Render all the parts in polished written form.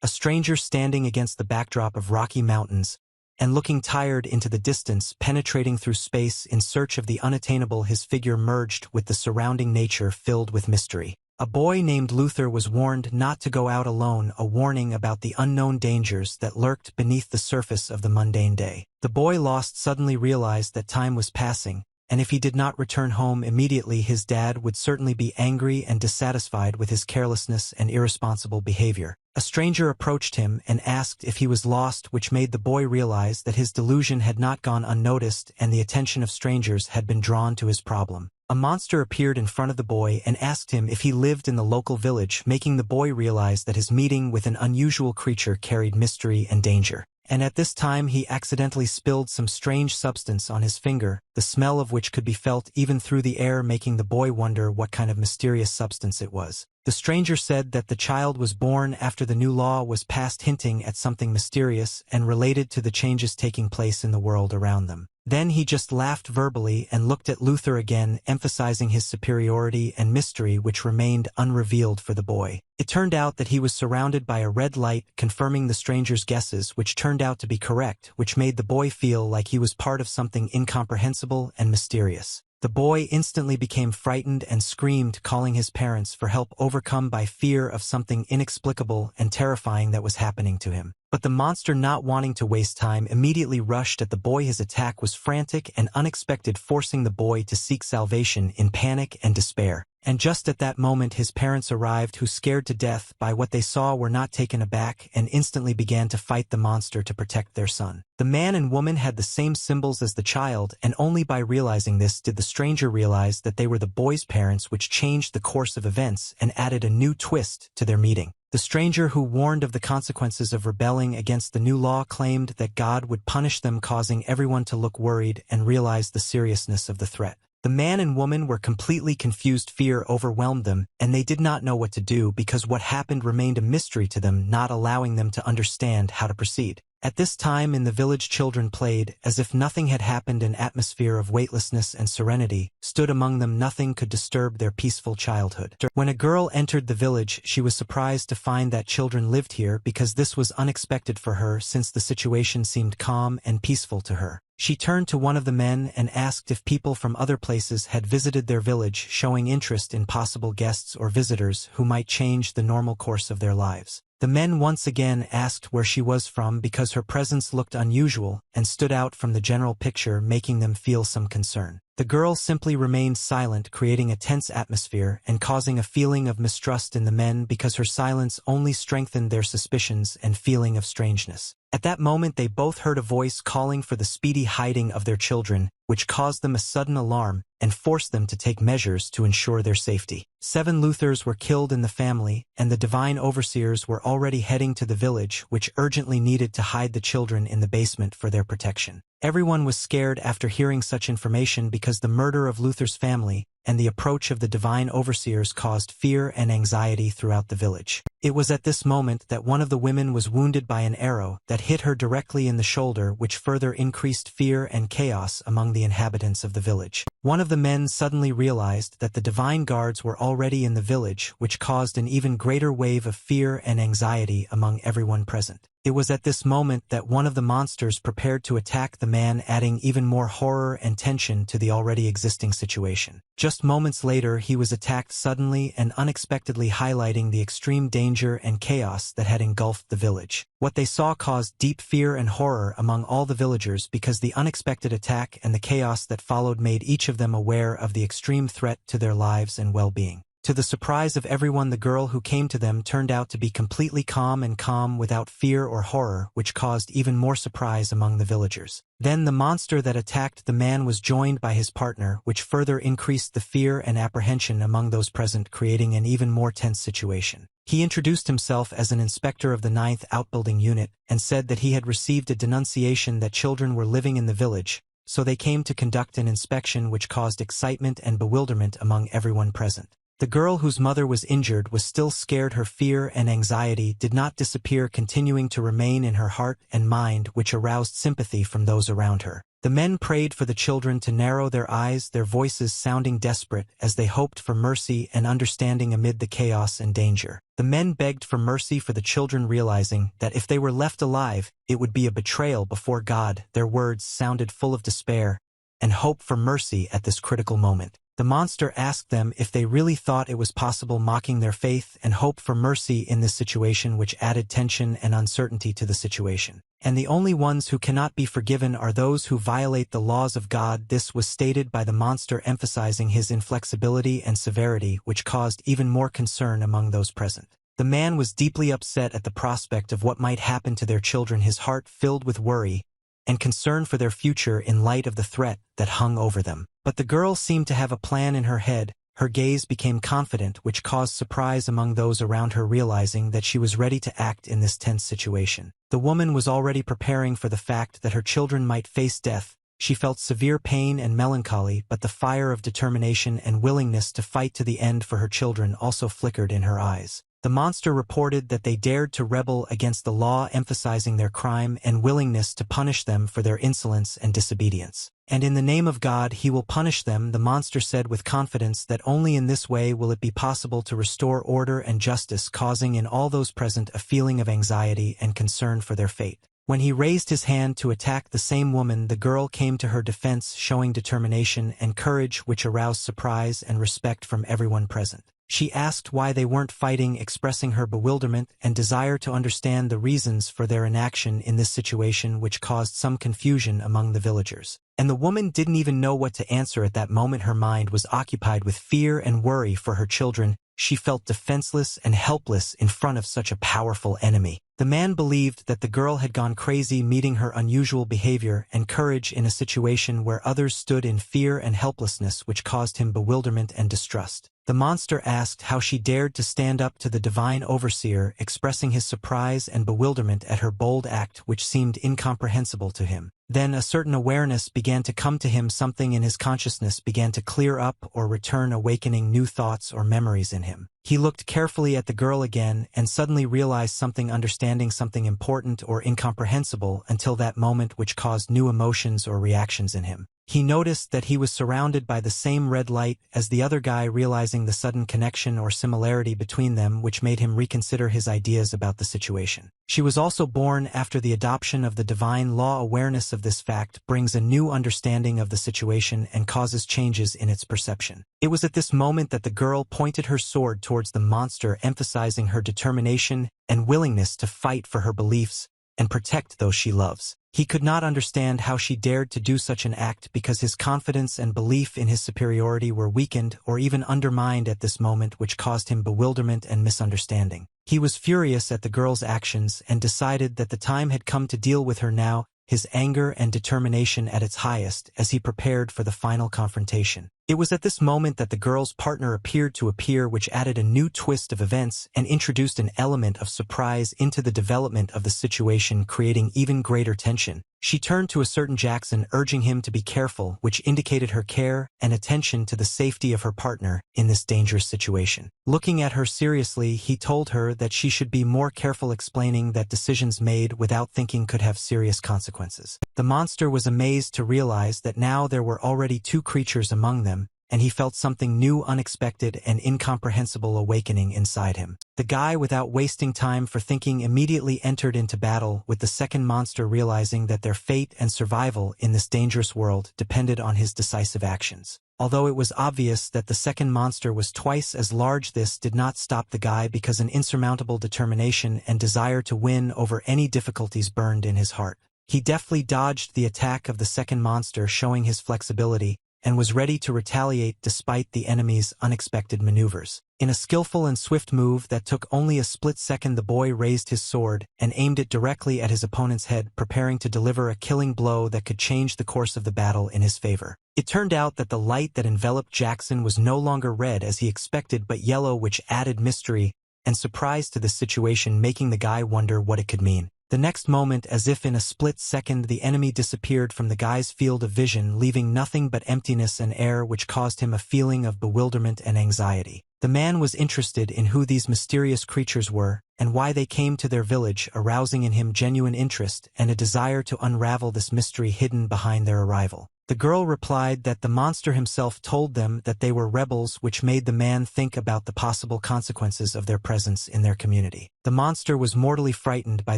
a stranger standing against the backdrop of rocky mountains, and looking tired into the distance, penetrating through space in search of the unattainable. His figure merged with the surrounding nature filled with mystery. A boy named Luther was warned not to go out alone, a warning about the unknown dangers that lurked beneath the surface of the mundane day. The boy lost suddenly realized that time was passing, and if he did not return home immediately, his dad would certainly be angry and dissatisfied with his carelessness and irresponsible behavior. A stranger approached him and asked if he was lost, which made the boy realize that his delusion had not gone unnoticed and the attention of strangers had been drawn to his problem. A monster appeared in front of the boy and asked him if he lived in the local village, making the boy realize that his meeting with an unusual creature carried mystery and danger. And at this time he accidentally spilled some strange substance on his finger, the smell of which could be felt even through the air, making the boy wonder what kind of mysterious substance it was. The stranger said that the child was born after the new law was passed, hinting at something mysterious and related to the changes taking place in the world around them. Then he just laughed verbally and looked at Luther again, emphasizing his superiority and mystery which remained unrevealed for the boy. It turned out that he was surrounded by a red light, confirming the stranger's guesses, which turned out to be correct, which made the boy feel like he was part of something incomprehensible and mysterious. The boy instantly became frightened and screamed, calling his parents for help, overcome by fear of something inexplicable and terrifying that was happening to him. But the monster, not wanting to waste time, immediately rushed at the boy. His attack was frantic and unexpected, forcing the boy to seek salvation in panic and despair. And just at that moment his parents arrived, who, scared to death by what they saw, were not taken aback and instantly began to fight the monster to protect their son. The man and woman had the same symbols as the child, and only by realizing this did the stranger realize that they were the boy's parents, which changed the course of events and added a new twist to their meeting. The stranger, who warned of the consequences of rebelling against the new law, claimed that God would punish them, causing everyone to look worried and realize the seriousness of the threat. The man and woman were completely confused. Fear overwhelmed them, and they did not know what to do because what happened remained a mystery to them, not allowing them to understand how to proceed. At this time in the village, children played as if nothing had happened. An atmosphere of weightlessness and serenity stood among them. Nothing could disturb their peaceful childhood. When a girl entered the village, she was surprised to find that children lived here, because this was unexpected for her, since the situation seemed calm and peaceful to her. She turned to one of the men and asked if people from other places had visited their village, showing interest in possible guests or visitors who might change the normal course of their lives. The men once again asked where she was from, because her presence looked unusual and stood out from the general picture, making them feel some concern. The girl simply remained silent, creating a tense atmosphere and causing a feeling of mistrust in the men, because her silence only strengthened their suspicions and feeling of strangeness. At that moment they both heard a voice calling for the speedy hiding of their children, which caused them a sudden alarm and forced them to take measures to ensure their safety. 7 Luthers were killed in the family, and the divine overseers were already heading to the village, which urgently needed to hide the children in the basement for their protection. Everyone was scared after hearing such information, because the murder of Luther's family and the approach of the divine overseers caused fear and anxiety throughout the village. It was at this moment that one of the women was wounded by an arrow that hit her directly in the shoulder, which further increased fear and chaos among the inhabitants of the village. One of the men suddenly realized that the divine guards were already in the village, which caused an even greater wave of fear and anxiety among everyone present. It was at this moment that one of the monsters prepared to attack the man, adding even more horror and tension to the already existing situation. Just moments later he was attacked suddenly and unexpectedly, highlighting the extreme danger and chaos that had engulfed the village. What they saw caused deep fear and horror among all the villagers, because the unexpected attack and the chaos that followed made each of them aware of the extreme threat to their lives and well-being. To the surprise of everyone, the girl who came to them turned out to be completely calm without fear or horror, which caused even more surprise among the villagers. Then the monster that attacked the man was joined by his partner, which further increased the fear and apprehension among those present, creating an even more tense situation. He introduced himself as an inspector of the 9th Outbuilding Unit and said that he had received a denunciation that children were living in the village, so they came to conduct an inspection, which caused excitement and bewilderment among everyone present. The girl whose mother was injured was still scared. Her fear and anxiety did not disappear, continuing to remain in her heart and mind, which aroused sympathy from those around her. The men prayed for the children to narrow their eyes, their voices sounding desperate as they hoped for mercy and understanding amid the chaos and danger. The men begged for mercy for the children, realizing that if they were left alive, it would be a betrayal before God. Their words sounded full of despair and hope for mercy at this critical moment. The monster asked them if they really thought it was possible, mocking their faith and hope for mercy in this situation, which added tension and uncertainty to the situation. And the only ones who cannot be forgiven are those who violate the laws of God. This was stated by the monster, emphasizing his inflexibility and severity, which caused even more concern among those present. The man was deeply upset at the prospect of what might happen to their children, his heart filled with worry and concern for their future in light of the threat that hung over them. But the girl seemed to have a plan in her head. Her gaze became confident, which caused surprise among those around her, realizing that she was ready to act in this tense situation. The woman was already preparing for the fact that her children might face death. She felt severe pain and melancholy, but the fire of determination and willingness to fight to the end for her children also flickered in her eyes. The monster reported that they dared to rebel against the law, emphasizing their crime and willingness to punish them for their insolence and disobedience. And in the name of God, he will punish them, the monster said with confidence that only in this way will it be possible to restore order and justice, causing in all those present a feeling of anxiety and concern for their fate. When he raised his hand to attack the same woman, the girl came to her defense, showing determination and courage, which aroused surprise and respect from everyone present. She asked why they weren't fighting, expressing her bewilderment and desire to understand the reasons for their inaction in this situation, which caused some confusion among the villagers. And the woman didn't even know what to answer at that moment. Her mind was occupied with fear and worry for her children. She felt defenseless and helpless in front of such a powerful enemy. The man believed that the girl had gone crazy, meeting her unusual behavior and courage in a situation where others stood in fear and helplessness, which caused him bewilderment and distrust. The monster asked how she dared to stand up to the divine overseer, expressing his surprise and bewilderment at her bold act, which seemed incomprehensible to him. Then a certain awareness began to come to him. Something in his consciousness began to clear up or return, awakening new thoughts or memories in him. He looked carefully at the girl again and suddenly realized something, understanding something important or incomprehensible until that moment, which caused new emotions or reactions in him. He noticed that he was surrounded by the same red light as the other guy, realizing the sudden connection or similarity between them, which made him reconsider his ideas about the situation. She was also born after the adoption of the divine law. Awareness of this fact brings a new understanding of the situation and causes changes in its perception. It was at this moment that the girl pointed her sword towards the monster, emphasizing her determination and willingness to fight for her beliefs and protect those she loves. He could not understand how she dared to do such an act, because his confidence and belief in his superiority were weakened or even undermined at this moment, which caused him bewilderment and misunderstanding. He was furious at the girl's actions and decided that the time had come to deal with her now, his anger and determination at its highest as he prepared for the final confrontation. It was at this moment that the girl's partner appeared, which added a new twist of events and introduced an element of surprise into the development of the situation, creating even greater tension. She turned to a certain Jackson, urging him to be careful, which indicated her care and attention to the safety of her partner in this dangerous situation. Looking at her seriously, he told her that she should be more careful, explaining that decisions made without thinking could have serious consequences. The monster was amazed to realize that now there were already two creatures among them, and he felt something new, unexpected, and incomprehensible awakening inside him. The guy, without wasting time for thinking, immediately entered into battle with the second monster, realizing that their fate and survival in this dangerous world depended on his decisive actions. Although it was obvious that the second monster was twice as large, this did not stop the guy, because an insurmountable determination and desire to win over any difficulties burned in his heart. He deftly dodged the attack of the second monster, showing his flexibility, and was ready to retaliate despite the enemy's unexpected maneuvers. In a skillful and swift move that took only a split second, the boy raised his sword and aimed it directly at his opponent's head, preparing to deliver a killing blow that could change the course of the battle in his favor. It turned out that the light that enveloped Jackson was no longer red as he expected, but yellow, which added mystery and surprise to the situation, making the guy wonder what it could mean. The next moment, as if in a split second, the enemy disappeared from the guy's field of vision, leaving nothing but emptiness and air, which caused him a feeling of bewilderment and anxiety. The man was interested in who these mysterious creatures were, and why they came to their village, arousing in him genuine interest and a desire to unravel this mystery hidden behind their arrival. The girl replied that the monster himself told them that they were rebels, which made the man think about the possible consequences of their presence in their community. The monster was mortally frightened by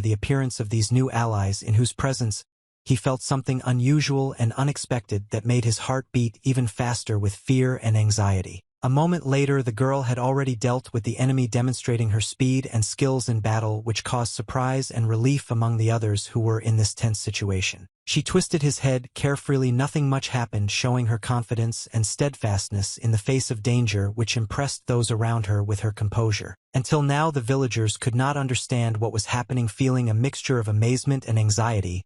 the appearance of these new allies, in whose presence he felt something unusual and unexpected that made his heart beat even faster with fear and anxiety. A moment later, the girl had already dealt with the enemy, demonstrating her speed and skills in battle, which caused surprise and relief among the others who were in this tense situation. She twisted his head carefully. Nothing much happened, showing her confidence and steadfastness in the face of danger, which impressed those around her with her composure. Until now, the villagers could not understand what was happening, feeling a mixture of amazement and anxiety,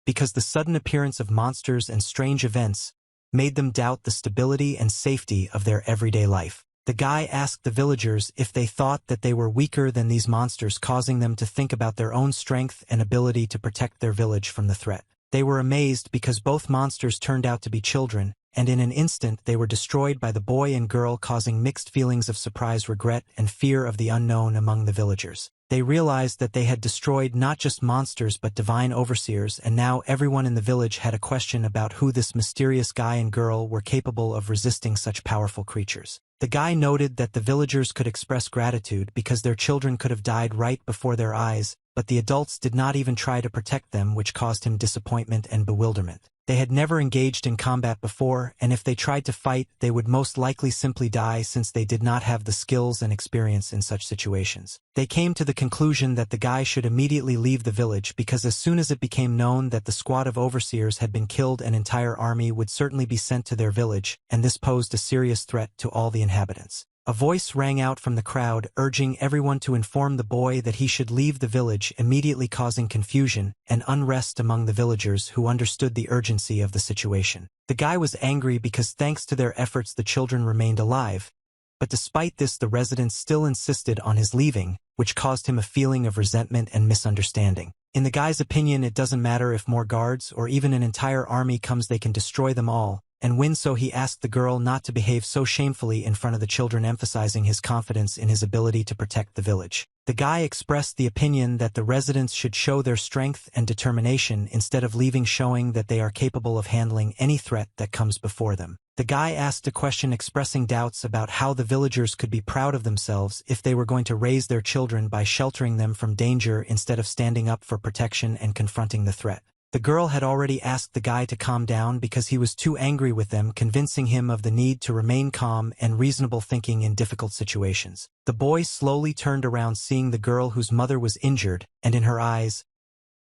because the sudden appearance of monsters and strange events made them doubt the stability and safety of their everyday life. The guy asked the villagers if they thought that they were weaker than these monsters, causing them to think about their own strength and ability to protect their village from the threat. They were amazed because both monsters turned out to be children, and in an instant they were destroyed by the boy and girl, causing mixed feelings of surprise, regret, and fear of the unknown among the villagers. They realized that they had destroyed not just monsters but divine overseers, and now everyone in the village had a question about who this mysterious guy and girl were, capable of resisting such powerful creatures. The guy noted that the villagers could express gratitude because their children could have died right before their eyes, but the adults did not even try to protect them, which caused him disappointment and bewilderment. They had never engaged in combat before, and if they tried to fight, they would most likely simply die, since they did not have the skills and experience in such situations. They came to the conclusion that the guy should immediately leave the village, because as soon as it became known that the squad of overseers had been killed, an entire army would certainly be sent to their village, and this posed a serious threat to all the inhabitants. A voice rang out from the crowd, urging everyone to inform the boy that he should leave the village, immediately causing confusion and unrest among the villagers, who understood the urgency of the situation. The guy was angry because thanks to their efforts the children remained alive, but despite this the residents still insisted on his leaving, which caused him a feeling of resentment and misunderstanding. In the guy's opinion, it doesn't matter if more guards or even an entire army comes, they can destroy them all. And when so, he asked the girl not to behave so shamefully in front of the children, emphasizing his confidence in his ability to protect the village. The guy expressed the opinion that the residents should show their strength and determination instead of leaving, showing that they are capable of handling any threat that comes before them. The guy asked a question, expressing doubts about how the villagers could be proud of themselves if they were going to raise their children by sheltering them from danger instead of standing up for protection and confronting the threat. The girl had already asked the guy to calm down because he was too angry with them, convincing him of the need to remain calm and reasonable thinking in difficult situations. The boy slowly turned around, seeing the girl whose mother was injured, and in her eyes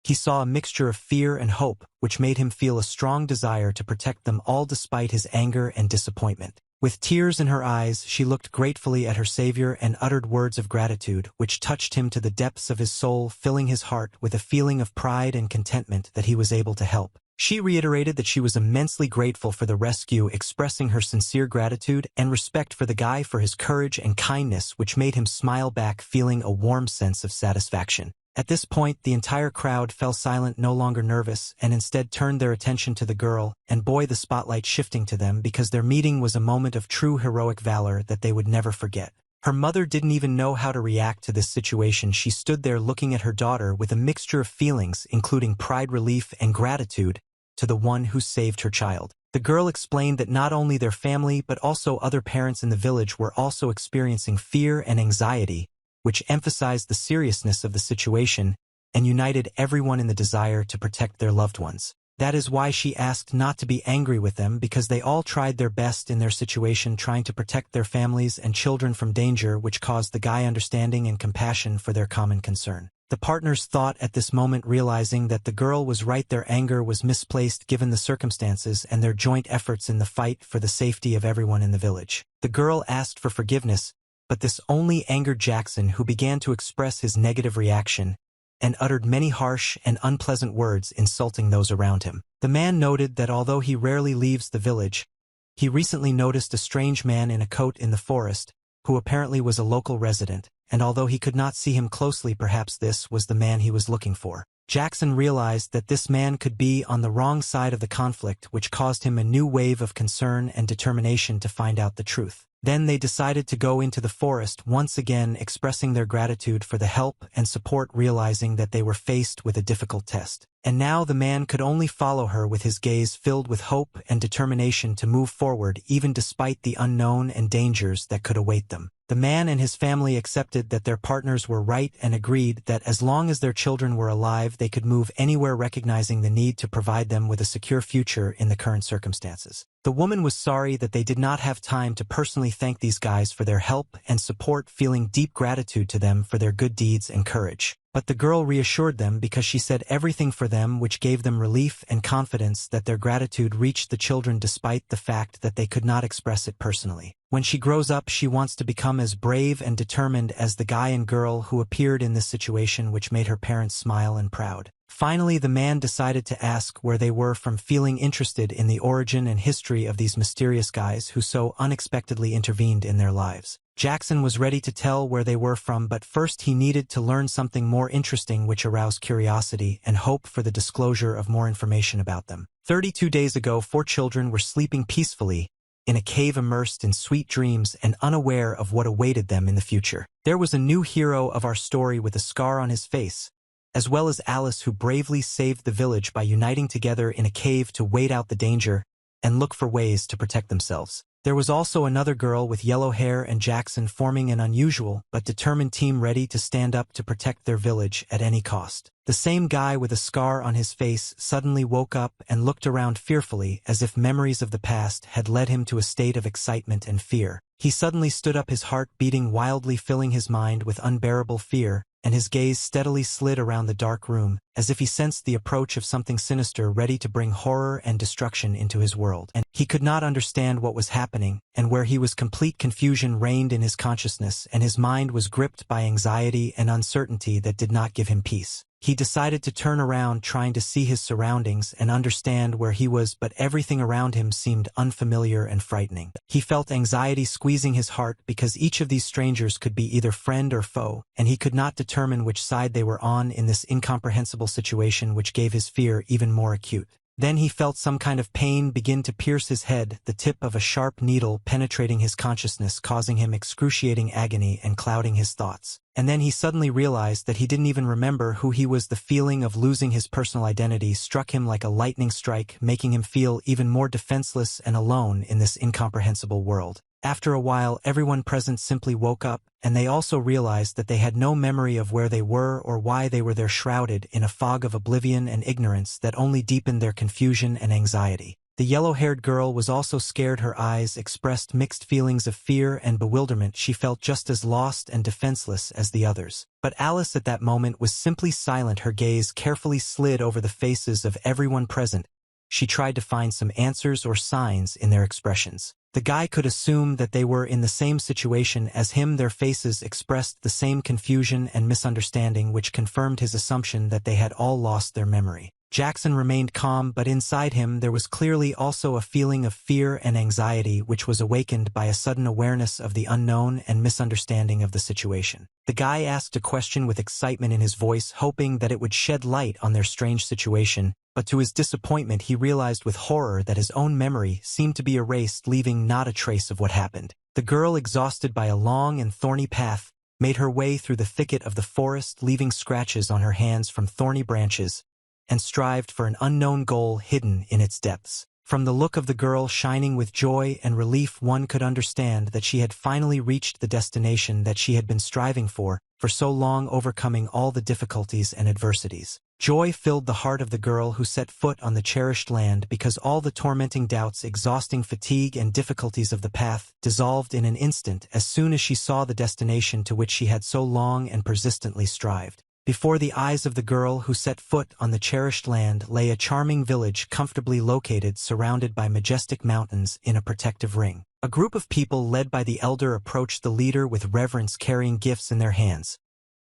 he saw a mixture of fear and hope, which made him feel a strong desire to protect them all despite his anger and disappointment. With tears in her eyes, she looked gratefully at her savior and uttered words of gratitude, which touched him to the depths of his soul, filling his heart with a feeling of pride and contentment that he was able to help. She reiterated that she was immensely grateful for the rescue, expressing her sincere gratitude and respect for the guy for his courage and kindness, which made him smile back, feeling a warm sense of satisfaction. At this point, the entire crowd fell silent, no longer nervous, and instead turned their attention to the girl and boy, the spotlight shifting to them because their meeting was a moment of true heroic valor that they would never forget. Her mother didn't even know how to react to this situation. She stood there looking at her daughter with a mixture of feelings, including pride, relief, and gratitude to the one who saved her child. The girl explained that not only their family but also other parents in the village were also experiencing fear and anxiety, which emphasized the seriousness of the situation and united everyone in the desire to protect their loved ones. That is why she asked not to be angry with them, because they all tried their best in their situation, trying to protect their families and children from danger, which caused the guy understanding and compassion for their common concern. The partners thought at this moment, realizing that the girl was right, their anger was misplaced given the circumstances and their joint efforts in the fight for the safety of everyone in the village. The girl asked for forgiveness, but this only angered Jackson, who began to express his negative reaction and uttered many harsh and unpleasant words, insulting those around him. The man noted that although he rarely leaves the village, he recently noticed a strange man in a coat in the forest, who apparently was a local resident, and although he could not see him closely, perhaps this was the man he was looking for. Jackson realized that this man could be on the wrong side of the conflict, which caused him a new wave of concern and determination to find out the truth. Then they decided to go into the forest, once again expressing their gratitude for the help and support, realizing that they were faced with a difficult test. And now the man could only follow her with his gaze filled with hope and determination to move forward, even despite the unknown and dangers that could await them. The man and his family accepted that their partners were right and agreed that as long as their children were alive, they could move anywhere, recognizing the need to provide them with a secure future in the current circumstances. The woman was sorry that they did not have time to personally thank these guys for their help and support, feeling deep gratitude to them for their good deeds and courage. But the girl reassured them because she said everything for them, which gave them relief and confidence that their gratitude reached the children despite the fact that they could not express it personally. When she grows up, she wants to become as brave and determined as the guy and girl who appeared in this situation, which made her parents smile and proud. Finally, the man decided to ask where they were from, feeling interested in the origin and history of these mysterious guys who so unexpectedly intervened in their lives. Jackson was ready to tell where they were from, but first he needed to learn something more interesting, which aroused curiosity and hope for the disclosure of more information about them. 32 days ago, 4 children were sleeping peacefully in a cave, immersed in sweet dreams and unaware of what awaited them in the future. There was a new hero of our story with a scar on his face, as well as Alice, who bravely saved the village by uniting together in a cave to wait out the danger and look for ways to protect themselves. There was also another girl with yellow hair and Jackson, forming an unusual but determined team ready to stand up to protect their village at any cost. The same guy with a scar on his face suddenly woke up and looked around fearfully, as if memories of the past had led him to a state of excitement and fear. He suddenly stood up, his heart beating wildly, filling his mind with unbearable fear, and his gaze steadily slid around the dark room, as if he sensed the approach of something sinister ready to bring horror and destruction into his world. And he could not understand what was happening, and where he was. Complete confusion reigned in his consciousness, and his mind was gripped by anxiety and uncertainty that did not give him peace. He decided to turn around, trying to see his surroundings and understand where he was, but everything around him seemed unfamiliar and frightening. He felt anxiety squeezing his heart because each of these strangers could be either friend or foe, and he could not determine which side they were on in this incomprehensible situation, which gave his fear even more acute. Then he felt some kind of pain begin to pierce his head, the tip of a sharp needle penetrating his consciousness, causing him excruciating agony and clouding his thoughts. And then he suddenly realized that he didn't even remember who he was. The feeling of losing his personal identity struck him like a lightning strike, making him feel even more defenseless and alone in this incomprehensible world. After a while, everyone present simply woke up, and they also realized that they had no memory of where they were or why they were there, shrouded in a fog of oblivion and ignorance that only deepened their confusion and anxiety. The yellow-haired girl was also scared. Her eyes expressed mixed feelings of fear and bewilderment. She felt just as lost and defenseless as the others. But Alice at that moment was simply silent. Her gaze carefully slid over the faces of everyone present. She tried to find some answers or signs in their expressions. The guy could assume that they were in the same situation as him. Their faces expressed the same confusion and misunderstanding, which confirmed his assumption that they had all lost their memory. Jackson remained calm, but inside him there was clearly also a feeling of fear and anxiety, which was awakened by a sudden awareness of the unknown and misunderstanding of the situation. The guy asked a question with excitement in his voice, hoping that it would shed light on their strange situation, but to his disappointment he realized with horror that his own memory seemed to be erased, leaving not a trace of what happened. The girl, exhausted by a long and thorny path, made her way through the thicket of the forest, leaving scratches on her hands from thorny branches, and strived for an unknown goal hidden in its depths. From the look of the girl shining with joy and relief, one could understand that she had finally reached the destination that she had been striving for so long, overcoming all the difficulties and adversities. Joy filled the heart of the girl who set foot on the cherished land, because all the tormenting doubts, exhausting fatigue, and difficulties of the path dissolved in an instant as soon as she saw the destination to which she had so long and persistently strived. Before the eyes of the girl who set foot on the cherished land lay a charming village, comfortably located, surrounded by majestic mountains in a protective ring. A group of people led by the elder approached the leader with reverence, carrying gifts in their hands,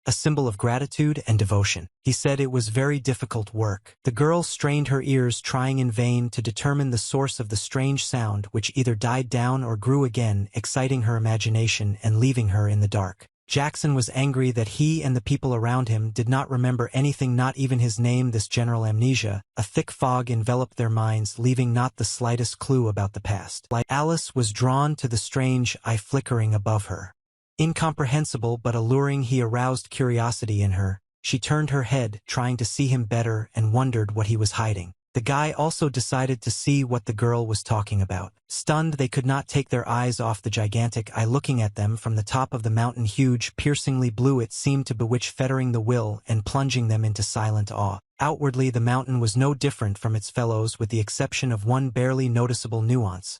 a symbol of gratitude and devotion. He said it was very difficult work. The girl strained her ears, trying in vain to determine the source of the strange sound, which either died down or grew again, exciting her imagination and leaving her in the dark. Jackson was angry that he and the people around him did not remember anything, not even his name. This general amnesia, a thick fog enveloped their minds, leaving not the slightest clue about the past. Alice was drawn to the strange eye flickering above her. Incomprehensible but alluring, he aroused curiosity in her. She turned her head, trying to see him better, and wondered what he was hiding. The guy also decided to see what the girl was talking about. Stunned, they could not take their eyes off the gigantic eye looking at them from the top of the mountain. Huge, piercingly blue, it seemed to bewitch, fettering the will and plunging them into silent awe. Outwardly, the mountain was no different from its fellows, with the exception of one barely noticeable nuance.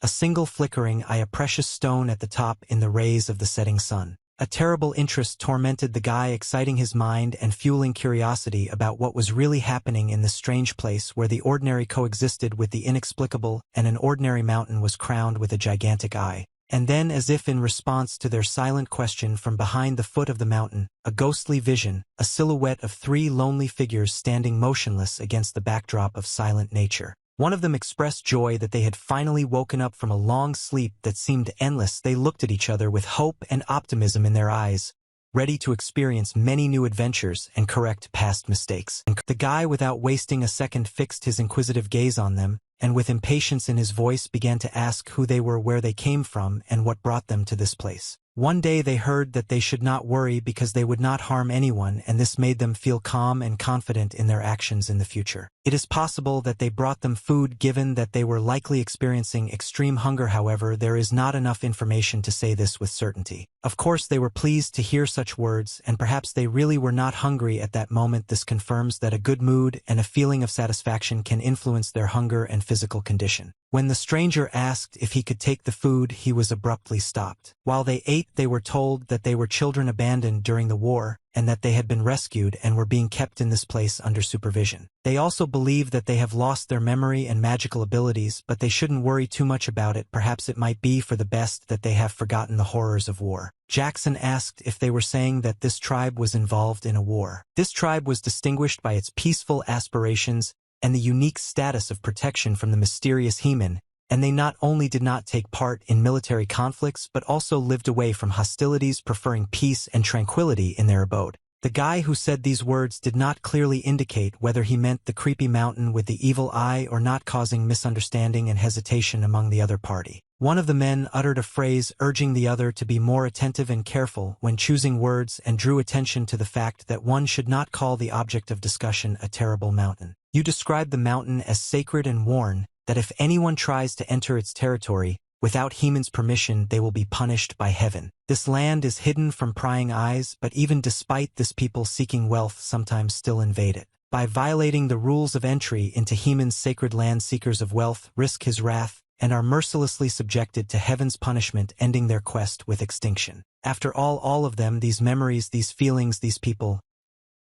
A single flickering eye, a precious stone at the top in the rays of the setting sun. A terrible interest tormented the guy, exciting his mind and fueling curiosity about what was really happening in this strange place where the ordinary coexisted with the inexplicable, and an ordinary mountain was crowned with a gigantic eye. And then, as if in response to their silent question, from behind the foot of the mountain, a ghostly vision, a silhouette of three lonely figures standing motionless against the backdrop of silent nature. One of them expressed joy that they had finally woken up from a long sleep that seemed endless. They looked at each other with hope and optimism in their eyes, ready to experience many new adventures and correct past mistakes. The guy, without wasting a second, fixed his inquisitive gaze on them, and with impatience in his voice began to ask who they were, where they came from, and what brought them to this place. One day they heard that they should not worry because they would not harm anyone, and this made them feel calm and confident in their actions in the future. It is possible that they brought them food, given that they were likely experiencing extreme hunger. However, there is not enough information to say this with certainty. Of course, they were pleased to hear such words, and perhaps they really were not hungry at that moment. This confirms that a good mood and a feeling of satisfaction can influence their hunger and physical condition. When the stranger asked if he could take the food, he was abruptly stopped. While they ate, they were told that they were children abandoned during the war, and that they had been rescued and were being kept in this place under supervision. They also believe that they have lost their memory and magical abilities, but they shouldn't worry too much about it. Perhaps it might be for the best that they have forgotten the horrors of war. Jackson asked if they were saying that this tribe was involved in a war. This tribe was distinguished by its peaceful aspirations and the unique status of protection from the mysterious He-Man, and they not only did not take part in military conflicts but also lived away from hostilities, preferring peace and tranquility in their abode. The guy who said these words did not clearly indicate whether he meant the creepy mountain with the evil eye or not, causing misunderstanding and hesitation among the other party. One of the men uttered a phrase urging the other to be more attentive and careful when choosing words, and drew attention to the fact that one should not call the object of discussion a terrible mountain. You described the mountain as sacred and warn that if anyone tries to enter its territory without He-Man's permission, they will be punished by heaven. This land is hidden from prying eyes, but even despite this, people seeking wealth sometimes still invade it. By violating the rules of entry into He-Man's sacred land, seekers of wealth risk his wrath and are mercilessly subjected to heaven's punishment, ending their quest with extinction. After all of them, these memories, these feelings, these people,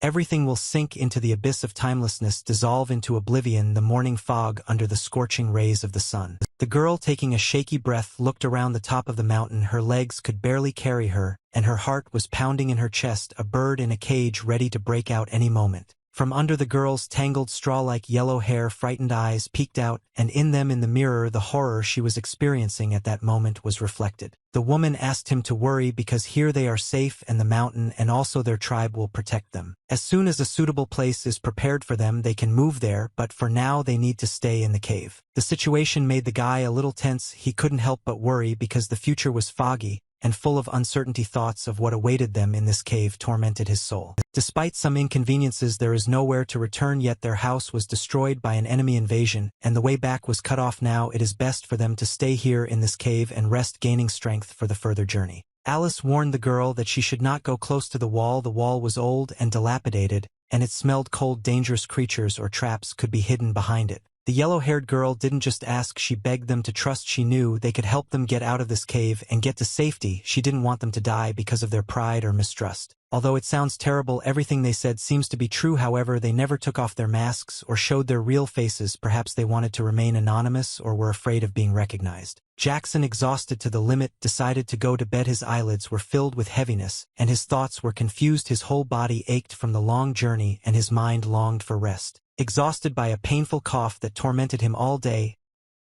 everything will sink into the abyss of timelessness, dissolve into oblivion, the morning fog under the scorching rays of the sun. The girl, taking a shaky breath, looked around the top of the mountain. Her legs could barely carry her, and her heart was pounding in her chest, a bird in a cage ready to break out any moment. From under the girl's tangled straw-like yellow hair, frightened eyes peeked out, and in them, in the mirror, the horror she was experiencing at that moment was reflected. The woman asked him to worry because here they are safe, and the mountain and also their tribe will protect them. As soon as a suitable place is prepared for them, they can move there, but for now they need to stay in the cave. The situation made the guy a little tense. He couldn't help but worry because the future was foggy and full of uncertainty. Thoughts of what awaited them in this cave tormented his soul. Despite some inconveniences, there is nowhere to return, yet their house was destroyed by an enemy invasion, and the way back was cut off. Now it is best for them to stay here in this cave and rest, gaining strength for the further journey. Alice warned the girl that she should not go close to the wall. The wall was old and dilapidated, and it smelled cold. Dangerous creatures or traps could be hidden behind it. The yellow-haired girl didn't just ask, she begged them to trust. She knew they could help them get out of this cave and get to safety. She didn't want them to die because of their pride or mistrust. Although it sounds terrible, everything they said seems to be true. However, they never took off their masks or showed their real faces. Perhaps they wanted to remain anonymous or were afraid of being recognized. Jackson, exhausted to the limit, decided to go to bed. His eyelids were filled with heaviness, and his thoughts were confused. His whole body ached from the long journey, and his mind longed for rest. Exhausted by a painful cough that tormented him all day,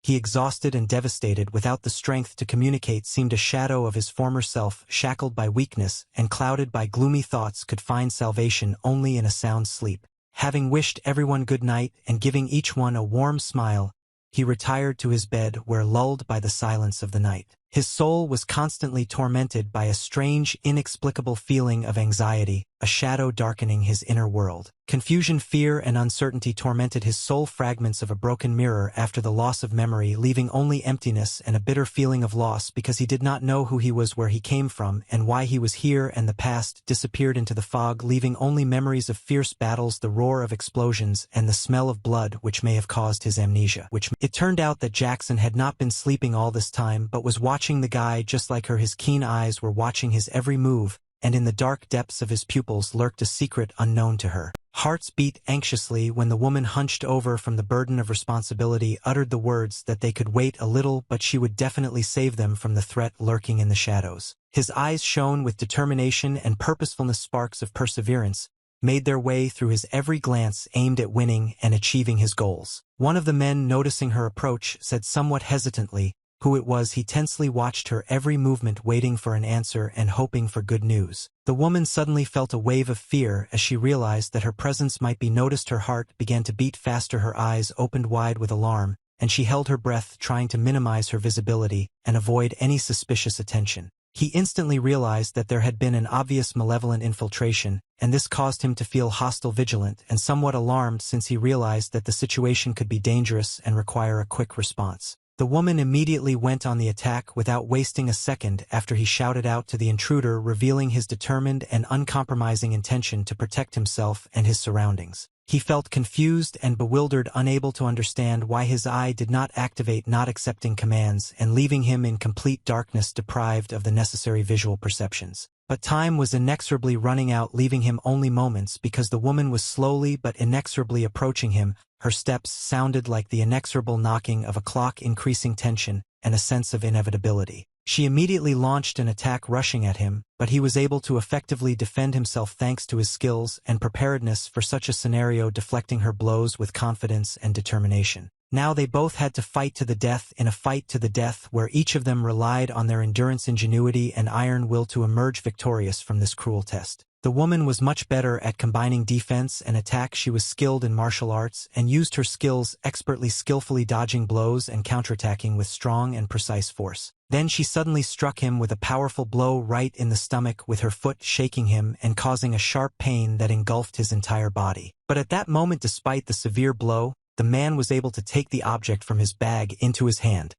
He, exhausted and devastated without the strength to communicate, seemed a shadow of his former self, shackled by weakness and clouded by gloomy thoughts, could find salvation only in a sound sleep. Having wished everyone good night and giving each one a warm smile, he retired to his bed where, lulled by the silence of the night, his soul was constantly tormented by a strange, inexplicable feeling of anxiety, a shadow darkening his inner world. Confusion, fear, and uncertainty tormented his soul, fragments of a broken mirror after the loss of memory, leaving only emptiness and a bitter feeling of loss because he did not know who he was, where he came from, and why he was here, and the past disappeared into the fog, leaving only memories of fierce battles, the roar of explosions, and the smell of blood which may have caused his amnesia. It turned out that Jackson had not been sleeping all this time but was watching the guy just like her. His keen eyes were watching his every move, and in the dark depths of his pupils lurked a secret unknown to her. Hearts beat anxiously when the woman, hunched over from the burden of responsibility, uttered the words that they could wait a little, but she would definitely save them from the threat lurking in the shadows. His eyes shone with determination and purposefulness. Sparks of perseverance made their way through his every glance, aimed at winning and achieving his goals. One of the men, noticing her approach, said somewhat hesitantly who it was. He tensely watched her every movement, waiting for an answer and hoping for good news. The woman suddenly felt a wave of fear as she realized that her presence might be noticed. Her heart began to beat faster, her eyes opened wide with alarm, and she held her breath, trying to minimize her visibility and avoid any suspicious attention. He instantly realized that there had been an obvious malevolent infiltration, and this caused him to feel hostile, vigilant, and somewhat alarmed, since he realized that the situation could be dangerous and require a quick response. The woman immediately went on the attack without wasting a second after he shouted out to the intruder, revealing his determined and uncompromising intention to protect himself and his surroundings. He felt confused and bewildered, unable to understand why his eye did not activate, not accepting commands, and leaving him in complete darkness, deprived of the necessary visual perceptions. But time was inexorably running out, leaving him only moments, because the woman was slowly but inexorably approaching him. Her steps sounded like the inexorable knocking of a clock, increasing tension and a sense of inevitability. She immediately launched an attack, rushing at him, but he was able to effectively defend himself thanks to his skills and preparedness for such a scenario, deflecting her blows with confidence and determination. Now they both had to fight to the death, in a fight to the death where each of them relied on their endurance, ingenuity, and iron will to emerge victorious from this cruel test. The woman was much better at combining defense and attack. She was skilled in martial arts and used her skills expertly, skillfully dodging blows and counterattacking with strong and precise force. Then she suddenly struck him with a powerful blow right in the stomach with her foot, shaking him and causing a sharp pain that engulfed his entire body. But at that moment, despite the severe blow, the man was able to take the object from his bag into his hand,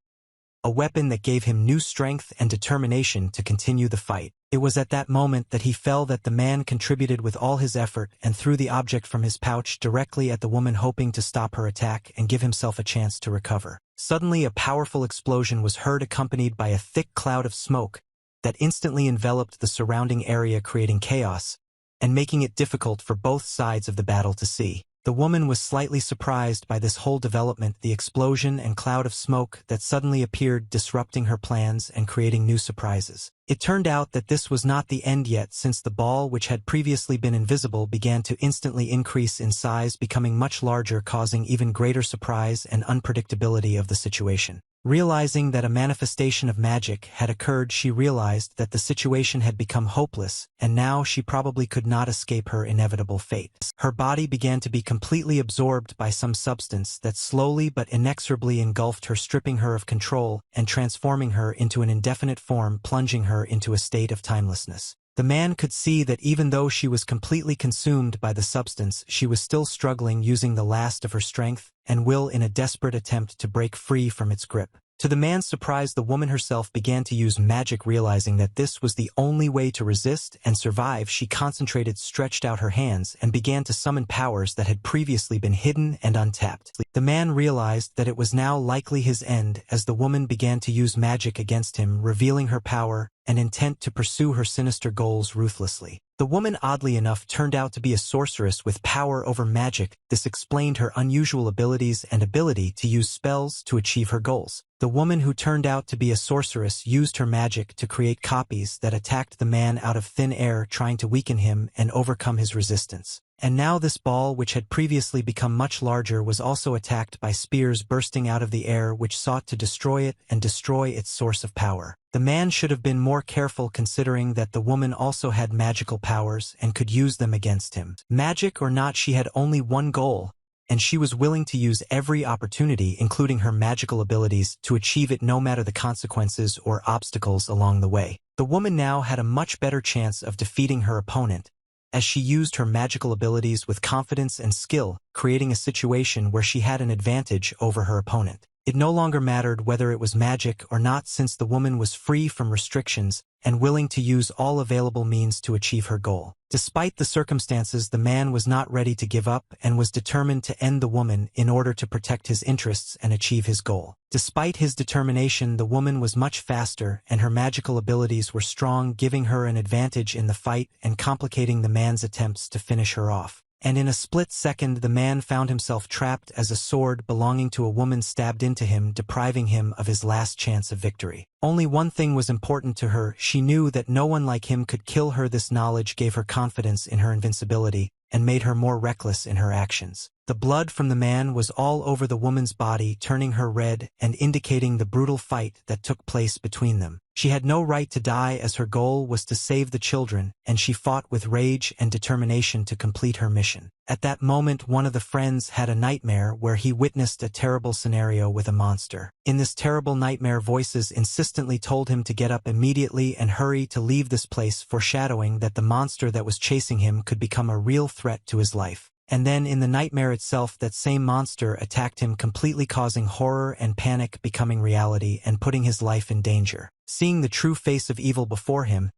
a weapon that gave him new strength and determination to continue the fight. It was at that moment that he felt that the man contributed with all his effort and threw the object from his pouch directly at the woman, hoping to stop her attack and give himself a chance to recover. Suddenly, a powerful explosion was heard, accompanied by a thick cloud of smoke that instantly enveloped the surrounding area, creating chaos and making it difficult for both sides of the battle to see. The woman was slightly surprised by this whole development, the explosion and cloud of smoke that suddenly appeared, disrupting her plans and creating new surprises. It turned out that this was not the end yet, since the ball, which had previously been invisible, began to instantly increase in size, becoming much larger, causing even greater surprise and unpredictability of the situation. Realizing that a manifestation of magic had occurred, she realized that the situation had become hopeless, and now she probably could not escape her inevitable fate. Her body began to be completely absorbed by some substance that slowly but inexorably engulfed her, stripping her of control and transforming her into an indefinite form, plunging her into a state of timelessness. The man could see that even though she was completely consumed by the substance, she was still struggling, using the last of her strength and will in a desperate attempt to break free from its grip. To the man's surprise, the woman herself began to use magic. Realizing that this was the only way to resist and survive, she concentrated, stretched out her hands, and began to summon powers that had previously been hidden and untapped. The man realized that it was now likely his end as the woman began to use magic against him, revealing her power and intent to pursue her sinister goals ruthlessly. The woman, oddly enough, turned out to be a sorceress with power over magic. This explained her unusual abilities and ability to use spells to achieve her goals. The woman, who turned out to be a sorceress, used her magic to create copies that attacked the man out of thin air, trying to weaken him and overcome his resistance. And now this ball, which had previously become much larger, was also attacked by spears bursting out of the air which sought to destroy it and destroy its source of power. The man should have been more careful, considering that the woman also had magical powers and could use them against him. Magic or not, she had only one goal, and she was willing to use every opportunity, including her magical abilities, to achieve it no matter the consequences or obstacles along the way. The woman now had a much better chance of defeating her opponent, as she used her magical abilities with confidence and skill, creating a situation where she had an advantage over her opponent. It no longer mattered whether it was magic or not, since the woman was free from restrictions and willing to use all available means to achieve her goal. Despite the circumstances, the man was not ready to give up and was determined to end the woman in order to protect his interests and achieve his goal. Despite his determination, the woman was much faster and her magical abilities were strong, giving her an advantage in the fight and complicating the man's attempts to finish her off. And in a split second, the man found himself trapped as a sword belonging to a woman stabbed into him, depriving him of his last chance of victory. Only one thing was important to her: she knew that no one like him could kill her. This knowledge gave her confidence in her invincibility and made her more reckless in her actions. The blood from the man was all over the woman's body, turning her red and indicating the brutal fight that took place between them. She had no right to die, as her goal was to save the children, and she fought with rage and determination to complete her mission. At that moment, one of the friends had a nightmare where he witnessed a terrible scenario with a monster. In this terrible nightmare, voices insistently told him to get up immediately and hurry to leave this place, foreshadowing that the monster that was chasing him could become a real threat to his life. And then in the nightmare itself, that same monster attacked him, completely causing horror and panic becoming reality and putting his life in danger. Seeing the true face of evil before him,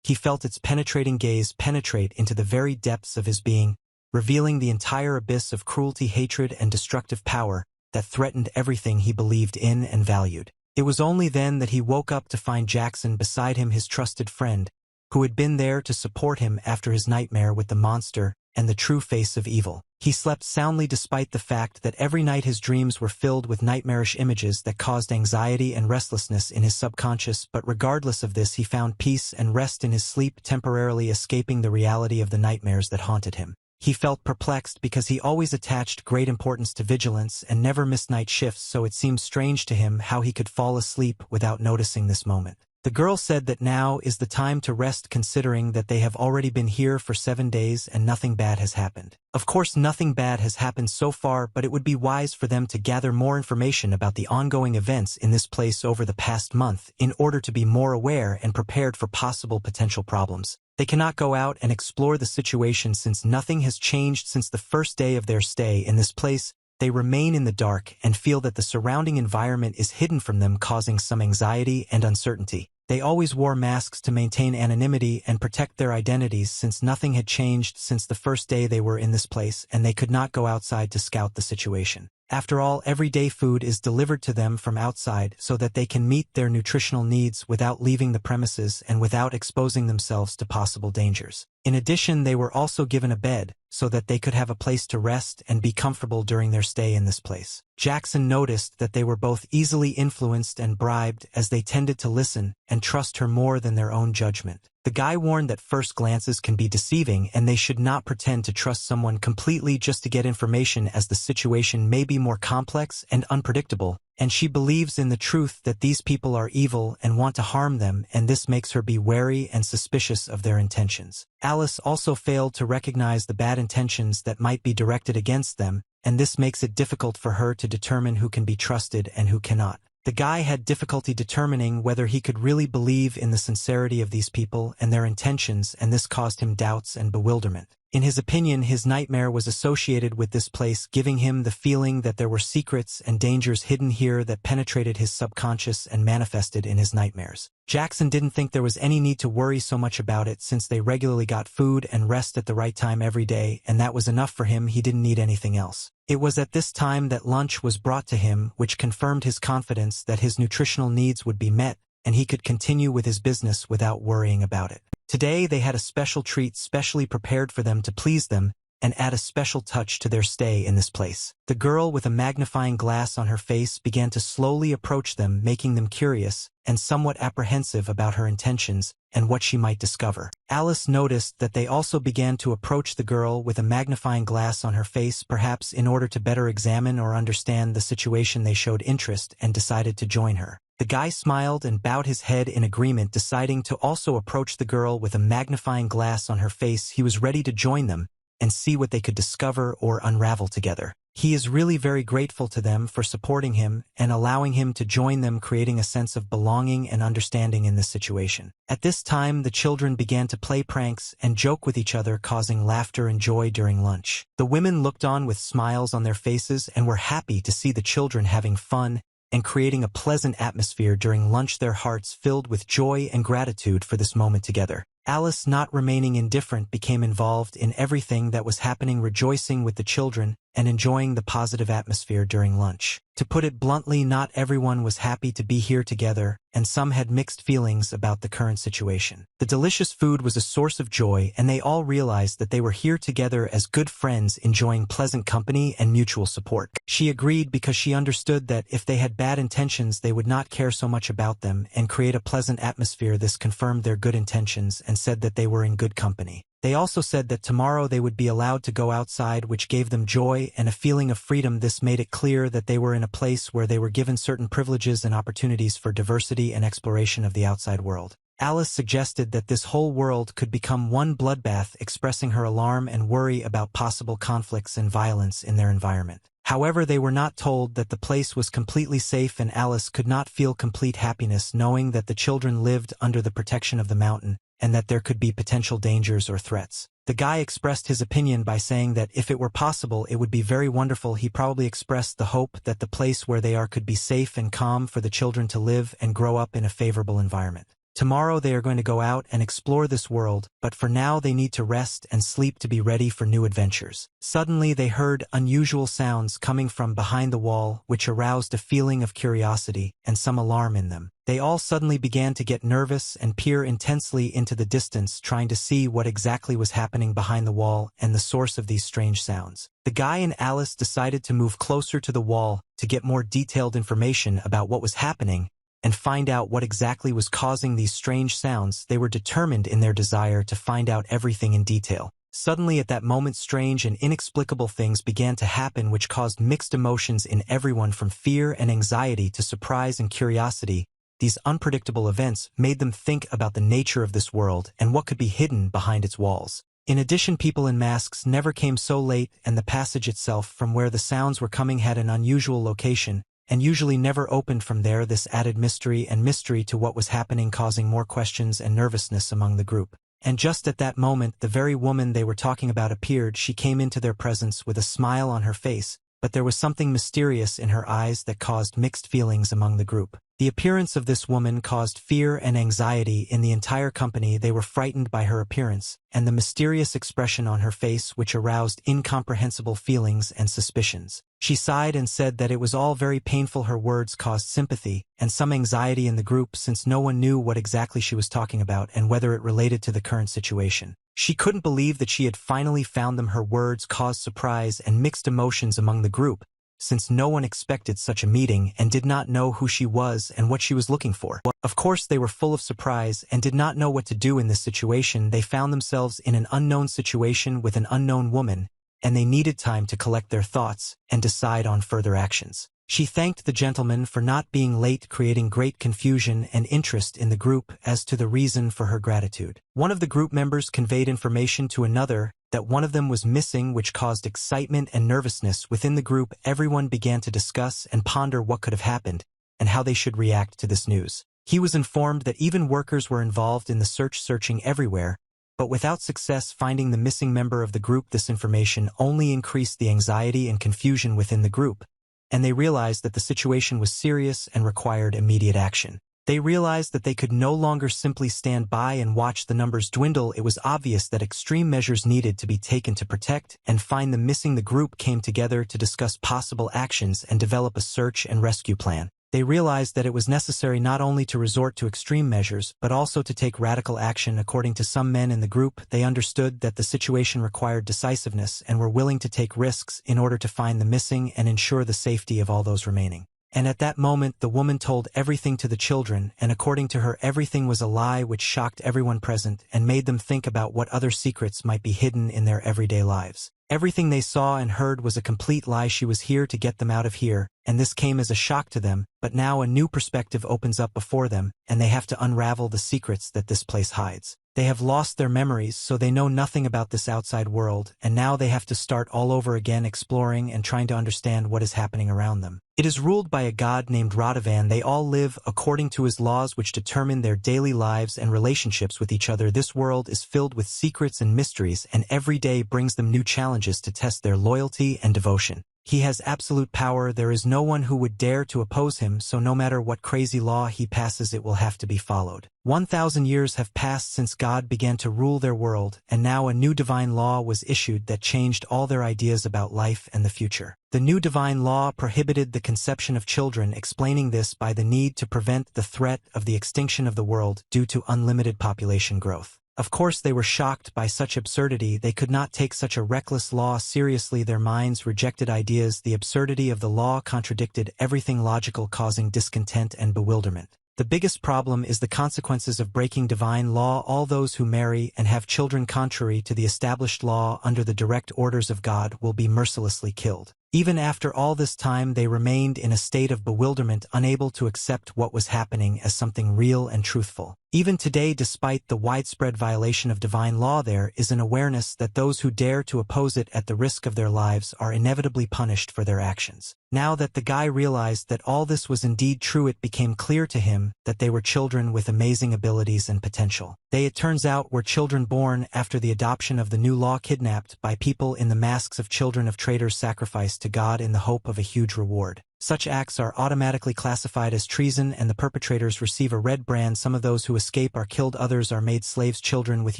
he felt its penetrating gaze penetrate into the very depths of his being, revealing the entire abyss of cruelty, hatred, and destructive power that threatened everything he believed in and valued. It was only then that he woke up to find Jackson beside him, his trusted friend, who had been there to support him after his nightmare with the monster and the true face of evil. He slept soundly despite the fact that every night his dreams were filled with nightmarish images that caused anxiety and restlessness in his subconscious, but regardless of this, he found peace and rest in his sleep, temporarily escaping the reality of the nightmares that haunted him. He felt perplexed because he always attached great importance to vigilance and never missed night shifts, so it seemed strange to him how he could fall asleep without noticing this moment. The girl said that now is the time to rest, considering that they have already been here for 7 days and nothing bad has happened. Of course, nothing bad has happened so far, but it would be wise for them to gather more information about the ongoing events in this place over the past month in order to be more aware and prepared for possible potential problems. They cannot go out and explore the situation since nothing has changed since the first day of their stay in this place. They remain in the dark and feel that the surrounding environment is hidden from them, causing some anxiety and uncertainty. They always wore masks to maintain anonymity and protect their identities, since nothing had changed since the first day they were in this place, and they could not go outside to scout the situation. After all, everyday food is delivered to them from outside so that they can meet their nutritional needs without leaving the premises and without exposing themselves to possible dangers. In addition, they were also given a bed so that they could have a place to rest and be comfortable during their stay in this place. Jackson noticed that they were both easily influenced and bribed, as they tended to listen and trust her more than their own judgment. The guy warned that first glances can be deceiving and they should not pretend to trust someone completely just to get information, as the situation may be more complex and unpredictable, and she believes in the truth that these people are evil and want to harm them, and this makes her be wary and suspicious of their intentions. Alice also failed to recognize the bad intentions that might be directed against them, and this makes it difficult for her to determine who can be trusted and who cannot. The guy had difficulty determining whether he could really believe in the sincerity of these people and their intentions, and this caused him doubts and bewilderment. In his opinion, his nightmare was associated with this place, giving him the feeling that there were secrets and dangers hidden here that penetrated his subconscious and manifested in his nightmares. Jackson didn't think there was any need to worry so much about it, since they regularly got food and rest at the right time every day, and that was enough for him. He didn't need anything else. It was at this time that lunch was brought to him, which confirmed his confidence that his nutritional needs would be met, and he could continue with his business without worrying about it. Today they had a special treat specially prepared for them to please them and add a special touch to their stay in this place. The girl with a magnifying glass on her face began to slowly approach them, making them curious and somewhat apprehensive about her intentions, and what she might discover. Alice noticed that they also began to approach the girl with a magnifying glass on her face, perhaps in order to better examine or understand the situation. They showed interest and decided to join her. The guy smiled and bowed his head in agreement, deciding to also approach the girl with a magnifying glass on her face. He was ready to join them and see what they could discover or unravel together. He is really very grateful to them for supporting him and allowing him to join them, creating a sense of belonging and understanding in this situation. At this time, the children began to play pranks and joke with each other, causing laughter and joy during lunch. The women looked on with smiles on their faces and were happy to see the children having fun and creating a pleasant atmosphere during lunch, their hearts filled with joy and gratitude for this moment together. Alice, not remaining indifferent, became involved in everything that was happening, rejoicing with the children and enjoying the positive atmosphere during lunch. To put it bluntly, not everyone was happy to be here together, and some had mixed feelings about the current situation. The delicious food was a source of joy, and they all realized that they were here together as good friends, enjoying pleasant company and mutual support. She agreed because she understood that if they had bad intentions, they would not care so much about them and create a pleasant atmosphere. This confirmed their good intentions and said that they were in good company. They also said that tomorrow they would be allowed to go outside, which gave them joy and a feeling of freedom. This made it clear that they were in a place where they were given certain privileges and opportunities for diversity and exploration of the outside world. Alice suggested that this whole world could become one bloodbath, expressing her alarm and worry about possible conflicts and violence in their environment. However, they were not told that the place was completely safe, and Alice could not feel complete happiness knowing that the children lived under the protection of the mountain and that there could be potential dangers or threats. The guy expressed his opinion by saying that if it were possible, it would be very wonderful. He probably expressed the hope that the place where they are could be safe and calm for the children to live and grow up in a favorable environment. Tomorrow they are going to go out and explore this world, but for now they need to rest and sleep to be ready for new adventures. Suddenly they heard unusual sounds coming from behind the wall, which aroused a feeling of curiosity and some alarm in them. They all suddenly began to get nervous and peer intensely into the distance, trying to see what exactly was happening behind the wall and the source of these strange sounds. The guy and Alice decided to move closer to the wall to get more detailed information about what was happening and find out what exactly was causing these strange sounds. They were determined in their desire to find out everything in detail. Suddenly at that moment, strange and inexplicable things began to happen, which caused mixed emotions in everyone, from fear and anxiety to surprise and curiosity. These unpredictable events made them think about the nature of this world and what could be hidden behind its walls. In addition, people in masks never came so late, and the passage itself from where the sounds were coming had an unusual location and usually never opened from there. This added mystery to what was happening, causing more questions and nervousness among the group. And just at that moment, the very woman they were talking about appeared. She came into their presence with a smile on her face, but there was something mysterious in her eyes that caused mixed feelings among the group. The appearance of this woman caused fear and anxiety in the entire company. They were frightened by her appearance and the mysterious expression on her face, which aroused incomprehensible feelings and suspicions. She sighed and said that it was all very painful. Her words caused sympathy and some anxiety in the group, since no one knew what exactly she was talking about and whether it related to the current situation. She couldn't believe that she had finally found them. Her words caused surprise and mixed emotions among the group, since no one expected such a meeting and did not know who she was and what she was looking for. Of course, they were full of surprise and did not know what to do in this situation. They found themselves in an unknown situation with an unknown woman, and they needed time to collect their thoughts and decide on further actions. She thanked the gentleman for not being late, creating great confusion and interest in the group as to the reason for her gratitude. One of the group members conveyed information to another that one of them was missing, which caused excitement and nervousness within the group. Everyone began to discuss and ponder what could have happened and how they should react to this news. He was informed that even workers were involved in the searching everywhere, but without success finding the missing member of the group. This information only increased the anxiety and confusion within the group, and they realized that the situation was serious and required immediate action. They realized that they could no longer simply stand by and watch the numbers dwindle. It was obvious that extreme measures needed to be taken to protect and find the missing. The group came together to discuss possible actions and develop a search and rescue plan. They realized that it was necessary not only to resort to extreme measures, but also to take radical action. According to some men in the group, they understood that the situation required decisiveness and were willing to take risks in order to find the missing and ensure the safety of all those remaining. And at that moment the woman told everything to the children, and according to her everything was a lie, which shocked everyone present and made them think about what other secrets might be hidden in their everyday lives. Everything they saw and heard was a complete lie. She was here to get them out of here, and this came as a shock to them, but now a new perspective opens up before them, and they have to unravel the secrets that this place hides. They have lost their memories, so they know nothing about this outside world, and now they have to start all over again, exploring and trying to understand what is happening around them. It is ruled by a god named Radovan. They all live according to his laws, which determine their daily lives and relationships with each other. This world is filled with secrets and mysteries, and every day brings them new challenges to test their loyalty and devotion. He has absolute power. There is no one who would dare to oppose him, so no matter what crazy law he passes, it will have to be followed. 1,000 years have passed since God began to rule their world, and now a new divine law was issued that changed all their ideas about life and the future. The new divine law prohibited the conception of children, explaining this by the need to prevent the threat of the extinction of the world due to unlimited population growth. Of course, they were shocked by such absurdity. They could not take such a reckless law seriously. Their minds rejected ideas. The absurdity of the law contradicted everything logical, causing discontent and bewilderment. The biggest problem is the consequences of breaking divine law. All those who marry and have children contrary to the established law under the direct orders of God will be mercilessly killed. Even after all this time, they remained in a state of bewilderment, unable to accept what was happening as something real and truthful. Even today, despite the widespread violation of divine law, there is an awareness that those who dare to oppose it at the risk of their lives are inevitably punished for their actions. Now that the guy realized that all this was indeed true, it became clear to him that they were children with amazing abilities and potential. They, it turns out, were children born after the adoption of the new law, kidnapped by people in the masks of children of traitors, sacrificed to God in the hope of a huge reward. Such acts are automatically classified as treason, and the perpetrators receive a red brand. Some of those who escape are killed, others are made slaves. Children with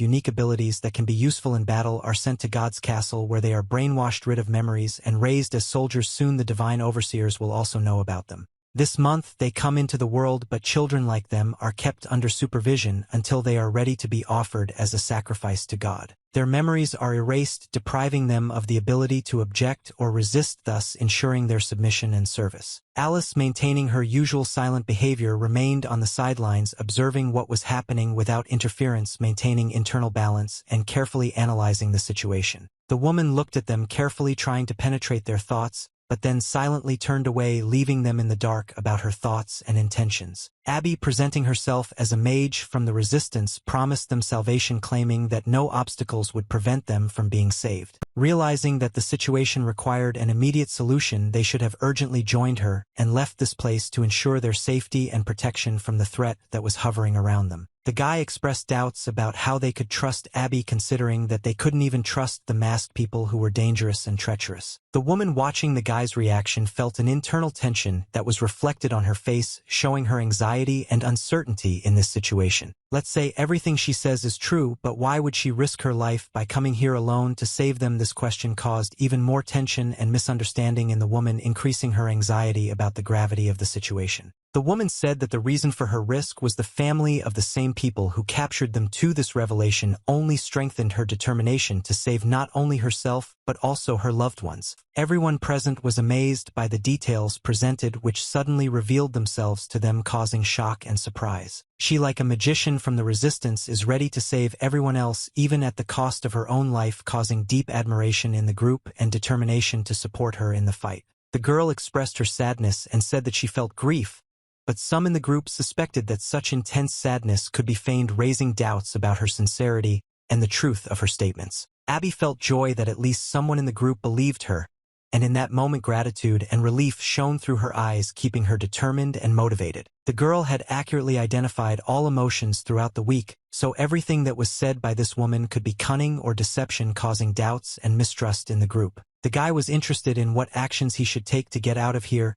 unique abilities that can be useful in battle are sent to God's castle, where they are brainwashed, rid of memories, and raised as soldiers. Soon the divine overseers will also know about them. This month they come into the world, but children like them are kept under supervision until they are ready to be offered as a sacrifice to God. Their memories are erased, depriving them of the ability to object or resist, thus ensuring their submission and service. Alice, maintaining her usual silent behavior, remained on the sidelines, observing what was happening without interference, maintaining internal balance, and carefully analyzing the situation. The woman looked at them carefully, trying to penetrate their thoughts, but then silently turned away, leaving them in the dark about her thoughts and intentions. Abby, presenting herself as a mage from the resistance, promised them salvation, claiming that no obstacles would prevent them from being saved. Realizing that the situation required an immediate solution, they should have urgently joined her and left this place to ensure their safety and protection from the threat that was hovering around them. The guy expressed doubts about how they could trust Abby, considering that they couldn't even trust the masked people who were dangerous and treacherous. The woman, watching the guy's reaction, felt an internal tension that was reflected on her face, showing her anxiety and uncertainty in this situation. Let's say everything she says is true, but why would she risk her life by coming here alone to save them? This question caused even more tension and misunderstanding in the woman, increasing her anxiety about the gravity of the situation. The woman said that the reason for her risk was the family of the same people who captured them too. This revelation only strengthened her determination to save not only herself, but also her loved ones. Everyone present was amazed by the details presented, which suddenly revealed themselves to them, causing shock and surprise. She, like a magician from the resistance, is ready to save everyone else, even at the cost of her own life, causing deep admiration in the group and determination to support her in the fight. The girl expressed her sadness and said that she felt grief, but some in the group suspected that such intense sadness could be feigned, raising doubts about her sincerity and the truth of her statements. Abby felt joy that at least someone in the group believed her, and in that moment gratitude and relief shone through her eyes, keeping her determined and motivated. The girl had accurately identified all emotions throughout the week, so everything that was said by this woman could be cunning or deception, causing doubts and mistrust in the group. The guy was interested in what actions he should take to get out of here.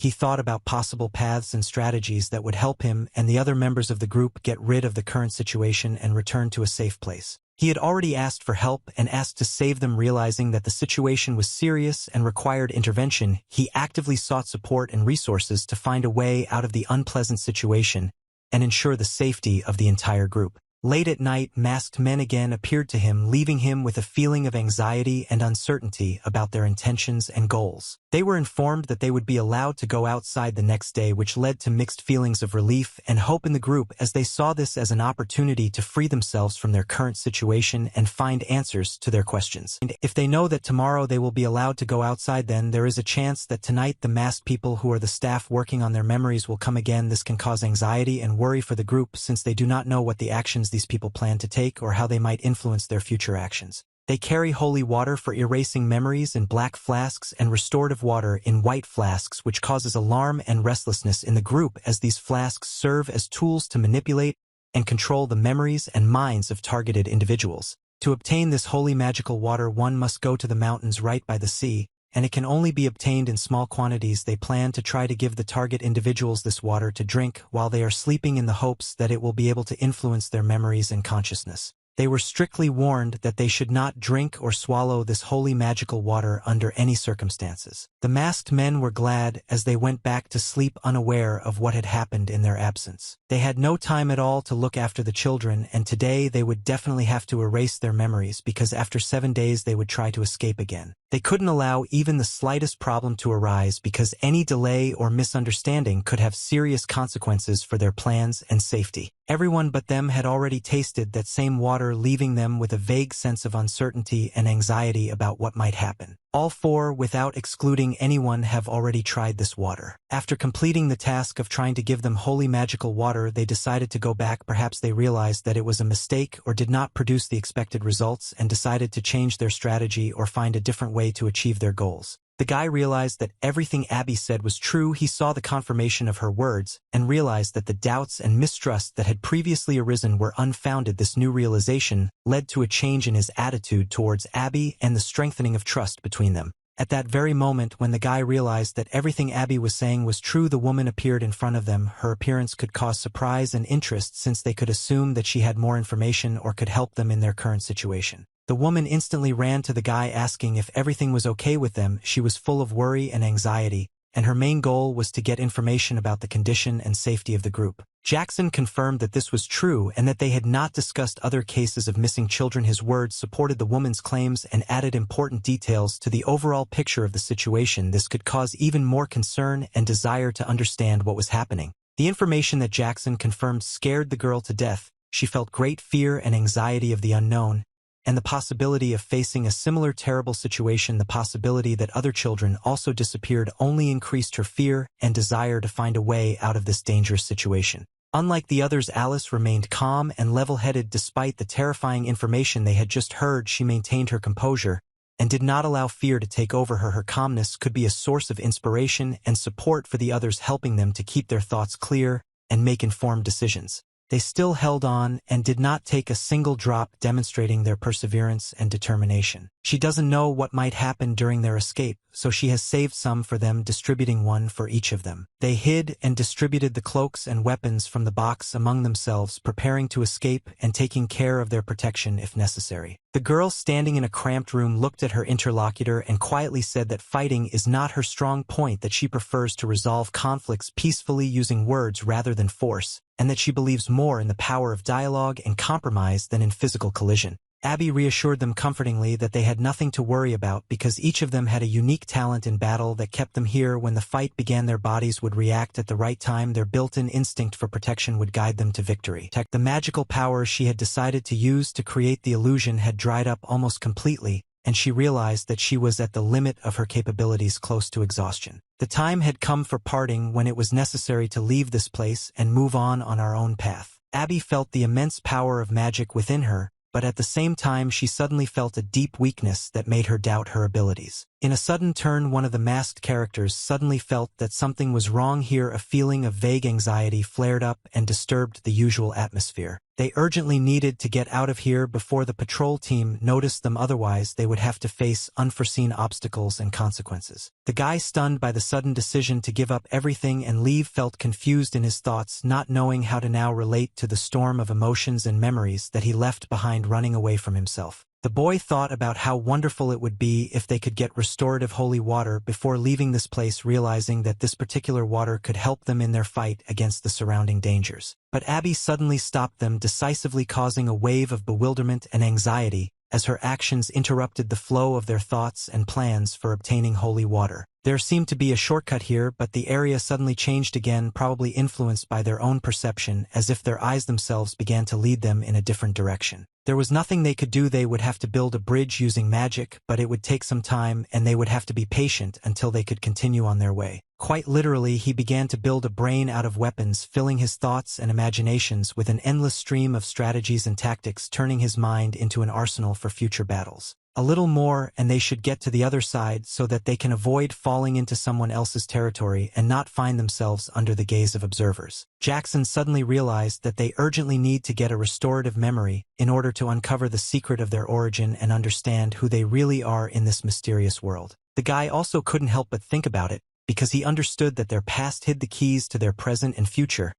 He thought about possible paths and strategies that would help him and the other members of the group get rid of the current situation and return to a safe place. He had already asked for help and asked to save them. Realizing that the situation was serious and required intervention, he actively sought support and resources to find a way out of the unpleasant situation and ensure the safety of the entire group. Late at night, masked men again appeared to him, leaving him with a feeling of anxiety and uncertainty about their intentions and goals. They were informed that they would be allowed to go outside the next day, which led to mixed feelings of relief and hope in the group, as they saw this as an opportunity to free themselves from their current situation and find answers to their questions. And if they know that tomorrow they will be allowed to go outside, then there is a chance that tonight the masked people who are the staff working on their memories will come again. This can cause anxiety and worry for the group, since they do not know what the actions these people plan to take or how they might influence their future actions. They carry holy water for erasing memories in black flasks and restorative water in white flasks, which causes alarm and restlessness in the group, as these flasks serve as tools to manipulate and control the memories and minds of targeted individuals. To obtain this holy magical water, one must go to the mountains right by the sea, and it can only be obtained in small quantities. They plan to try to give the target individuals this water to drink while they are sleeping, in the hopes that it will be able to influence their memories and consciousness. They were strictly warned that they should not drink or swallow this holy magical water under any circumstances. The masked men were glad as they went back to sleep, unaware of what had happened in their absence. They had no time at all to look after the children, and today they would definitely have to erase their memories, because after 7 days they would try to escape again. They couldn't allow even the slightest problem to arise, because any delay or misunderstanding could have serious consequences for their plans and safety. Everyone but them had already tasted that same water, leaving them with a vague sense of uncertainty and anxiety about what might happen. All four, without excluding anyone, have already tried this water. After completing the task of trying to give them holy magical water, they decided to go back. Perhaps they realized that it was a mistake or did not produce the expected results, and decided to change their strategy or find a different way to achieve their goals. The guy realized that everything Abby said was true. He saw the confirmation of her words and realized that the doubts and mistrust that had previously arisen were unfounded. This new realization led to a change in his attitude towards Abby and the strengthening of trust between them. At that very moment, when the guy realized that everything Abby was saying was true, the woman appeared in front of them. Her appearance could cause surprise and interest, since they could assume that she had more information or could help them in their current situation. The woman instantly ran to the guy, asking if everything was okay with them. She was full of worry and anxiety, and her main goal was to get information about the condition and safety of the group. Jackson confirmed that this was true and that they had not discussed other cases of missing children. His words supported the woman's claims and added important details to the overall picture of the situation. This could cause even more concern and desire to understand what was happening. The information that Jackson confirmed scared the girl to death. She felt great fear and anxiety of the unknown, and the possibility of facing a similar terrible situation. The possibility that other children also disappeared only increased her fear and desire to find a way out of this dangerous situation. Unlike the others, Alice remained calm and level-headed despite the terrifying information they had just heard. She maintained her composure and did not allow fear to take over her. Her calmness could be a source of inspiration and support for the others, helping them to keep their thoughts clear and make informed decisions. They still held on and did not take a single drop, demonstrating their perseverance and determination. She doesn't know what might happen during their escape, so she has saved some for them, distributing one for each of them. They hid and distributed the cloaks and weapons from the box among themselves, preparing to escape and taking care of their protection if necessary. The girl, standing in a cramped room, looked at her interlocutor and quietly said that fighting is not her strong point, that she prefers to resolve conflicts peacefully using words rather than force, and that she believes more in the power of dialogue and compromise than in physical collision. Abby reassured them comfortingly that they had nothing to worry about, because each of them had a unique talent in battle that kept them here. When the fight began, their bodies would react at the right time. Their built-in instinct for protection would guide them to victory. The magical power she had decided to use to create the illusion had dried up almost completely, and she realized that she was at the limit of her capabilities, close to exhaustion. The time had come for parting, when it was necessary to leave this place and move on our own path. Abby felt the immense power of magic within her, but at the same time she suddenly felt a deep weakness that made her doubt her abilities. In a sudden turn, one of the masked characters suddenly felt that something was wrong here. A feeling of vague anxiety flared up and disturbed the usual atmosphere. They urgently needed to get out of here before the patrol team noticed them, otherwise they would have to face unforeseen obstacles and consequences. The guy, stunned by the sudden decision to give up everything and leave, felt confused in his thoughts, not knowing how to now relate to the storm of emotions and memories that he left behind, running away from himself. The boy thought about how wonderful it would be if they could get restorative holy water before leaving this place, realizing that this particular water could help them in their fight against the surrounding dangers. But Abby suddenly stopped them, decisively causing a wave of bewilderment and anxiety as her actions interrupted the flow of their thoughts and plans for obtaining holy water. There seemed to be a shortcut here, but the area suddenly changed again, probably influenced by their own perception, as if their eyes themselves began to lead them in a different direction. There was nothing they could do. They would have to build a bridge using magic, but it would take some time, and they would have to be patient until they could continue on their way. Quite literally, he began to build a brain out of weapons, filling his thoughts and imaginations with an endless stream of strategies and tactics, turning his mind into an arsenal for future battles. A little more, and they should get to the other side so that they can avoid falling into someone else's territory and not find themselves under the gaze of observers. Jackson suddenly realized that they urgently need to get a restorative memory in order to uncover the secret of their origin and understand who they really are in this mysterious world. The guy also couldn't help but think about it, because he understood that their past hid the keys to their present and future,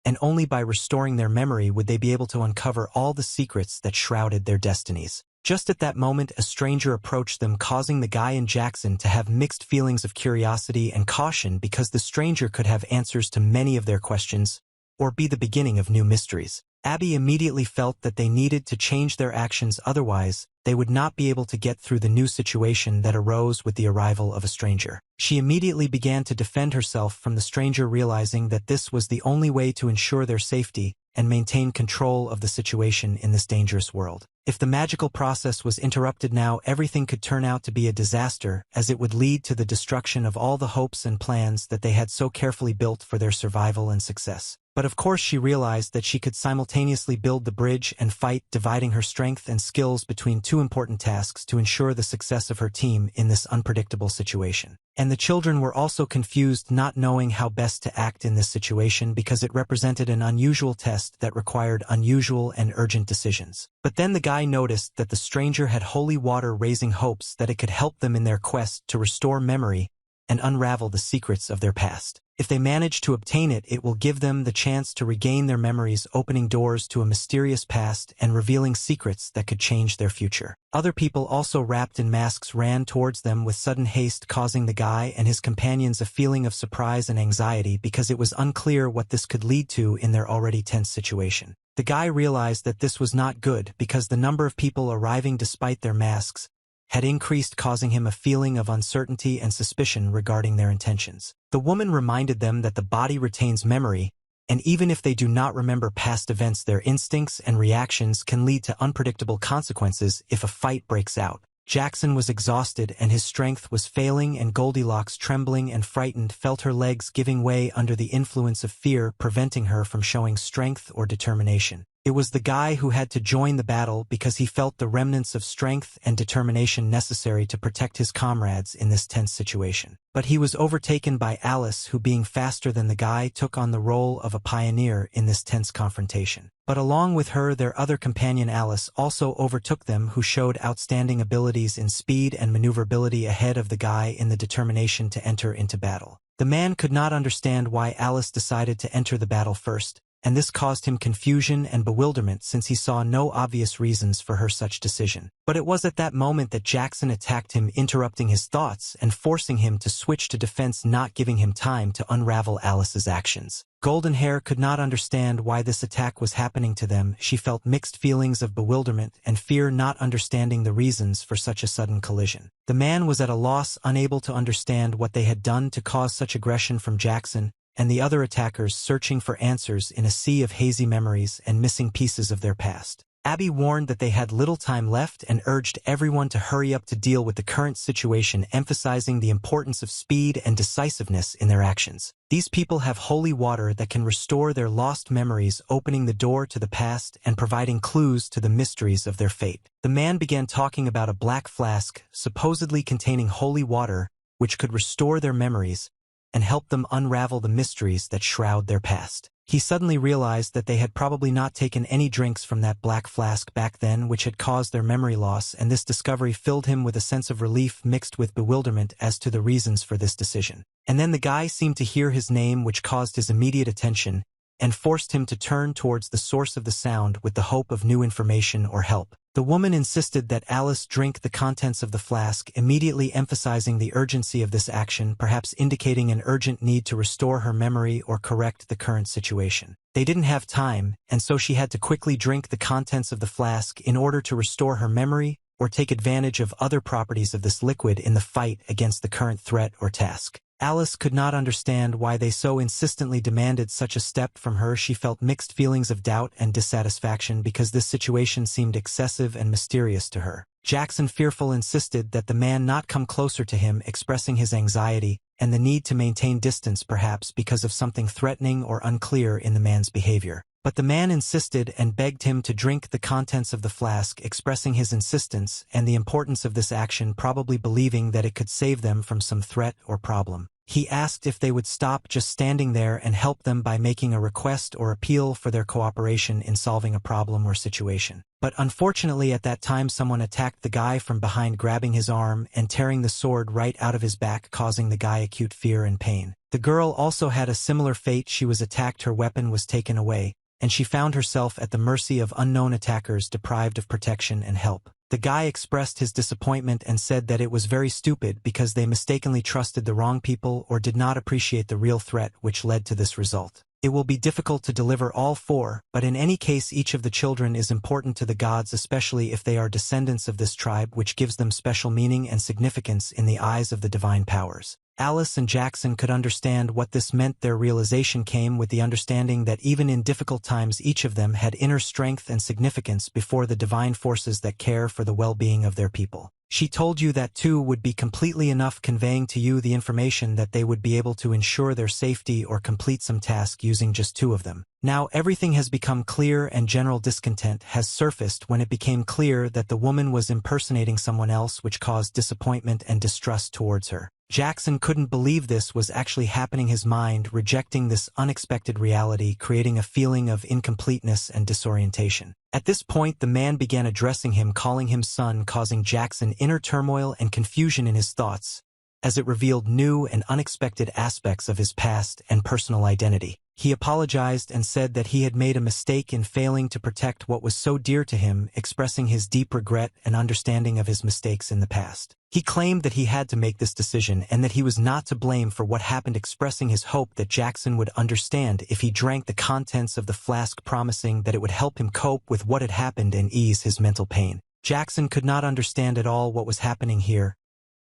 and only by restoring their memory would they be able to uncover all the secrets that shrouded their destinies. Just at that moment, a stranger approached them, causing the guy and Jackson to have mixed feelings of curiosity and caution, because the stranger could have answers to many of their questions, or be the beginning of new mysteries. Abby immediately felt that they needed to change their actions, otherwise they would not be able to get through the new situation that arose with the arrival of a stranger. She immediately began to defend herself from the stranger, realizing that this was the only way to ensure their safety and maintain control of the situation in this dangerous world. If the magical process was interrupted now, everything could turn out to be a disaster, as it would lead to the destruction of all the hopes and plans that they had so carefully built for their survival and success. But of course she realized that she could simultaneously build the bridge and fight, dividing her strength and skills between two important tasks to ensure the success of her team in this unpredictable situation. And the children were also confused, not knowing how best to act in this situation, because it represented an unusual test that required unusual and urgent decisions. But then the guy noticed that the stranger had holy water, raising hopes that it could help them in their quest to restore memory and unravel the secrets of their past. If they manage to obtain it, it will give them the chance to regain their memories, opening doors to a mysterious past and revealing secrets that could change their future. Other people, also wrapped in masks, ran towards them with sudden haste, causing the guy and his companions a feeling of surprise and anxiety, because it was unclear what this could lead to in their already tense situation. The guy realized that this was not good, because the number of people arriving despite their masks had increased, causing him a feeling of uncertainty and suspicion regarding their intentions. The woman reminded them that the body retains memory, and even if they do not remember past events, their instincts and reactions can lead to unpredictable consequences if a fight breaks out. Jackson was exhausted and his strength was failing, and Goldilocks, trembling and frightened, felt her legs giving way under the influence of fear, preventing her from showing strength or determination. It was the guy who had to join the battle, because he felt the remnants of strength and determination necessary to protect his comrades in this tense situation. But he was overtaken by Alice, who, being faster than the guy, took on the role of a pioneer in this tense confrontation. But along with her, their other companion Alice also overtook them, who showed outstanding abilities in speed and maneuverability ahead of the guy in the determination to enter into battle. The man could not understand why Alice decided to enter the battle first, and this caused him confusion and bewilderment, since he saw no obvious reasons for her such decision. But it was at that moment that Jackson attacked him, interrupting his thoughts and forcing him to switch to defense, not giving him time to unravel Alice's actions. Golden Hair could not understand why this attack was happening to them. She felt mixed feelings of bewilderment and fear, not understanding the reasons for such a sudden collision. The man was at a loss, unable to understand what they had done to cause such aggression from Jackson and the other attackers, searching for answers in a sea of hazy memories and missing pieces of their past. Abby warned that they had little time left and urged everyone to hurry up to deal with the current situation, emphasizing the importance of speed and decisiveness in their actions. These people have holy water that can restore their lost memories, opening the door to the past and providing clues to the mysteries of their fate. The man began talking about a black flask, supposedly containing holy water, which could restore their memories and help them unravel the mysteries that shroud their past. He suddenly realized that they had probably not taken any drinks from that black flask back then, which had caused their memory loss, and this discovery filled him with a sense of relief mixed with bewilderment as to the reasons for this decision. And then the guy seemed to hear his name, which caused his immediate attention, and forced him to turn towards the source of the sound with the hope of new information or help. The woman insisted that Alice drink the contents of the flask, immediately emphasizing the urgency of this action, perhaps indicating an urgent need to restore her memory or correct the current situation. They didn't have time, and so she had to quickly drink the contents of the flask in order to restore her memory or take advantage of other properties of this liquid in the fight against the current threat or task. Alice could not understand why they so insistently demanded such a step from her. She felt mixed feelings of doubt and dissatisfaction because this situation seemed excessive and mysterious to her. Jackson, fearful, insisted that the man not come closer to him, expressing his anxiety and the need to maintain distance, perhaps because of something threatening or unclear in the man's behavior. But the man insisted and begged him to drink the contents of the flask, expressing his insistence and the importance of this action, probably believing that it could save them from some threat or problem. He asked if they would stop just standing there and help them by making a request or appeal for their cooperation in solving a problem or situation. But unfortunately at that time someone attacked the guy from behind, grabbing his arm and tearing the sword right out of his back, causing the guy acute fear and pain. The girl also had a similar fate. She was attacked, her weapon was taken away, and she found herself at the mercy of unknown attackers, deprived of protection and help. The guy expressed his disappointment and said that it was very stupid because they mistakenly trusted the wrong people or did not appreciate the real threat which led to this result. It will be difficult to deliver all four, but in any case each of the children is important to the gods, especially if they are descendants of this tribe, which gives them special meaning and significance in the eyes of the divine powers. Alice and Jackson could understand what this meant. Their realization came with the understanding that even in difficult times each of them had inner strength and significance before the divine forces that care for the well-being of their people. She told you that two would be completely enough, conveying to you the information that they would be able to ensure their safety or complete some task using just two of them. Now everything has become clear and general discontent has surfaced when it became clear that the woman was impersonating someone else, which caused disappointment and distrust towards her. Jackson couldn't believe this was actually happening. His mind rejecting this unexpected reality, creating a feeling of incompleteness and disorientation. At this point the man began addressing him, calling him son, causing Jackson inner turmoil and confusion in his thoughts, as it revealed new and unexpected aspects of his past and personal identity. He apologized and said that he had made a mistake in failing to protect what was so dear to him, expressing his deep regret and understanding of his mistakes in the past. He claimed that he had to make this decision and that he was not to blame for what happened, expressing his hope that Jackson would understand if he drank the contents of the flask, promising that it would help him cope with what had happened and ease his mental pain. Jackson could not understand at all what was happening here.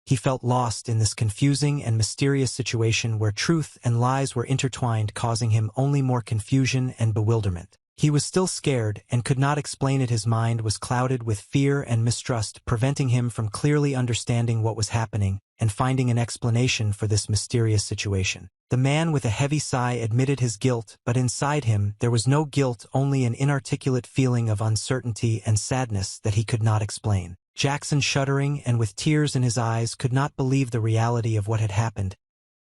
He felt lost in this confusing and mysterious situation where truth and lies were intertwined, causing him only more confusion and bewilderment. He was still scared and could not explain it. His mind was clouded with fear and mistrust, preventing him from clearly understanding what was happening and finding an explanation for this mysterious situation. The man with a heavy sigh admitted his guilt, but inside him there was no guilt, only an inarticulate feeling of uncertainty and sadness that he could not explain. Jackson, shuddering and with tears in his eyes, could not believe the reality of what had happened.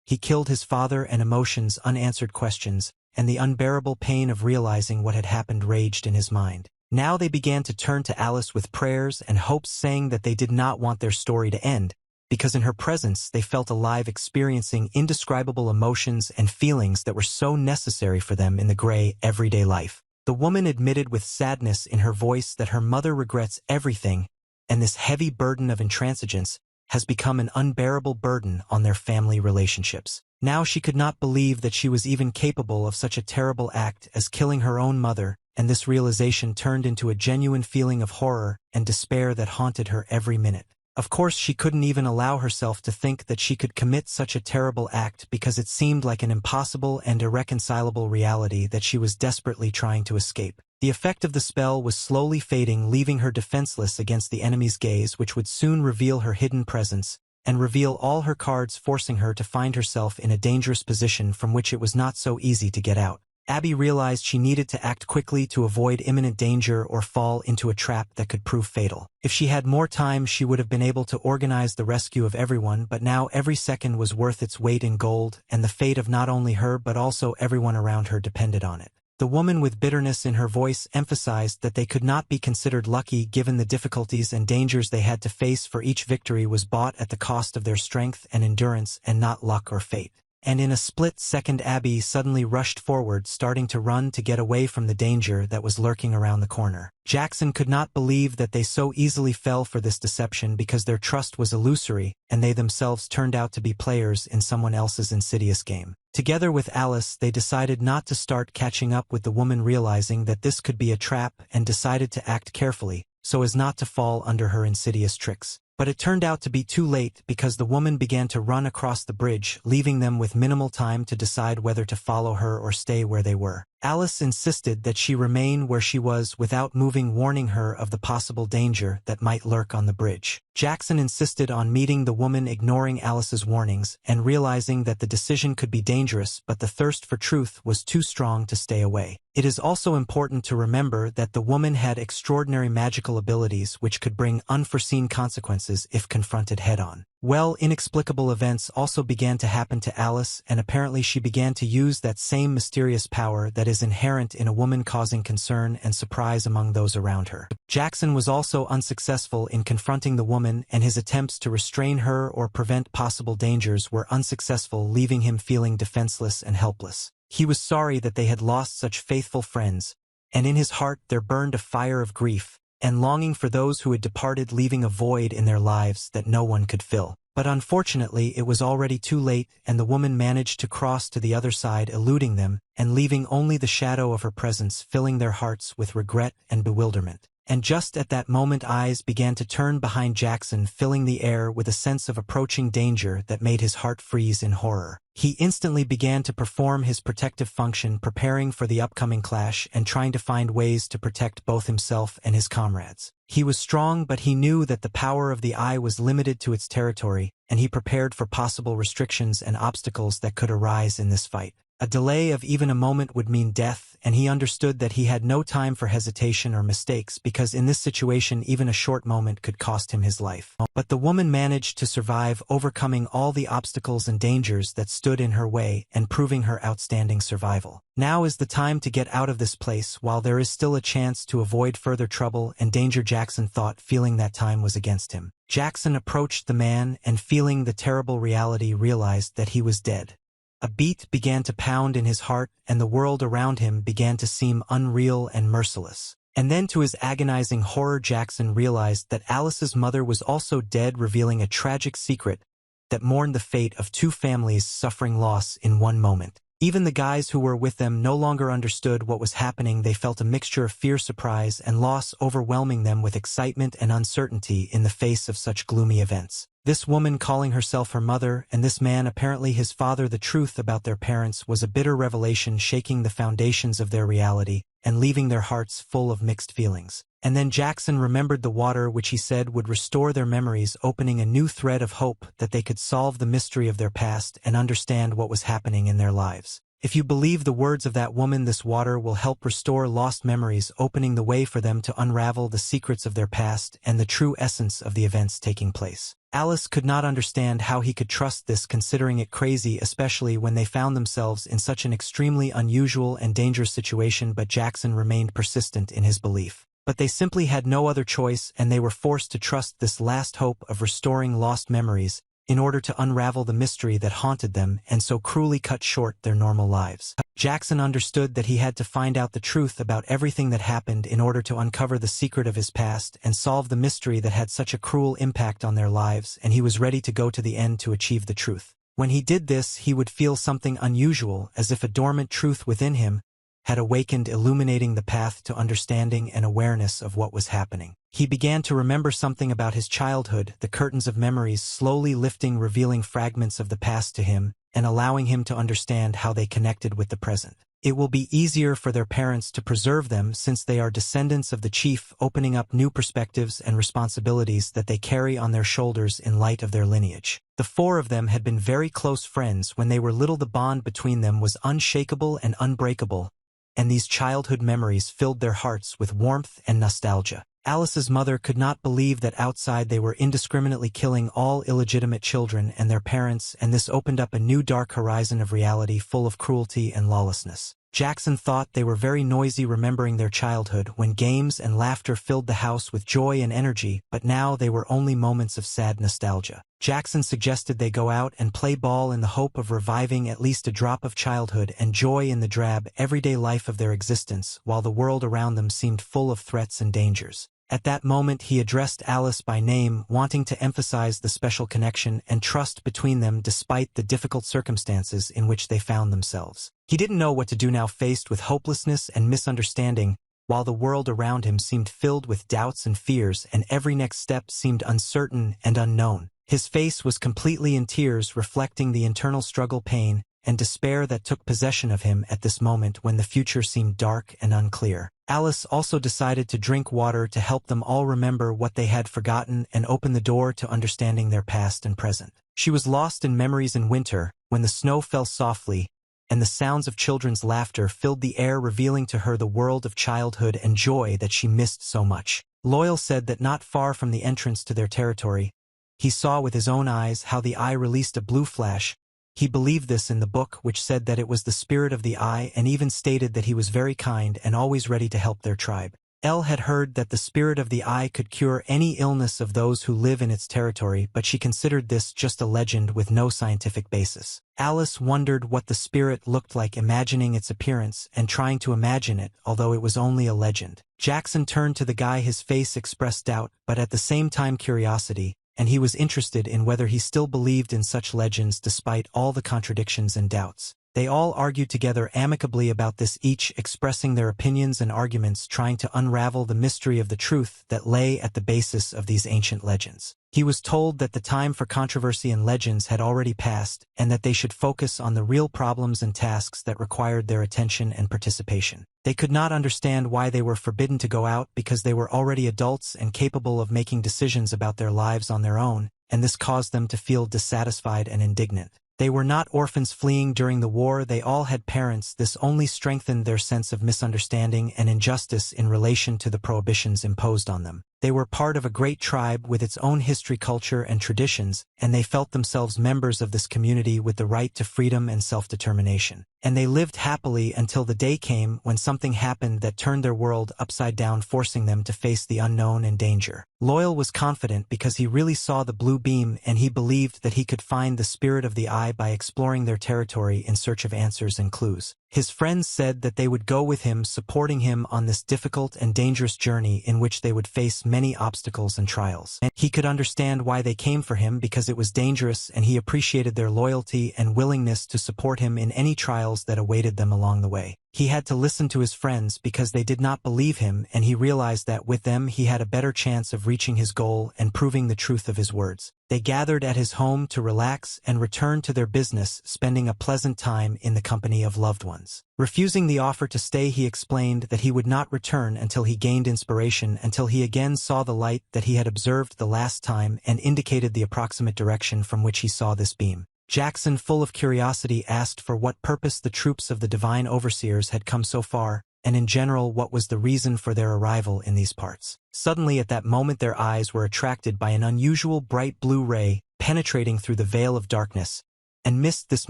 He killed his father, and emotions, unanswered questions, and the unbearable pain of realizing what had happened raged in his mind. Now they began to turn to Alice with prayers and hopes, saying that they did not want their story to end, because in her presence they felt alive, experiencing indescribable emotions and feelings that were so necessary for them in the gray, everyday life. The woman admitted with sadness in her voice that her mother regrets everything, and this heavy burden of intransigence has become an unbearable burden on their family relationships. Now she could not believe that she was even capable of such a terrible act as killing her own mother, and this realization turned into a genuine feeling of horror and despair that haunted her every minute. Of course, she couldn't even allow herself to think that she could commit such a terrible act because it seemed like an impossible and irreconcilable reality that she was desperately trying to escape. The effect of the spell was slowly fading, leaving her defenseless against the enemy's gaze, which would soon reveal her hidden presence and reveal all her cards, forcing her to find herself in a dangerous position from which it was not so easy to get out. Abby realized she needed to act quickly to avoid imminent danger or fall into a trap that could prove fatal. If she had more time, she would have been able to organize the rescue of everyone, but now every second was worth its weight in gold, and the fate of not only her but also everyone around her depended on it. The woman, with bitterness in her voice, emphasized that they could not be considered lucky given the difficulties and dangers they had to face, for each victory was bought at the cost of their strength and endurance and not luck or fate. And in a split-second Abby suddenly rushed forward, starting to run to get away from the danger that was lurking around the corner. Jackson could not believe that they so easily fell for this deception because their trust was illusory, and they themselves turned out to be players in someone else's insidious game. Together with Alice, they decided not to start catching up with the woman, realizing that this could be a trap, and decided to act carefully, so as not to fall under her insidious tricks. But it turned out to be too late because the woman began to run across the bridge, leaving them with minimal time to decide whether to follow her or stay where they were. Alice insisted that she remain where she was without moving, warning her of the possible danger that might lurk on the bridge. Jackson insisted on meeting the woman, ignoring Alice's warnings, and realizing that the decision could be dangerous, but the thirst for truth was too strong to stay away. It is also important to remember that the woman had extraordinary magical abilities which could bring unforeseen consequences if confronted head-on. Well, inexplicable events also began to happen to Alice, and apparently she began to use that same mysterious power that is inherent in a woman, causing concern and surprise among those around her. Jackson was also unsuccessful in confronting the woman, and his attempts to restrain her or prevent possible dangers were unsuccessful, leaving him feeling defenseless and helpless. He was sorry that they had lost such faithful friends, and in his heart there burned a fire of grief and longing for those who had departed, leaving a void in their lives that no one could fill. But unfortunately it was already too late, and the woman managed to cross to the other side, eluding them, and leaving only the shadow of her presence filling their hearts with regret and bewilderment. And just at that moment eyes began to turn behind Jackson, filling the air with a sense of approaching danger that made his heart freeze in horror. He instantly began to perform his protective function, preparing for the upcoming clash and trying to find ways to protect both himself and his comrades. He was strong, but he knew that the power of the eye was limited to its territory, and he prepared for possible restrictions and obstacles that could arise in this fight. A delay of even a moment would mean death, and he understood that he had no time for hesitation or mistakes, because in this situation even a short moment could cost him his life. But the woman managed to survive, overcoming all the obstacles and dangers that stood in her way and proving her outstanding survival. Now is the time to get out of this place while there is still a chance to avoid further trouble and danger, Jackson thought, feeling that time was against him. Jackson approached the man and, feeling the terrible reality, realized that he was dead. A beat began to pound in his heart, and the world around him began to seem unreal and merciless. And then, to his agonizing horror, Jackson realized that Alice's mother was also dead, revealing a tragic secret that mourned the fate of two families suffering loss in one moment. Even the guys who were with them no longer understood what was happening. They felt a mixture of fear, surprise, and loss, overwhelming them with excitement and uncertainty in the face of such gloomy events. This woman calling herself her mother, and this man apparently his father. The truth about their parents was a bitter revelation, shaking the foundations of their reality and leaving their hearts full of mixed feelings. And then Jackson remembered the water, which he said would restore their memories, opening a new thread of hope that they could solve the mystery of their past and understand what was happening in their lives. If you believe the words of that woman, this water will help restore lost memories, opening the way for them to unravel the secrets of their past and the true essence of the events taking place. Alice could not understand how he could trust this, considering it crazy, especially when they found themselves in such an extremely unusual and dangerous situation, but Jackson remained persistent in his belief. But they simply had no other choice, and they were forced to trust this last hope of restoring lost memories in order to unravel the mystery that haunted them and so cruelly cut short their normal lives. Jackson understood that he had to find out the truth about everything that happened in order to uncover the secret of his past and solve the mystery that had such a cruel impact on their lives, and he was ready to go to the end to achieve the truth. When he did this, he would feel something unusual, as if a dormant truth within him had awakened, illuminating the path to understanding and awareness of what was happening. He began to remember something about his childhood, the curtains of memories slowly lifting, revealing fragments of the past to him and allowing him to understand how they connected with the present. It will be easier for their parents to preserve them since they are descendants of the chief, opening up new perspectives and responsibilities that they carry on their shoulders in light of their lineage. The four of them had been very close friends when they were little. The bond between them was unshakable and unbreakable, and these childhood memories filled their hearts with warmth and nostalgia. Alice's mother could not believe that outside they were indiscriminately killing all illegitimate children and their parents, and this opened up a new dark horizon of reality full of cruelty and lawlessness. Jackson thought they were very noisy, remembering their childhood when games and laughter filled the house with joy and energy, but now they were only moments of sad nostalgia. Jackson suggested they go out and play ball in the hope of reviving at least a drop of childhood and joy in the drab, everyday life of their existence, while the world around them seemed full of threats and dangers. At that moment he addressed Alice by name, wanting to emphasize the special connection and trust between them despite the difficult circumstances in which they found themselves. He didn't know what to do now, faced with hopelessness and misunderstanding, while the world around him seemed filled with doubts and fears, and every next step seemed uncertain and unknown. His face was completely in tears, reflecting the internal struggle, pain, and despair that took possession of him at this moment when the future seemed dark and unclear. Alice also decided to drink water to help them all remember what they had forgotten and open the door to understanding their past and present. She was lost in memories in winter, when the snow fell softly, and the sounds of children's laughter filled the air, revealing to her the world of childhood and joy that she missed so much. Loyal said that not far from the entrance to their territory, he saw with his own eyes how the eye released a blue flash. He believed this in the book, which said that it was the spirit of the eye, and even stated that he was very kind and always ready to help their tribe. Elle had heard that the spirit of the eye could cure any illness of those who live in its territory, but she considered this just a legend with no scientific basis. Alice wondered what the spirit looked like, imagining its appearance and trying to imagine it, although it was only a legend. Jackson turned to the guy. His face expressed doubt, but at the same time curiosity, and he was interested in whether he still believed in such legends despite all the contradictions and doubts. They all argued together amicably about this, each expressing their opinions and arguments, trying to unravel the mystery of the truth that lay at the basis of these ancient legends. He was told that the time for controversy and legends had already passed, and that they should focus on the real problems and tasks that required their attention and participation. They could not understand why they were forbidden to go out, because they were already adults and capable of making decisions about their lives on their own, and this caused them to feel dissatisfied and indignant. They were not orphans fleeing during the war, they all had parents. This only strengthened their sense of misunderstanding and injustice in relation to the prohibitions imposed on them. They were part of a great tribe with its own history, culture, and traditions, and they felt themselves members of this community with the right to freedom and self-determination. And they lived happily until the day came when something happened that turned their world upside down, forcing them to face the unknown and danger. Loyal was confident because he really saw the blue beam, and he believed that he could find the spirit of the eye by exploring their territory in search of answers and clues. His friends said that they would go with him, supporting him on this difficult and dangerous journey in which they would face many obstacles and trials. And he could understand why they came for him, because it was dangerous, and he appreciated their loyalty and willingness to support him in any trials that awaited them along the way. He had to listen to his friends because they did not believe him, and he realized that with them he had a better chance of reaching his goal and proving the truth of his words. They gathered at his home to relax and return to their business, spending a pleasant time in the company of loved ones. Refusing the offer to stay, he explained that he would not return until he gained inspiration, until he again saw the light that he had observed the last time, and indicated the approximate direction from which he saw this beam. Jackson, full of curiosity, asked for what purpose the troops of the divine overseers had come so far, and in general what was the reason for their arrival in these parts. Suddenly at that moment their eyes were attracted by an unusual bright blue ray penetrating through the veil of darkness, and missed this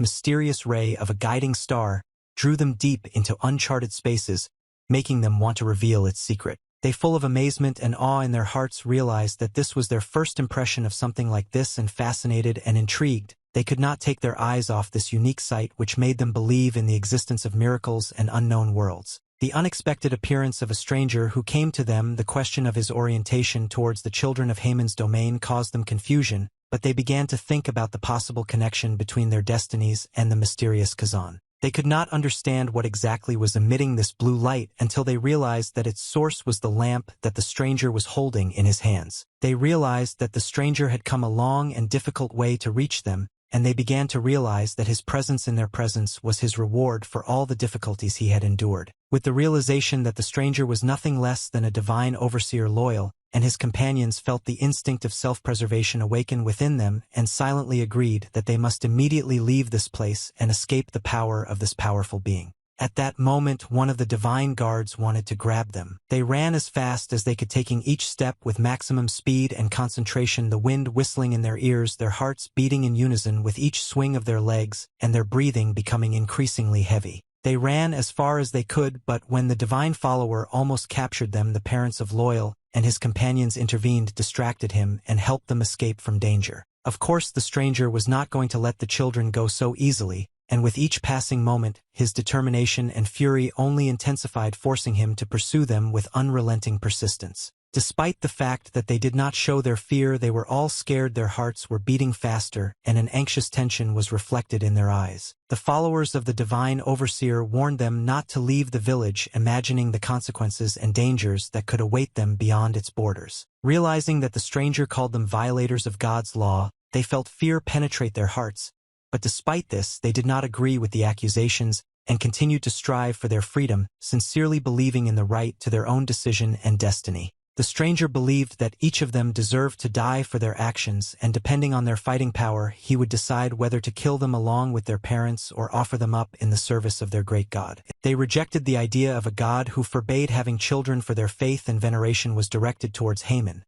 mysterious ray of a guiding star, drew them deep into uncharted spaces, making them want to reveal its secret. They, full of amazement and awe in their hearts, realized that this was their first impression of something like this, and fascinated and intrigued, they could not take their eyes off this unique sight which made them believe in the existence of miracles and unknown worlds. The unexpected appearance of a stranger who came to them, the question of his orientation towards the children of Haman's domain caused them confusion, but they began to think about the possible connection between their destinies and the mysterious Kazan. They could not understand what exactly was emitting this blue light until they realized that its source was the lamp that the stranger was holding in his hands. They realized that the stranger had come a long and difficult way to reach them, and they began to realize that his presence in their presence was his reward for all the difficulties he had endured. With the realization that the stranger was nothing less than a divine overseer, Loyal and his companions felt the instinct of self-preservation awaken within them, and silently agreed that they must immediately leave this place and escape the power of this powerful being. At that moment one of the divine guards wanted to grab them. They ran as fast as they could, taking each step with maximum speed and concentration, the wind whistling in their ears, their hearts beating in unison with each swing of their legs, and their breathing becoming increasingly heavy. They ran as far as they could, but when the divine follower almost captured them, the parents of Loyal and his companions intervened, distracted him, and helped them escape from danger. Of course, the stranger was not going to let the children go so easily, and with each passing moment, his determination and fury only intensified, forcing him to pursue them with unrelenting persistence. Despite the fact that they did not show their fear, they were all scared, their hearts were beating faster, and an anxious tension was reflected in their eyes. The followers of the divine overseer warned them not to leave the village, imagining the consequences and dangers that could await them beyond its borders. Realizing that the stranger called them violators of God's law, they felt fear penetrate their hearts. But despite this, they did not agree with the accusations and continued to strive for their freedom, sincerely believing in the right to their own decision and destiny. The stranger believed that each of them deserved to die for their actions, and depending on their fighting power, he would decide whether to kill them along with their parents or offer them up in the service of their great God. They rejected the idea of a God who forbade having children, for their faith and veneration was directed towards Haman,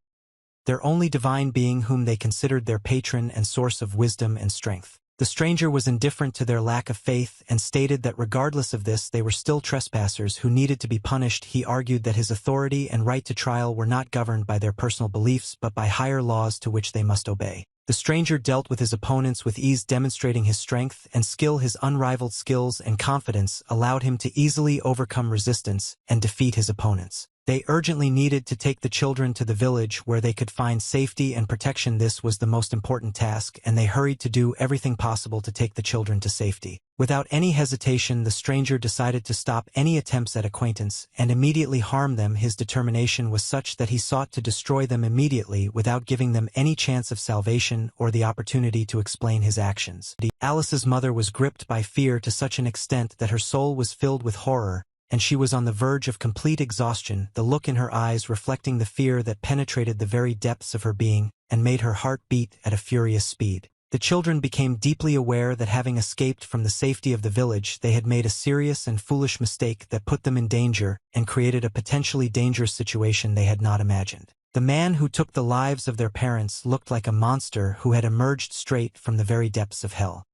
their only divine being whom they considered their patron and source of wisdom and strength. The stranger was indifferent to their lack of faith and stated that regardless of this, they were still trespassers who needed to be punished. He argued that his authority and right to trial were not governed by their personal beliefs but by higher laws to which they must obey. The stranger dealt with his opponents with ease, demonstrating his strength and skill. His unrivaled skills and confidence allowed him to easily overcome resistance and defeat his opponents. They urgently needed to take the children to the village where they could find safety and protection. This was the most important task, and they hurried to do everything possible to take the children to safety. Without any hesitation, the stranger decided to stop any attempts at acquaintance and immediately harm them. His determination was such that he sought to destroy them immediately without giving them any chance of salvation or the opportunity to explain his actions. Alice's mother was gripped by fear to such an extent that her soul was filled with horror, and she was on the verge of complete exhaustion, the look in her eyes reflecting the fear that penetrated the very depths of her being and made her heart beat at a furious speed. The children became deeply aware that having escaped from the safety of the village, they had made a serious and foolish mistake that put them in danger and created a potentially dangerous situation they had not imagined. The man who took the lives of their parents looked like a monster who had emerged straight from the very depths of hell.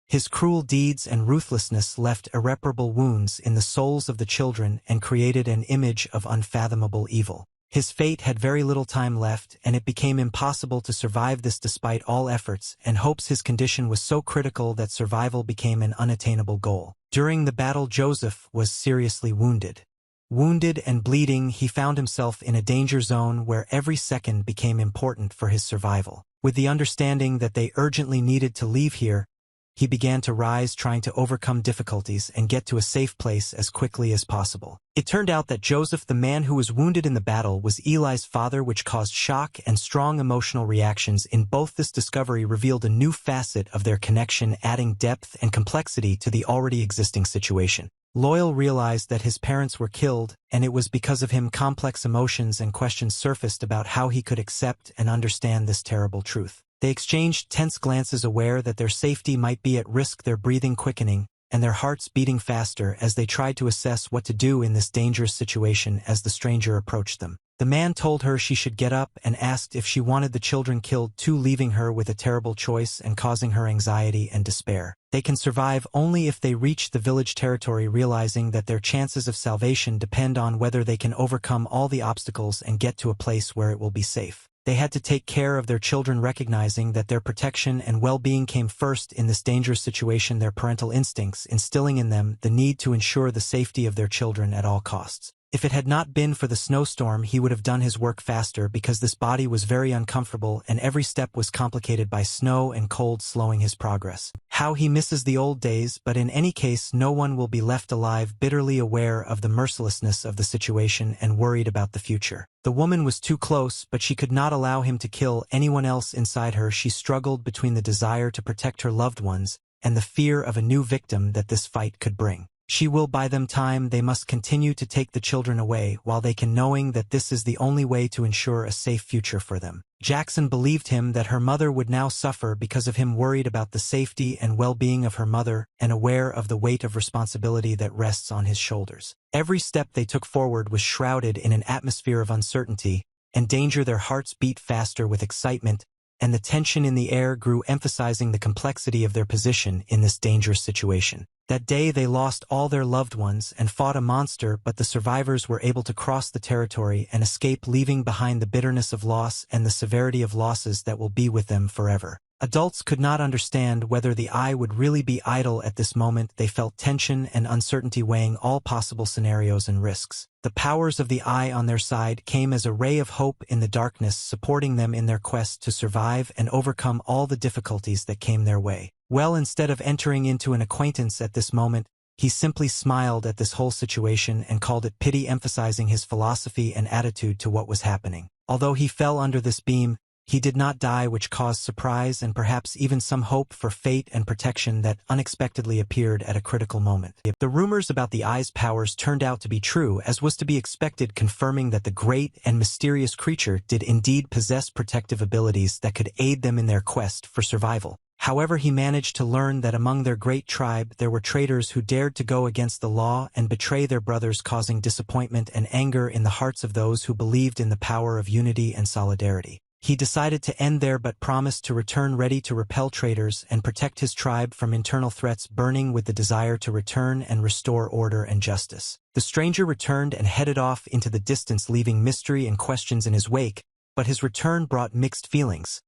His cruel deeds and ruthlessness left irreparable wounds in the souls of the children and created an image of unfathomable evil. His fate had very little time left, and it became impossible to survive this despite all efforts and hopes. His condition was so critical that survival became an unattainable goal. During the battle, Joseph was seriously wounded. Wounded and bleeding, he found himself in a danger zone where every second became important for his survival. With the understanding that they urgently needed to leave here, he began to rise, trying to overcome difficulties and get to a safe place as quickly as possible. It turned out that Joseph, the man who was wounded in the battle, was Eli's father, which caused shock and strong emotional reactions in both. This discovery revealed a new facet of their connection, adding depth and complexity to the already existing situation. Loyal realized that his parents were killed, and it was because of him. Complex emotions and questions surfaced about how he could accept and understand this terrible truth. They exchanged tense glances, aware that their safety might be at risk, their breathing quickening, and their hearts beating faster as they tried to assess what to do in this dangerous situation. As the stranger approached them, the man told her she should get up and asked if she wanted the children killed too, leaving her with a terrible choice and causing her anxiety and despair. They can survive only if they reach the village territory, realizing that their chances of salvation depend on whether they can overcome all the obstacles and get to a place where it will be safe. They had to take care of their children, recognizing that their protection and well-being came first in this dangerous situation, their parental instincts instilling in them the need to ensure the safety of their children at all costs. If it had not been for the snowstorm, he would have done his work faster, because this body was very uncomfortable and every step was complicated by snow and cold, slowing his progress. How he misses the old days, but in any case no one will be left alive, bitterly aware of the mercilessness of the situation and worried about the future. The woman was too close, but she could not allow him to kill anyone else. Inside her, she struggled between the desire to protect her loved ones and the fear of a new victim that this fight could bring. She will buy them time. They must continue to take the children away while they can, knowing that this is the only way to ensure a safe future for them. Jackson believed him that her mother would now suffer because of him, worried about the safety and well-being of her mother and aware of the weight of responsibility that rests on his shoulders. Every step they took forward was shrouded in an atmosphere of uncertainty and danger. Their hearts beat faster with excitement, and the tension in the air grew, emphasizing the complexity of their position in this dangerous situation. That day they lost all their loved ones and fought a monster, but the survivors were able to cross the territory and escape, leaving behind the bitterness of loss and the severity of losses that will be with them forever. Adults could not understand whether the eye would really be idle at this moment. They felt tension and uncertainty, weighing all possible scenarios and risks. The powers of the eye on their side came as a ray of hope in the darkness, supporting them in their quest to survive and overcome all the difficulties that came their way. Well, instead of entering into an acquaintance at this moment, he simply smiled at this whole situation and called it pity, emphasizing his philosophy and attitude to what was happening. Although he fell under this beam, he did not die, which caused surprise and perhaps even some hope for fate and protection that unexpectedly appeared at a critical moment. The rumors about the eye's powers turned out to be true, as was to be expected, confirming that the great and mysterious creature did indeed possess protective abilities that could aid them in their quest for survival. However, he managed to learn that among their great tribe there were traitors who dared to go against the law and betray their brothers, causing disappointment and anger in the hearts of those who believed in the power of unity and solidarity. He decided to end there, but promised to return ready to repel traitors and protect his tribe from internal threats, burning with the desire to return and restore order and justice. The stranger returned and headed off into the distance, leaving mystery and questions in his wake, but his return brought mixed feelings.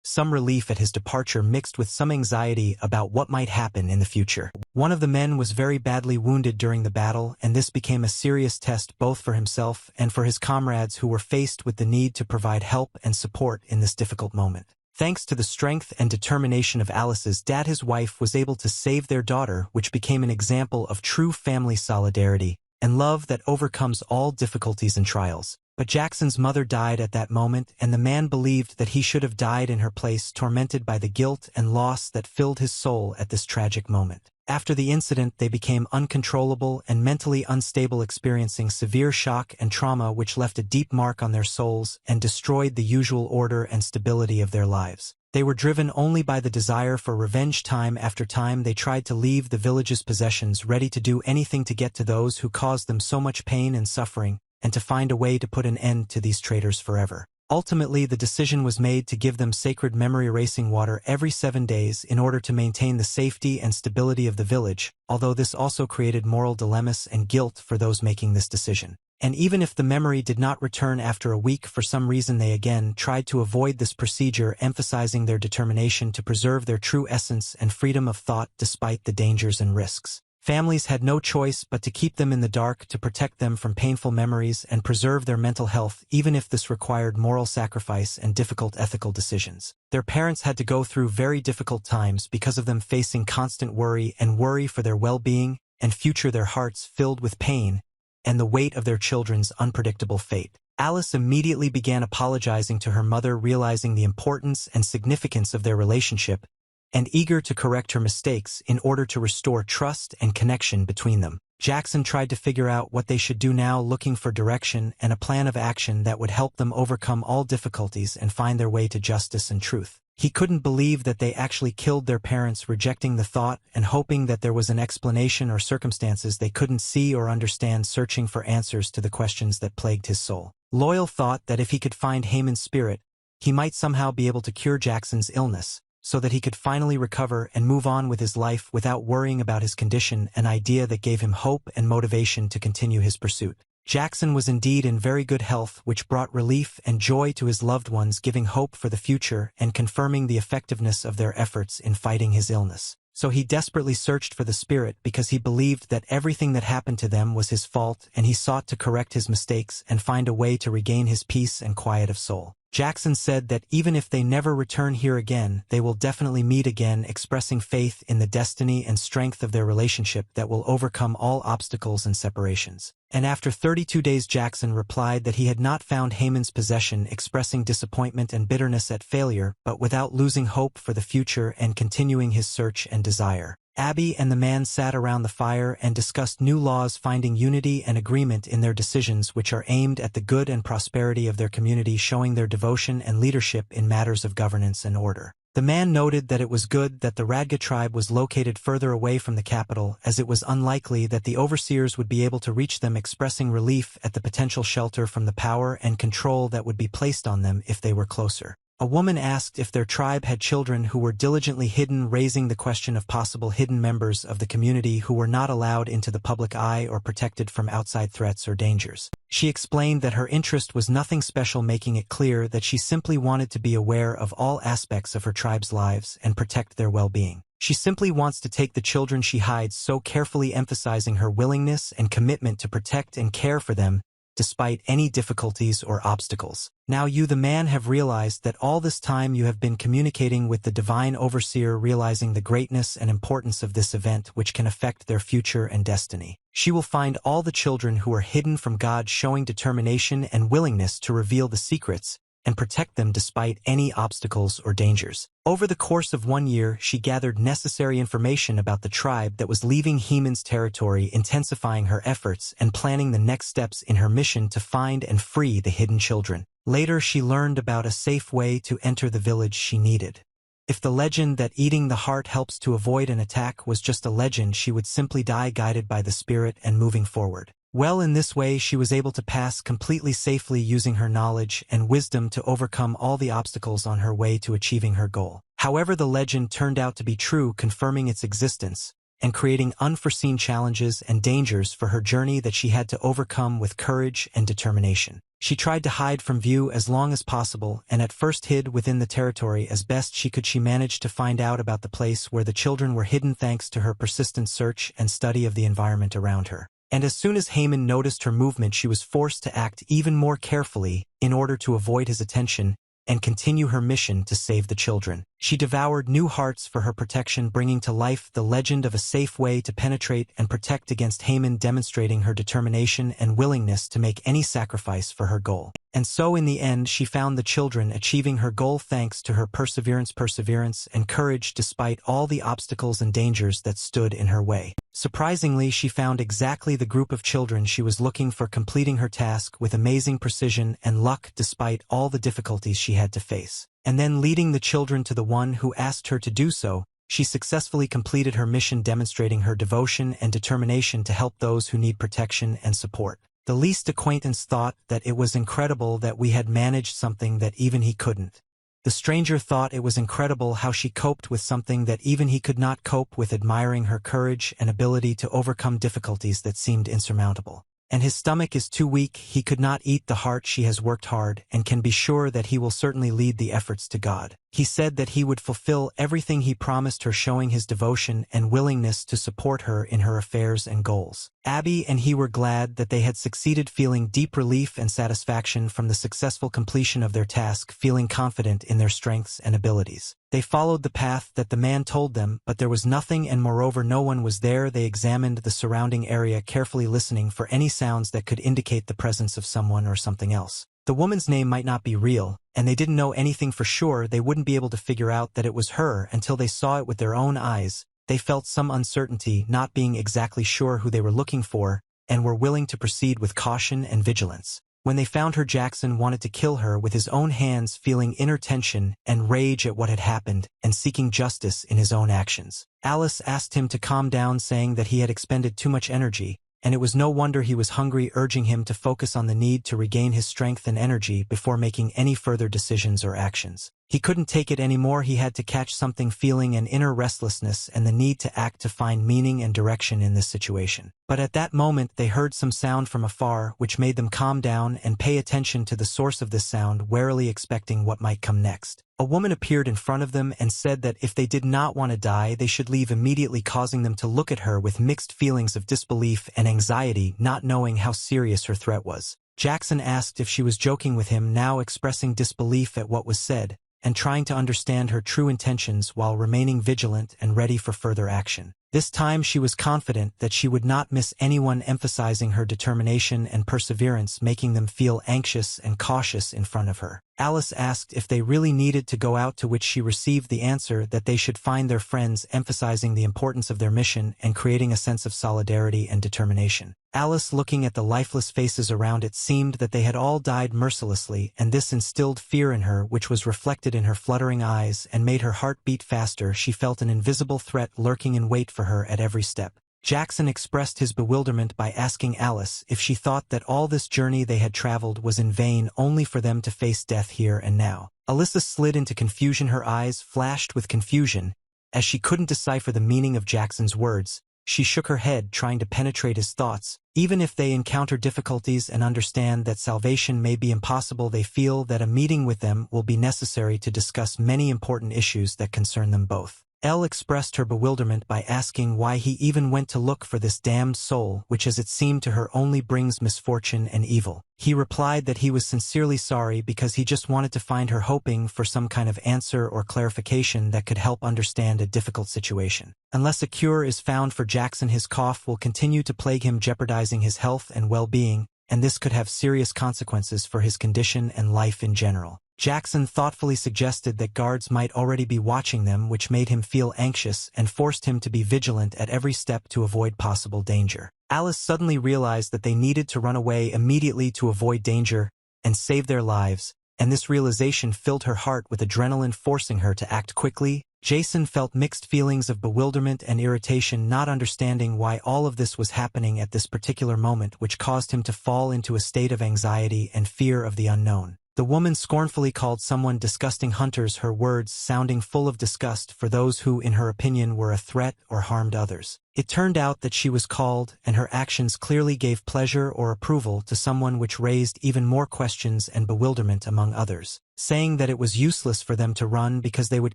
Some relief at his departure mixed with some anxiety about what might happen in the future. One of the men was very badly wounded during the battle, and this became a serious test both for himself and for his comrades, who were faced with the need to provide help and support in this difficult moment. Thanks to the strength and determination of Alice's dad, his wife was able to save their daughter, which became an example of true family solidarity and love that overcomes all difficulties and trials. But Jackson's mother died at that moment, and the man believed that he should have died in her place, tormented by the guilt and loss that filled his soul at this tragic moment. After the incident, they became uncontrollable and mentally unstable, experiencing severe shock and trauma which left a deep mark on their souls and destroyed the usual order and stability of their lives. They were driven only by the desire for revenge. Time after time they tried to leave the village's possessions, ready to do anything to get to those who caused them so much pain and suffering, and to find a way to put an end to these traitors forever. Ultimately, the decision was made to give them sacred memory-erasing water every 7 days in order to maintain the safety and stability of the village, although this also created moral dilemmas and guilt for those making this decision. And even if the memory did not return after a week for some reason, they again tried to avoid this procedure, emphasizing their determination to preserve their true essence and freedom of thought despite the dangers and risks. Families had no choice but to keep them in the dark to protect them from painful memories and preserve their mental health, even if this required moral sacrifice and difficult ethical decisions. Their parents had to go through very difficult times because of them, facing constant worry for their well-being and future, their hearts filled with pain and the weight of their children's unpredictable fate. Alice immediately began apologizing to her mother, realizing the importance and significance of their relationship, and eager to correct her mistakes in order to restore trust and connection between them. Jackson tried to figure out what they should do now, looking for direction and a plan of action that would help them overcome all difficulties and find their way to justice and truth. He couldn't believe that they actually killed their parents, rejecting the thought and hoping that there was an explanation or circumstances they couldn't see or understand, searching for answers to the questions that plagued his soul. Loyal thought that if he could find Haemon's spirit, he might somehow be able to cure Jackson's illness, so that he could finally recover and move on with his life without worrying about his condition, an idea that gave him hope and motivation to continue his pursuit. Jackson was indeed in very good health, which brought relief and joy to his loved ones, giving hope for the future and confirming the effectiveness of their efforts in fighting his illness. So he desperately searched for the spirit because he believed that everything that happened to them was his fault, and he sought to correct his mistakes and find a way to regain his peace and quiet of soul. Jackson said that even if they never return here again, they will definitely meet again, expressing faith in the destiny and strength of their relationship that will overcome all obstacles and separations. And after 32 days, Jackson replied that he had not found Haemon's possession, expressing disappointment and bitterness at failure, but without losing hope for the future and continuing his search and desire. Abby and the man sat around the fire and discussed new laws, finding unity and agreement in their decisions, which are aimed at the good and prosperity of their community, showing their devotion and leadership in matters of governance and order. The man noted that it was good that the Radga tribe was located further away from the capital, as it was unlikely that the overseers would be able to reach them, expressing relief at the potential shelter from the power and control that would be placed on them if they were closer. A woman asked if their tribe had children who were diligently hidden, raising the question of possible hidden members of the community who were not allowed into the public eye or protected from outside threats or dangers. She explained that her interest was nothing special, making it clear that she simply wanted to be aware of all aspects of her tribe's lives and protect their well-being. She simply wants to take the children she hides, so carefully emphasizing her willingness and commitment to protect and care for them despite any difficulties or obstacles. Now you, the man, have realized that all this time you have been communicating with the divine overseer, realizing the greatness and importance of this event which can affect their future and destiny. She will find all the children who are hidden from God, showing determination and willingness to reveal the secrets and protect them despite any obstacles or dangers. Over the course of 1 year, she gathered necessary information about the tribe that was leaving Heman's territory, intensifying her efforts and planning the next steps in her mission to find and free the hidden children. Later, she learned about a safe way to enter the village she needed. If the legend that eating the heart helps to avoid an attack was just a legend, she would simply die guided by the spirit and moving forward. Well, in this way she was able to pass completely safely, using her knowledge and wisdom to overcome all the obstacles on her way to achieving her goal. However, the legend turned out to be true, confirming its existence and creating unforeseen challenges and dangers for her journey that she had to overcome with courage and determination. She tried to hide from view as long as possible, and at first hid within the territory as best she could. She managed to find out about the place where the children were hidden thanks to her persistent search and study of the environment around her. And as soon as Haman noticed her movement, she was forced to act even more carefully in order to avoid his attention and continue her mission to save the children. She devoured new hearts for her protection, bringing to life the legend of a safe way to penetrate and protect against Haman, demonstrating her determination and willingness to make any sacrifice for her goal. And so in the end she found the children, achieving her goal thanks to her perseverance and courage despite all the obstacles and dangers that stood in her way. Surprisingly, she found exactly the group of children she was looking for, completing her task with amazing precision and luck despite all the difficulties she had to face. And then, leading the children to the one who asked her to do so, she successfully completed her mission, demonstrating her devotion and determination to help those who need protection and support. The least acquaintance thought that it was incredible that we had managed something that even he couldn't. The stranger thought it was incredible how she coped with something that even he could not cope with, admiring her courage and ability to overcome difficulties that seemed insurmountable. And his stomach is too weak, he could not eat the heart. She has worked hard and can be sure that he will certainly lead the efforts to God. He said that he would fulfill everything he promised her, showing his devotion and willingness to support her in her affairs and goals. Abby and he were glad that they had succeeded, feeling deep relief and satisfaction from the successful completion of their task, feeling confident in their strengths and abilities. They followed the path that the man told them, but there was nothing, and moreover no one was there. They examined the surrounding area carefully, listening for any sounds that could indicate the presence of someone or something else. The woman's name might not be real, and they didn't know anything for sure. They wouldn't be able to figure out that it was her until they saw it with their own eyes. They felt some uncertainty, not being exactly sure who they were looking for, and were willing to proceed with caution and vigilance. When they found her, Jackson wanted to kill her with his own hands, feeling inner tension and rage at what had happened and seeking justice in his own actions. Alice asked him to calm down, saying that he had expended too much energy, and it was no wonder he was hungry, urging him to focus on the need to regain his strength and energy before making any further decisions or actions. He couldn't take it anymore. He had to catch something, feeling an inner restlessness and the need to act to find meaning and direction in this situation. But at that moment they heard some sound from afar, which made them calm down and pay attention to the source of this sound, warily expecting what might come next. A woman appeared in front of them and said that if they did not want to die, they should leave immediately, causing them to look at her with mixed feelings of disbelief and anxiety, not knowing how serious her threat was. Jackson asked if she was joking with him, now expressing disbelief at what was said, and trying to understand her true intentions while remaining vigilant and ready for further action. This time she was confident that she would not miss anyone, emphasizing her determination and perseverance, making them feel anxious and cautious in front of her. Alice asked if they really needed to go out, to which she received the answer that they should find their friends, emphasizing the importance of their mission and creating a sense of solidarity and determination. Alice, looking at the lifeless faces around it, seemed that they had all died mercilessly, and this instilled fear in her, which was reflected in her fluttering eyes and made her heart beat faster. She felt an invisible threat lurking in wait for her at every step. Jackson expressed his bewilderment by asking Alice if she thought that all this journey they had traveled was in vain only for them to face death here and now. Alyssa slid into confusion. Her eyes flashed with confusion. As she couldn't decipher the meaning of Jackson's words, she shook her head, trying to penetrate his thoughts. Even if they encounter difficulties and understand that salvation may be impossible, they feel that a meeting with them will be necessary to discuss many important issues that concern them both. Elle expressed her bewilderment by asking why he even went to look for this damned soul, which as it seemed to her only brings misfortune and evil. He replied that he was sincerely sorry because he just wanted to find her, hoping for some kind of answer or clarification that could help understand a difficult situation. Unless a cure is found for Jackson, his cough will continue to plague him, jeopardizing his health and well-being, and this could have serious consequences for his condition and life in general. Jackson thoughtfully suggested that guards might already be watching them, which made him feel anxious and forced him to be vigilant at every step to avoid possible danger. Alice suddenly realized that they needed to run away immediately to avoid danger and save their lives, and this realization filled her heart with adrenaline, forcing her to act quickly. Jason felt mixed feelings of bewilderment and irritation, not understanding why all of this was happening at this particular moment, which caused him to fall into a state of anxiety and fear of the unknown. The woman scornfully called someone disgusting hunters, her words sounding full of disgust for those who, in her opinion, were a threat or harmed others. It turned out that she was called, and her actions clearly gave pleasure or approval to someone, which raised even more questions and bewilderment among others. Saying that it was useless for them to run because they would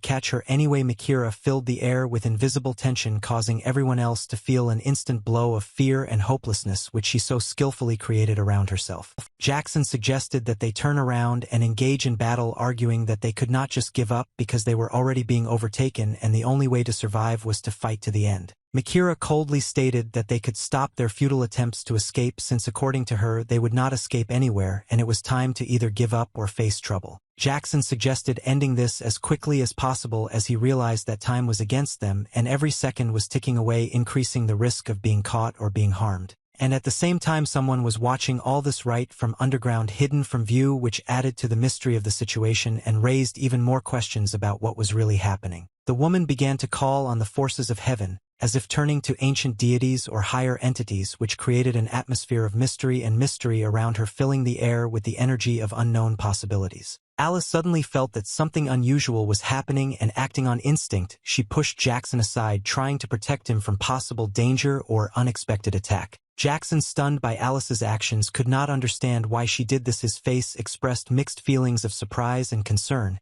catch her anyway, Makira filled the air with invisible tension, causing everyone else to feel an instant blow of fear and hopelessness, which she so skillfully created around herself. Jackson suggested that they turn around and engage in battle, arguing that they could not just give up because they were already being overtaken and the only way to survive was to fight to the end. Makira coldly stated that they could stop their futile attempts to escape, since according to her they would not escape anywhere and it was time to either give up or face trouble. Jackson suggested ending this as quickly as possible, as he realized that time was against them and every second was ticking away, increasing the risk of being caught or being harmed. And at the same time someone was watching all this right from underground, hidden from view, which added to the mystery of the situation and raised even more questions about what was really happening. The woman began to call on the forces of heaven, as if turning to ancient deities or higher entities, which created an atmosphere of mystery and mystery around her, filling the air with the energy of unknown possibilities. Alice suddenly felt that something unusual was happening, and acting on instinct, she pushed Jackson aside, trying to protect him from possible danger or unexpected attack. Jackson, stunned by Alice's actions, could not understand why she did this. His face expressed mixed feelings of surprise and concern,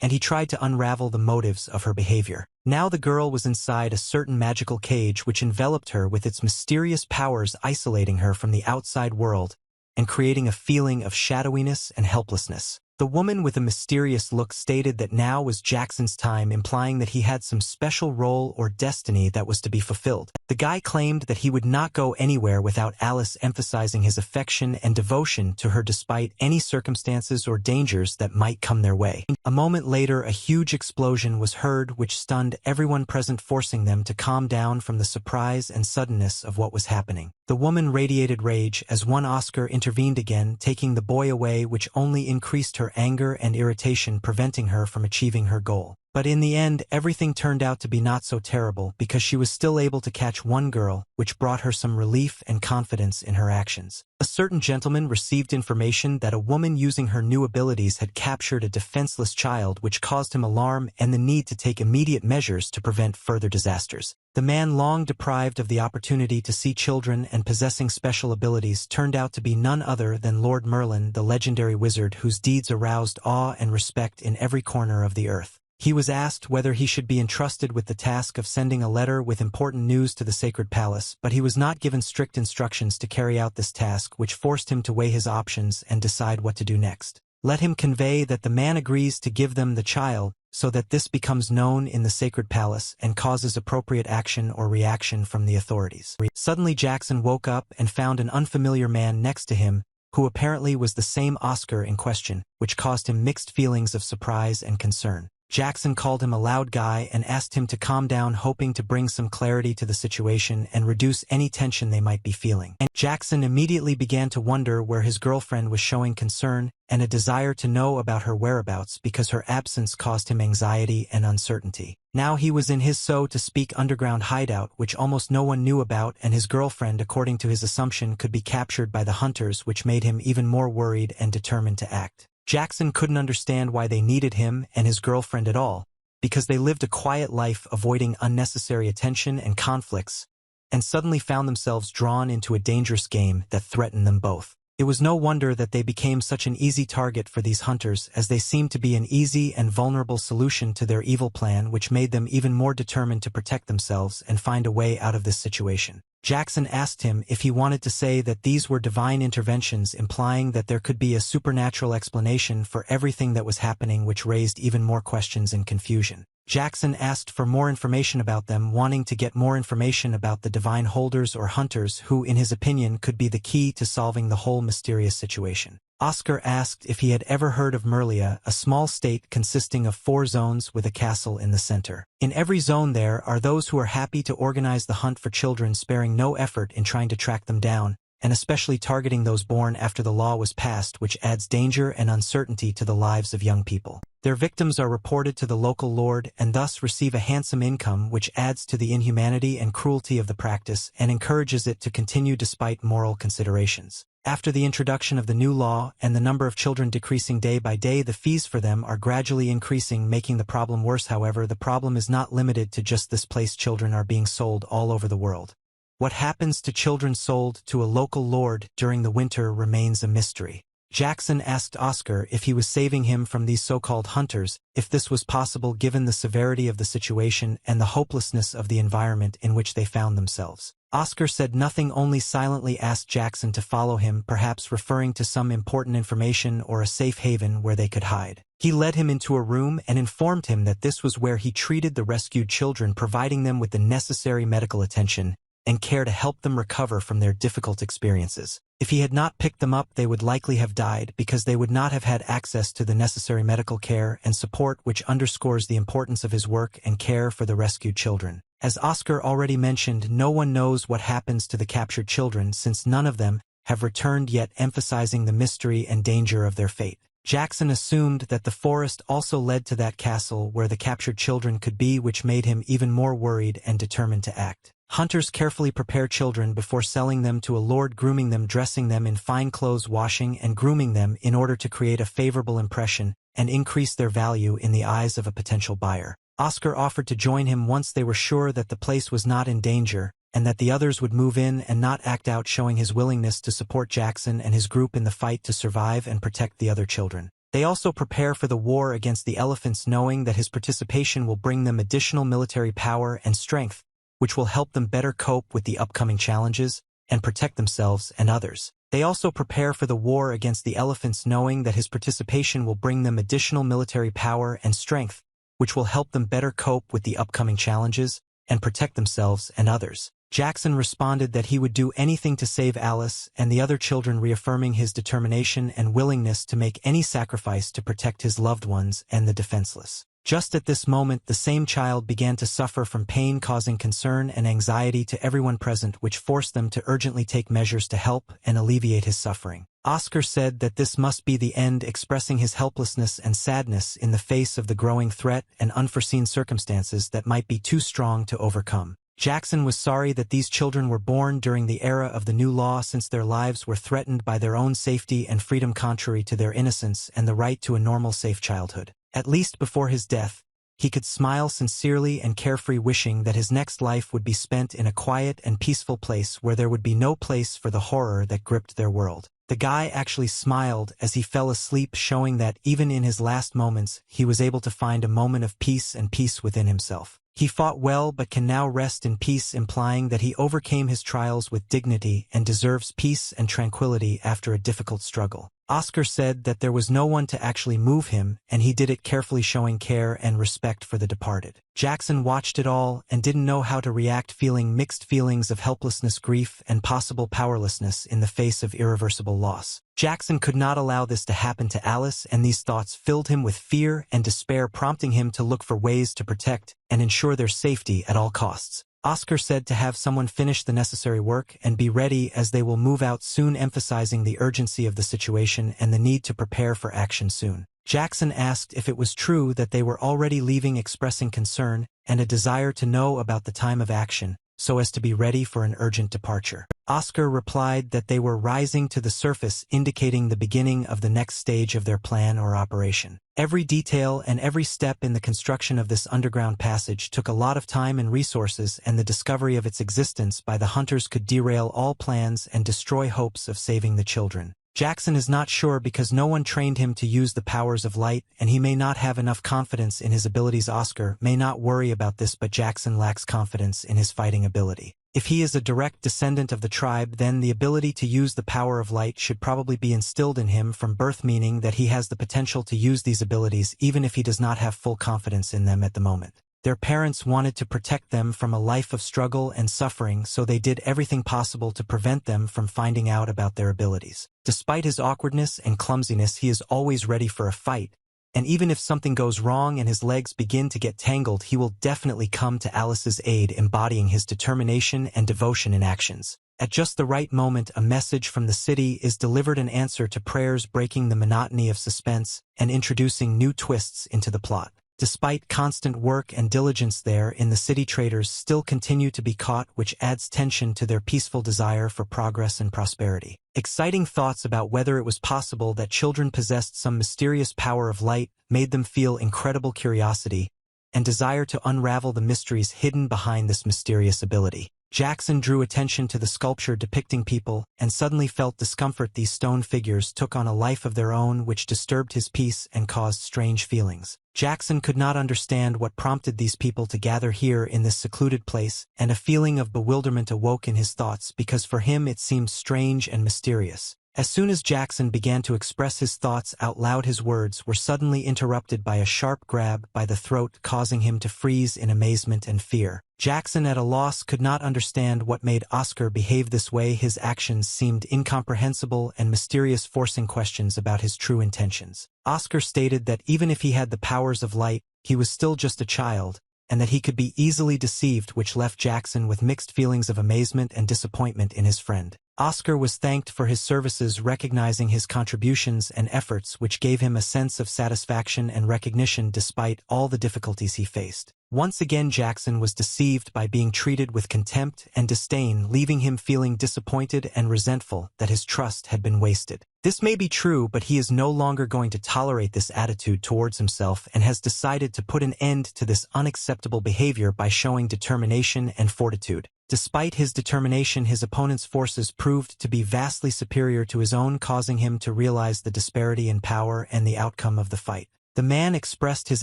and he tried to unravel the motives of her behavior. Now the girl was inside a certain magical cage which enveloped her with its mysterious powers, isolating her from the outside world and creating a feeling of shadowiness and helplessness. The woman with a mysterious look stated that now was Jackson's time, implying that he had some special role or destiny that was to be fulfilled. The guy claimed that he would not go anywhere without Alice, emphasizing his affection and devotion to her despite any circumstances or dangers that might come their way. A moment later, a huge explosion was heard which stunned everyone present, forcing them to calm down from the surprise and suddenness of what was happening. The woman radiated rage as one Oscar intervened again, taking the boy away, which only increased her anger and irritation, preventing her from achieving her goal. But in the end, everything turned out to be not so terrible, because she was still able to catch one girl, which brought her some relief and confidence in her actions. A certain gentleman received information that a woman using her new abilities had captured a defenseless child, which caused him alarm and the need to take immediate measures to prevent further disasters. The man, long deprived of the opportunity to see children and possessing special abilities, turned out to be none other than Lord Merlin, the legendary wizard whose deeds aroused awe and respect in every corner of the earth. He was asked whether he should be entrusted with the task of sending a letter with important news to the sacred palace, but he was not given strict instructions to carry out this task, which forced him to weigh his options and decide what to do next. Let him convey that the man agrees to give them the child, so that this becomes known in the sacred palace and causes appropriate action or reaction from the authorities. Suddenly Jackson woke up and found an unfamiliar man next to him, who apparently was the same Oscar in question, which caused him mixed feelings of surprise and concern. Jackson called him a loud guy and asked him to calm down, hoping to bring some clarity to the situation and reduce any tension they might be feeling. And Jackson immediately began to wonder where his girlfriend was showing concern and a desire to know about her whereabouts because her absence caused him anxiety and uncertainty. Now he was in his so-to-speak underground hideout which almost no one knew about, and his girlfriend, according to his assumption, could be captured by the hunters, which made him even more worried and determined to act. Jackson couldn't understand why they needed him and his girlfriend at all, because they lived a quiet life avoiding unnecessary attention and conflicts, and suddenly found themselves drawn into a dangerous game that threatened them both. It was no wonder that they became such an easy target for these hunters, as they seemed to be an easy and vulnerable solution to their evil plan, which made them even more determined to protect themselves and find a way out of this situation. Jackson asked him if he wanted to say that these were divine interventions, implying that there could be a supernatural explanation for everything that was happening, which raised even more questions and confusion. Jackson asked for more information about them, wanting to get more information about the divine holders or hunters who, in his opinion, could be the key to solving the whole mysterious situation. Oscar asked if he had ever heard of Merlia, a small state consisting of 4 zones with a castle in the center. In every zone there are those who are happy to organize the hunt for children, sparing no effort in trying to track them down, and especially targeting those born after the law was passed, which adds danger and uncertainty to the lives of young people. Their victims are reported to the local lord and thus receive a handsome income, which adds to the inhumanity and cruelty of the practice and encourages it to continue despite moral considerations. After the introduction of the new law and the number of children decreasing day by day, the fees for them are gradually increasing, making the problem worse. However, the problem is not limited to just this place. Children are being sold all over the world. What happens to children sold to a local lord during the winter remains a mystery. Jackson asked Oscar if he was saving him from these so-called hunters, if this was possible given the severity of the situation and the hopelessness of the environment in which they found themselves. Oscar said nothing, only silently asked Jackson to follow him, perhaps referring to some important information or a safe haven where they could hide. He led him into a room and informed him that this was where he treated the rescued children, providing them with the necessary medical attention and care to help them recover from their difficult experiences. If he had not picked them up, they would likely have died because they would not have had access to the necessary medical care and support, which underscores the importance of his work and care for the rescued children. As Oscar already mentioned, no one knows what happens to the captured children since none of them have returned yet, emphasizing the mystery and danger of their fate. Jackson assumed that the forest also led to that castle where the captured children could be, which made him even more worried and determined to act. Hunters carefully prepare children before selling them to a lord, grooming them, dressing them in fine clothes, washing and grooming them in order to create a favorable impression and increase their value in the eyes of a potential buyer. Oscar offered to join him once they were sure that the place was not in danger and that the others would move in and not act out, showing his willingness to support Jackson and his group in the fight to survive and protect the other children. They also prepare for the war against the elephants, knowing that his participation will bring them additional military power and strength, which will help them better cope with the upcoming challenges and protect themselves and others. They also prepare for the war against the elephants, knowing that his participation will bring them additional military power and strength, which will help them better cope with the upcoming challenges and protect themselves and others. Jackson responded that he would do anything to save Alice and the other children, reaffirming his determination and willingness to make any sacrifice to protect his loved ones and the defenseless. Just at this moment, the same child began to suffer from pain, causing concern and anxiety to everyone present, which forced them to urgently take measures to help and alleviate his suffering. Oscar said that this must be the end, expressing his helplessness and sadness in the face of the growing threat and unforeseen circumstances that might be too strong to overcome. Jackson was sorry that these children were born during the era of the new law, since their lives were threatened by their own safety and freedom, contrary to their innocence and the right to a normal, safe childhood. At least before his death, he could smile sincerely and carefree, wishing that his next life would be spent in a quiet and peaceful place where there would be no place for the horror that gripped their world. The guy actually smiled as he fell asleep, showing that even in his last moments, he was able to find a moment of peace and peace within himself. He fought well but can now rest in peace, implying that he overcame his trials with dignity and deserves peace and tranquility after a difficult struggle. Oscar said that there was no one to actually move him, and he did it carefully, showing care and respect for the departed. Jackson watched it all and didn't know how to react, feeling mixed feelings of helplessness, grief, and possible powerlessness in the face of irreversible loss. Jackson could not allow this to happen to Alice, and these thoughts filled him with fear and despair, prompting him to look for ways to protect and ensure their safety at all costs. Oscar said to have someone finish the necessary work and be ready as they will move out soon, emphasizing the urgency of the situation and the need to prepare for action soon. Jackson asked if it was true that they were already leaving, expressing concern and a desire to know about the time of action, so as to be ready for an urgent departure. Oscar replied that they were rising to the surface, indicating the beginning of the next stage of their plan or operation. Every detail and every step in the construction of this underground passage took a lot of time and resources, and the discovery of its existence by the hunters could derail all plans and destroy hopes of saving the children. Jackson is not sure because no one trained him to use the powers of light, and he may not have enough confidence in his abilities. Oscar may not worry about this, but Jackson lacks confidence in his fighting ability. If he is a direct descendant of the tribe, then the ability to use the power of light should probably be instilled in him from birth, meaning that he has the potential to use these abilities even if he does not have full confidence in them at the moment. Their parents wanted to protect them from a life of struggle and suffering, so they did everything possible to prevent them from finding out about their abilities. Despite his awkwardness and clumsiness, he is always ready for a fight, and even if something goes wrong and his legs begin to get tangled, he will definitely come to Alice's aid, embodying his determination and devotion in actions. At just the right moment, a message from the city is delivered, an answer to prayers, breaking the monotony of suspense and introducing new twists into the plot. Despite constant work and diligence there in the city, traders still continue to be caught, which adds tension to their peaceful desire for progress and prosperity. Exciting thoughts about whether it was possible that children possessed some mysterious power of light made them feel incredible curiosity and desire to unravel the mysteries hidden behind this mysterious ability. Jackson drew attention to the sculpture depicting people and suddenly felt discomfort. These stone figures took on a life of their own, which disturbed his peace and caused strange feelings. Jackson could not understand what prompted these people to gather here in this secluded place, and a feeling of bewilderment awoke in his thoughts because for him it seemed strange and mysterious. As soon as Jackson began to express his thoughts out loud, his words were suddenly interrupted by a sharp grab by the throat, causing him to freeze in amazement and fear. Jackson, at a loss, could not understand what made Oscar behave this way. His actions seemed incomprehensible and mysterious, forcing questions about his true intentions. Oscar stated that even if he had the powers of light, he was still just a child, and that he could be easily deceived, which left Jackson with mixed feelings of amazement and disappointment in his friend. Oscar was thanked for his services, recognizing his contributions and efforts, which gave him a sense of satisfaction and recognition despite all the difficulties he faced. Once again, Jackson was deceived by being treated with contempt and disdain, leaving him feeling disappointed and resentful that his trust had been wasted. This may be true, but he is no longer going to tolerate this attitude towards himself and has decided to put an end to this unacceptable behavior by showing determination and fortitude. Despite his determination, his opponent's forces proved to be vastly superior to his own, causing him to realize the disparity in power and the outcome of the fight. The man expressed his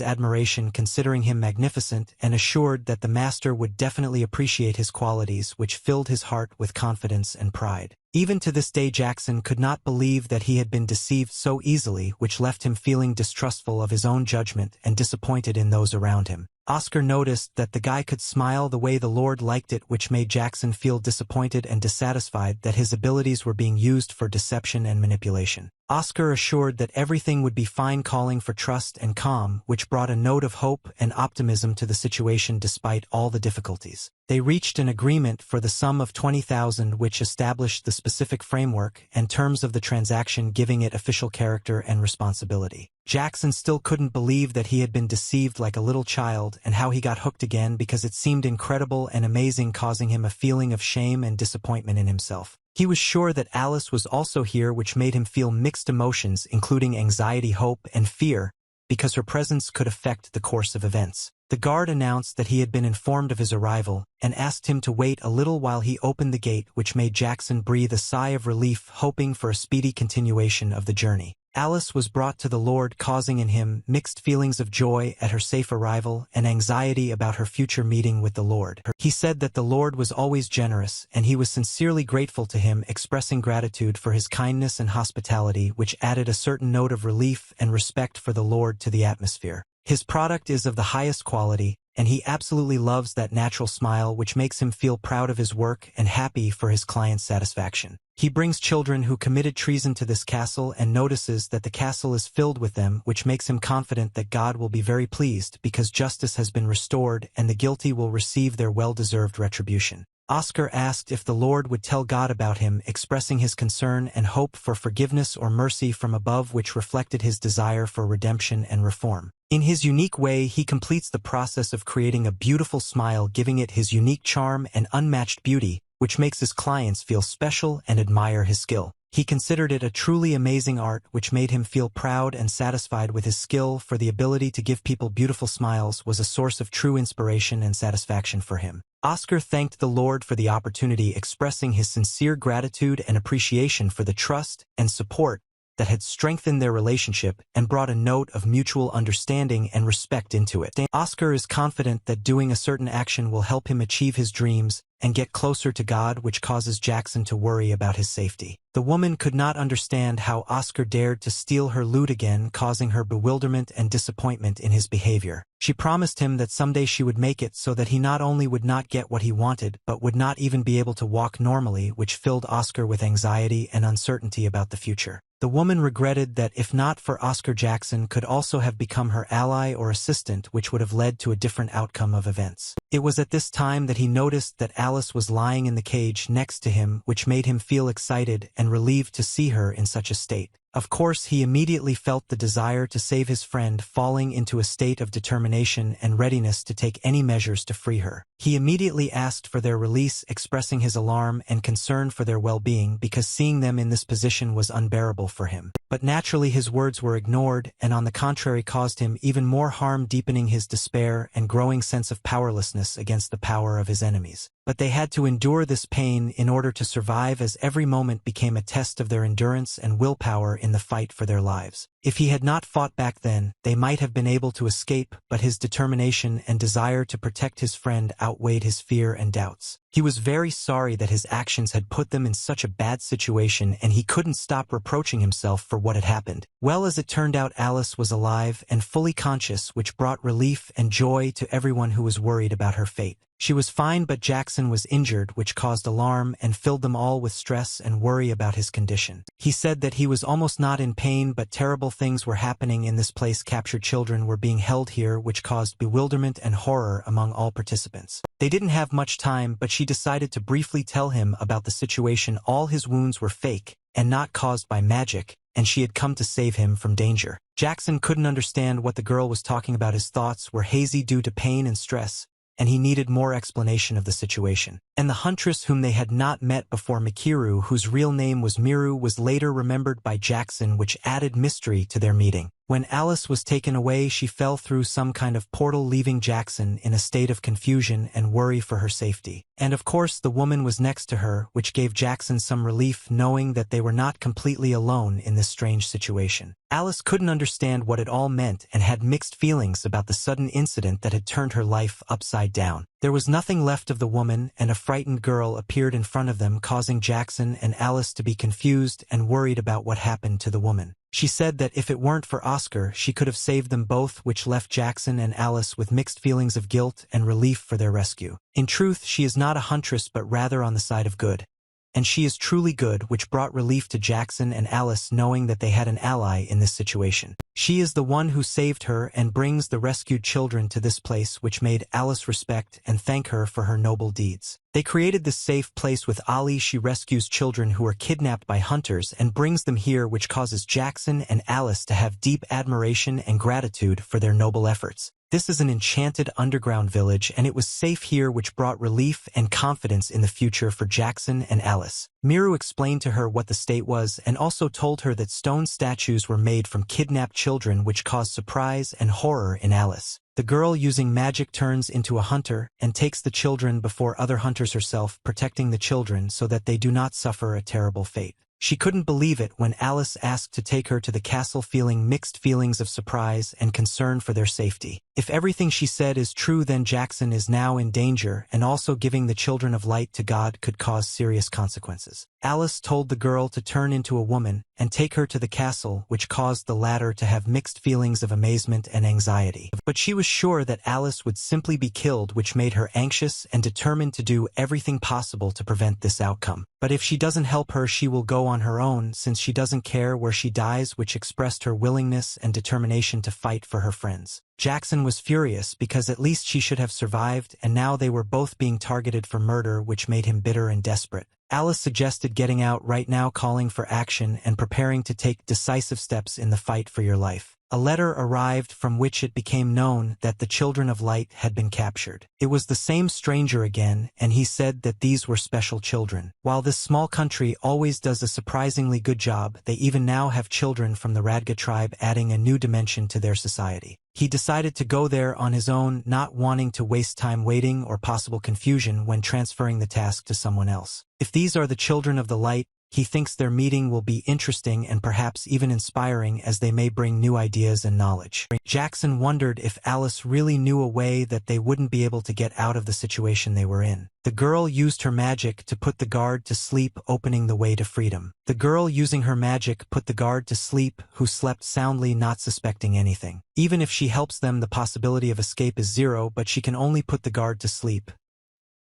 admiration, considering him magnificent, and assured that the master would definitely appreciate his qualities, which filled his heart with confidence and pride. Even to this day, Jackson could not believe that he had been deceived so easily, which left him feeling distrustful of his own judgment and disappointed in those around him. Oscar noticed that the guy could smile the way the Lord liked it, which made Jackson feel disappointed and dissatisfied that his abilities were being used for deception and manipulation. Oscar assured that everything would be fine, calling for trust and calm, which brought a note of hope and optimism to the situation despite all the difficulties. They reached an agreement for the sum of 20,000, which established the specific framework and terms of the transaction, giving it official character and responsibility. Jackson still couldn't believe that he had been deceived like a little child, and how he got hooked again because it seemed incredible and amazing, causing him a feeling of shame and disappointment in himself. He was sure that Alice was also here, which made him feel mixed emotions, including anxiety, hope, and fear, because her presence could affect the course of events. The guard announced that he had been informed of his arrival and asked him to wait a little while he opened the gate, which made Jackson breathe a sigh of relief, hoping for a speedy continuation of the journey. Alice was brought to the Lord, causing in him mixed feelings of joy at her safe arrival and anxiety about her future meeting with the Lord. He said that the Lord was always generous, and he was sincerely grateful to him, expressing gratitude for his kindness and hospitality, which added a certain note of relief and respect for the Lord to the atmosphere. His product is of the highest quality, and he absolutely loves that natural smile which makes him feel proud of his work and happy for his client's satisfaction. He brings children who committed treason to this castle and notices that the castle is filled with them, which makes him confident that God will be very pleased because justice has been restored and the guilty will receive their well-deserved retribution. Oscar asked if the Lord would tell God about him, expressing his concern and hope for forgiveness or mercy from above, which reflected his desire for redemption and reform. In his unique way, he completes the process of creating a beautiful smile, giving it his unique charm and unmatched beauty, which makes his clients feel special and admire his skill. He considered it a truly amazing art, which made him feel proud and satisfied with his skill, for the ability to give people beautiful smiles was a source of true inspiration and satisfaction for him. Oscar thanked the Lord for the opportunity, expressing his sincere gratitude and appreciation for the trust and support that had strengthened their relationship and brought a note of mutual understanding and respect into it. Oscar is confident that doing a certain action will help him achieve his dreams and get closer to God, which causes Jackson to worry about his safety. The woman could not understand how Oscar dared to steal her loot again, causing her bewilderment and disappointment in his behavior. She promised him that someday she would make it so that he not only would not get what he wanted, but would not even be able to walk normally, which filled Oscar with anxiety and uncertainty about the future. The woman regretted that if not for Oscar, Jackson could also have become her ally or assistant, which would have led to a different outcome of events. It was at this time that he noticed that Alice was lying in the cage next to him, which made him feel excited and relieved to see her in such a state. Of course, he immediately felt the desire to save his friend, falling into a state of determination and readiness to take any measures to free her. He immediately asked for their release, expressing his alarm and concern for their well-being because seeing them in this position was unbearable for him. But naturally his words were ignored and on the contrary caused him even more harm, deepening his despair and growing sense of powerlessness against the power of his enemies. But they had to endure this pain in order to survive, as every moment became a test of their endurance and willpower in the fight for their lives. If he had not fought back then, they might have been able to escape, but his determination and desire to protect his friend outweighed his fear and doubts. He was very sorry that his actions had put them in such a bad situation, and he couldn't stop reproaching himself for what had happened. Well, as it turned out, Alice was alive and fully conscious, which brought relief and joy to everyone who was worried about her fate. She was fine, but Jackson was injured, which caused alarm and filled them all with stress and worry about his condition. He said that he was almost not in pain, but terrible things were happening in this place. Captured children were being held here, which caused bewilderment and horror among all participants. They didn't have much time, but she decided to briefly tell him about the situation. All his wounds were fake and not caused by magic, and she had come to save him from danger. Jackson couldn't understand what the girl was talking about. His thoughts were hazy due to pain and stress, and he needed more explanation of the situation. And the huntress whom they had not met before, Makira, whose real name was Miru, was later remembered by Jackson, which added mystery to their meeting. When Alice was taken away, she fell through some kind of portal, leaving Jackson in a state of confusion and worry for her safety. And of course the woman was next to her, which gave Jackson some relief, knowing that they were not completely alone in this strange situation. Alice couldn't understand what it all meant and had mixed feelings about the sudden incident that had turned her life upside down. There was nothing left of the woman, and a frightened girl appeared in front of them, causing Jackson and Alice to be confused and worried about what happened to the woman. She said that if it weren't for Oscar, she could have saved them both, which left Jackson and Alice with mixed feelings of guilt and relief for their rescue. In truth, she is not a huntress, but rather on the side of good. And she is truly good, which brought relief to Jackson and Alice, knowing that they had an ally in this situation. She is the one who saved her and brings the rescued children to this place, which made Alice respect and thank her for her noble deeds. They created this safe place with Ali. She rescues children who are kidnapped by hunters and brings them here, which causes Jackson and Alice to have deep admiration and gratitude for their noble efforts. This is an enchanted underground village, and it was safe here, which brought relief and confidence in the future for Jackson and Alice. Miru explained to her what the state was and also told her that stone statues were made from kidnapped children, which caused surprise and horror in Alice. The girl, using magic, turns into a hunter and takes the children before other hunters herself, protecting the children so that they do not suffer a terrible fate. She couldn't believe it when Alice asked to take her to the castle, feeling mixed feelings of surprise and concern for their safety. If everything she said is true, then Jackson is now in danger, and also giving the children of light to God could cause serious consequences. Alice told the girl to turn into a woman and take her to the castle, which caused the latter to have mixed feelings of amazement and anxiety. But she was sure that Alice would simply be killed, which made her anxious and determined to do everything possible to prevent this outcome. But if she doesn't help her, she will go on her own, since she doesn't care where she dies, which expressed her willingness and determination to fight for her friends. Jackson was furious because at least she should have survived, and now they were both being targeted for murder, which made him bitter and desperate. Alice suggested getting out right now, calling for action and preparing to take decisive steps in the fight for your life. A letter arrived from which it became known that the Children of Light had been captured. It was the same stranger again, and he said that these were special children. While this small country always does a surprisingly good job, they even now have children from the Radga tribe, adding a new dimension to their society. He decided to go there on his own, not wanting to waste time waiting or possible confusion when transferring the task to someone else. If these are the Children of the Light, he thinks their meeting will be interesting and perhaps even inspiring, as they may bring new ideas and knowledge. Jackson wondered if Alice really knew a way that they wouldn't be able to get out of the situation they were in. The girl used her magic to put the guard to sleep, opening the way to freedom. The girl using her magic put the guard to sleep, who slept soundly, not suspecting anything. Even if she helps them, the possibility of escape is zero, but she can only put the guard to sleep.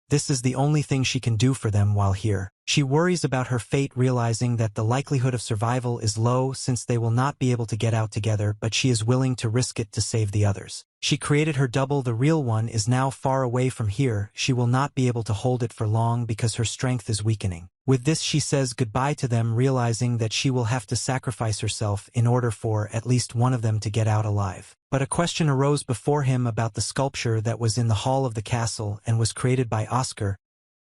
This is the only thing she can do for them while here. She worries about her fate, realizing that the likelihood of survival is low since they will not be able to get out together, but she is willing to risk it to save the others. She created her double. The real one is now far away from here. She will not be able to hold it for long because her strength is weakening. With this, she says goodbye to them, realizing that she will have to sacrifice herself in order for at least one of them to get out alive. But a question arose before him about the sculpture that was in the hall of the castle and was created by Oscar.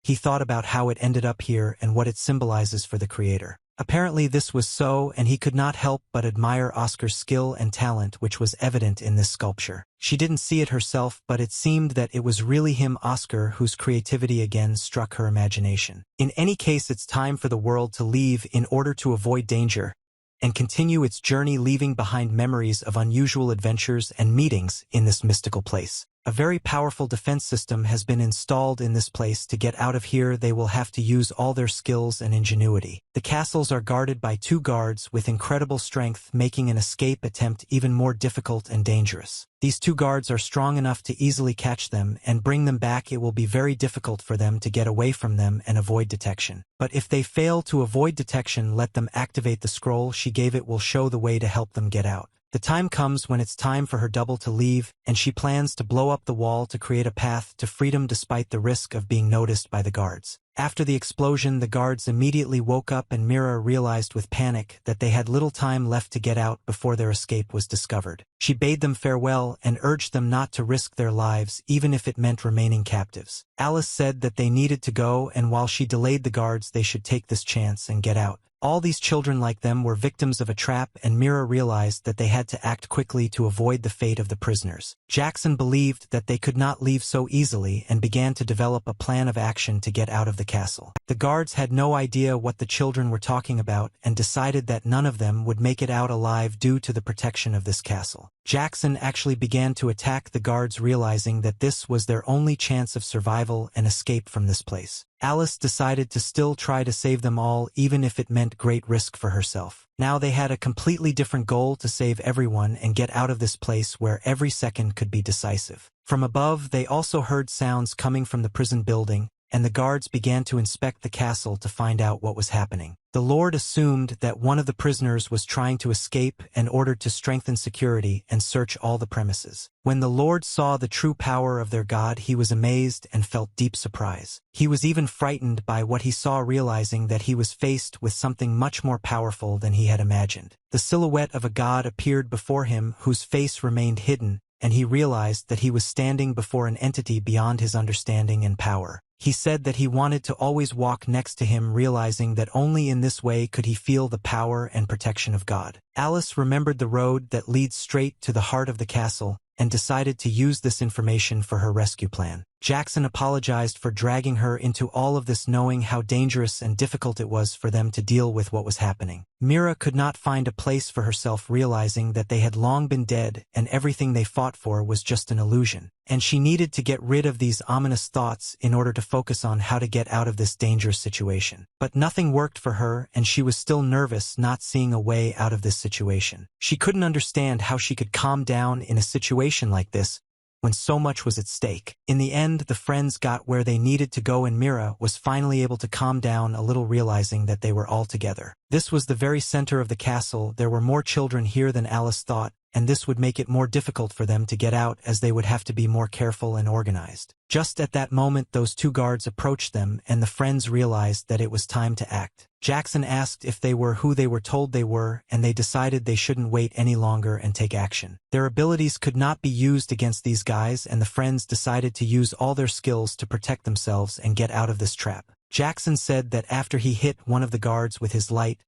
He thought about how it ended up here and what it symbolizes for the creator. Apparently this was so, and he could not help but admire Oscar's skill and talent, which was evident in this sculpture. She didn't see it herself, but it seemed that it was really him, Oscar, whose creativity again struck her imagination. In any case, it's time for the world to leave in order to avoid danger and continue its journey, leaving behind memories of unusual adventures and meetings in this mystical place. A very powerful defense system has been installed in this place. To get out of here, they will have to use all their skills and ingenuity. The castles are guarded by 2 guards with incredible strength, making an escape attempt even more difficult and dangerous. These 2 guards are strong enough to easily catch them and bring them back. It will be very difficult for them to get away from them and avoid detection. But if they fail to avoid detection, let them activate the scroll she gave. It will show the way to help them get out. The time comes when it's time for her double to leave, and she plans to blow up the wall to create a path to freedom despite the risk of being noticed by the guards. After the explosion, the guards immediately woke up, and Mira realized with panic that they had little time left to get out before their escape was discovered. She bade them farewell and urged them not to risk their lives, even if it meant remaining captives. Alice said that they needed to go, and while she delayed the guards, they should take this chance and get out. All these children like them were victims of a trap, and Mira realized that they had to act quickly to avoid the fate of the prisoners. Jackson believed that they could not leave so easily and began to develop a plan of action to get out of the castle. The guards had no idea what the children were talking about and decided that none of them would make it out alive due to the protection of this castle. Jackson actually began to attack the guards, realizing that this was their only chance of survival and escape from this place. Alice decided to still try to save them all, even if it meant great risk for herself. Now they had a completely different goal: to save everyone and get out of this place where every second could be decisive. From above, they also heard sounds coming from the prison building, and the guards began to inspect the castle to find out what was happening. The Lord assumed that one of the prisoners was trying to escape and ordered to strengthen security and search all the premises. When the Lord saw the true power of their God, he was amazed and felt deep surprise. He was even frightened by what he saw, realizing that he was faced with something much more powerful than he had imagined. The silhouette of a god appeared before him, whose face remained hidden, and he realized that he was standing before an entity beyond his understanding and power. He said that he wanted to always walk next to him, realizing that only in this way could he feel the power and protection of God. Alice remembered the road that leads straight to the heart of the castle, and decided to use this information for her rescue plan. Jackson apologized for dragging her into all of this, knowing how dangerous and difficult it was for them to deal with what was happening. Mira could not find a place for herself, realizing that they had long been dead and everything they fought for was just an illusion. And she needed to get rid of these ominous thoughts in order to focus on how to get out of this dangerous situation. But nothing worked for her, and she was still nervous, not seeing a way out of this situation. She couldn't understand how she could calm down in a situation like this when so much was at stake. In the end, the friends got where they needed to go, and Mira was finally able to calm down a little, realizing that they were all together. This was the very center of the castle. There were more children here than Alice thought, and this would make it more difficult for them to get out, as they would have to be more careful and organized. Just at that moment, those two guards approached them, and the friends realized that it was time to act. Jackson asked if they were who they were told they were, and they decided they shouldn't wait any longer and take action. Their abilities could not be used against these guys, and the friends decided to use all their skills to protect themselves and get out of this trap. Jackson said that after he hit one of the guards with his light,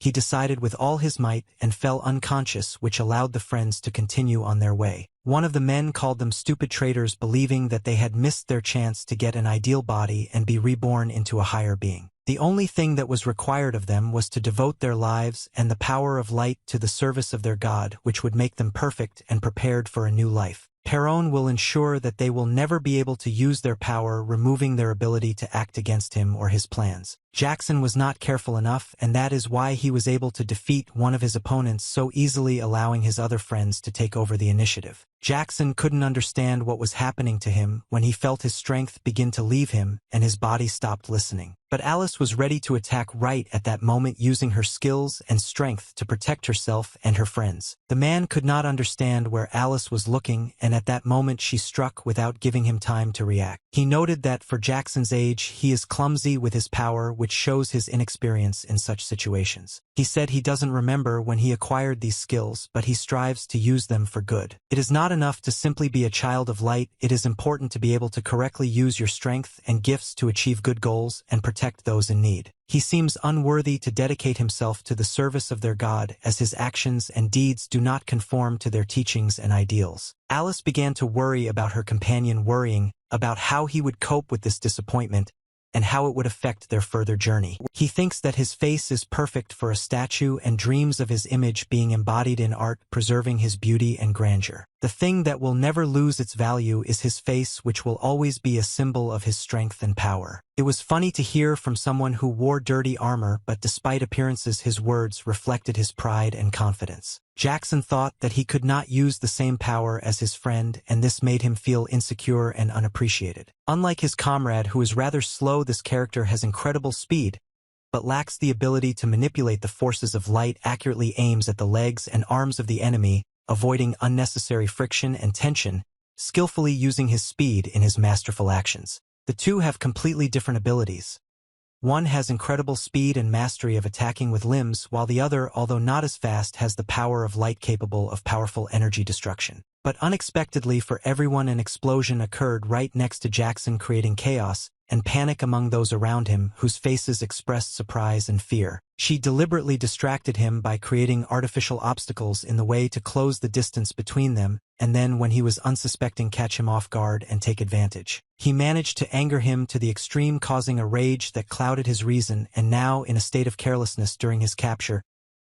he decided with all his might and fell unconscious, which allowed the friends to continue on their way. One of the men called them stupid traitors, believing that they had missed their chance to get an ideal body and be reborn into a higher being. The only thing that was required of them was to devote their lives and the power of light to the service of their God, which would make them perfect and prepared for a new life. Parental will ensure that they will never be able to use their power, removing their ability to act against him or his plans. Jackson was not careful enough, and that is why he was able to defeat one of his opponents so easily, allowing his other friends to take over the initiative. Jackson couldn't understand what was happening to him when he felt his strength begin to leave him and his body stopped listening. But Alice was ready to attack right at that moment, using her skills and strength to protect herself and her friends. The man could not understand where Alice was looking, and at that moment she struck without giving him time to react. He noted that for Jackson's age, he is clumsy with his power, which shows his inexperience in such situations. He said he doesn't remember when he acquired these skills, but he strives to use them for good. It is not enough to simply be a child of light. It is important to be able to correctly use your strength and gifts to achieve good goals and protect those in need. He seems unworthy to dedicate himself to the service of their God, as his actions and deeds do not conform to their teachings and ideals. Alice began to worry about her companion, worrying about how he would cope with this disappointment and how it would affect their further journey. He thinks that his face is perfect for a statue and dreams of his image being embodied in art, preserving his beauty and grandeur. The thing that will never lose its value is his face, which will always be a symbol of his strength and power. It was funny to hear from someone who wore dirty armor, but despite appearances, his words reflected his pride and confidence. Jackson thought that he could not use the same power as his friend, and this made him feel insecure and unappreciated. Unlike his comrade, who is rather slow, this character has incredible speed, but lacks the ability to manipulate the forces of light, accurately aims at the legs and arms of the enemy, avoiding unnecessary friction and tension, skillfully using his speed in his masterful actions. The two have completely different abilities. One has incredible speed and mastery of attacking with limbs, while the other, although not as fast, has the power of light, capable of powerful energy destruction. But unexpectedly for everyone, an explosion occurred right next to Jackson, creating chaos and panic among those around him, whose faces expressed surprise and fear. She deliberately distracted him by creating artificial obstacles in the way to close the distance between them, and then, when he was unsuspecting, catch him off guard and take advantage. He managed to anger him to the extreme, causing a rage that clouded his reason, and now, in a state of carelessness during his capture,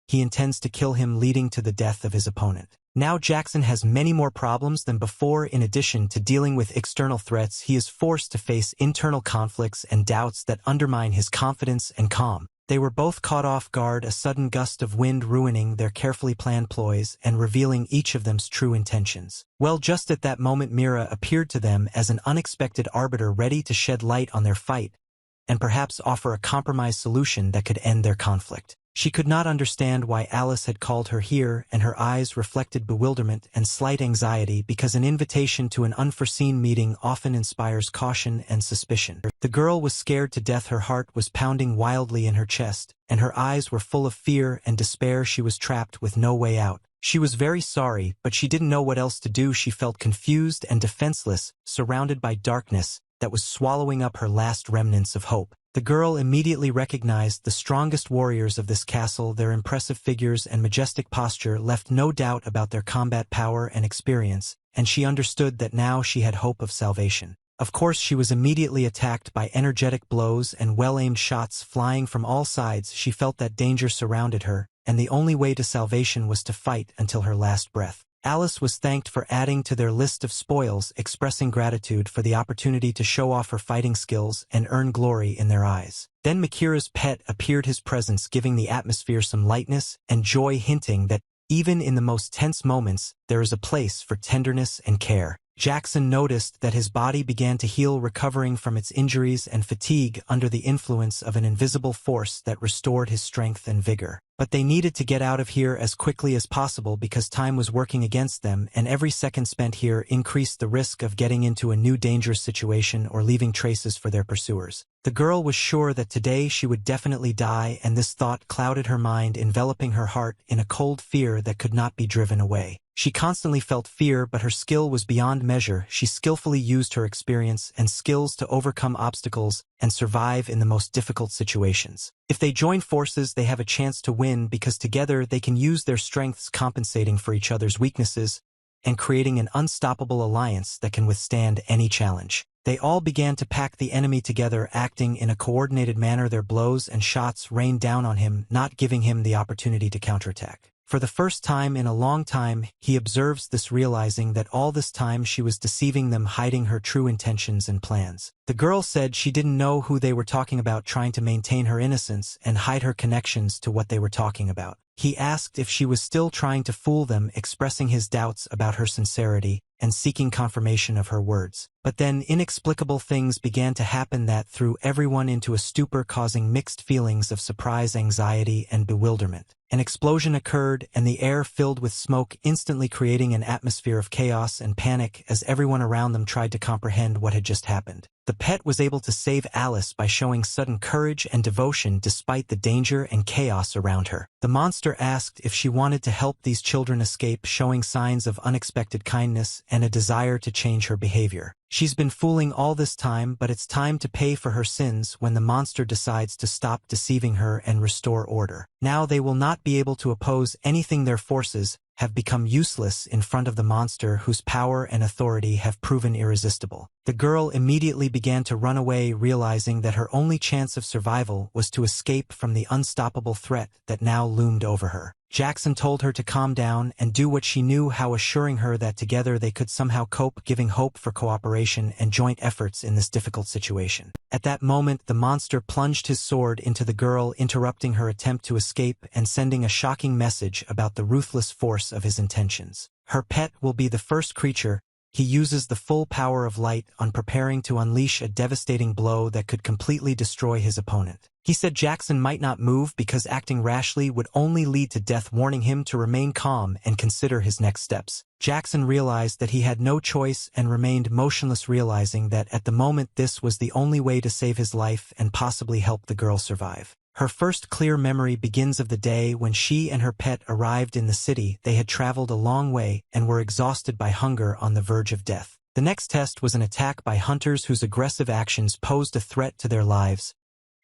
he intends to kill him, leading to the death of his opponent. Now Jackson has many more problems than before. In addition to dealing with external threats, he is forced to face internal conflicts and doubts that undermine his confidence and calm. They were both caught off guard, a sudden gust of wind ruining their carefully planned ploys and revealing each of them's true intentions. Well, just at that moment, Mira appeared to them as an unexpected arbiter, ready to shed light on their fight and perhaps offer a compromise solution that could end their conflict. She could not understand why Alice had called her here, and her eyes reflected bewilderment and slight anxiety, because an invitation to an unforeseen meeting often inspires caution and suspicion. The girl was scared to death. Her heart was pounding wildly in her chest, and her eyes were full of fear and despair. She was trapped with no way out. She was very sorry, but she didn't know what else to do. She felt confused and defenseless, surrounded by darkness that was swallowing up her last remnants of hope. The girl immediately recognized the strongest warriors of this castle. Their impressive figures and majestic posture left no doubt about their combat power and experience, and she understood that now she had hope of salvation. Of course, she was immediately attacked by energetic blows and well-aimed shots flying from all sides. She felt that danger surrounded her, and the only way to salvation was to fight until her last breath. Alice was thanked for adding to their list of spoils, expressing gratitude for the opportunity to show off her fighting skills and earn glory in their eyes. Then Makira's pet appeared, his presence giving the atmosphere some lightness and joy, hinting that even in the most tense moments, there is a place for tenderness and care. Jackson noticed that his body began to heal, recovering from its injuries and fatigue under the influence of an invisible force that restored his strength and vigor. But they needed to get out of here as quickly as possible because time was working against them, and every second spent here increased the risk of getting into a new dangerous situation or leaving traces for their pursuers. The girl was sure that today she would definitely die, and this thought clouded her mind, enveloping her heart in a cold fear that could not be driven away. She constantly felt fear, but her skill was beyond measure. She skillfully used her experience and skills to overcome obstacles and survive in the most difficult situations. If they join forces, they have a chance to win because together they can use their strengths, compensating for each other's weaknesses and creating an unstoppable alliance that can withstand any challenge. They all began to pack the enemy together, acting in a coordinated manner. Their blows and shots rained down on him, not giving him the opportunity to counterattack. For the first time in a long time, he observes this, realizing that all this time she was deceiving them, hiding her true intentions and plans. The girl said she didn't know who they were talking about, trying to maintain her innocence and hide her connections to what they were talking about. He asked if she was still trying to fool them, expressing his doubts about her sincerity and seeking confirmation of her words. But then inexplicable things began to happen that threw everyone into a stupor, causing mixed feelings of surprise, anxiety, and bewilderment. An explosion occurred, and the air filled with smoke, instantly creating an atmosphere of chaos and panic as everyone around them tried to comprehend what had just happened. The pet was able to save Alice by showing sudden courage and devotion despite the danger and chaos around her. The monster asked if she wanted to help these children escape, showing signs of unexpected kindness and a desire to change her behavior. She's been fooling all this time, but it's time to pay for her sins when the monster decides to stop deceiving her and restore order. Now they will not be able to oppose anything. Their forces have become useless in front of the monster, whose power and authority have proven irresistible. The girl immediately began to run away, realizing that her only chance of survival was to escape from the unstoppable threat that now loomed over her. Jackson told her to calm down and do what she knew how, assuring her that together they could somehow cope, giving hope for cooperation and joint efforts in this difficult situation. At that moment, the monster plunged his sword into the girl, interrupting her attempt to escape and sending a shocking message about the ruthless force of his intentions. Her pet will be the first creature. He uses the full power of light on preparing to unleash a devastating blow that could completely destroy his opponent. He said Jackson might not move because acting rashly would only lead to death, warning him to remain calm and consider his next steps. Jackson realized that he had no choice and remained motionless, realizing that at the moment this was the only way to save his life and possibly help the girl survive. Her first clear memory begins of the day when she and her pet arrived in the city. They had traveled a long way and were exhausted by hunger, on the verge of death. The next test was an attack by hunters whose aggressive actions posed a threat to their lives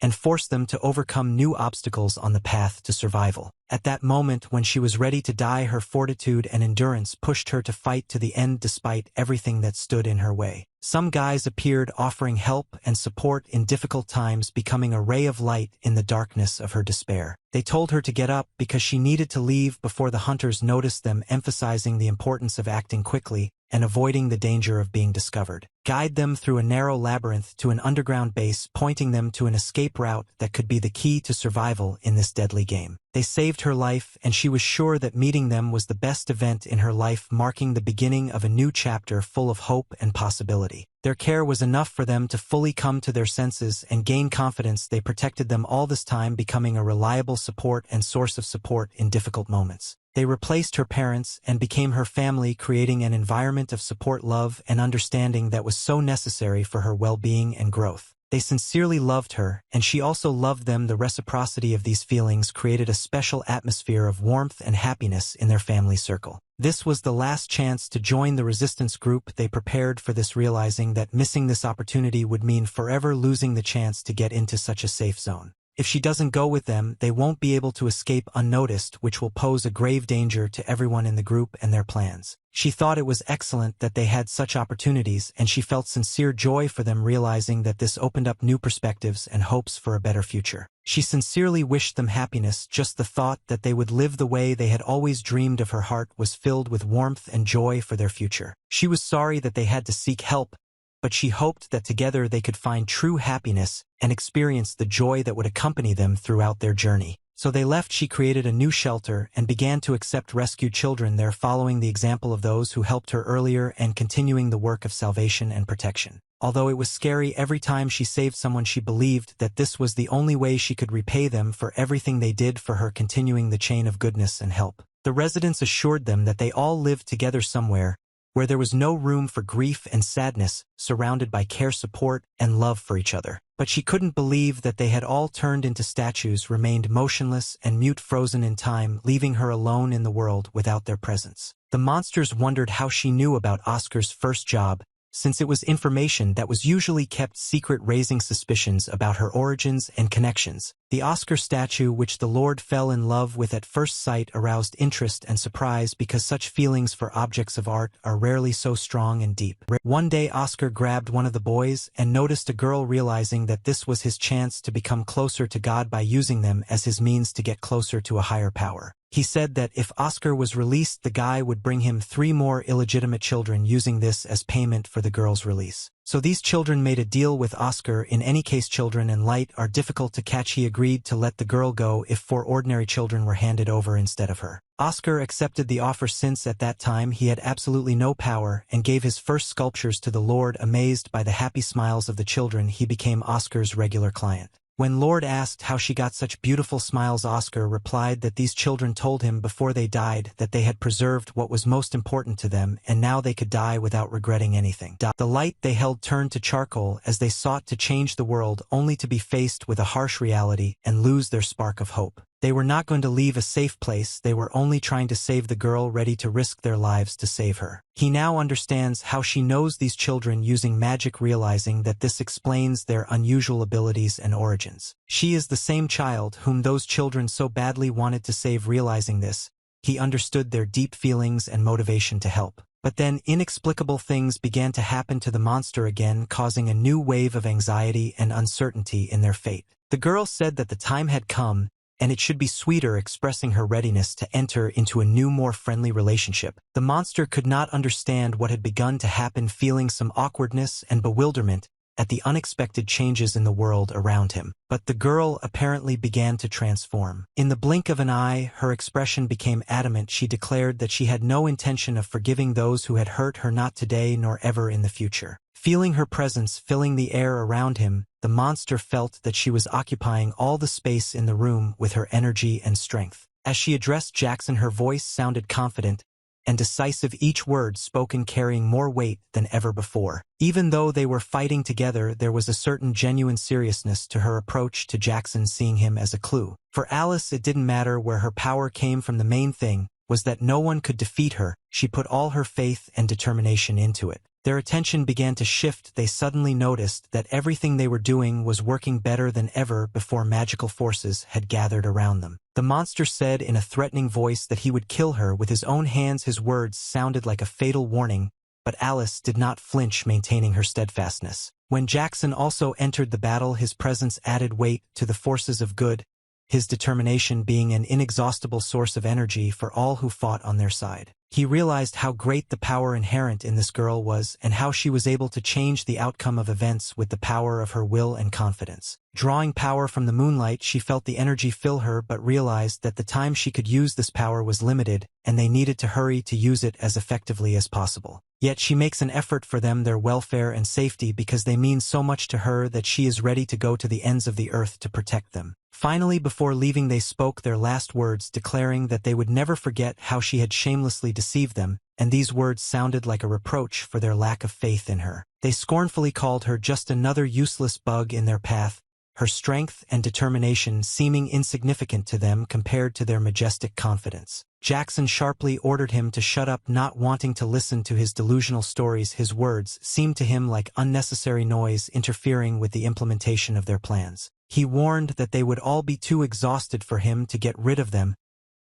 and forced them to overcome new obstacles on the path to survival. At that moment, when she was ready to die, her fortitude and endurance pushed her to fight to the end despite everything that stood in her way. Some guys appeared, offering help and support in difficult times, becoming a ray of light in the darkness of her despair. They told her to get up because she needed to leave before the hunters noticed them, emphasizing the importance of acting quickly and avoiding the danger of being discovered. Guide them through a narrow labyrinth to an underground base, pointing them to an escape route that could be the key to survival in this deadly game. They saved her life, and she was sure that meeting them was the best event in her life, marking the beginning of a new chapter full of hope and possibility. Their care was enough for them to fully come to their senses and gain confidence. They protected them all this time, becoming a reliable support and source of support in difficult moments. They replaced her parents and became her family, creating an environment of support, love, and understanding that was so necessary for her well-being and growth. They sincerely loved her, and she also loved them. The reciprocity of these feelings created a special atmosphere of warmth and happiness in their family circle. This was the last chance to join the resistance group. They prepared for this, realizing that missing this opportunity would mean forever losing the chance to get into such a safe zone. If she doesn't go with them, they won't be able to escape unnoticed, which will pose a grave danger to everyone in the group and their plans. She thought it was excellent that they had such opportunities, and she felt sincere joy for them, realizing that this opened up new perspectives and hopes for a better future. She sincerely wished them happiness. Just the thought that they would live the way they had always dreamed of her heart was filled with warmth and joy for their future. She was sorry that they had to seek help, but she hoped that together they could find true happiness and experience the joy that would accompany them throughout their journey. So they left. She created a new shelter and began to accept rescued children there, following the example of those who helped her earlier and continuing the work of salvation and protection. Although it was scary every time she saved someone, she believed that this was the only way she could repay them for everything they did for her, continuing the chain of goodness and help. The residents assured them that they all lived together somewhere where there was no room for grief and sadness, surrounded by care, support, and love for each other. But she couldn't believe that they had all turned into statues, remained motionless and mute, frozen in time, leaving her alone in the world without their presence. The monsters wondered how she knew about Oscar's first job, since it was information that was usually kept secret, raising suspicions about her origins and connections. The Oscar statue, which the Lord fell in love with at first sight, aroused interest and surprise because such feelings for objects of art are rarely so strong and deep. One day Oscar grabbed one of the boys and noticed a girl, realizing that this was his chance to become closer to God by using them as his means to get closer to a higher power. He said that if Oscar was released, the guy would bring him 3 more illegitimate children, using this as payment for the girl's release. So these children made a deal with Oscar. In any case, children and light are difficult to catch. He agreed to let the girl go if 4 ordinary children were handed over instead of her. Oscar accepted the offer, since at that time he had absolutely no power, and gave his first sculptures to the Lord. Amazed by the happy smiles of the children, he became Oscar's regular client. When Lord asked how she got such beautiful smiles, Oscar replied that these children told him before they died that they had preserved what was most important to them, and now they could die without regretting anything. The light they held turned to charcoal as they sought to change the world, only to be faced with a harsh reality and lose their spark of hope. They were not going to leave a safe place. They were only trying to save the girl, ready to risk their lives to save her. He now understands how she knows these children using magic, realizing that this explains their unusual abilities and origins. She is the same child whom those children so badly wanted to save. Realizing this, he understood their deep feelings and motivation to help. But then inexplicable things began to happen to the monster again, causing a new wave of anxiety and uncertainty in their fate. The girl said that the time had come, and it should be sweeter, expressing her readiness to enter into a new, more friendly relationship. The monster could not understand what had begun to happen, feeling some awkwardness and bewilderment at the unexpected changes in the world around him. But the girl apparently began to transform. In the blink of an eye, her expression became adamant. She declared that she had no intention of forgiving those who had hurt her, not today nor ever in the future. Feeling her presence filling the air around him, the monster felt that she was occupying all the space in the room with her energy and strength. As she addressed Jackson, her voice sounded confident and decisive, each word spoken carrying more weight than ever before. Even though they were fighting together, there was a certain genuine seriousness to her approach to Jackson, seeing him as a clue. For Alice, it didn't matter where her power came from. The main thing was that no one could defeat her. She put all her faith and determination into it. Their attention began to shift. They suddenly noticed that everything they were doing was working better than ever before. Magical forces had gathered around them. The monster said in a threatening voice that he would kill her with his own hands. His words sounded like a fatal warning, but Alice did not flinch, maintaining her steadfastness. When Jackson also entered the battle, his presence added weight to the forces of good, his determination being an inexhaustible source of energy for all who fought on their side. He realized how great the power inherent in this girl was, and how she was able to change the outcome of events with the power of her will and confidence. Drawing power from the moonlight, she felt the energy fill her, but realized that the time she could use this power was limited, and they needed to hurry to use it as effectively as possible. Yet she makes an effort for them, their welfare and safety, because they mean so much to her that she is ready to go to the ends of the earth to protect them. Finally, before leaving, they spoke their last words, declaring that they would never forget how she had shamelessly deceived them, and these words sounded like a reproach for their lack of faith in her. They scornfully called her just another useless bug in their path, her strength and determination seeming insignificant to them compared to their majestic confidence. Jackson sharply ordered him to shut up, not wanting to listen to his delusional stories. His words seemed to him like unnecessary noise interfering with the implementation of their plans. He warned that they would all be too exhausted for him to get rid of them.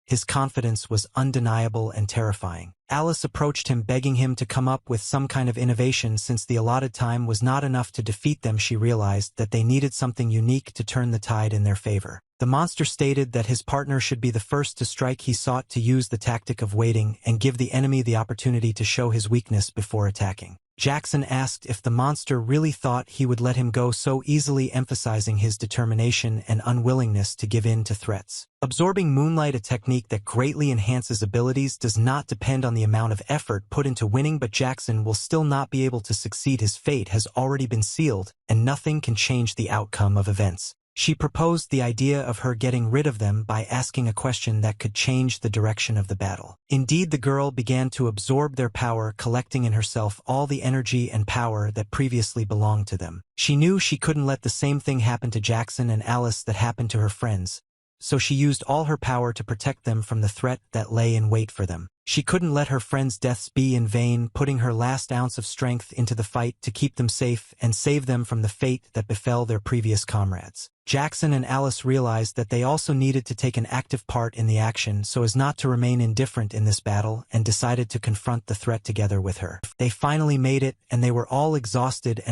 His confidence was undeniable and terrifying. Alice approached him begging him to come up with some kind of innovation since the allotted time was not enough to defeat them. She realized that they needed something unique to turn the tide in their favor. The monster stated that his partner should be the first to strike. He sought to use the tactic of waiting and give the enemy the opportunity to show his weakness before attacking. Jackson asked if the monster really thought he would let him go so easily, emphasizing his determination and unwillingness to give in to threats. Absorbing moonlight, a technique that greatly enhances abilities, does not depend on the amount of effort put into winning, but Jackson will still not be able to succeed. His fate has already been sealed, and nothing can change the outcome of events. She proposed the idea of her getting rid of them by asking a question that could change the direction of the battle. Indeed, the girl began to absorb their power, collecting in herself all the energy and power that previously belonged to them. She knew she couldn't let the same thing happen to Jackson and Alice that happened to her friends, so she used all her power to protect them from the threat that lay in wait for them. She couldn't let her friends' deaths be in vain, putting her last ounce of strength into the fight to keep them safe and save them from the fate that befell their previous comrades. Jackson and Alice realized that they also needed to take an active part in the action so as not to remain indifferent in this battle, and decided to confront the threat together with her. They finally made it, and they were all exhausted,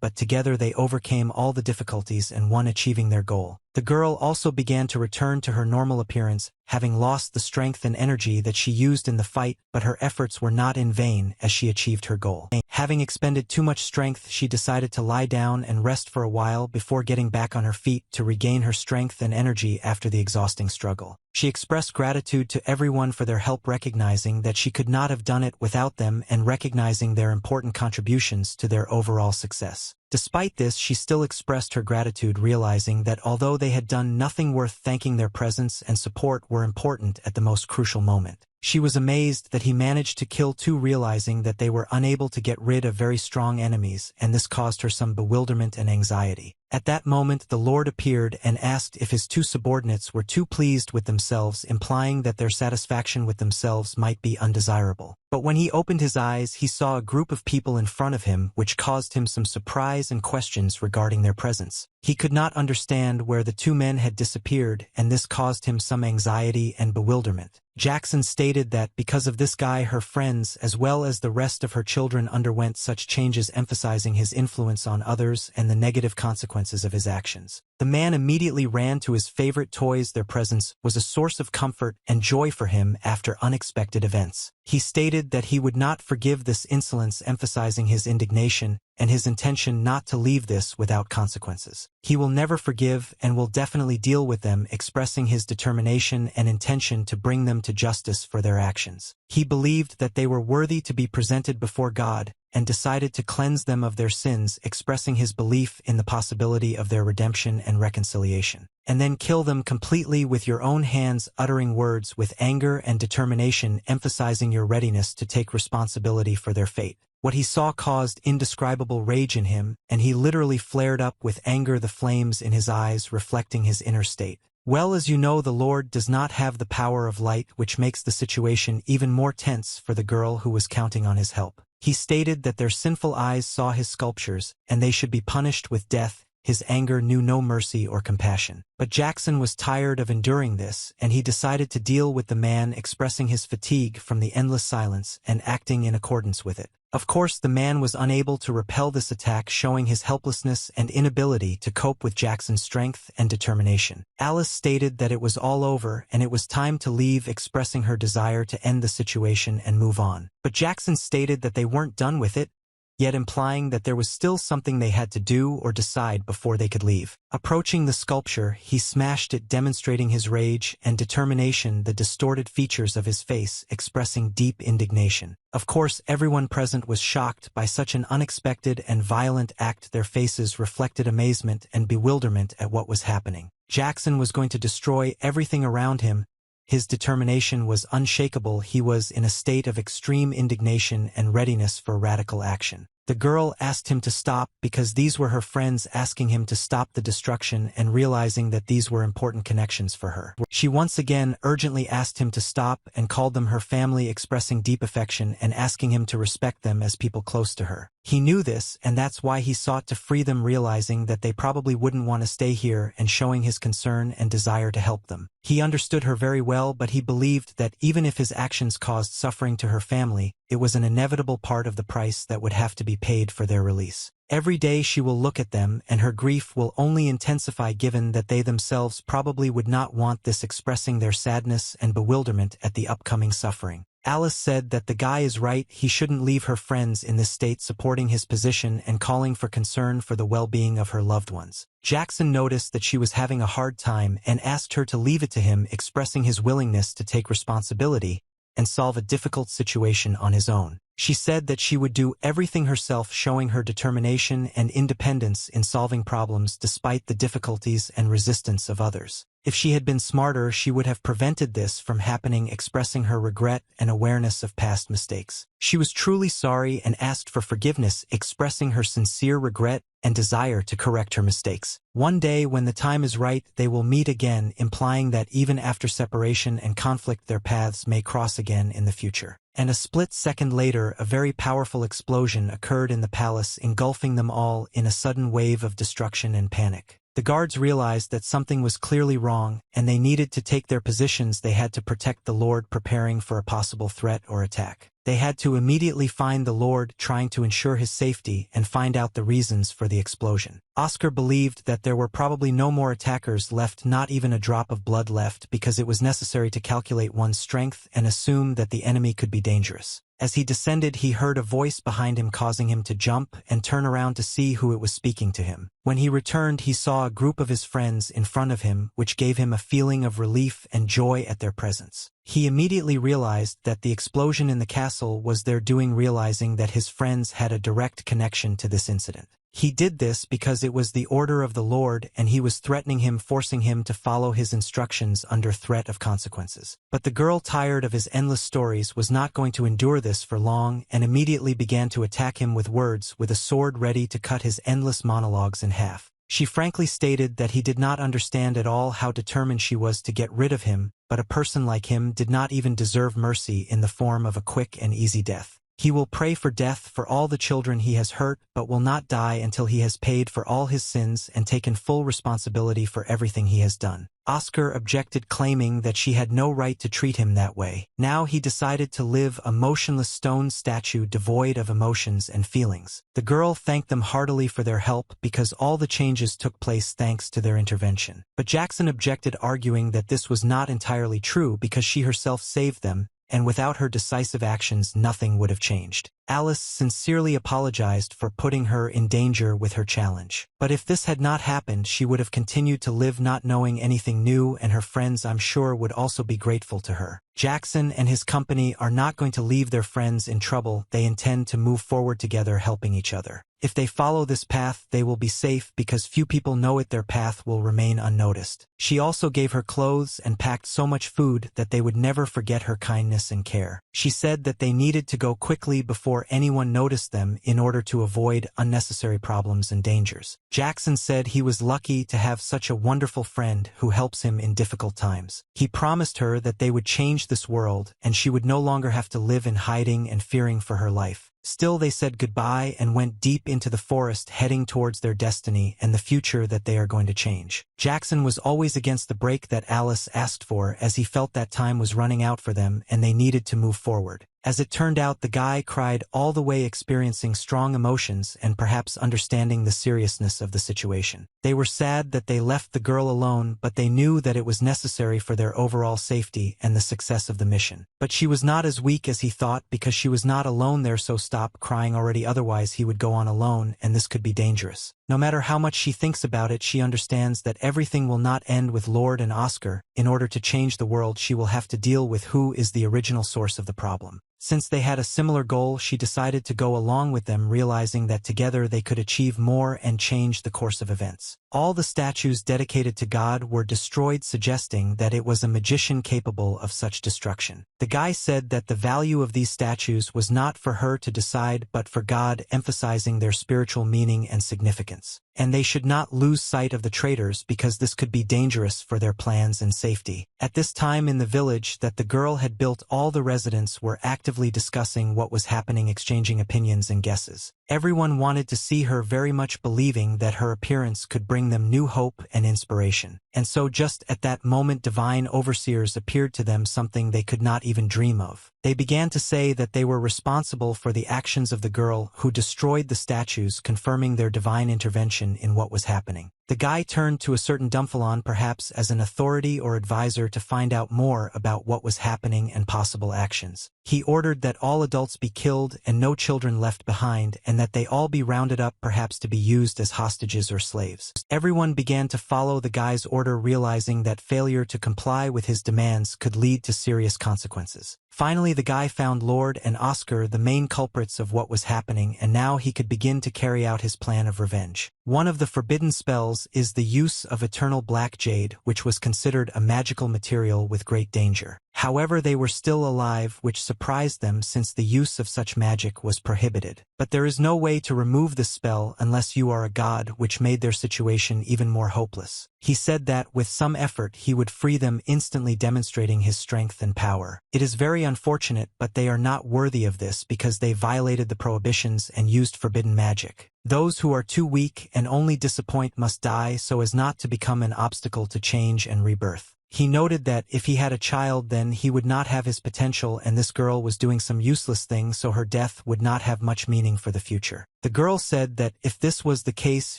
but together they overcame all the difficulties and won, achieving their goal. The girl also began to return to her normal appearance, having lost the strength and energy that she used in the fight, but her efforts were not in vain as she achieved her goal. Having expended too much strength, she decided to lie down and rest for a while before getting back on her feet to regain her strength and energy after the exhausting struggle. She expressed gratitude to everyone for their help, recognizing that she could not have done it without them and recognizing their important contributions to their overall success. Despite this, she still expressed her gratitude, realizing that although they had done nothing worth thanking, their presence and support were important at the most crucial moment. She was amazed that he managed to kill two, realizing that they were unable to get rid of very strong enemies, and this caused her some bewilderment and anxiety. At that moment, the Lord appeared and asked if his two subordinates were too pleased with themselves, implying that their satisfaction with themselves might be undesirable. But when he opened his eyes, he saw a group of people in front of him, which caused him some surprise and questions regarding their presence. He could not understand where the two men had disappeared, and this caused him some anxiety and bewilderment. Jackson stated that because of this guy, her friends as well as the rest of her children underwent such changes, emphasizing his influence on others and the negative consequences of his actions. The man immediately ran to his favorite toys. Their presence was a source of comfort and joy for him after unexpected events. He stated that he would not forgive this insolence, emphasizing his indignation and his intention not to leave this without consequences. He will never forgive and will definitely deal with them, expressing his determination and intention to bring them to justice for their actions. He believed that they were worthy to be presented before God and decided to cleanse them of their sins, expressing his belief in the possibility of their redemption and reconciliation. And then kill them completely with your own hands, uttering words with anger and determination, emphasizing your readiness to take responsibility for their fate. What he saw caused indescribable rage in him, and he literally flared up with anger, the flames in his eyes reflecting his inner state. Well, as you know, the Lord does not have the power of light, which makes the situation even more tense for the girl who was counting on his help. He stated that their sinful eyes saw his sculptures, and they should be punished with death. His anger knew no mercy or compassion. But Jackson was tired of enduring this, and he decided to deal with the man, expressing his fatigue from the endless silence and acting in accordance with it. Of course, the man was unable to repel this attack, showing his helplessness and inability to cope with Jackson's strength and determination. Alice stated that it was all over and it was time to leave, expressing her desire to end the situation and move on. But Jackson stated that they weren't done with it, yet implying that there was still something they had to do or decide before they could leave. Approaching the sculpture, he smashed it, demonstrating his rage and determination, the distorted features of his face expressing deep indignation. Of course, everyone present was shocked by such an unexpected and violent act. Their faces reflected amazement and bewilderment at what was happening. Jackson was going to destroy everything around him. His determination was unshakable. He was in a state of extreme indignation and readiness for radical action. The girl asked him to stop because these were her friends asking him to stop the destruction, and realizing that these were important connections for her. She once again urgently asked him to stop and called them her family, expressing deep affection and asking him to respect them as people close to her. He knew this, and that's why he sought to free them, realizing that they probably wouldn't want to stay here, and showing his concern and desire to help them. He understood her very well, but he believed that even if his actions caused suffering to her family, it was an inevitable part of the price that would have to be paid for their release. Every day she will look at them, and her grief will only intensify, given that they themselves probably would not want this, expressing their sadness and bewilderment at the upcoming suffering. Alice said that the guy is right, he shouldn't leave her friends in this state, supporting his position and calling for concern for the well-being of her loved ones. Jackson noticed that she was having a hard time and asked her to leave it to him, expressing his willingness to take responsibility and solve a difficult situation on his own. She said that she would do everything herself, showing her determination and independence in solving problems despite the difficulties and resistance of others. If she had been smarter, she would have prevented this from happening, expressing her regret and awareness of past mistakes. She was truly sorry and asked for forgiveness, expressing her sincere regret and desire to correct her mistakes. One day, when the time is right, they will meet again, implying that even after separation and conflict, their paths may cross again in the future. And a split second later, a very powerful explosion occurred in the palace, engulfing them all in a sudden wave of destruction and panic. The guards realized that something was clearly wrong, and they needed to take their positions. They had to protect the Lord, preparing for a possible threat or attack. They had to immediately find the Lord, trying to ensure his safety, and find out the reasons for the explosion. Oscar believed that there were probably no more attackers left, not even a drop of blood left, because it was necessary to calculate one's strength and assume that the enemy could be dangerous. As he descended, he heard a voice behind him, causing him to jump and turn around to see who it was speaking to him. When he returned, he saw a group of his friends in front of him, which gave him a feeling of relief and joy at their presence. He immediately realized that the explosion in the castle was their doing, realizing that his friends had a direct connection to this incident. He did this because it was the order of the Lord, and he was threatening him, forcing him to follow his instructions under threat of consequences. But the girl, tired of his endless stories, was not going to endure this for long, and immediately began to attack him with words, with a sword ready to cut his endless monologues in half. She frankly stated that he did not understand at all how determined she was to get rid of him, but a person like him did not even deserve mercy in the form of a quick and easy death. He will pray for death for all the children he has hurt, but will not die until he has paid for all his sins and taken full responsibility for everything he has done. Oscar objected, claiming that she had no right to treat him that way. Now he decided to live a motionless stone statue devoid of emotions and feelings. The girl thanked them heartily for their help, because all the changes took place thanks to their intervention. But Jackson objected, arguing that this was not entirely true, because she herself saved them, and without her decisive actions nothing would have changed. Alice sincerely apologized for putting her in danger with her challenge. But if this had not happened, she would have continued to live not knowing anything new, and her friends, I'm sure, would also be grateful to her. Jackson and his company are not going to leave their friends in trouble. They intend to move forward together, helping each other. If they follow this path, they will be safe, because few people know it. Their path will remain unnoticed. She also gave her clothes and packed so much food that they would never forget her kindness and care. She said that they needed to go quickly before anyone noticed them in order to avoid unnecessary problems and dangers. Jackson said he was lucky to have such a wonderful friend who helps him in difficult times. He promised her that they would change this world, and she would no longer have to live in hiding and fearing for her life. Still, they said goodbye and went deep into the forest, heading towards their destiny and the future that they are going to change. Jackson was always against the break that Alice asked for, as he felt that time was running out for them and they needed to move forward. As it turned out, the guy cried all the way, experiencing strong emotions and perhaps understanding the seriousness of the situation. They were sad that they left the girl alone, but they knew that it was necessary for their overall safety and the success of the mission. But she was not as weak as he thought, because she was not alone there, so stop crying already, otherwise he would go on alone, and this could be dangerous. No matter how much she thinks about it, she understands that everything will not end with Lord and Oscar. In order to change the world, she will have to deal with who is the original source of the problem. Since they had a similar goal, she decided to go along with them, realizing that together they could achieve more and change the course of events. All the statues dedicated to God were destroyed, suggesting that it was a magician capable of such destruction. The guy said that the value of these statues was not for her to decide, but for God, emphasizing their spiritual meaning and significance. and they should not lose sight of the traitors because this could be dangerous for their plans and safety. At this time in the village that the girl had built, all the residents were actively discussing what was happening, exchanging opinions and guesses. Everyone wanted to see her, very much believing that her appearance could bring them new hope and inspiration. And so just at that moment, divine overseers appeared to them, something they could not even dream of. They began to say that they were responsible for the actions of the girl who destroyed the statues, confirming their divine intervention in what was happening. The guy turned to a certain Dumphalon, perhaps as an authority or advisor, to find out more about what was happening and possible actions. He ordered that all adults be killed and no children left behind, and that they all be rounded up, perhaps to be used as hostages or slaves. Everyone began to follow the guy's order, realizing that failure to comply with his demands could lead to serious consequences. Finally, the guy found Lord and Oscar, the main culprits of what was happening, and now he could begin to carry out his plan of revenge. One of the forbidden spells is the use of eternal black jade, which was considered a magical material with great danger. However, they were still alive, which surprised them since the use of such magic was prohibited. But there is no way to remove the spell unless you are a god, which made their situation even more hopeless. He said that, with some effort, he would free them instantly, demonstrating his strength and power. It is very unfortunate, but they are not worthy of this because they violated the prohibitions and used forbidden magic. Those who are too weak and only disappoint must die so as not to become an obstacle to change and rebirth. He noted that if he had a child, then he would not have his potential, and this girl was doing some useless thing, so her death would not have much meaning for the future. The girl said that if this was the case,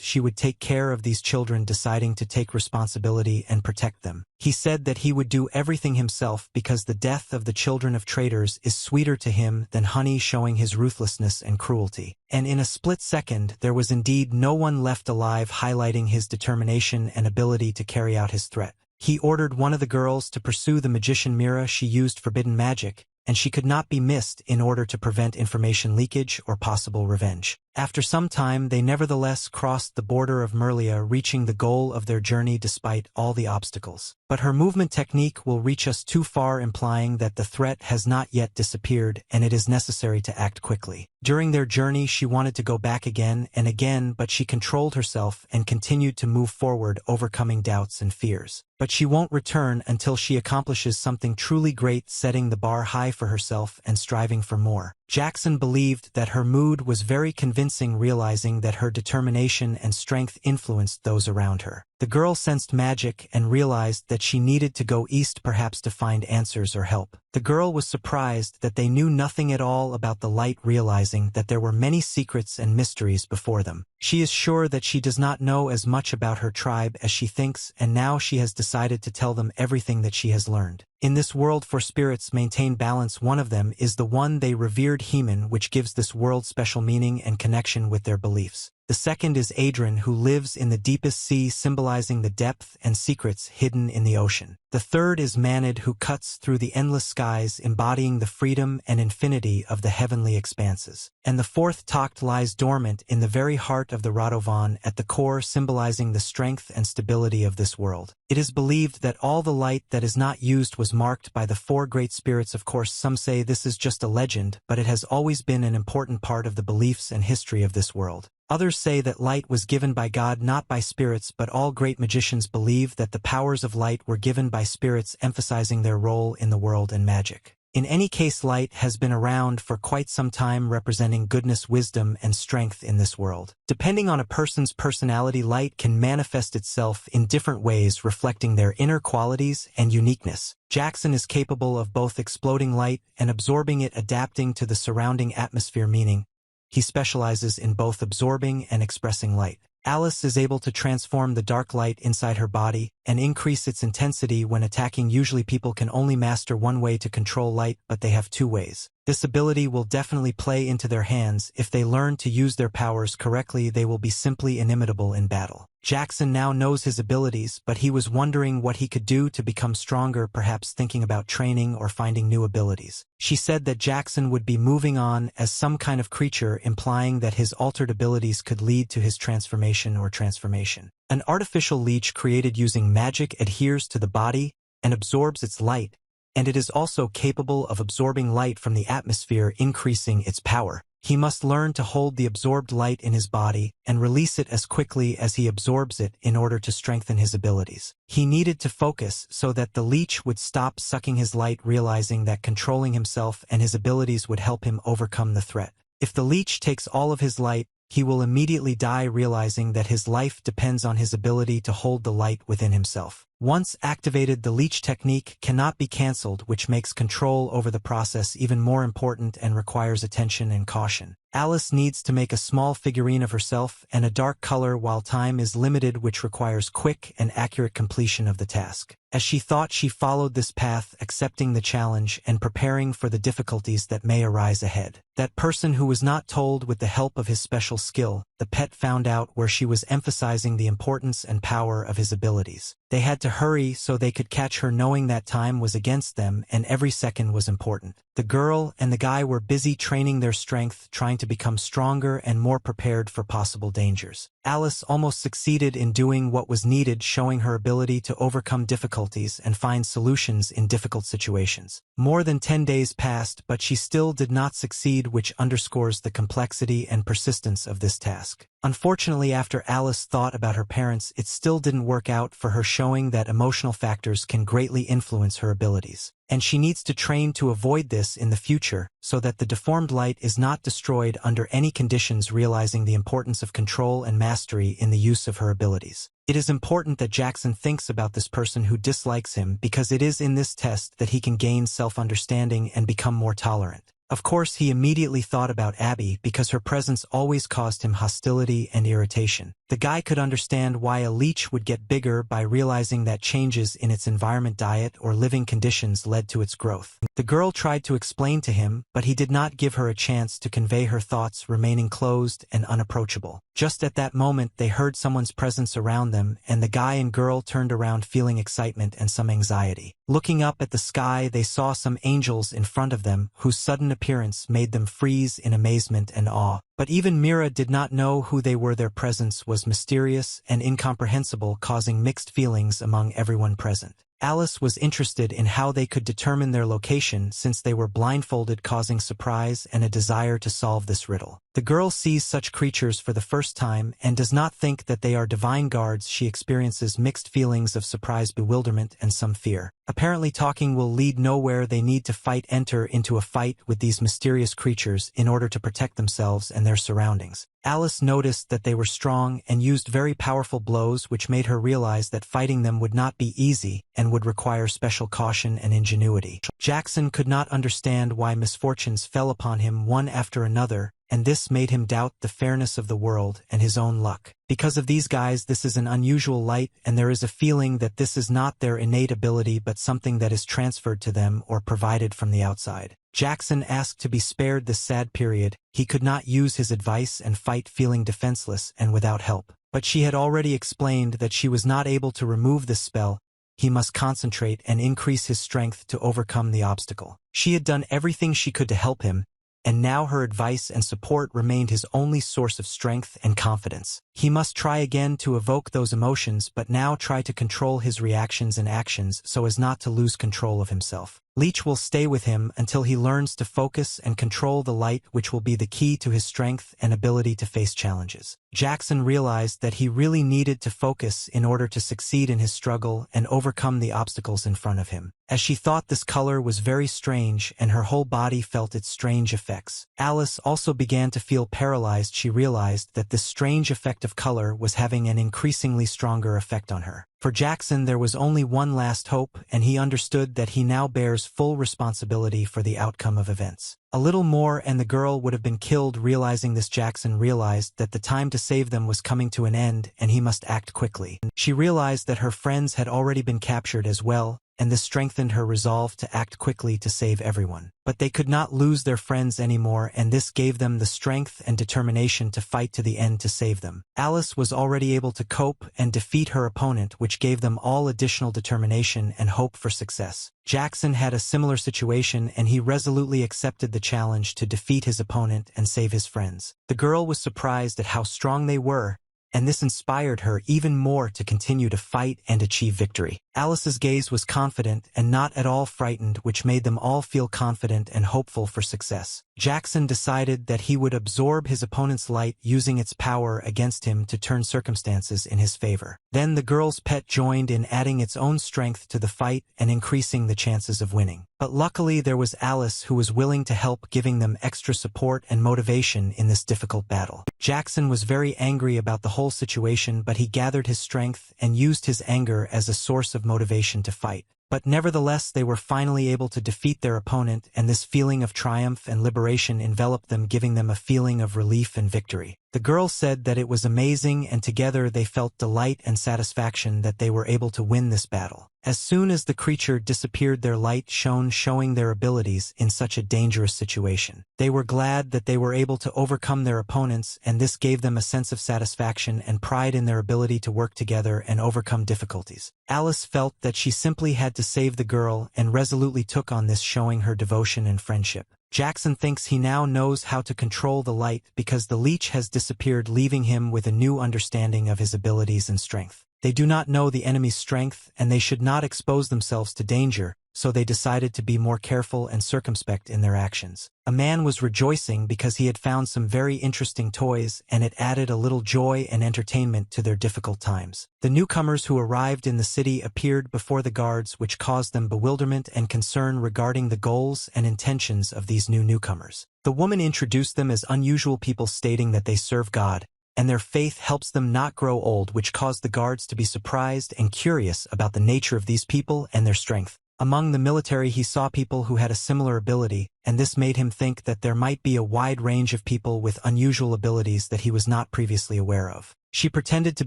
she would take care of these children, deciding to take responsibility and protect them. He said that he would do everything himself because the death of the children of traitors is sweeter to him than honey, showing his ruthlessness and cruelty. And in a split second, there was indeed no one left alive, highlighting his determination and ability to carry out his threat. He ordered one of the girls to pursue the magician Mira. She used forbidden magic, and she could not be missed in order to prevent information leakage or possible revenge. After some time, they nevertheless crossed the border of Merlia, reaching the goal of their journey despite all the obstacles. But her movement technique will reach us too far, implying that the threat has not yet disappeared and it is necessary to act quickly. During their journey, she wanted to go back again and again, but she controlled herself and continued to move forward, overcoming doubts and fears. But she won't return until she accomplishes something truly great, setting the bar high for herself and striving for more. Jackson believed that her mood was very convincing, realizing that her determination and strength influenced those around her. The girl sensed magic and realized that she needed to go east, perhaps to find answers or help. The girl was surprised that they knew nothing at all about the light, realizing that there were many secrets and mysteries before them. She is sure that she does not know as much about her tribe as she thinks, and now she has decided to tell them everything that she has learned. In this world, for spirits maintain balance. One of them is the one they revered, Heman, which gives this world special meaning and connection with their beliefs. The second is Adrian, who lives in the deepest sea, symbolizing the depth and secrets hidden in the ocean. The third is Manid, who cuts through the endless skies, embodying the freedom and infinity of the heavenly expanses. And the fourth, Tocht, lies dormant in the very heart of the Radovan, at the core, symbolizing the strength and stability of this world. It is believed that all the light that is not used was marked by the four great spirits. Of course, some say this is just a legend, but it has always been an important part of the beliefs and history of this world. Others say that light was given by God, not by spirits, but all great magicians believe that the powers of light were given by spirits, emphasizing their role in the world and magic. In any case, light has been around for quite some time, representing goodness, wisdom, and strength in this world. Depending on a person's personality, light can manifest itself in different ways, reflecting their inner qualities and uniqueness. Jackson is capable of both exploding light and absorbing it, adapting to the surrounding atmosphere, meaning he specializes in both absorbing and expressing light. Alice is able to transform the dark light inside her body and increase its intensity when attacking. Usually people can only master one way to control light, but they have two ways. This ability will definitely play into their hands. If they learn to use their powers correctly, they will be simply inimitable in battle. Jackson now knows his abilities, but he was wondering what he could do to become stronger, perhaps thinking about training or finding new abilities. She said that Jackson would be moving on as some kind of creature, implying that his altered abilities could lead to his transformation or transformation. An artificial leech created using magic adheres to the body and absorbs its light, and it is also capable of absorbing light from the atmosphere, increasing its power. He must learn to hold the absorbed light in his body and release it as quickly as he absorbs it in order to strengthen his abilities. He needed to focus so that the leech would stop sucking his light, realizing that controlling himself and his abilities would help him overcome the threat. If the leech takes all of his light, he will immediately die, realizing that his life depends on his ability to hold the light within himself. Once activated, the leech technique cannot be cancelled, which makes control over the process even more important and requires attention and caution. Alice needs to make a small figurine of herself and a dark color while time is limited, which requires quick and accurate completion of the task. As she thought, she followed this path, accepting the challenge and preparing for the difficulties that may arise ahead. That person who was not told with the help of his special skill, the pet found out where she was emphasizing the importance and power of his abilities. They had to hurry so they could catch her, knowing that time was against them and every second was important. The girl and the guy were busy training their strength, trying to become stronger and more prepared for possible dangers. Alice almost succeeded in doing what was needed, showing her ability to overcome difficulties and find solutions in difficult situations. More than 10 days passed, but she still did not succeed, which underscores the complexity and persistence of this task. Unfortunately, after Alice thought about her parents, it still didn't work out for her, showing that emotional factors can greatly influence her abilities. And she needs to train to avoid this in the future, so that the deformed light is not destroyed under any conditions, realizing the importance of control and mastery in the use of her abilities. It is important that Jackson thinks about this person who dislikes him, because it is in this test that he can gain self-understanding and become more tolerant. Of course, he immediately thought about Abby, because her presence always caused him hostility and irritation. The guy could understand why a leech would get bigger by realizing that changes in its environment, diet, or living conditions led to its growth. The girl tried to explain to him, but he did not give her a chance to convey her thoughts, remaining closed and unapproachable. Just at that moment, they heard someone's presence around them, and the guy and girl turned around, feeling excitement and some anxiety. Looking up at the sky, they saw some angels in front of them, whose sudden appearance made them freeze in amazement and awe. But even Mira did not know who they were. Their presence was mysterious and incomprehensible, causing mixed feelings among everyone present. Alice was interested in how they could determine their location, since they were blindfolded, causing surprise and a desire to solve this riddle. The girl sees such creatures for the first time and does not think that they are divine guards. She experiences mixed feelings of surprise, bewilderment, and some fear. Apparently, talking will lead nowhere. They need to enter into a fight with these mysterious creatures in order to protect themselves and their surroundings. Alice noticed that they were strong and used very powerful blows, which made her realize that fighting them would not be easy and would require special caution and ingenuity. Jackson could not understand why misfortunes fell upon him one after another, and this made him doubt the fairness of the world and his own luck. Because of these guys, this is an unusual light, and there is a feeling that this is not their innate ability but something that is transferred to them or provided from the outside. Jackson asked to be spared this sad period. He could not use his advice and fight, feeling defenseless and without help. But she had already explained that she was not able to remove this spell. He must concentrate and increase his strength to overcome the obstacle. She had done everything she could to help him, and now her advice and support remained his only source of strength and confidence. He must try again to evoke those emotions, but now try to control his reactions and actions so as not to lose control of himself. Leech will stay with him until he learns to focus and control the light, which will be the key to his strength and ability to face challenges. Jackson realized that he really needed to focus in order to succeed in his struggle and overcome the obstacles in front of him. As she thought, this color was very strange and her whole body felt its strange effects. Alice also began to feel paralyzed. She realized that this strange effect of color was having an increasingly stronger effect on her. For Jackson, there was only one last hope, and he understood that he now bears full responsibility for the outcome of events. A little more and the girl would have been killed. Realizing this, Jackson realized that the time to save them was coming to an end and he must act quickly. She realized that her friends had already been captured as well, and this strengthened her resolve to act quickly to save everyone. But they could not lose their friends anymore, and this gave them the strength and determination to fight to the end to save them. Alice was already able to cope and defeat her opponent, which gave them all additional determination and hope for success. Jackson had a similar situation, and he resolutely accepted the challenge to defeat his opponent and save his friends. The girl was surprised at how strong they were, and this inspired her even more to continue to fight and achieve victory. Alice's gaze was confident and not at all frightened, which made them all feel confident and hopeful for success. Jackson decided that he would absorb his opponent's light, using its power against him to turn circumstances in his favor. Then the girl's pet joined in, adding its own strength to the fight and increasing the chances of winning. But luckily there was Alice, who was willing to help, giving them extra support and motivation in this difficult battle. Jackson was very angry about the whole situation, but he gathered his strength and used his anger as a source of motivation to fight. But nevertheless, they were finally able to defeat their opponent, and this feeling of triumph and liberation enveloped them, giving them a feeling of relief and victory. The girl said that it was amazing, and together they felt delight and satisfaction that they were able to win this battle. As soon as the creature disappeared, their light shone, showing their abilities in such a dangerous situation. They were glad that they were able to overcome their opponents, and this gave them a sense of satisfaction and pride in their ability to work together and overcome difficulties. Alice felt that she simply had to save the girl and resolutely took on this, showing her devotion and friendship. Jackson thinks he now knows how to control the light because the leech has disappeared, leaving him with a new understanding of his abilities and strength. They do not know the enemy's strength, and they should not expose themselves to danger, so they decided to be more careful and circumspect in their actions. A man was rejoicing because he had found some very interesting toys, and it added a little joy and entertainment to their difficult times. The newcomers who arrived in the city appeared before the guards, which caused them bewilderment and concern regarding the goals and intentions of these newcomers. The woman introduced them as unusual people, stating that they serve God, and their faith helps them not grow old, which caused the guards to be surprised and curious about the nature of these people and their strength. Among the military, he saw people who had a similar ability, and this made him think that there might be a wide range of people with unusual abilities that he was not previously aware of. She pretended to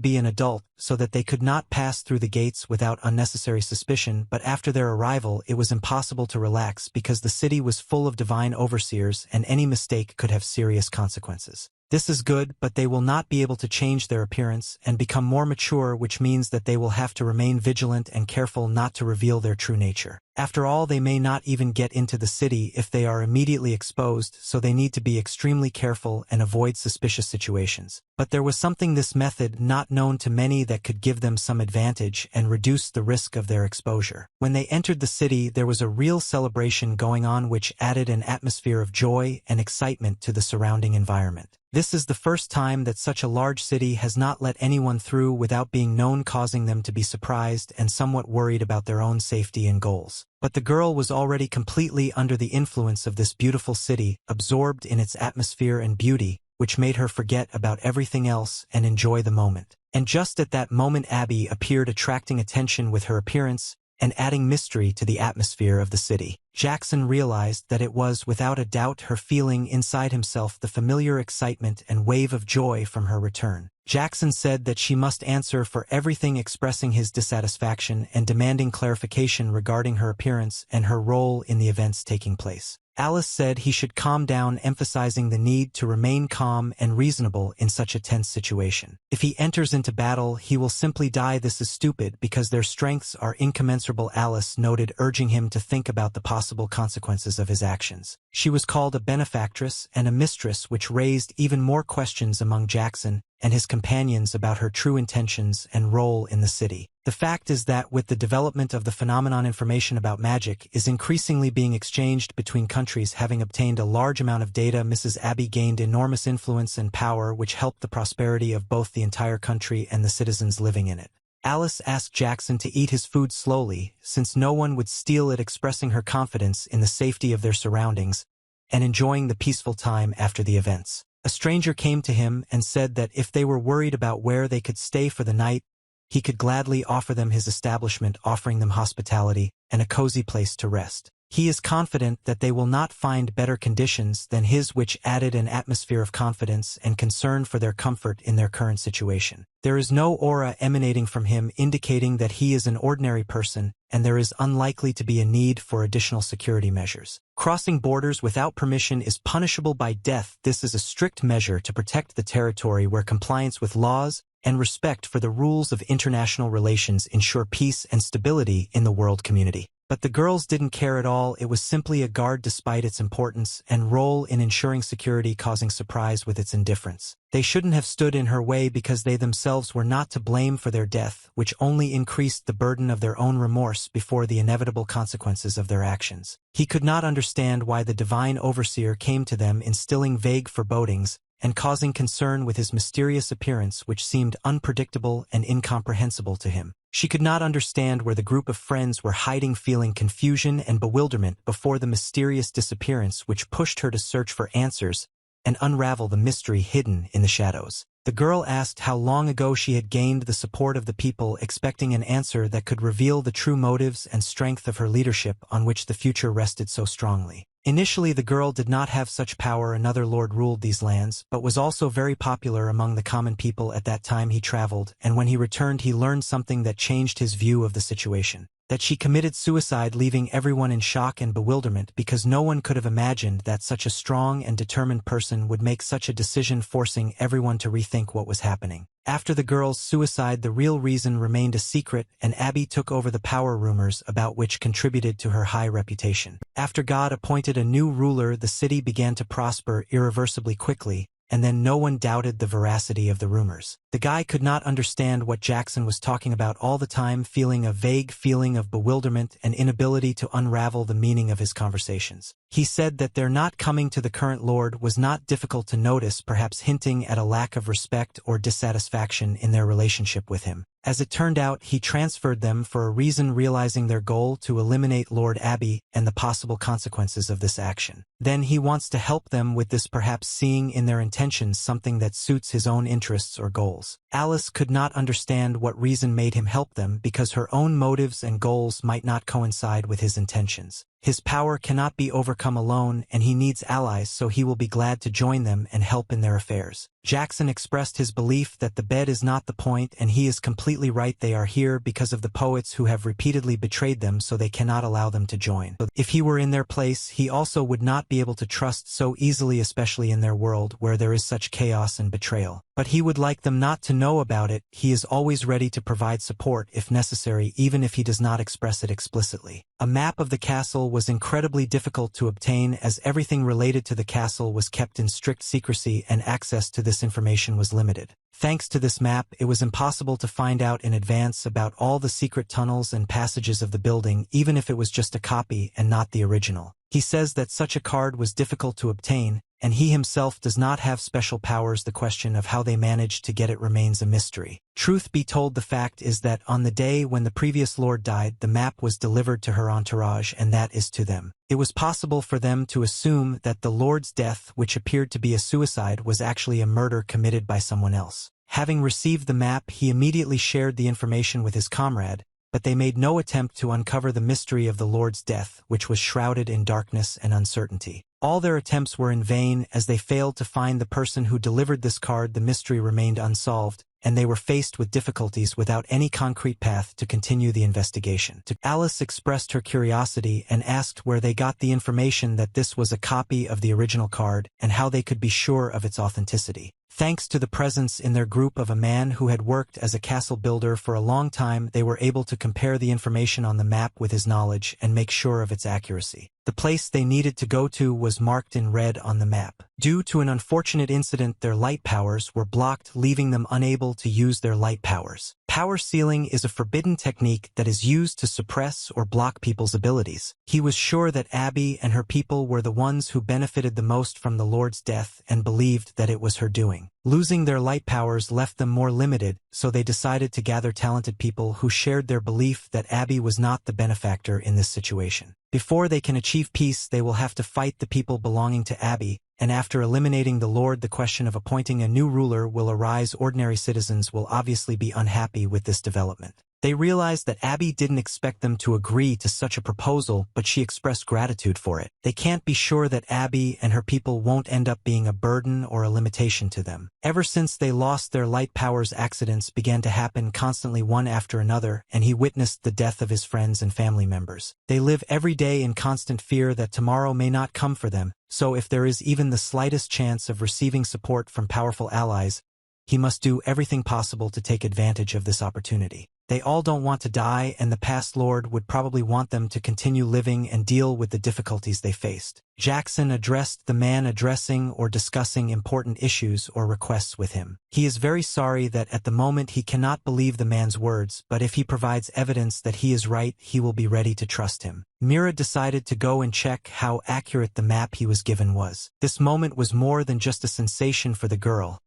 be an adult so that they could not pass through the gates without unnecessary suspicion, but after their arrival it was impossible to relax because the city was full of divine overseers and any mistake could have serious consequences. This is good, but they will not be able to change their appearance and become more mature, which means that they will have to remain vigilant and careful not to reveal their true nature. After all, they may not even get into the city if they are immediately exposed, so they need to be extremely careful and avoid suspicious situations. But there was something this method not known to many that could give them some advantage and reduce the risk of their exposure. When they entered the city, there was a real celebration going on, which added an atmosphere of joy and excitement to the surrounding environment. This is the first time that such a large city has not let anyone through without being known, causing them to be surprised and somewhat worried about their own safety and goals. But the girl was already completely under the influence of this beautiful city, absorbed in its atmosphere and beauty, which made her forget about everything else and enjoy the moment. And just at that moment, Abby appeared, attracting attention with her appearance and adding mystery to the atmosphere of the city. Jackson realized that it was, without a doubt, her, feeling inside himself the familiar excitement and wave of joy from her return. Jackson said that she must answer for everything, expressing his dissatisfaction and demanding clarification regarding her appearance and her role in the events taking place. Alice said he should calm down, emphasizing the need to remain calm and reasonable in such a tense situation. If he enters into battle, he will simply die. This is stupid because their strengths are incommensurable, Alice noted, urging him to think about the possible consequences of his actions. She was called a benefactress and a mistress, which raised even more questions among Jackson and his companions about her true intentions and role in the city. The fact is that with the development of the phenomenon, information about magic is increasingly being exchanged between countries. Having obtained a large amount of data, Mrs. Abby gained enormous influence and power, which helped the prosperity of both the entire country and the citizens living in it. Alice asked Jackson to eat his food slowly, since no one would steal it, expressing her confidence in the safety of their surroundings and enjoying the peaceful time after the events. A stranger came to him and said that if they were worried about where they could stay for the night, he could gladly offer them his establishment, offering them hospitality and a cozy place to rest. He is confident that they will not find better conditions than his, which added an atmosphere of confidence and concern for their comfort in their current situation. There is no aura emanating from him indicating that he is an ordinary person, and there is unlikely to be a need for additional security measures. Crossing borders without permission is punishable by death. This is a strict measure to protect the territory where compliance with laws and respect for the rules of international relations ensure peace and stability in the world community. But the girls didn't care at all. It was simply a guard despite its importance and role in ensuring security, causing surprise with its indifference. They shouldn't have stood in her way because they themselves were not to blame for their death, which only increased the burden of their own remorse before the inevitable consequences of their actions. He could not understand why the divine overseer came to them, instilling vague forebodings and causing concern with his mysterious appearance, which seemed unpredictable and incomprehensible to him. She could not understand where the group of friends were hiding, feeling confusion and bewilderment before the mysterious disappearance, which pushed her to search for answers and unravel the mystery hidden in the shadows. The girl asked how long ago she had gained the support of the people, expecting an answer that could reveal the true motives and strength of her leadership on which the future rested so strongly. Initially, the girl did not have such power. Another lord ruled these lands, but was also very popular among the common people at that time he traveled, and when he returned he learned something that changed his view of the situation. That she committed suicide, leaving everyone in shock and bewilderment because no one could have imagined that such a strong and determined person would make such a decision, forcing everyone to rethink what was happening. After the girl's suicide, the real reason remained a secret, and Abby took over the power rumors about which contributed to her high reputation. After God appointed a new ruler, the city began to prosper irreversibly quickly, and then no one doubted the veracity of the rumors. The guy could not understand what Jackson was talking about all the time, feeling a vague feeling of bewilderment and inability to unravel the meaning of his conversations. He said that their not coming to the current lord was not difficult to notice, perhaps hinting at a lack of respect or dissatisfaction in their relationship with him. As it turned out, he transferred them for a reason, realizing their goal to eliminate Lord Abbey and the possible consequences of this action. Then he wants to help them with this, perhaps seeing in their intentions something that suits his own interests or goals. Alice could not understand what reason made him help them, because her own motives and goals might not coincide with his intentions. His power cannot be overcome alone, and he needs allies, so he will be glad to join them and help in their affairs. Jackson expressed his belief that the bed is not the point, and he is completely right. They are here because of the poets who have repeatedly betrayed them, so they cannot allow them to join. If he were in their place, he also would not be able to trust so easily, especially in their world where there is such chaos and betrayal. But he would like them not to know about it. He is always ready to provide support if necessary, even if he does not express it explicitly. A map of the castle was incredibly difficult to obtain, as everything related to the castle was kept in strict secrecy and access to this information was limited. Thanks to this map, it was impossible to find out in advance about all the secret tunnels and passages of the building, even if it was just a copy and not the original. He says that such a card was difficult to obtain, and he himself does not have special powers. The question of how they managed to get it remains a mystery. Truth be told, the fact is that on the day when the previous lord died, the map was delivered to her entourage, and that is to them. It was possible for them to assume that the lord's death, which appeared to be a suicide, was actually a murder committed by someone else. Having received the map, he immediately shared the information with his comrade, but they made no attempt to uncover the mystery of the lord's death, which was shrouded in darkness and uncertainty. All their attempts were in vain, as they failed to find the person who delivered this card. The mystery remained unsolved, and they were faced with difficulties without any concrete path to continue the investigation. Alice expressed her curiosity and asked where they got the information that this was a copy of the original card, and how they could be sure of its authenticity. Thanks to the presence in their group of a man who had worked as a castle builder for a long time, they were able to compare the information on the map with his knowledge and make sure of its accuracy. The place they needed to go to was marked in red on the map. Due to an unfortunate incident, their light powers were blocked, leaving them unable to use their light powers. Power sealing is a forbidden technique that is used to suppress or block people's abilities. He was sure that Abby and her people were the ones who benefited the most from the Lord's death and believed that it was her doing. Losing their light powers left them more limited, so they decided to gather talented people who shared their belief that Abby was not the benefactor in this situation. Before they can achieve peace, they will have to fight the people belonging to Abby, and after eliminating the Lord, the question of appointing a new ruler will arise. Ordinary citizens will obviously be unhappy with this development. They realized that Abby didn't expect them to agree to such a proposal, but she expressed gratitude for it. They can't be sure that Abby and her people won't end up being a burden or a limitation to them. Ever since they lost their light powers, accidents began to happen constantly, one after another, and he witnessed the death of his friends and family members. They live every day in constant fear that tomorrow may not come for them, so if there is even the slightest chance of receiving support from powerful allies, he must do everything possible to take advantage of this opportunity. They all don't want to die, and the past lord would probably want them to continue living and deal with the difficulties they faced. Jackson addressed the man addressing or discussing important issues or requests with him. He is very sorry that at the moment he cannot believe the man's words, but if he provides evidence that he is right, he will be ready to trust him. Mira decided to go and check how accurate the map he was given was. This moment was more than just a sensation for the girl.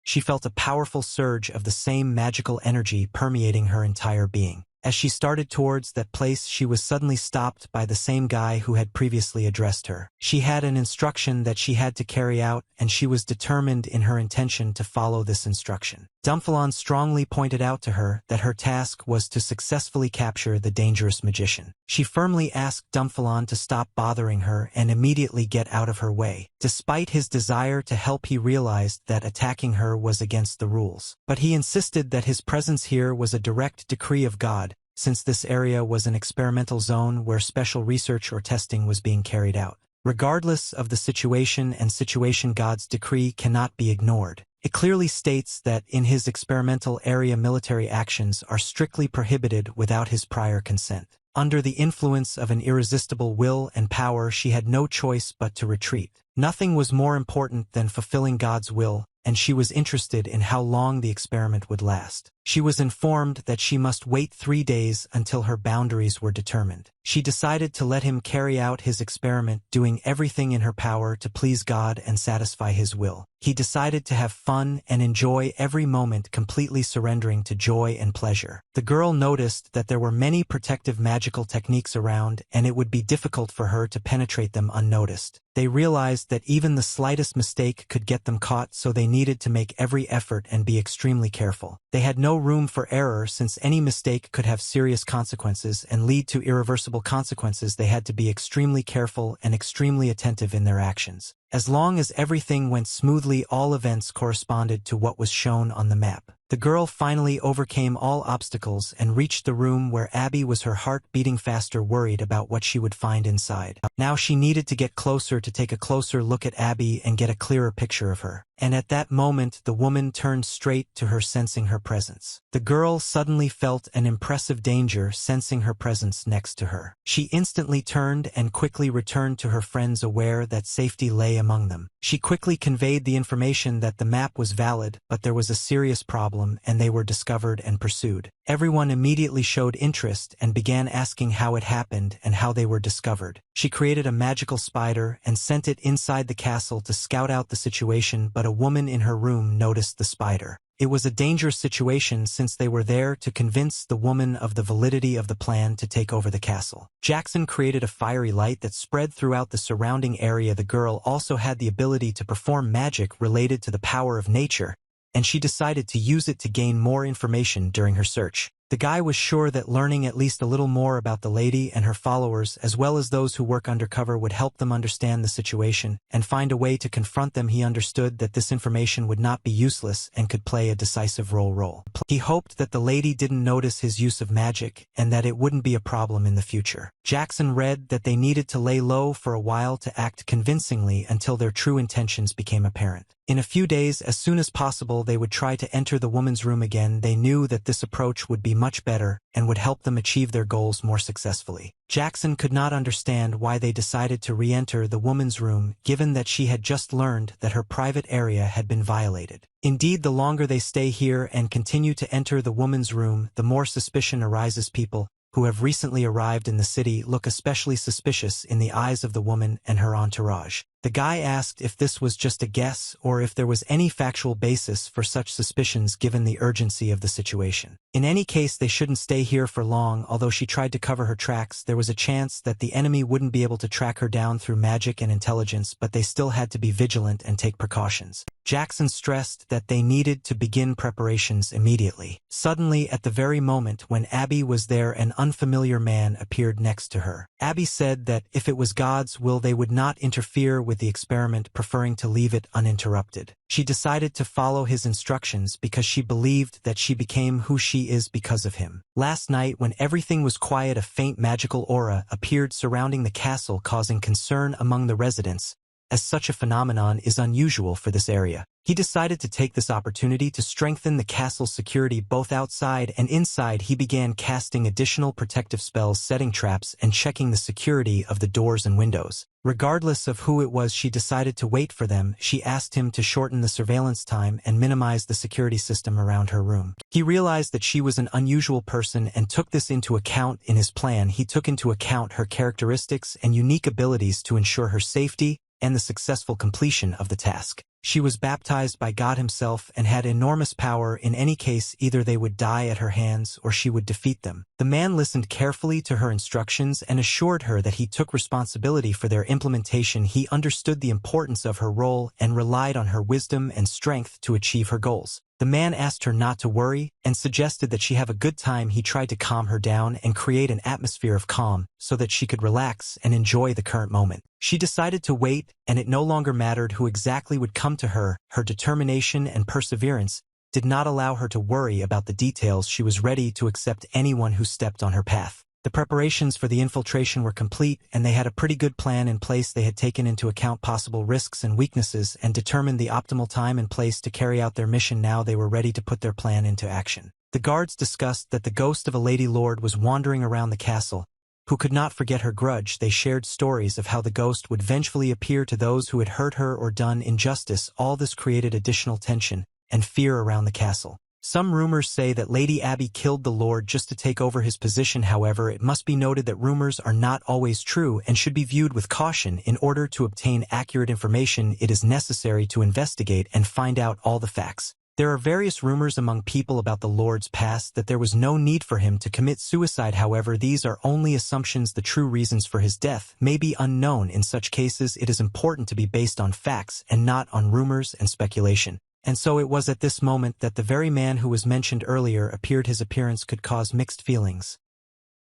She felt a powerful surge of the same magical energy permeating her entire being. As she started towards that place, she was suddenly stopped by the same guy who had previously addressed her. She had an instruction that she had to carry out, and she was determined in her intention to follow this instruction. Dumphalon strongly pointed out to her that her task was to successfully capture the dangerous magician. She firmly asked Dumphalon to stop bothering her and immediately get out of her way. Despite his desire to help, he realized that attacking her was against the rules. But he insisted that his presence here was a direct decree of God, since this area was an experimental zone where special research or testing was being carried out. Regardless of the situation and situation, God's decree cannot be ignored. It clearly states that in his experimental area military actions are strictly prohibited without his prior consent. Under the influence of an irresistible will and power, she had no choice but to retreat. Nothing was more important than fulfilling God's will, and she was interested in how long the experiment would last. She was informed that she must wait 3 days until her boundaries were determined. She decided to let him carry out his experiment, doing everything in her power to please God and satisfy his will. He decided to have fun and enjoy every moment, completely surrendering to joy and pleasure. The girl noticed that there were many protective magical techniques around, and it would be difficult for her to penetrate them unnoticed. They realized that even the slightest mistake could get them caught, so they needed to make every effort and be extremely careful. They had no room for error, since any mistake could have serious consequences and lead to irreversible consequences. They had to be extremely careful and extremely attentive in their actions. As long as everything went smoothly, all events corresponded to what was shown on the map. The girl finally overcame all obstacles and reached the room where Abby was, her heart beating faster, worried about what she would find inside. Now she needed to get closer to take a closer look at Abby and get a clearer picture of her. And at that moment, the woman turned straight to her, sensing her presence. The girl suddenly felt an impressive danger, sensing her presence next to her. She instantly turned and quickly returned to her friends, aware that safety lay among them. She quickly conveyed the information that the map was valid, but there was a serious problem, and they were discovered and pursued. Everyone immediately showed interest and began asking how it happened and how they were discovered. She created a magical spider and sent it inside the castle to scout out the situation, but a woman in her room noticed the spider. It was a dangerous situation, since they were there to convince the woman of the validity of the plan to take over the castle. Jackson created a fiery light that spread throughout the surrounding area. The girl also had the ability to perform magic related to the power of nature, and she decided to use it to gain more information during her search. The guy was sure that learning at least a little more about the lady and her followers, as well as those who work undercover, would help them understand the situation and find a way to confront them. He understood that this information would not be useless and could play a decisive role. He hoped that the lady didn't notice his use of magic and that it wouldn't be a problem in the future. Jackson read that they needed to lay low for a while to act convincingly until their true intentions became apparent. In a few days, as soon as possible, they would try to enter the woman's room again. They knew that this approach would be much better and would help them achieve their goals more successfully. Jackson could not understand why they decided to re-enter the woman's room, given that she had just learned that her private area had been violated. Indeed, the longer they stay here and continue to enter the woman's room, the more suspicion arises. People who have recently arrived in the city look especially suspicious in the eyes of the woman and her entourage. The guy asked if this was just a guess or if there was any factual basis for such suspicions, given the urgency of the situation. In any case, they shouldn't stay here for long. Although she tried to cover her tracks, there was a chance that the enemy wouldn't be able to track her down through magic and intelligence, but they still had to be vigilant and take precautions. Jackson stressed that they needed to begin preparations immediately. Suddenly, at the very moment when Abby was there, an unfamiliar man appeared next to her. Abby said that if it was God's will, they would not interfere with the experiment, preferring to leave it uninterrupted. She decided to follow his instructions because she believed that she became who she is because of him. Last night, when everything was quiet, a faint magical aura appeared surrounding the castle, causing concern among the residents, as such a phenomenon is unusual for this area. He decided to take this opportunity to strengthen the castle's security both outside and inside. He began casting additional protective spells, setting traps, and checking the security of the doors and windows. Regardless of who it was, she decided to wait for them. She asked him to shorten the surveillance time and minimize the security system around her room. He realized that she was an unusual person and took this into account in his plan. He took into account her characteristics and unique abilities to ensure her safety and the successful completion of the task. She was baptized by God himself and had enormous power. In any case, either they would die at her hands or she would defeat them. The man listened carefully to her instructions and assured her that he took responsibility for their implementation. He understood the importance of her role and relied on her wisdom and strength to achieve her goals. The man asked her not to worry and suggested that she have a good time. He tried to calm her down and create an atmosphere of calm so that she could relax and enjoy the current moment. She decided to wait, and it no longer mattered who exactly would come to her. Her determination and perseverance did not allow her to worry about the details. She was ready to accept anyone who stepped on her path. The preparations for the infiltration were complete, and they had a pretty good plan in place. They had taken into account possible risks and weaknesses and determined the optimal time and place to carry out their mission. Now they were ready to put their plan into action. The guards discussed that the ghost of a lady lord was wandering around the castle, who could not forget her grudge. They shared stories of how the ghost would vengefully appear to those who had hurt her or done injustice. All this created additional tension and fear around the castle. Some rumors say that Lady Abby killed the Lord just to take over his position. However, it must be noted that rumors are not always true and should be viewed with caution. In order to obtain accurate information, it is necessary to investigate and find out all the facts. There are various rumors among people about the Lord's past that there was no need for him to commit suicide. However, these are only assumptions. The true reasons for his death may be unknown. In such cases, it is important to be based on facts and not on rumors and speculation. And so it was at this moment that the very man who was mentioned earlier appeared. His appearance could cause mixed feelings.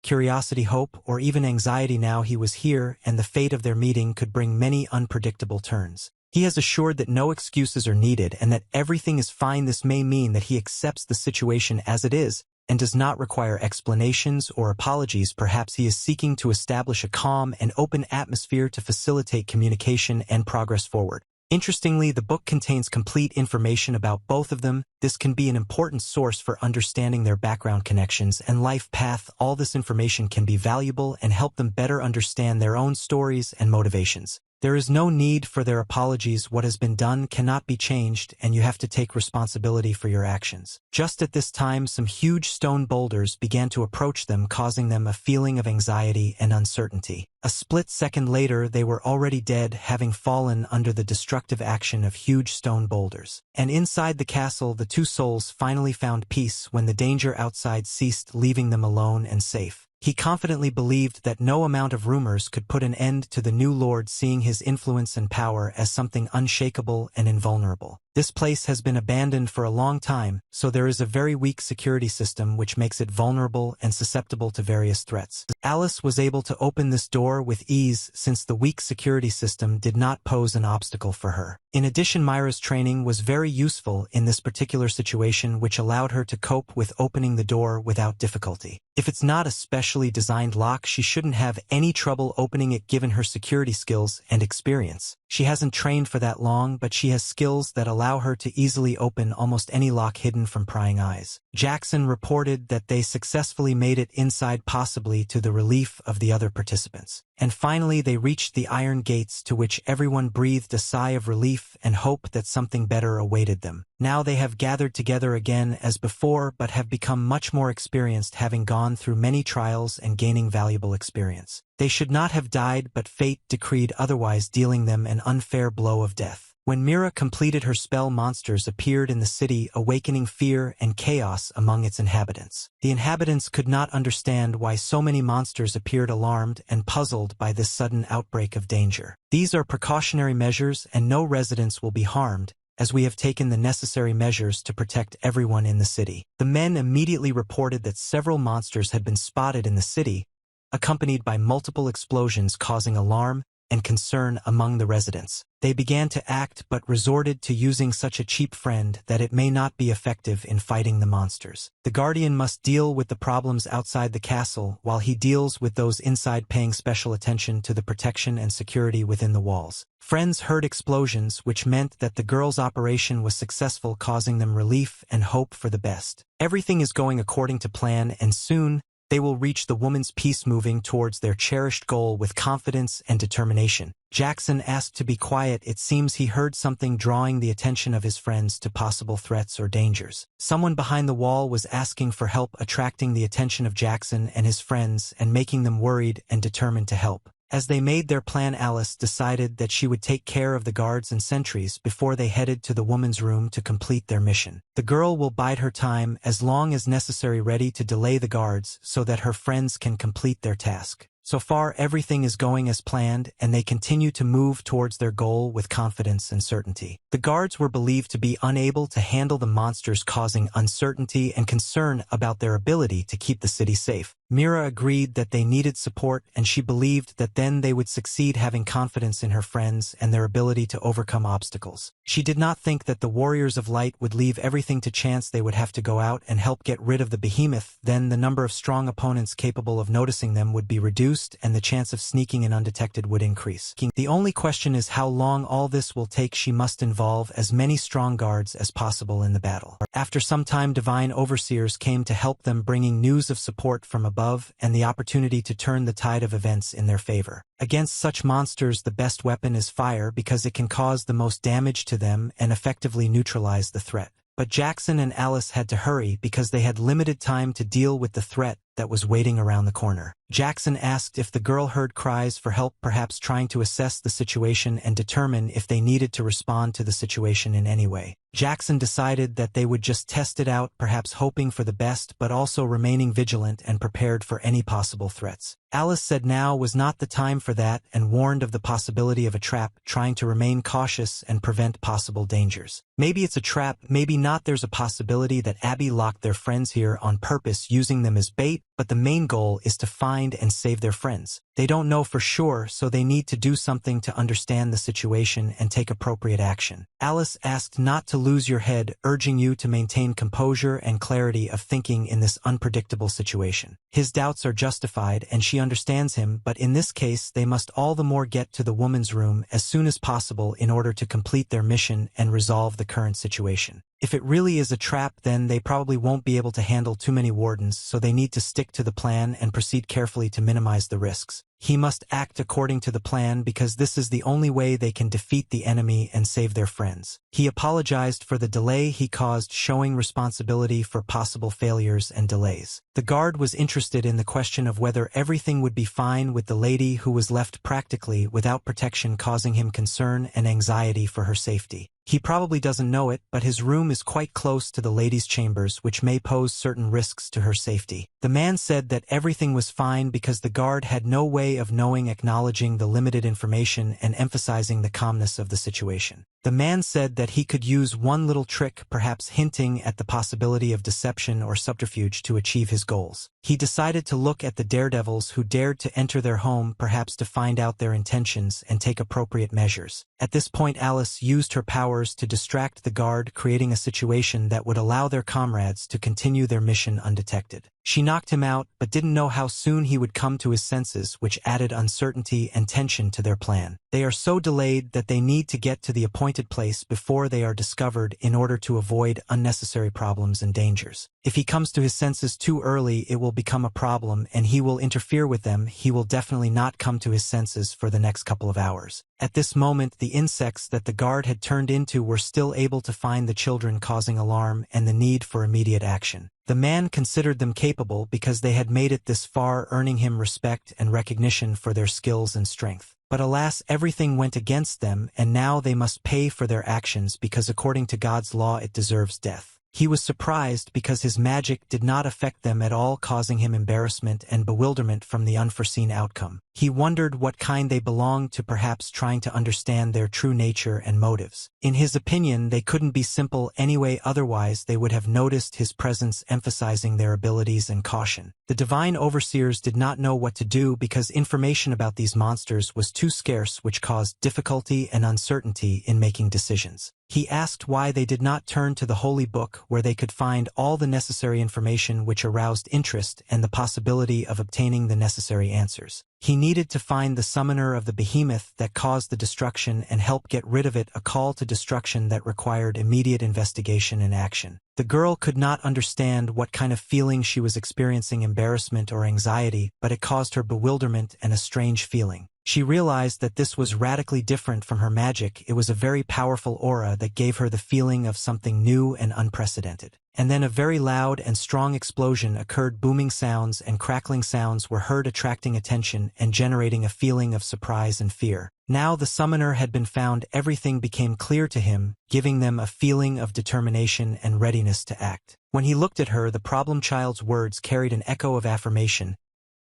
Curiosity, hope, or even anxiety. Now he was here, and the fate of their meeting could bring many unpredictable turns. He has assured that no excuses are needed and that everything is fine. This may mean that he accepts the situation as it is and does not require explanations or apologies. Perhaps he is seeking to establish a calm and open atmosphere to facilitate communication and progress forward. Interestingly, the book contains complete information about both of them. This can be an important source for understanding their background connections and life path. All this information can be valuable and help them better understand their own stories and motivations. There is no need for their apologies. What has been done cannot be changed, and you have to take responsibility for your actions. Just at this time, some huge stone boulders began to approach them, causing them a feeling of anxiety and uncertainty. A split second later, they were already dead, having fallen under the destructive action of huge stone boulders. And inside the castle, the two souls finally found peace when the danger outside ceased, leaving them alone and safe. He confidently believed that no amount of rumors could put an end to the new lord, seeing his influence and power as something unshakable and invulnerable. This place has been abandoned for a long time, so there is a very weak security system which makes it vulnerable and susceptible to various threats. Alice was able to open this door with ease since the weak security system did not pose an obstacle for her. In addition, Myra's training was very useful in this particular situation, which allowed her to cope with opening the door without difficulty. If it's not a specially designed lock, she shouldn't have any trouble opening it given her security skills and experience. She hasn't trained for that long, but she has skills that allow her to easily open almost any lock hidden from prying eyes. Jackson reported that they successfully made it inside, possibly to the relief of the other participants. And finally they reached the iron gates, to which everyone breathed a sigh of relief and hope that something better awaited them. Now they have gathered together again as before, but have become much more experienced, having gone through many trials and gaining valuable experience. They should not have died, but fate decreed otherwise, dealing them an unfair blow of death. When Mira completed her spell, monsters appeared in the city, awakening fear and chaos among its inhabitants. The inhabitants could not understand why so many monsters appeared, alarmed and puzzled by this sudden outbreak of danger. These are precautionary measures, and no residents will be harmed, as we have taken the necessary measures to protect everyone in the city. The men immediately reported that several monsters had been spotted in the city, accompanied by multiple explosions causing alarm and concern among the residents. They began to act but resorted to using such a cheap friend that it may not be effective in fighting the monsters. The guardian must deal with the problems outside the castle while he deals with those inside, paying special attention to the protection and security within the walls. Friends heard explosions, which meant that the girls' operation was successful, causing them relief and hope for the best. Everything is going according to plan, and soon they will reach the woman's peace, moving towards their cherished goal with confidence and determination. Jackson asked to be quiet. It seems he heard something drawing the attention of his friends to possible threats or dangers. Someone behind the wall was asking for help, attracting the attention of Jackson and his friends and making them worried and determined to help. As they made their plan, Alice decided that she would take care of the guards and sentries before they headed to the woman's room to complete their mission. The girl will bide her time as long as necessary, ready to delay the guards so that her friends can complete their task. So far, everything is going as planned, and they continue to move towards their goal with confidence and certainty. The guards were believed to be unable to handle the monsters, causing uncertainty and concern about their ability to keep the city safe. Mira agreed that they needed support, and she believed that then they would succeed, having confidence in her friends and their ability to overcome obstacles. She did not think that the Warriors of Light would leave everything to chance. They would have to go out and help get rid of the behemoth. Then the number of strong opponents capable of noticing them would be reduced, and the chance of sneaking in undetected would increase. The only question is how long all this will take. She must involve as many strong guards as possible in the battle. After some time, divine overseers came to help them, bringing news of support from above and the opportunity to turn the tide of events in their favor. Against such monsters, the best weapon is fire, because it can cause the most damage to them and effectively neutralize the threat. But Jackson and Alice had to hurry because they had limited time to deal with the threat that was waiting around the corner. Jackson asked if the girl heard cries for help, perhaps trying to assess the situation and determine if they needed to respond to the situation in any way. Jackson decided that they would just test it out, perhaps hoping for the best but also remaining vigilant and prepared for any possible threats. Alice said now was not the time for that and warned of the possibility of a trap, trying to remain cautious and prevent possible dangers. Maybe it's a trap, maybe not. There's a possibility that Abby locked their friends here on purpose, using them as bait, but the main goal is to find and save their friends. They don't know for sure, so they need to do something to understand the situation and take appropriate action. Alice asked not to lose your head, urging you to maintain composure and clarity of thinking in this unpredictable situation. His doubts are justified and she understands him, but in this case they must all the more get to the woman's room as soon as possible in order to complete their mission and resolve the current situation. If it really is a trap, then they probably won't be able to handle too many wardens, so they need to stick to the plan and proceed carefully to minimize the risks. He must act according to the plan because this is the only way they can defeat the enemy and save their friends. He apologized for the delay he caused, showing responsibility for possible failures and delays. The guard was interested in the question of whether everything would be fine with the lady who was left practically without protection, causing him concern and anxiety for her safety. He probably doesn't know it, but his room is quite close to the lady's chambers, which may pose certain risks to her safety. The man said that everything was fine because the guard had no way of knowing, acknowledging the limited information and emphasizing the calmness of the situation. The man said that he could use one little trick, perhaps hinting at the possibility of deception or subterfuge to achieve his goals. He decided to look at the daredevils who dared to enter their home, perhaps to find out their intentions and take appropriate measures. At this point, Alice used her powers to distract the guard, creating a situation that would allow their comrades to continue their mission undetected. She knocked him out, but didn't know how soon he would come to his senses, which added uncertainty and tension to their plan. They are so delayed that they need to get to the appointed place before they are discovered in order to avoid unnecessary problems and dangers. If he comes to his senses too early, it will become a problem and he will interfere with them. He will definitely not come to his senses for the next couple of hours. At this moment, the insects that the guard had turned into were still able to find the children, causing alarm and the need for immediate action. The man considered them capable because they had made it this far, earning him respect and recognition for their skills and strength. But alas, everything went against them, and now they must pay for their actions because according to God's law it deserves death. He was surprised because his magic did not affect them at all, causing him embarrassment and bewilderment from the unforeseen outcome. He wondered what kind they belonged to, perhaps trying to understand their true nature and motives. In his opinion, they couldn't be simple anyway, otherwise they would have noticed his presence, emphasizing their abilities and caution. The divine overseers did not know what to do because information about these monsters was too scarce, which caused difficulty and uncertainty in making decisions. He asked why they did not turn to the holy book where they could find all the necessary information, which aroused interest and the possibility of obtaining the necessary answers. He needed to find the summoner of the behemoth that caused the destruction and help get rid of it, a call to destruction that required immediate investigation and action. The girl could not understand what kind of feeling she was experiencing, embarrassment or anxiety, but it caused her bewilderment and a strange feeling. She realized that this was radically different from her magic. It was a very powerful aura that gave her the feeling of something new and unprecedented. And then a very loud and strong explosion occurred. Booming sounds and crackling sounds were heard, attracting attention and generating a feeling of surprise and fear. Now the summoner had been found. Everything became clear to him, giving them a feeling of determination and readiness to act. When he looked at her, the problem child's words carried an echo of affirmation,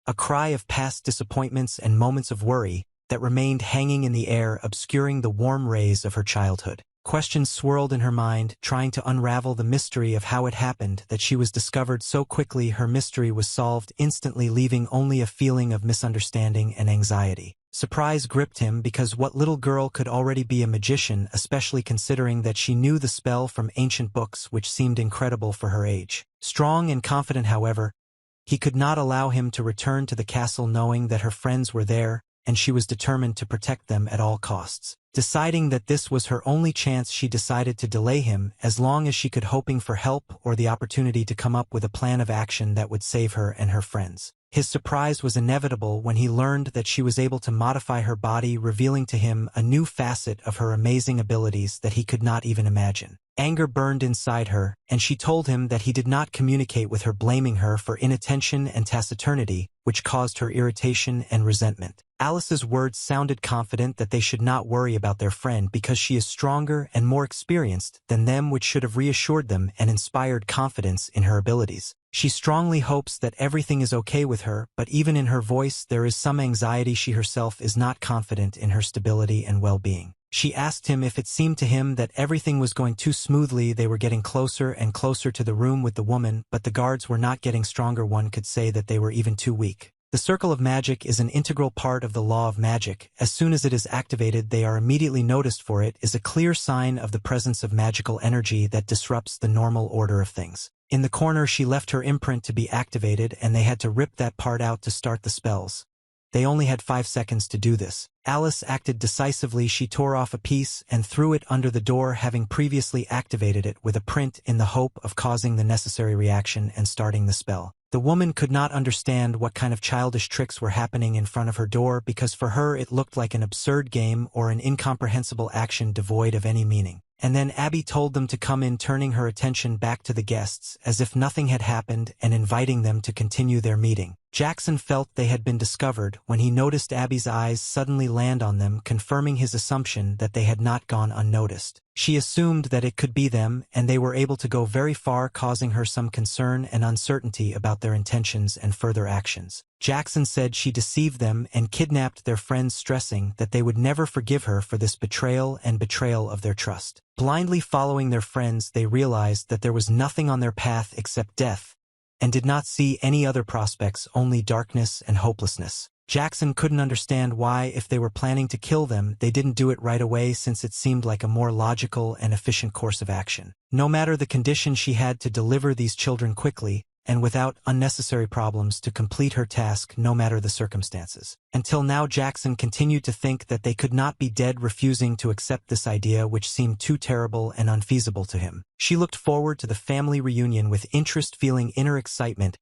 a cry of past disappointments and moments of worry that remained hanging in the air, obscuring the warm rays of her childhood. Questions swirled in her mind, trying to unravel the mystery of how it happened that she was discovered so quickly. Her mystery was solved instantly, leaving only a feeling of misunderstanding and anxiety. Surprise gripped him because what little girl could already be a magician, especially considering that she knew the spell from ancient books, which seemed incredible for her age. Strong and confident, however, he could not allow him to return to the castle knowing that her friends were there, and she was determined to protect them at all costs. Deciding that this was her only chance, she decided to delay him as long as she could, hoping for help or the opportunity to come up with a plan of action that would save her and her friends. His surprise was inevitable when he learned that she was able to modify her body, revealing to him a new facet of her amazing abilities that he could not even imagine. Anger burned inside her, and she told him that he did not communicate with her, blaming her for inattention and taciturnity, which caused her irritation and resentment. Alice's words sounded confident that they should not worry about their friend because she is stronger and more experienced than them, which should have reassured them and inspired confidence in her abilities. She strongly hopes that everything is okay with her, but even in her voice there is some anxiety. She herself is not confident in her stability and well-being. She asked him if it seemed to him that everything was going too smoothly. They were getting closer and closer to the room with the woman, but the guards were not getting stronger. One could say that they were even too weak. The circle of magic is an integral part of the law of magic. As soon as it is activated, they are immediately noticed, for it is a clear sign of the presence of magical energy that disrupts the normal order of things. In the corner, she left her imprint to be activated, and they had to rip that part out to start the spells. They only had 5 seconds to do this. Alice acted decisively. She tore off a piece and threw it under the door, having previously activated it with a print in the hope of causing the necessary reaction and starting the spell. The woman could not understand what kind of childish tricks were happening in front of her door, because for her it looked like an absurd game or an incomprehensible action devoid of any meaning. And then Abby told them to come in, turning her attention back to the guests as if nothing had happened and inviting them to continue their meeting. Jackson felt they had been discovered when he noticed Abby's eyes suddenly land on them, confirming his assumption that they had not gone unnoticed. She assumed that it could be them, and they were able to go very far, causing her some concern and uncertainty about their intentions and further actions. Jackson said she deceived them and kidnapped their friends, stressing that they would never forgive her for this betrayal and betrayal of their trust. Blindly following their friends, they realized that there was nothing on their path except death, and did not see any other prospects, only darkness and hopelessness. Jackson couldn't understand why, if they were planning to kill them, they didn't do it right away, since it seemed like a more logical and efficient course of action. No matter the condition, she had to deliver these children quickly and without unnecessary problems to complete her task, no matter the circumstances. Until now, Jackson continued to think that they could not be dead, refusing to accept this idea, which seemed too terrible and unfeasible to him. She looked forward to the family reunion with interest, feeling inner excitement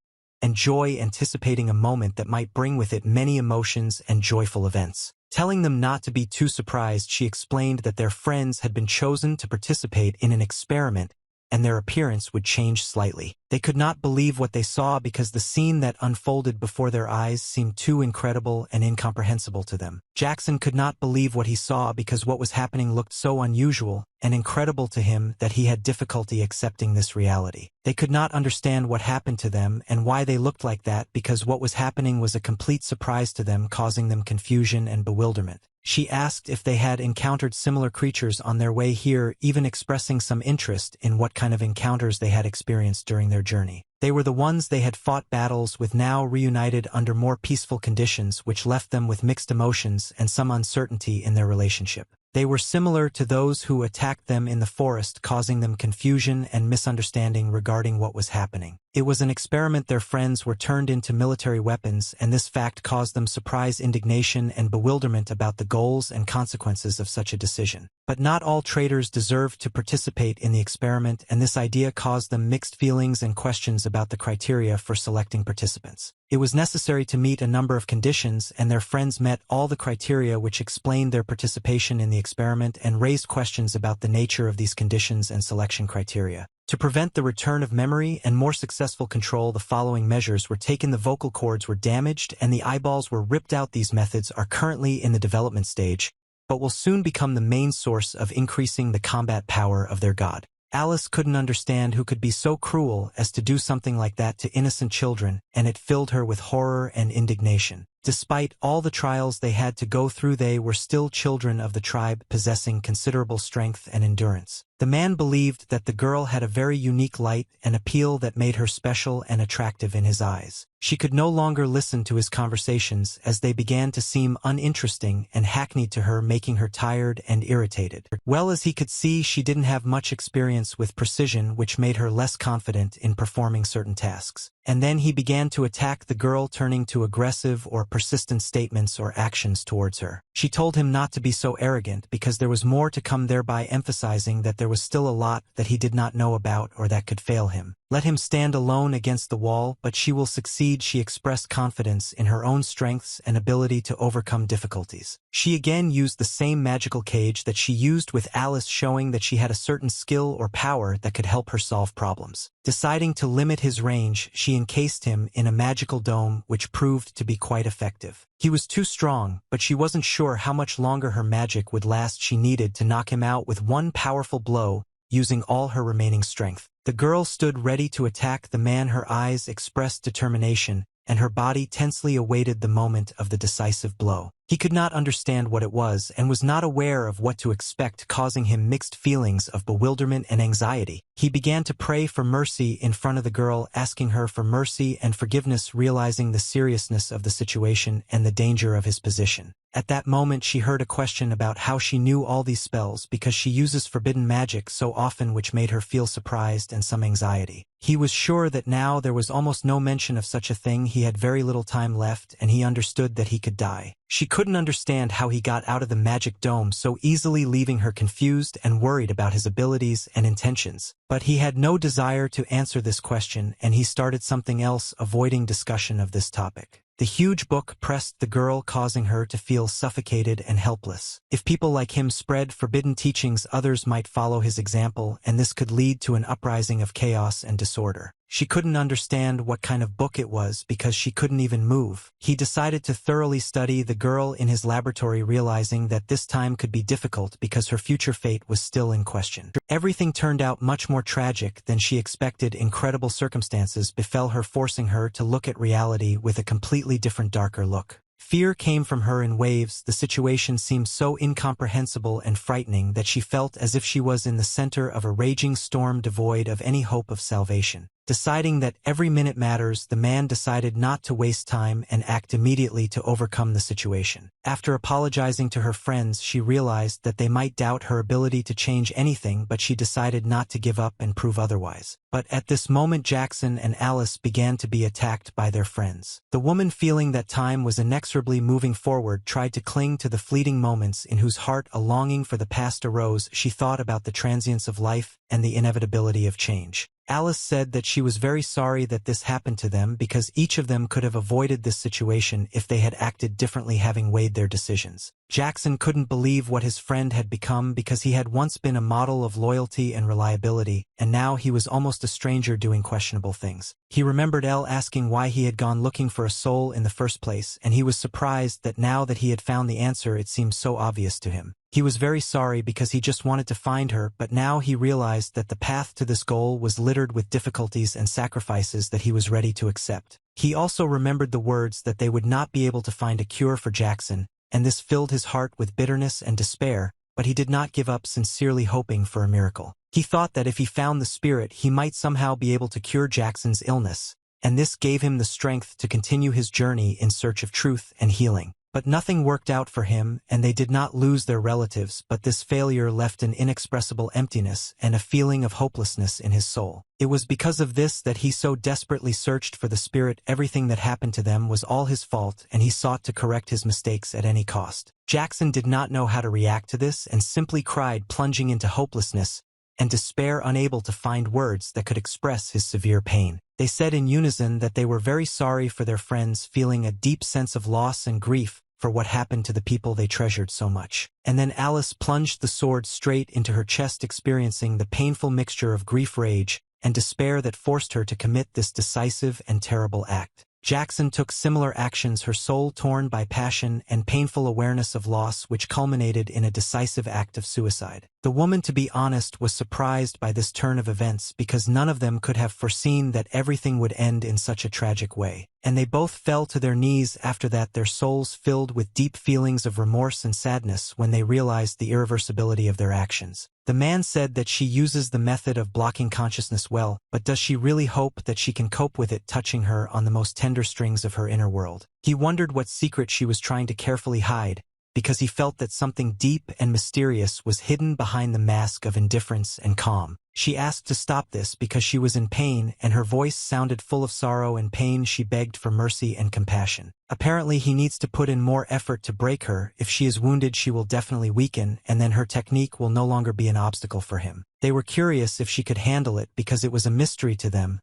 and joy, anticipating a moment that might bring with it many emotions and joyful events. Telling them not to be too surprised, she explained that their friends had been chosen to participate in an experiment and their appearance would change slightly. They could not believe what they saw because the scene that unfolded before their eyes seemed too incredible and incomprehensible to them. Jackson could not believe what he saw because what was happening looked so unusual and incredible to him that he had difficulty accepting this reality. They could not understand what happened to them and why they looked like that because what was happening was a complete surprise to them, causing them confusion and bewilderment. She asked if they had encountered similar creatures on their way here, even expressing some interest in what kind of encounters they had experienced during their journey. They were the ones they had fought battles with, now reunited under more peaceful conditions, which left them with mixed emotions and some uncertainty in their relationship. They were similar to those who attacked them in the forest, causing them confusion and misunderstanding regarding what was happening. It was an experiment. Their friends were turned into military weapons, and this fact caused them surprise, indignation, and bewilderment about the goals and consequences of such a decision. But not all traitors deserved to participate in the experiment, and this idea caused them mixed feelings and questions about the criteria for selecting participants. It was necessary to meet a number of conditions, and their friends met all the criteria, which explained their participation in the experiment and raised questions about the nature of these conditions and selection criteria. To prevent the return of memory and more successful control, the following measures were taken. The vocal cords were damaged and the eyeballs were ripped out. These methods are currently in the development stage, but will soon become the main source of increasing the combat power of their god. Alice couldn't understand who could be so cruel as to do something like that to innocent children, and it filled her with horror and indignation. Despite all the trials they had to go through, they were still children of the tribe, possessing considerable strength and endurance. The man believed that the girl had a very unique light and appeal that made her special and attractive in his eyes. She could no longer listen to his conversations as they began to seem uninteresting and hackneyed to her, making her tired and irritated. Well as he could see, she didn't have much experience with precision, which made her less confident in performing certain tasks. And then he began to attack the girl, turning to aggressive or persistent statements or actions towards her. She told him not to be so arrogant because there was more to come, thereby emphasizing that there was still a lot that he did not know about or that could fail him. Let him stand alone against the wall, but she will succeed. She expressed confidence in her own strengths and ability to overcome difficulties. She again used the same magical cage that she used with Alice, showing that she had a certain skill or power that could help her solve problems. Deciding to limit his range, she encased him in a magical dome, which proved to be quite effective. He was too strong, but she wasn't sure how much longer her magic would last. She needed to knock him out with one powerful blow, using all her remaining strength. The girl stood ready to attack the man. Her eyes expressed determination, and her body tensely awaited the moment of the decisive blow. He could not understand what it was and was not aware of what to expect, causing him mixed feelings of bewilderment and anxiety. He began to pray for mercy in front of the girl, asking her for mercy and forgiveness, realizing the seriousness of the situation and the danger of his position. At that moment, she heard a question about how she knew all these spells, because she uses forbidden magic so often, which made her feel surprised and some anxiety. He was sure that now there was almost no mention of such a thing. He had very little time left, and he understood that he could die. She couldn't understand how he got out of the magic dome so easily, leaving her confused and worried about his abilities and intentions. But he had no desire to answer this question, and he started something else, avoiding discussion of this topic. The huge book pressed the girl, causing her to feel suffocated and helpless. If people like him spread forbidden teachings, others might follow his example, and this could lead to an uprising of chaos and disorder. She couldn't understand what kind of book it was because she couldn't even move. He decided to thoroughly study the girl in his laboratory, realizing that this time could be difficult because her future fate was still in question. Everything turned out much more tragic than she expected. Incredible circumstances befell her, forcing her to look at reality with a completely different, darker look. Fear came from her in waves. The situation seemed so incomprehensible and frightening that she felt as if she was in the center of a raging storm, devoid of any hope of salvation. Deciding that every minute matters, the man decided not to waste time and act immediately to overcome the situation. After apologizing to her friends, she realized that they might doubt her ability to change anything, but she decided not to give up and prove otherwise. But at this moment, Jackson and Alice began to be attacked by their friends. The woman, feeling that time was inexorably moving forward, tried to cling to the fleeting moments, in whose heart a longing for the past arose. She thought about the transience of life and the inevitability of change. Alice said that she was very sorry that this happened to them because each of them could have avoided this situation if they had acted differently, having weighed their decisions. Jackson couldn't believe what his friend had become because he had once been a model of loyalty and reliability, and now he was almost a stranger doing questionable things. He remembered Elle asking why he had gone looking for a soul in the first place, and he was surprised that now that he had found the answer it seemed so obvious to him. He was very sorry because he just wanted to find her, but now he realized that the path to this goal was littered with difficulties and sacrifices that he was ready to accept. He also remembered the words that they would not be able to find a cure for Jackson, and this filled his heart with bitterness and despair, but he did not give up, sincerely hoping for a miracle. He thought that if he found the spirit he might somehow be able to cure Jackson's illness, and this gave him the strength to continue his journey in search of truth and healing. But nothing worked out for him, and they did not lose their relatives, but this failure left an inexpressible emptiness and a feeling of hopelessness in his soul. It was because of this that he so desperately searched for the spirit. Everything that happened to them was all his fault, and he sought to correct his mistakes at any cost. Jackson did not know how to react to this and simply cried, plunging into hopelessness and despair, unable to find words that could express his severe pain. They said in unison that they were very sorry for their friends, feeling a deep sense of loss and grief for what happened to the people they treasured so much. And then Alice plunged the sword straight into her chest, experiencing the painful mixture of grief, rage, and despair that forced her to commit this decisive and terrible act. Jackson took similar actions, her soul torn by passion and painful awareness of loss, which culminated in a decisive act of suicide. The woman, to be honest, was surprised by this turn of events because none of them could have foreseen that everything would end in such a tragic way. And they both fell to their knees after that, their souls filled with deep feelings of remorse and sadness when they realized the irreversibility of their actions. The man said that she uses the method of blocking consciousness well, but does she really hope that she can cope with it touching her on the most tender strings of her inner world? He wondered what secret she was trying to carefully hide, because he felt that something deep and mysterious was hidden behind the mask of indifference and calm. She asked to stop this because she was in pain, and her voice sounded full of sorrow and pain. She begged for mercy and compassion. Apparently he needs to put in more effort to break her. If she is wounded she will definitely weaken, and then her technique will no longer be an obstacle for him. They were curious if she could handle it because it was a mystery to them.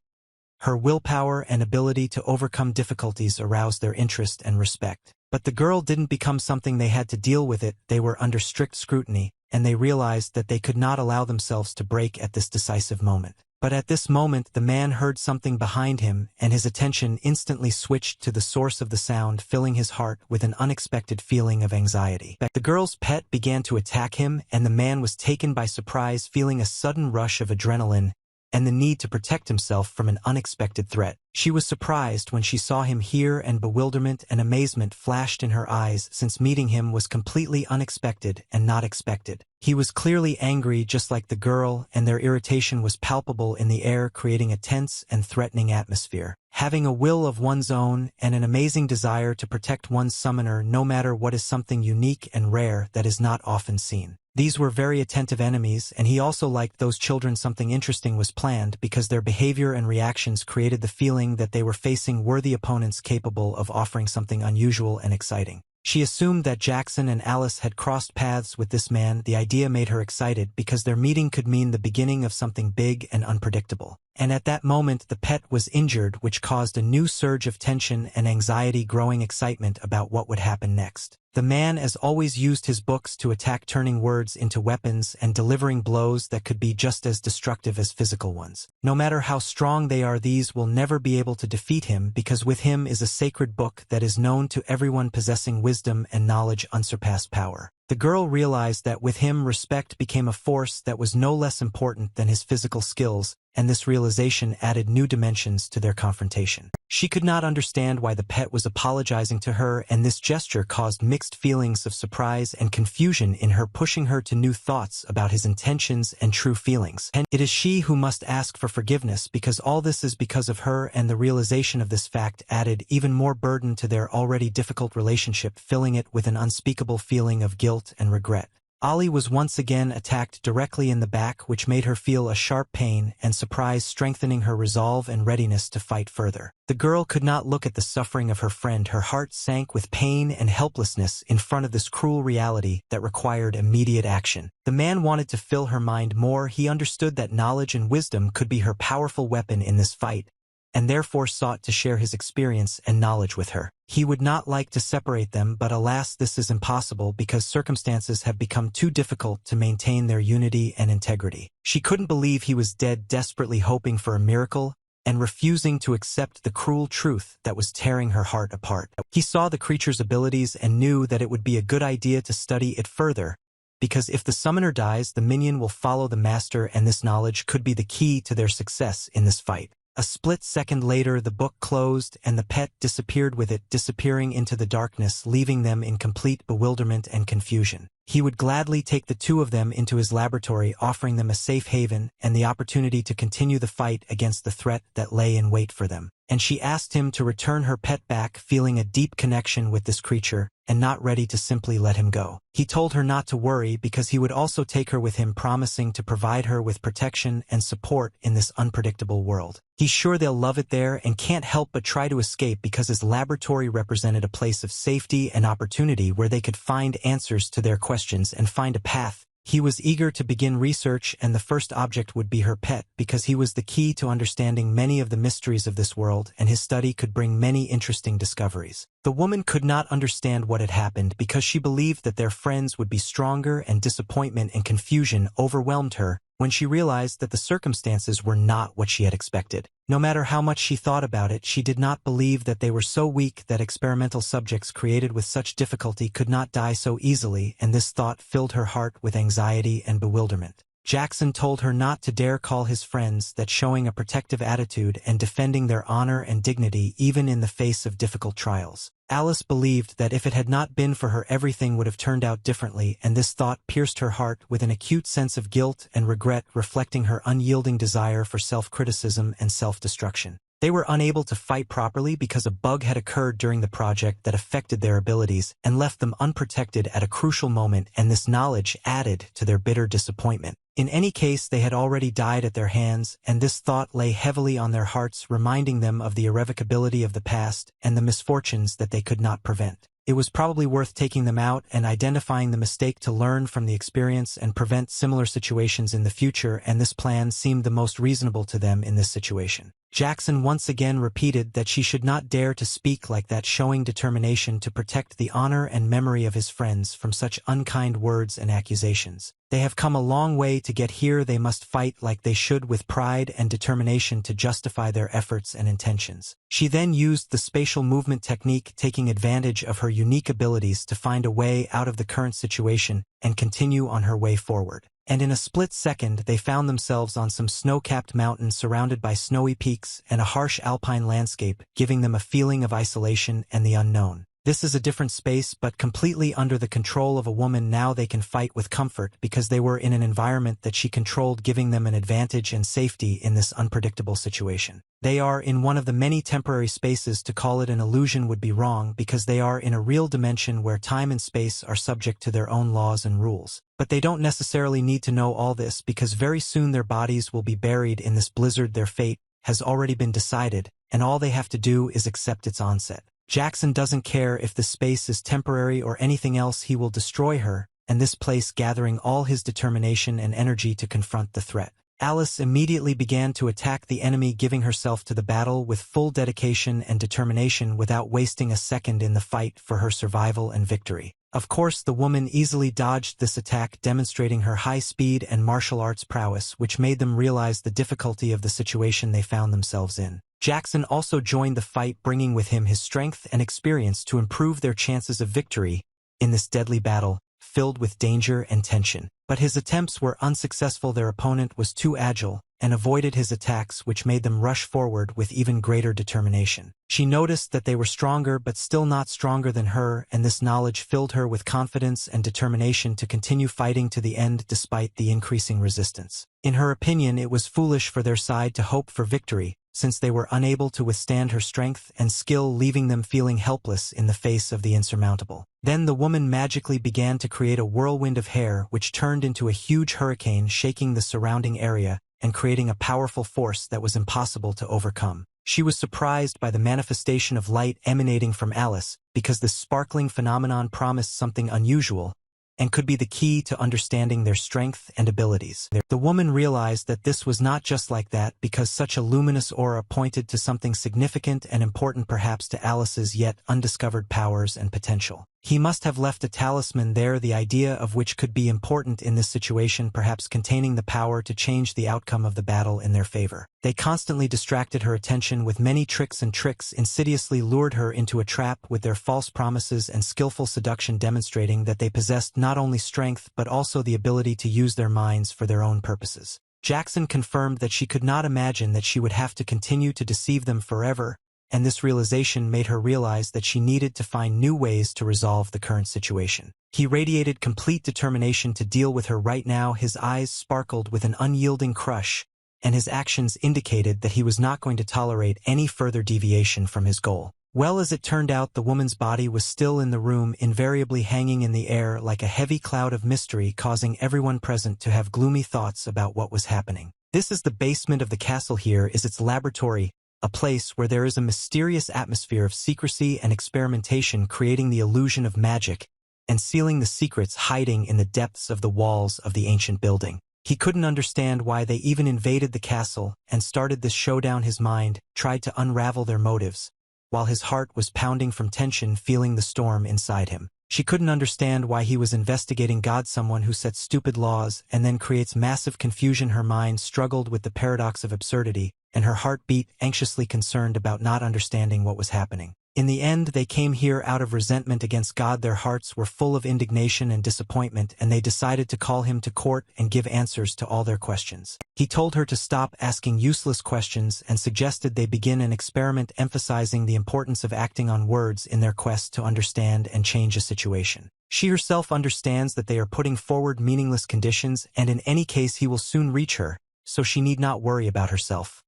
Her willpower and ability to overcome difficulties aroused their interest and respect. But the girl didn't become something they had to deal with it. They were under strict scrutiny, and they realized that they could not allow themselves to break at this decisive moment. But at this moment the man heard something behind him, and his attention instantly switched to the source of the sound, filling his heart with an unexpected feeling of anxiety. The girl's pet began to attack him, and the man was taken by surprise, feeling a sudden rush of adrenaline and the need to protect himself from an unexpected threat. She was surprised when she saw him here, and bewilderment and amazement flashed in her eyes, since meeting him was completely unexpected and not expected. He was clearly angry just like the girl, and their irritation was palpable in the air, creating a tense and threatening atmosphere. Having a will of one's own and an amazing desire to protect one's summoner no matter what is something unique and rare that is not often seen. These were very attentive enemies, and he also liked those children. Something interesting was planned because their behavior and reactions created the feeling that they were facing worthy opponents capable of offering something unusual and exciting. She assumed that Jackson and Alice had crossed paths with this man. The idea made her excited because their meeting could mean the beginning of something big and unpredictable. And at that moment the pet was injured, which caused a new surge of tension and anxiety, growing excitement about what would happen next. The man, as always, used his books to attack, turning words into weapons and delivering blows that could be just as destructive as physical ones. No matter how strong they are, these will never be able to defeat him, because with him is a sacred book that is known to everyone, possessing wisdom and knowledge, unsurpassed power. The girl realized that with him respect became a force that was no less important than his physical skills, and this realization added new dimensions to their confrontation. She could not understand why the pet was apologizing to her, and this gesture caused mixed feelings of surprise and confusion in her, pushing her to new thoughts about his intentions and true feelings. And it is she who must ask for forgiveness, because all this is because of her, and the realization of this fact added even more burden to their already difficult relationship, filling it with an unspeakable feeling of guilt and regret. Ali was once again attacked directly in the back, which made her feel a sharp pain and surprise, strengthening her resolve and readiness to fight further. The girl could not look at the suffering of her friend. Her heart sank with pain and helplessness in front of this cruel reality that required immediate action. The man wanted to fill her mind more. He understood that knowledge and wisdom could be her powerful weapon in this fight, and therefore sought to share his experience and knowledge with her. He would not like to separate them, but alas, this is impossible because circumstances have become too difficult to maintain their unity and integrity. She couldn't believe he was dead, desperately hoping for a miracle and refusing to accept the cruel truth that was tearing her heart apart. He saw the creature's abilities and knew that it would be a good idea to study it further, because if the summoner dies, the minion will follow the master, and this knowledge could be the key to their success in this fight. A split second later, the book closed and the pet disappeared with it, disappearing into the darkness, leaving them in complete bewilderment and confusion. He would gladly take the two of them into his laboratory, offering them a safe haven and the opportunity to continue the fight against the threat that lay in wait for them. And she asked him to return her pet back, feeling a deep connection with this creature and not ready to simply let him go. He told her not to worry because he would also take her with him, promising to provide her with protection and support in this unpredictable world. He's sure they'll love it there and can't help but try to escape because his laboratory represented a place of safety and opportunity where they could find answers to their questions and find a path. He was eager to begin research, and the first object would be her pet because he was the key to understanding many of the mysteries of this world, and his study could bring many interesting discoveries. The woman could not understand what had happened because she believed that their friends would be stronger, and disappointment and confusion overwhelmed her when she realized that the circumstances were not what she had expected. No matter how much she thought about it, she did not believe that they were so weak that experimental subjects created with such difficulty could not die so easily, and this thought filled her heart with anxiety and bewilderment. Jackson told her not to dare call his friends, that showing a protective attitude and defending their honor and dignity even in the face of difficult trials. Alice believed that if it had not been for her, everything would have turned out differently, and this thought pierced her heart with an acute sense of guilt and regret, reflecting her unyielding desire for self-criticism and self-destruction. They were unable to fight properly because a bug had occurred during the project that affected their abilities and left them unprotected at a crucial moment, and this knowledge added to their bitter disappointment. In any case, they had already died at their hands, and this thought lay heavily on their hearts, reminding them of the irrevocability of the past and the misfortunes that they could not prevent. It was probably worth taking them out and identifying the mistake to learn from the experience and prevent similar situations in the future, and this plan seemed the most reasonable to them in this situation. Jackson once again repeated that she should not dare to speak like that, showing determination to protect the honor and memory of his friends from such unkind words and accusations. They have come a long way to get here. They must fight like they should, with pride and determination to justify their efforts and intentions. She then used the spatial movement technique, taking advantage of her unique abilities to find a way out of the current situation and continue on her way forward. And in a split second, they found themselves on some snow-capped mountains surrounded by snowy peaks and a harsh alpine landscape, giving them a feeling of isolation and the unknown. This is a different space, but completely under the control of a woman. Now they can fight with comfort because they were in an environment that she controlled, giving them an advantage and safety in this unpredictable situation. They are in one of the many temporary spaces. To call it an illusion would be wrong, because they are in a real dimension where time and space are subject to their own laws and rules. But they don't necessarily need to know all this, because very soon their bodies will be buried in this blizzard. Their fate has already been decided, and all they have to do is accept its onset. Jackson doesn't care if the space is temporary or anything else. He will destroy her and this place, gathering all his determination and energy to confront the threat. Alice immediately began to attack the enemy, giving herself to the battle with full dedication and determination without wasting a second in the fight for her survival and victory. Of course, the woman easily dodged this attack, demonstrating her high speed and martial arts prowess, which made them realize the difficulty of the situation they found themselves in. Jackson also joined the fight, bringing with him his strength and experience to improve their chances of victory in this deadly battle, filled with danger and tension. But his attempts were unsuccessful. Their opponent was too agile and avoided his attacks, which made them rush forward with even greater determination. She noticed that they were stronger but still not stronger than her, and this knowledge filled her with confidence and determination to continue fighting to the end despite the increasing resistance. In her opinion, it was foolish for their side to hope for victory, since they were unable to withstand her strength and skill, leaving them feeling helpless in the face of the insurmountable. Then the woman magically began to create a whirlwind of hair which turned into a huge hurricane, shaking the surrounding area and creating a powerful force that was impossible to overcome. She was surprised by the manifestation of light emanating from Alice, because this sparkling phenomenon promised something unusual and could be the key to understanding their strength and abilities. The woman realized that this was not just like that, because such a luminous aura pointed to something significant and important, perhaps to Alice's yet undiscovered powers and potential. He must have left a talisman there, the idea of which could be important in this situation, perhaps containing the power to change the outcome of the battle in their favor. They constantly distracted her attention with many tricks, insidiously lured her into a trap with their false promises and skillful seduction, demonstrating that they possessed not only strength but also the ability to use their minds for their own purposes. Jackson confirmed that she could not imagine that she would have to continue to deceive them forever, and this realization made her realize that she needed to find new ways to resolve the current situation. He radiated complete determination to deal with her right now. His eyes sparkled with an unyielding crush, and his actions indicated that he was not going to tolerate any further deviation from his goal. Well, as it turned out, the woman's body was still in the room, invariably hanging in the air like a heavy cloud of mystery, causing everyone present to have gloomy thoughts about what was happening. This is the basement of the castle. Here is its laboratory, a place where there is a mysterious atmosphere of secrecy and experimentation, creating the illusion of magic and sealing the secrets hiding in the depths of the walls of the ancient building. He couldn't understand why they even invaded the castle and started this showdown. His mind tried to unravel their motives, while his heart was pounding from tension, feeling the storm inside him. She couldn't understand why he was investigating God, someone who sets stupid laws and then creates massive confusion. Her mind struggled with the paradox of absurdity, and her heart beat anxiously, concerned about not understanding what was happening. In the end, they came here out of resentment against God. Their hearts were full of indignation and disappointment, and they decided to call him to court and give answers to all their questions. He told her to stop asking useless questions and suggested they begin an experiment, emphasizing the importance of acting on words in their quest to understand and change a situation. She herself understands that they are putting forward meaningless conditions, and in any case he will soon reach her, so she need not worry about herself.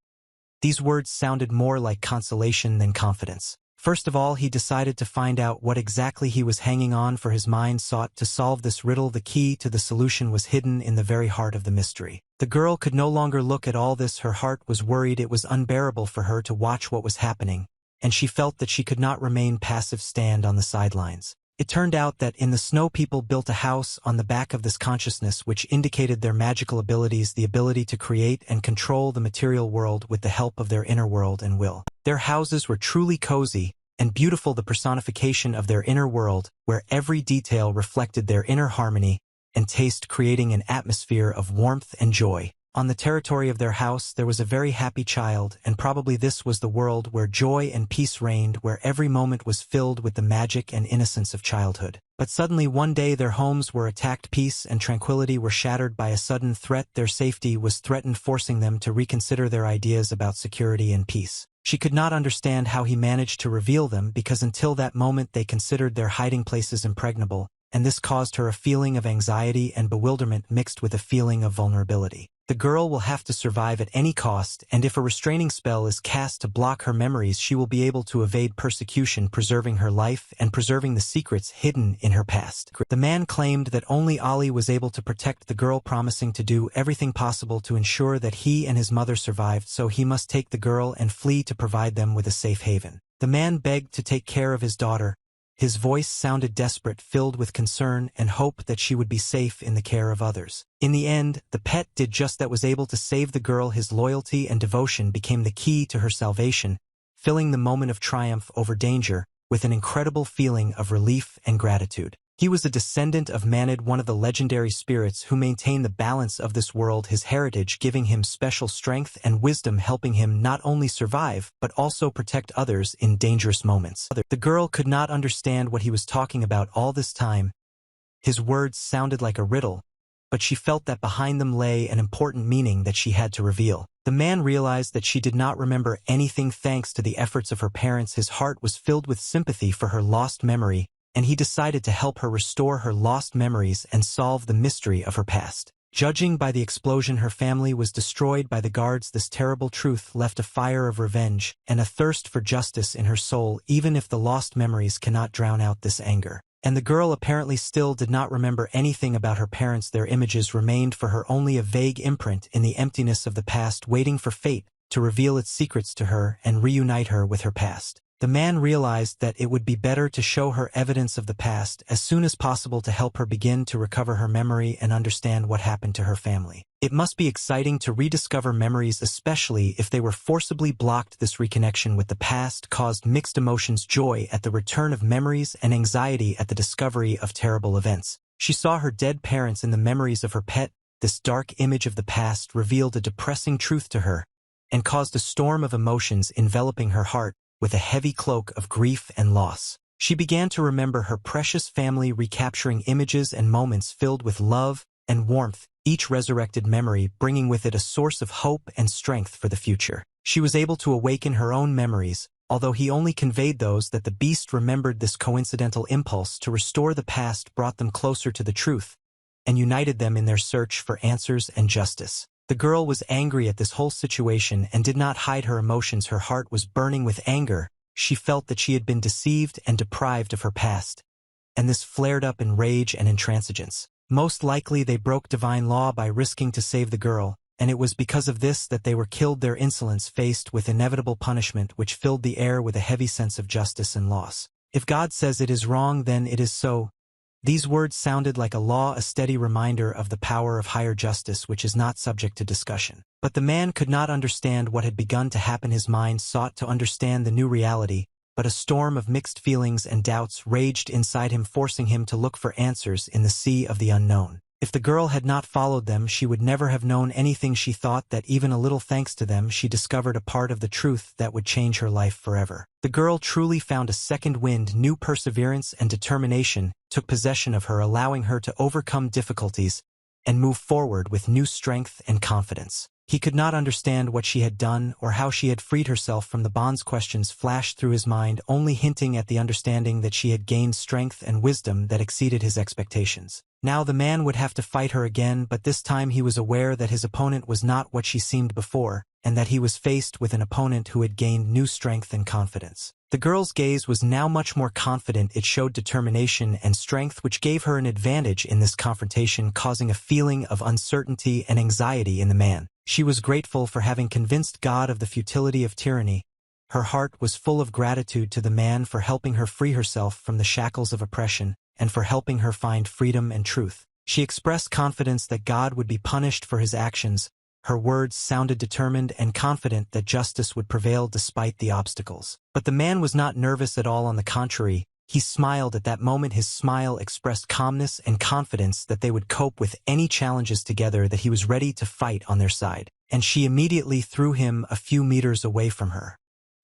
These words sounded more like consolation than confidence. First of all, he decided to find out what exactly he was hanging on, for his mind sought to solve this riddle. The key to the solution was hidden in the very heart of the mystery. The girl could no longer look at all this. Her heart was worried. It was unbearable for her to watch what was happening, and she felt that she could not remain passive, stand on the sidelines. It turned out that in the snow people built a house on the back of this consciousness, which indicated their magical abilities, the ability to create and control the material world with the help of their inner world and will. Their houses were truly cozy and beautiful, the personification of their inner world, where every detail reflected their inner harmony and taste, creating an atmosphere of warmth and joy. On the territory of their house there was a very happy child, and probably this was the world where joy and peace reigned, where every moment was filled with the magic and innocence of childhood. But suddenly one day their homes were attacked. Peace and tranquility were shattered by a sudden threat. Their safety was threatened, forcing them to reconsider their ideas about security and peace. She could not understand how he managed to reveal them, because until that moment they considered their hiding places impregnable, and this caused her a feeling of anxiety and bewilderment mixed with a feeling of vulnerability. The girl will have to survive at any cost, and if a restraining spell is cast to block her memories, she will be able to evade persecution, preserving her life and preserving the secrets hidden in her past. The man claimed that only Ali was able to protect the girl, promising to do everything possible to ensure that he and his mother survived, so he must take the girl and flee to provide them with a safe haven. The man begged to take care of his daughter. His voice sounded desperate, filled with concern and hope that she would be safe in the care of others. In the end, the pet did just that, was able to save the girl. His loyalty and devotion became the key to her salvation, filling the moment of triumph over danger with an incredible feeling of relief and gratitude. He was a descendant of Manhwa, one of the legendary spirits who maintain the balance of this world, his heritage giving him special strength and wisdom, helping him not only survive but also protect others in dangerous moments. The girl could not understand what he was talking about all this time. His words sounded like a riddle, but she felt that behind them lay an important meaning that she had to reveal. The man realized that she did not remember anything thanks to the efforts of her parents. His heart was filled with sympathy for her lost memory, and he decided to help her restore her lost memories and solve the mystery of her past. Judging by the explosion her family was destroyed by the guards, this terrible truth left a fire of revenge and a thirst for justice in her soul, even if the lost memories cannot drown out this anger. And the girl apparently still did not remember anything about her parents. Their images remained for her only a vague imprint in the emptiness of the past, waiting for fate to reveal its secrets to her and reunite her with her past. The man realized that it would be better to show her evidence of the past as soon as possible to help her begin to recover her memory and understand what happened to her family. It must be exciting to rediscover memories, especially if they were forcibly blocked. This reconnection with the past caused mixed emotions: joy at the return of memories and anxiety at the discovery of terrible events. She saw her dead parents in the memories of her pet. This dark image of the past revealed a depressing truth to her and caused a storm of emotions enveloping her heart with a heavy cloak of grief and loss. She began to remember her precious family, recapturing images and moments filled with love and warmth, each resurrected memory bringing with it a source of hope and strength for the future. She was able to awaken her own memories, although he only conveyed those that the beast remembered. This coincidental impulse to restore the past brought them closer to the truth and united them in their search for answers and justice. The girl was angry at this whole situation and did not hide her emotions. Her heart was burning with anger. She felt that she had been deceived and deprived of her past, and this flared up in rage and intransigence. Most likely they broke divine law by risking to save the girl, and it was because of this that they were killed. Their insolence faced with inevitable punishment, which filled the air with a heavy sense of justice and loss. If God says it is wrong, then it is so. These words sounded like a law, a steady reminder of the power of higher justice, which is not subject to discussion. But the man could not understand what had begun to happen. His mind sought to understand the new reality, but a storm of mixed feelings and doubts raged inside him, forcing him to look for answers in the sea of the unknown. If the girl had not followed them, she would never have known anything. She thought that even a little thanks to them, she discovered a part of the truth that would change her life forever. The girl truly found a second wind. New perseverance and determination took possession of her, allowing her to overcome difficulties and move forward with new strength and confidence. He could not understand what she had done or how she had freed herself from the bonds. Questions flashed through his mind, only hinting at the understanding that she had gained strength and wisdom that exceeded his expectations. Now the man would have to fight her again, but this time he was aware that his opponent was not what she seemed before, and that he was faced with an opponent who had gained new strength and confidence. The girl's gaze was now much more confident. It showed determination and strength, which gave her an advantage in this confrontation, causing a feeling of uncertainty and anxiety in the man. She was grateful for having convinced God of the futility of tyranny. Her heart was full of gratitude to the man for helping her free herself from the shackles of oppression, and for helping her find freedom and truth. She expressed confidence that God would be punished for his actions. Her words sounded determined and confident that justice would prevail despite the obstacles. But the man was not nervous at all. On the contrary, he smiled at that moment. His smile expressed calmness and confidence that they would cope with any challenges together, that he was ready to fight on their side. And she immediately threw him a few meters away from her.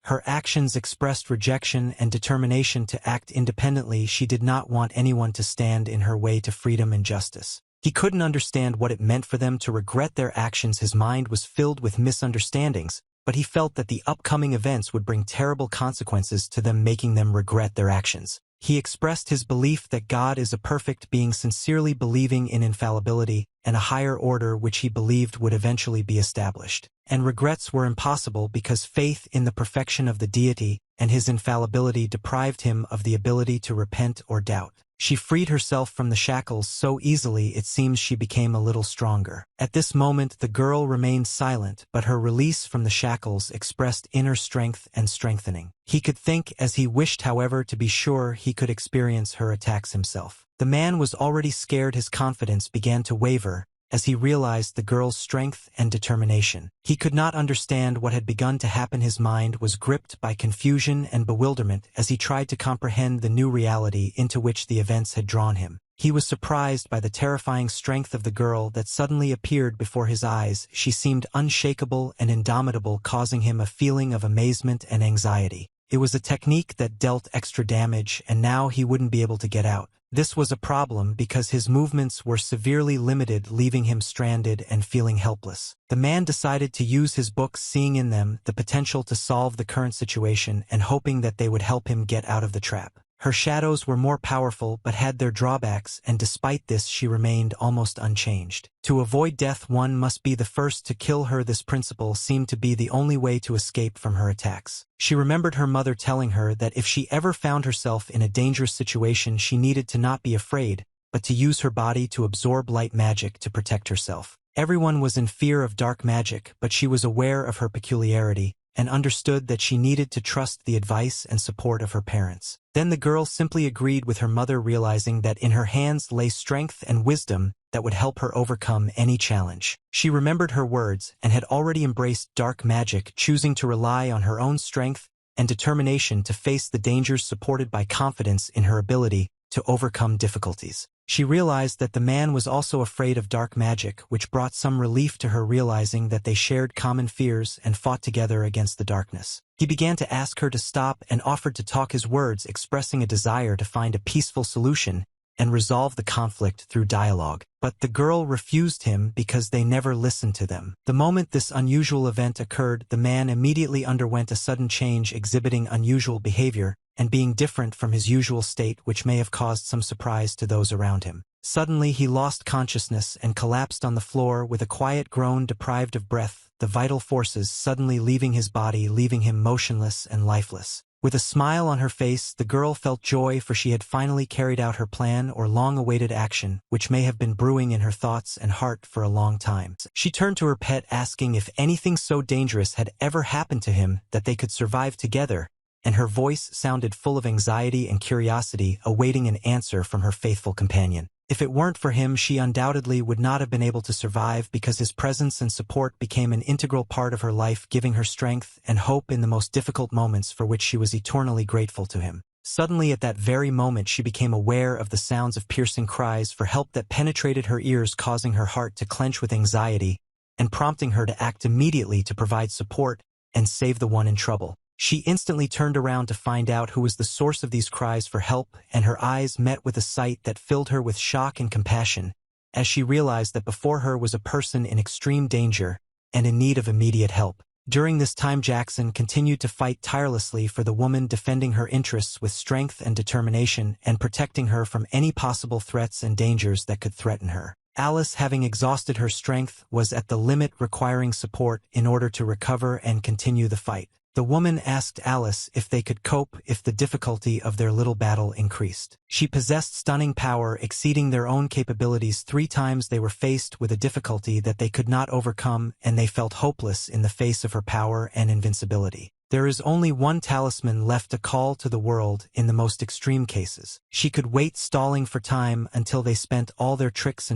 Her actions expressed rejection and determination to act independently. She did not want anyone to stand in her way to freedom and justice. He couldn't understand what it meant for them to regret their actions. His mind was filled with misunderstandings, but he felt that the upcoming events would bring terrible consequences to them, making them regret their actions. He expressed his belief that God is a perfect being, sincerely believing in infallibility and a higher order which he believed would eventually be established. And regrets were impossible because faith in the perfection of the deity and his infallibility deprived him of the ability to repent or doubt. She freed herself from the shackles so easily it seems she became a little stronger. At this moment the girl remained silent, but her release from the shackles expressed inner strength and strengthening. He could think as he wished, however, to be sure he could experience her attacks himself. The man was already scared. His confidence began to waver as he realized the girl's strength and determination. He could not understand what had begun to happen. His mind was gripped by confusion and bewilderment as he tried to comprehend the new reality into which the events had drawn him. He was surprised by the terrifying strength of the girl that suddenly appeared before his eyes. She seemed unshakable and indomitable, causing him a feeling of amazement and anxiety. It was a technique that dealt extra damage, and now he wouldn't be able to get out. This was a problem because his movements were severely limited, leaving him stranded and feeling helpless. The man decided to use his books, seeing in them the potential to solve the current situation and hoping that they would help him get out of the trap. Her shadows were more powerful but had their drawbacks, and despite this she remained almost unchanged. To avoid death one must be the first to kill her. This principle seemed to be the only way to escape from her attacks. She remembered her mother telling her that if she ever found herself in a dangerous situation she needed to not be afraid, but to use her body to absorb light magic to protect herself. Everyone was in fear of dark magic, but she was aware of her peculiarity, and understood that she needed to trust the advice and support of her parents. Then the girl simply agreed with her mother, realizing that in her hands lay strength and wisdom that would help her overcome any challenge. She remembered her words and had already embraced dark magic, choosing to rely on her own strength and determination to face the dangers, supported by confidence in her ability to overcome difficulties. She realized that the man was also afraid of dark magic, which brought some relief to her, realizing that they shared common fears and fought together against the darkness. He began to ask her to stop and offered to talk, his words expressing a desire to find a peaceful solution and resolve the conflict through dialogue. But the girl refused him because they never listened to them. The moment this unusual event occurred, the man immediately underwent a sudden change, exhibiting unusual behavior and being different from his usual state, which may have caused some surprise to those around him. Suddenly he lost consciousness and collapsed on the floor with a quiet groan, deprived of breath, the vital forces suddenly leaving his body, leaving him motionless and lifeless. With a smile on her face, the girl felt joy, for she had finally carried out her plan or long-awaited action, which may have been brewing in her thoughts and heart for a long time. She turned to her pet, asking if anything so dangerous had ever happened to him that they could survive together, and her voice sounded full of anxiety and curiosity, awaiting an answer from her faithful companion. If it weren't for him, she undoubtedly would not have been able to survive, because his presence and support became an integral part of her life, giving her strength and hope in the most difficult moments, for which she was eternally grateful to him. Suddenly, at that very moment, she became aware of the sounds of piercing cries for help that penetrated her ears, causing her heart to clench with anxiety and prompting her to act immediately to provide support and save the one in trouble. She instantly turned around to find out who was the source of these cries for help, and her eyes met with a sight that filled her with shock and compassion, as she realized that before her was a person in extreme danger and in need of immediate help. During this time, Jackson continued to fight tirelessly for the woman, defending her interests with strength and determination and protecting her from any possible threats and dangers that could threaten her. Alice, having exhausted her strength, was at the limit, requiring support in order to recover and continue the fight. The woman asked Alice if they could cope if the difficulty of their little battle increased. She possessed stunning power, exceeding their own capabilities. 3 times they were faced with a difficulty that they could not overcome, and they felt hopeless in the face of her power and invincibility. There is only one talisman left to call to the world in the most extreme cases. She could wait, stalling for time until they spent all their tricks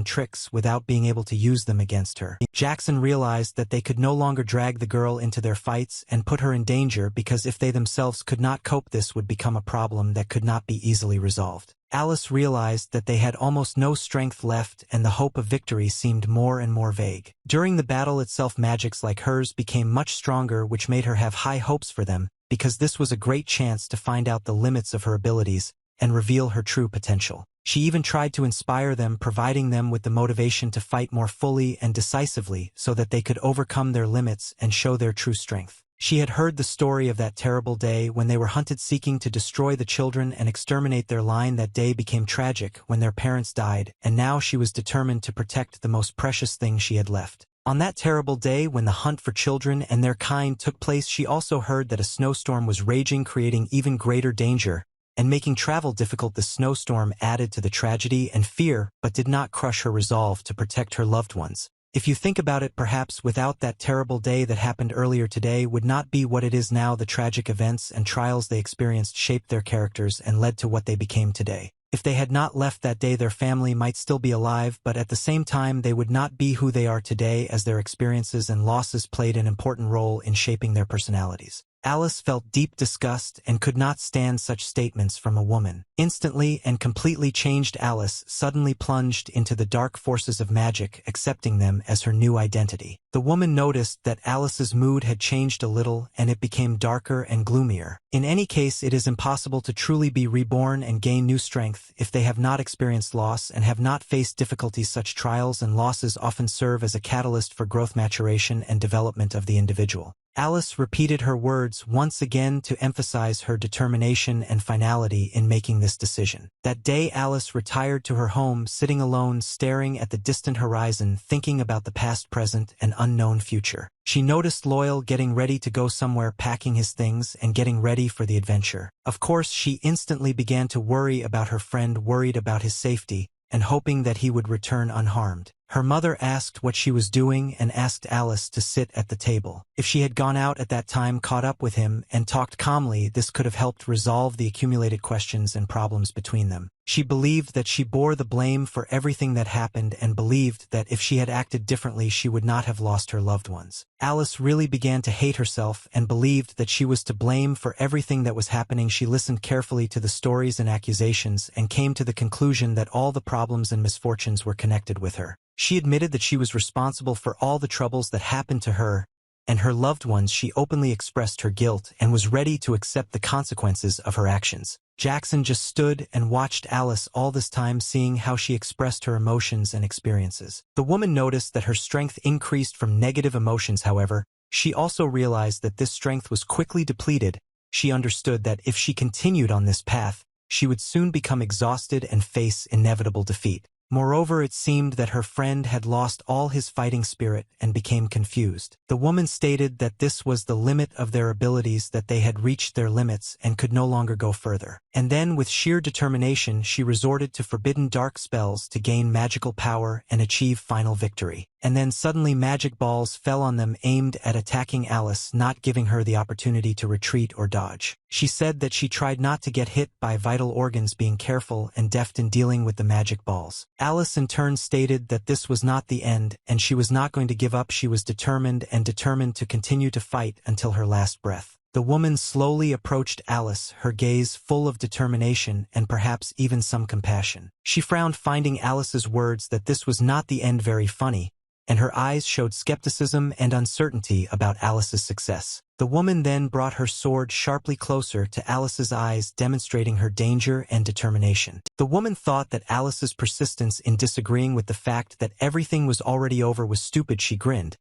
without being able to use them against her. Jackson realized that they could no longer drag the girl into their fights and put her in danger, because if they themselves could not cope, this would become a problem that could not be easily resolved. Alice realized that they had almost no strength left, and the hope of victory seemed more and more vague. During the battle itself, magics like hers became much stronger, which made her have high hopes for them, because this was a great chance to find out the limits of her abilities and reveal her true potential. She even tried to inspire them, providing them with the motivation to fight more fully and decisively so that they could overcome their limits and show their true strength. She had heard the story of that terrible day when they were hunted, seeking to destroy the children and exterminate their line. That day became tragic when their parents died, and now she was determined to protect the most precious thing she had left. On that terrible day when the hunt for children and their kind took place, she also heard that a snowstorm was raging, creating even greater danger and making travel difficult. The snowstorm added to the tragedy and fear, but did not crush her resolve to protect her loved ones. If you think about it, perhaps without that terrible day that happened earlier, today would not be what it is now. The tragic events and trials they experienced shaped their characters and led to what they became today. If they had not left that day, their family might still be alive, but at the same time they would not be who they are today, as their experiences and losses played an important role in shaping their personalities. Alice felt deep disgust and could not stand such statements from a woman. Instantly and completely changed, Alice suddenly plunged into the dark forces of magic, accepting them as her new identity. The woman noticed that Alice's mood had changed a little and it became darker and gloomier. In any case, it is impossible to truly be reborn and gain new strength if they have not experienced loss and have not faced difficulties. Such trials and losses often serve as a catalyst for growth, maturation, and development of the individual. Alice repeated her words once again to emphasize her determination and finality in making this decision. That day Alice retired to her home, sitting alone, staring at the distant horizon, thinking about the past, present, and unknown future. She noticed Loyal getting ready to go somewhere, packing his things and getting ready for the adventure. Of course, she instantly began to worry about her friend, worried about his safety, and hoping that he would return unharmed. Her mother asked what she was doing and asked Alice to sit at the table. If she had gone out at that time, caught up with him, and talked calmly, this could have helped resolve the accumulated questions and problems between them. She believed that she bore the blame for everything that happened and believed that if she had acted differently she would not have lost her loved ones. Alice really began to hate herself and believed that she was to blame for everything that was happening. She listened carefully to the stories and accusations and came to the conclusion that all the problems and misfortunes were connected with her. She admitted that she was responsible for all the troubles that happened to her and her loved ones. She openly expressed her guilt and was ready to accept the consequences of her actions. Jackson just stood and watched Alice all this time, seeing how she expressed her emotions and experiences. The woman noticed that her strength increased from negative emotions. However, she also realized that this strength was quickly depleted. She understood that if she continued on this path, she would soon become exhausted and face inevitable defeat. Moreover, it seemed that her friend had lost all his fighting spirit and became confused. The woman stated that this was the limit of their abilities, that they had reached their limits and could no longer go further. And then, with sheer determination, she resorted to forbidden dark spells to gain magical power and achieve final victory. And then suddenly magic balls fell on them, aimed at attacking Alice, not giving her the opportunity to retreat or dodge. She said that she tried not to get hit by vital organs, being careful and deft in dealing with the magic balls. Alice in turn stated that this was not the end, and she was not going to give up. She was determined to continue to fight until her last breath. The woman slowly approached Alice, her gaze full of determination and perhaps even some compassion. She frowned, finding Alice's words that this was not the end very funny, and her eyes showed skepticism and uncertainty about Alice's success. The woman then brought her sword sharply closer to Alice's eyes, demonstrating her danger and determination. The woman thought that Alice's persistence in disagreeing with the fact that everything was already over was stupid. She grinned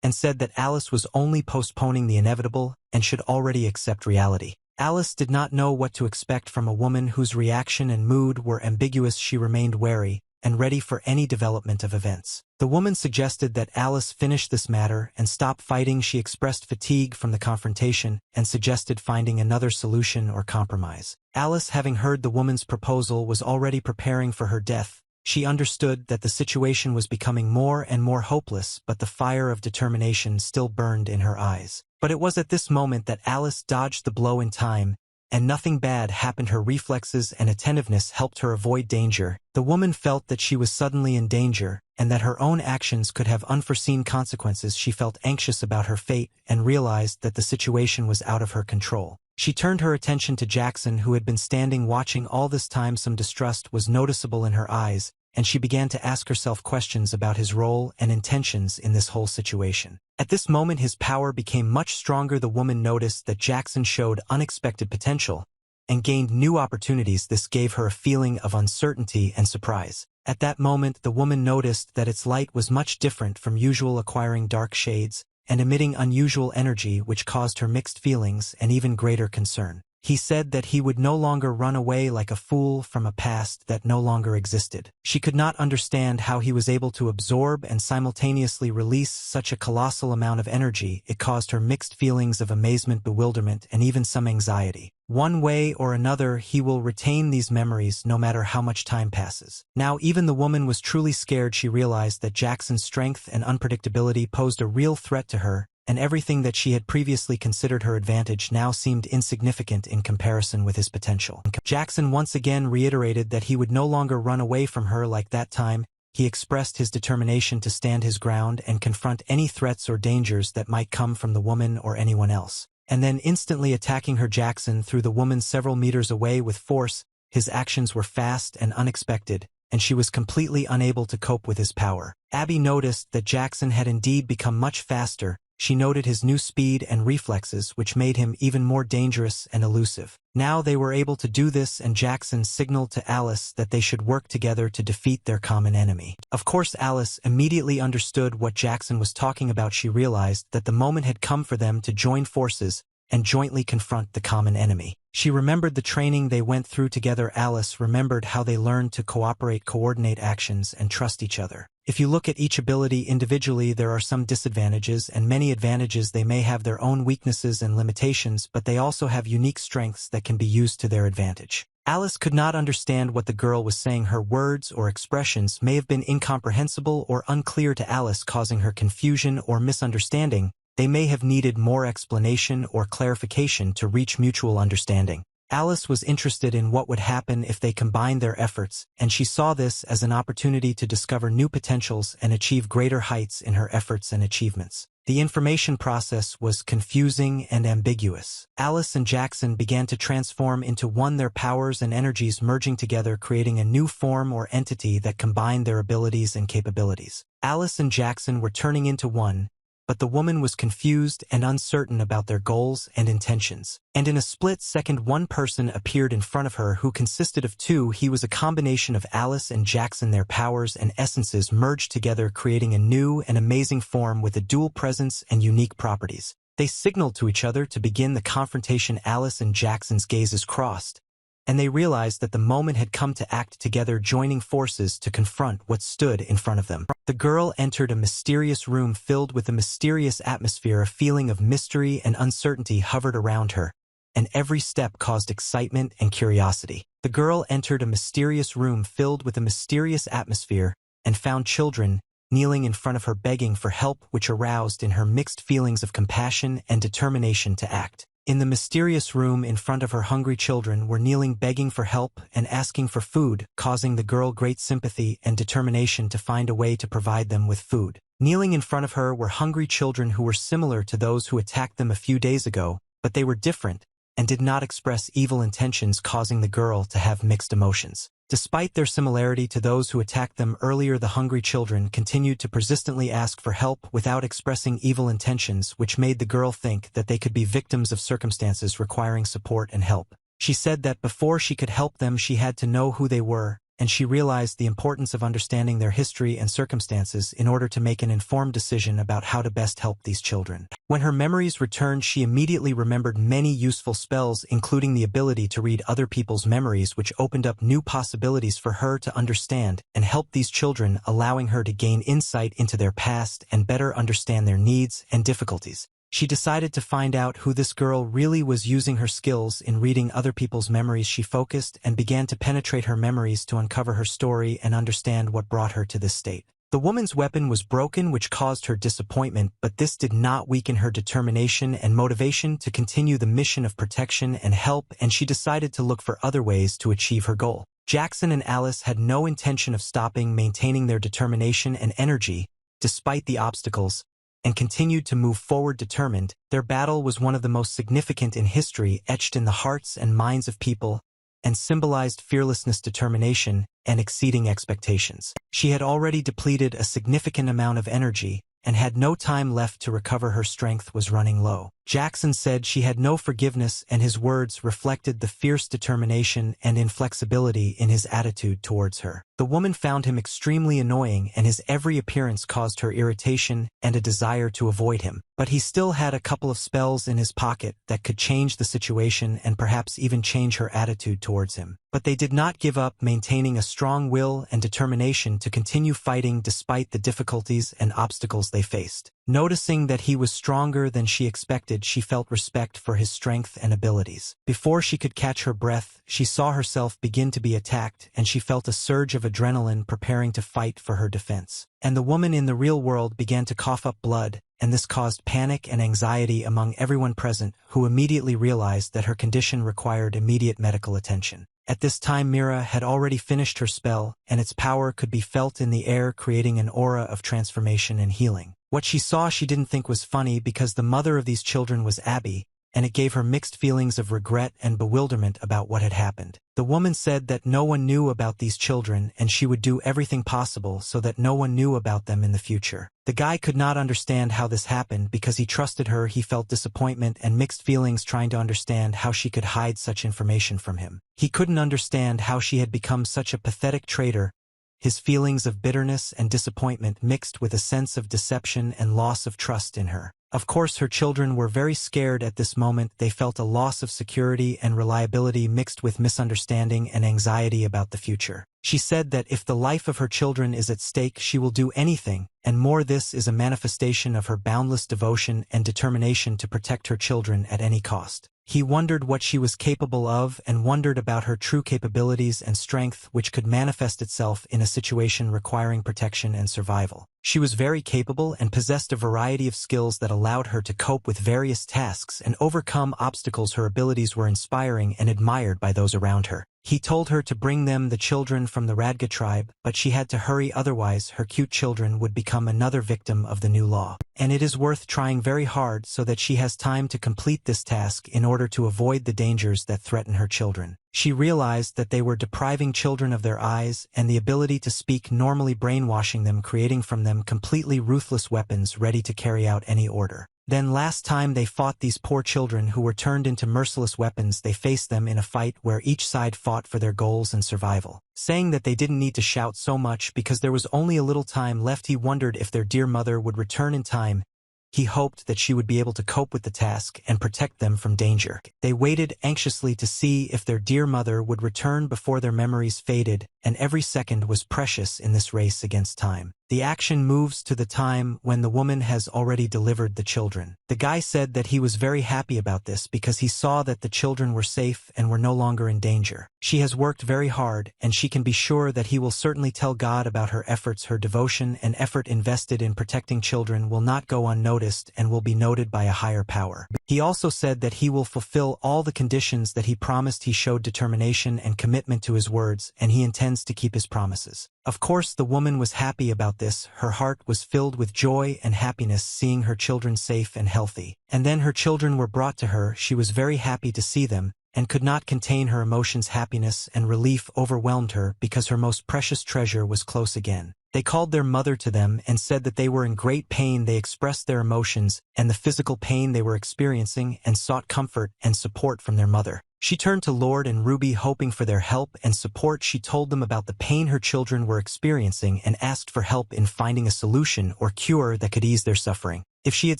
and said that Alice was only postponing the inevitable and should already accept reality. Alice did not know what to expect from a woman whose reaction and mood were ambiguous. She remained wary and ready for any development of events. The woman suggested that Alice finish this matter and stop fighting. She expressed fatigue from the confrontation and suggested finding another solution or compromise. Alice, having heard the woman's proposal, was already preparing for her death. She understood that the situation was becoming more and more hopeless, but the fire of determination still burned in her eyes. But it was at this moment that Alice dodged the blow in time, and nothing bad happened. Her reflexes and attentiveness helped her avoid danger. The woman felt that she was suddenly in danger, and that her own actions could have unforeseen consequences. She felt anxious about her fate and realized that the situation was out of her control. She turned her attention to Jackson, who had been standing watching all this time. Some distrust was noticeable in her eyes, and she began to ask herself questions about his role and intentions in this whole situation. At this moment his power became much stronger. The woman noticed that Jackson showed unexpected potential and gained new opportunities. This gave her a feeling of uncertainty and surprise. At that moment the woman noticed that its light was much different from usual, acquiring dark shades and emitting unusual energy, which caused her mixed feelings and even greater concern. He said that he would no longer run away like a fool from a past that no longer existed. She could not understand how he was able to absorb and simultaneously release such a colossal amount of energy. It caused her mixed feelings of amazement, bewilderment, and even some anxiety. One way or another, he will retain these memories no matter how much time passes. Now even the woman was truly scared. She realized that Jackson's strength and unpredictability posed a real threat to her, and everything that she had previously considered her advantage now seemed insignificant in comparison with his potential. Jackson once again reiterated that he would no longer run away from her like that time. He expressed his determination to stand his ground and confront any threats or dangers that might come from the woman or anyone else. And then instantly attacking her, Jackson threw the woman several meters away with force. His actions were fast and unexpected, and she was completely unable to cope with his power. Abby noticed that Jackson had indeed become much faster. She noted his new speed and reflexes, which made him even more dangerous and elusive. Now they were able to do this, and Jackson signaled to Alice that they should work together to defeat their common enemy. Of course, Alice immediately understood what Jackson was talking about. She realized that the moment had come for them to join forces and jointly confront the common enemy. She remembered the training they went through together. Alice remembered how they learned to cooperate, coordinate actions, and trust each other. If you look at each ability individually, there are some disadvantages and many advantages. They may have their own weaknesses and limitations, but they also have unique strengths that can be used to their advantage. Alice could not understand what the girl was saying. Her words or expressions may have been incomprehensible or unclear to Alice, causing her confusion or misunderstanding. They may have needed more explanation or clarification to reach mutual understanding. Alice was interested in what would happen if they combined their efforts, and she saw this as an opportunity to discover new potentials and achieve greater heights in her efforts and achievements. The information process was confusing and ambiguous. Alice and Jackson began to transform into one, their powers and energies merging together, creating a new form or entity that combined their abilities and capabilities. Alice and Jackson were turning into one, but the woman was confused and uncertain about their goals and intentions. And in a split second, one person appeared in front of her who consisted of two. He was a combination of Alice and Jackson. Their powers and essences merged together, creating a new and amazing form with a dual presence and unique properties. They signaled to each other to begin the confrontation. Alice and Jackson's gazes crossed, and they realized that the moment had come to act together, joining forces to confront what stood in front of them. The girl entered a mysterious room filled with a mysterious atmosphere. A feeling of mystery and uncertainty hovered around her, and every step caused excitement and curiosity. The girl entered a mysterious room filled with a mysterious atmosphere and found children kneeling in front of her begging for help, which aroused in her mixed feelings of compassion and determination to act. In the mysterious room in front of her, hungry children were kneeling, begging for help and asking for food, causing the girl great sympathy and determination to find a way to provide them with food. Kneeling in front of her were hungry children who were similar to those who attacked them a few days ago, but they were different and did not express evil intentions, causing the girl to have mixed emotions. Despite their similarity to those who attacked them earlier, the hungry children continued to persistently ask for help without expressing evil intentions, which made the girl think that they could be victims of circumstances requiring support and help. She said that before she could help them, she had to know who they were, and she realized the importance of understanding their history and circumstances in order to make an informed decision about how to best help these children. When her memories returned, she immediately remembered many useful spells, including the ability to read other people's memories, which opened up new possibilities for her to understand and help these children, allowing her to gain insight into their past and better understand their needs and difficulties. She decided to find out who this girl really was. Using her skills in reading other people's memories, she focused and began to penetrate her memories to uncover her story and understand what brought her to this state. The woman's weapon was broken, which caused her disappointment, but this did not weaken her determination and motivation to continue the mission of protection and help, and she decided to look for other ways to achieve her goal. Jackson and Alice had no intention of stopping, maintaining their determination and energy despite the obstacles, and continued to move forward determined. Their battle was one of the most significant in history, etched in the hearts and minds of people, and symbolized fearlessness, determination, and exceeding expectations. She had already depleted a significant amount of energy, and had no time left to recover. Her strength was running low. Jackson said she had no forgiveness, and his words reflected the fierce determination and inflexibility in his attitude towards her. The woman found him extremely annoying, and his every appearance caused her irritation and a desire to avoid him. But he still had a couple of spells in his pocket that could change the situation and perhaps even change her attitude towards him. But they did not give up, maintaining a strong will and determination to continue fighting despite the difficulties and obstacles they faced. Noticing that he was stronger than she expected, she felt respect for his strength and abilities. Before she could catch her breath, she saw herself begin to be attacked, and she felt a surge of adrenaline, preparing to fight for her defense. And the woman in the real world began to cough up blood, and this caused panic and anxiety among everyone present, who immediately realized that her condition required immediate medical attention. At this time, Mira had already finished her spell, and its power could be felt in the air, creating an aura of transformation and healing. What she saw she didn't think was funny, because the mother of these children was Abby, and it gave her mixed feelings of regret and bewilderment about what had happened. The woman said that no one knew about these children and she would do everything possible so that no one knew about them in the future. The guy could not understand how this happened because he trusted her. He felt disappointment and mixed feelings trying to understand how she could hide such information from him. He couldn't understand how she had become such a pathetic traitor. His feelings of bitterness and disappointment mixed with a sense of deception and loss of trust in her. Of course, her children were very scared at this moment. They felt a loss of security and reliability mixed with misunderstanding and anxiety about the future. She said that if the life of her children is at stake, she will do anything, and more. This is a manifestation of her boundless devotion and determination to protect her children at any cost. He wondered what she was capable of and wondered about her true capabilities and strength, which could manifest itself in a situation requiring protection and survival. She was very capable and possessed a variety of skills that allowed her to cope with various tasks and overcome obstacles. Her abilities were inspiring and admired by those around her. He told her to bring them the children from the Radga tribe, but she had to hurry, otherwise her cute children would become another victim of the new law. And it is worth trying very hard so that she has time to complete this task in order to avoid the dangers that threaten her children. She realized that they were depriving children of their eyes and the ability to speak normally, brainwashing them, creating from them completely ruthless weapons ready to carry out any order. Then last time they fought these poor children who were turned into merciless weapons, they faced them in a fight where each side fought for their goals and survival. Saying that they didn't need to shout so much because there was only a little time left, he wondered if their dear mother would return in time. He hoped that she would be able to cope with the task and protect them from danger. They waited anxiously to see if their dear mother would return before their memories faded, and every second was precious in this race against time. The action moves to the time when the woman has already delivered the children. The guy said that he was very happy about this because he saw that the children were safe and were no longer in danger. She has worked very hard, and she can be sure that he will certainly tell God about her efforts. Her devotion and effort invested in protecting children will not go unnoticed and will be noted by a higher power. He also said that he will fulfill all the conditions that he promised. He showed determination and commitment to his words, and he intends to keep his promises. Of course, the woman was happy about this. Her heart was filled with joy and happiness seeing her children safe and healthy. And then her children were brought to her. She was very happy to see them and could not contain her emotions. Happiness and relief overwhelmed her because her most precious treasure was close again. They called their mother to them and said that they were in great pain. They expressed their emotions and the physical pain they were experiencing and sought comfort and support from their mother. She turned to Lord and Ruby hoping for their help and support. She told them about the pain her children were experiencing and asked for help in finding a solution or cure that could ease their suffering. If she had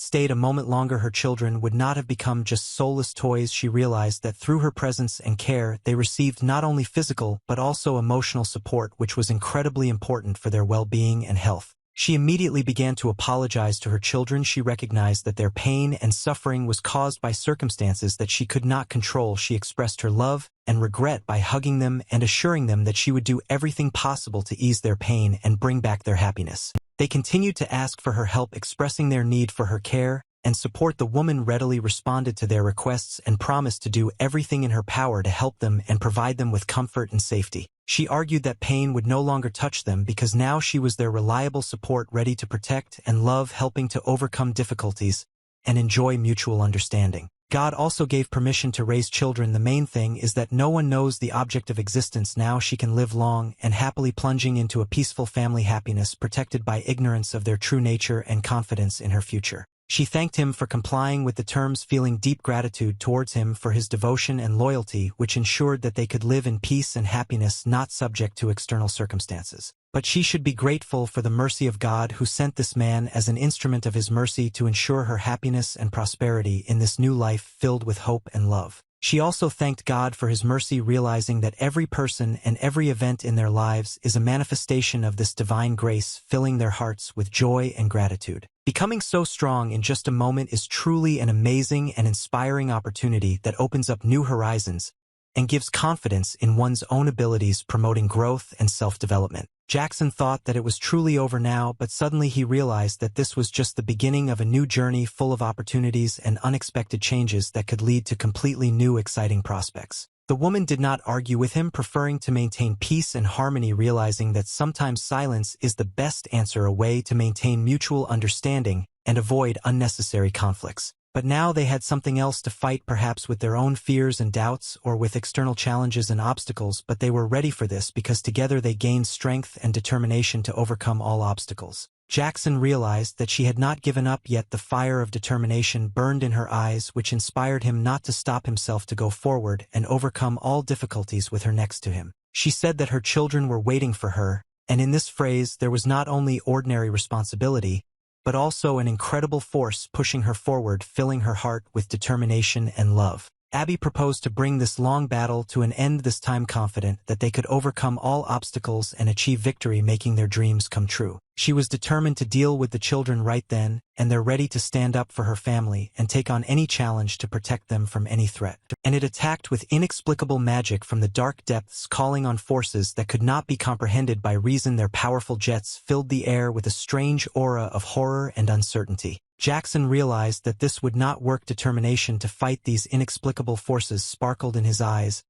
stayed a moment longer, her children would not have become just soulless toys. She realized that through her presence and care, they received not only physical but also emotional support, which was incredibly important for their well-being and health. She immediately began to apologize to her children. She recognized that their pain and suffering was caused by circumstances that she could not control. She expressed her love and regret by hugging them and assuring them that she would do everything possible to ease their pain and bring back their happiness. They continued to ask for her help, expressing their need for her care and support. The woman readily responded to their requests and promised to do everything in her power to help them and provide them with comfort and safety. She argued that pain would no longer touch them because now she was their reliable support, ready to protect and love, helping to overcome difficulties and enjoy mutual understanding. God also gave permission to raise children. The main thing is that no one knows the object of existence. Now she can live long and happily, plunging into a peaceful family happiness, protected by ignorance of their true nature and confidence in her future. She thanked him for complying with the terms, feeling deep gratitude towards him for his devotion and loyalty, which ensured that they could live in peace and happiness, not subject to external circumstances. But she should be grateful for the mercy of God, who sent this man as an instrument of his mercy to ensure her happiness and prosperity in this new life filled with hope and love. She also thanked God for his mercy, realizing that every person and every event in their lives is a manifestation of this divine grace, filling their hearts with joy and gratitude. Becoming so strong in just a moment is truly an amazing and inspiring opportunity that opens up new horizons and gives confidence in one's own abilities, promoting growth and self-development. Jackson thought that it was truly over now, but suddenly he realized that this was just the beginning of a new journey full of opportunities and unexpected changes that could lead to completely new, exciting prospects. The woman did not argue with him, preferring to maintain peace and harmony, realizing that sometimes silence is the best answer, a way to maintain mutual understanding and avoid unnecessary conflicts. But now they had something else to fight, perhaps with their own fears and doubts or with external challenges and obstacles, but they were ready for this because together they gained strength and determination to overcome all obstacles. Jackson realized that she had not given up yet. The fire of determination burned in her eyes, which inspired him not to stop himself, to go forward and overcome all difficulties with her next to him. She said that her children were waiting for her, and in this phrase there was not only ordinary responsibility, but also an incredible force pushing her forward, filling her heart with determination and love. Abby proposed to bring this long battle to an end, this time confident that they could overcome all obstacles and achieve victory, making their dreams come true. She was determined to deal with the children right then, and they're ready to stand up for her family and take on any challenge to protect them from any threat. And it attacked with inexplicable magic from the dark depths, calling on forces that could not be comprehended by reason. Their powerful jets filled the air with a strange aura of horror and uncertainty. Jackson realized that this would not work. Determination to fight these inexplicable forces sparkled in his eyes.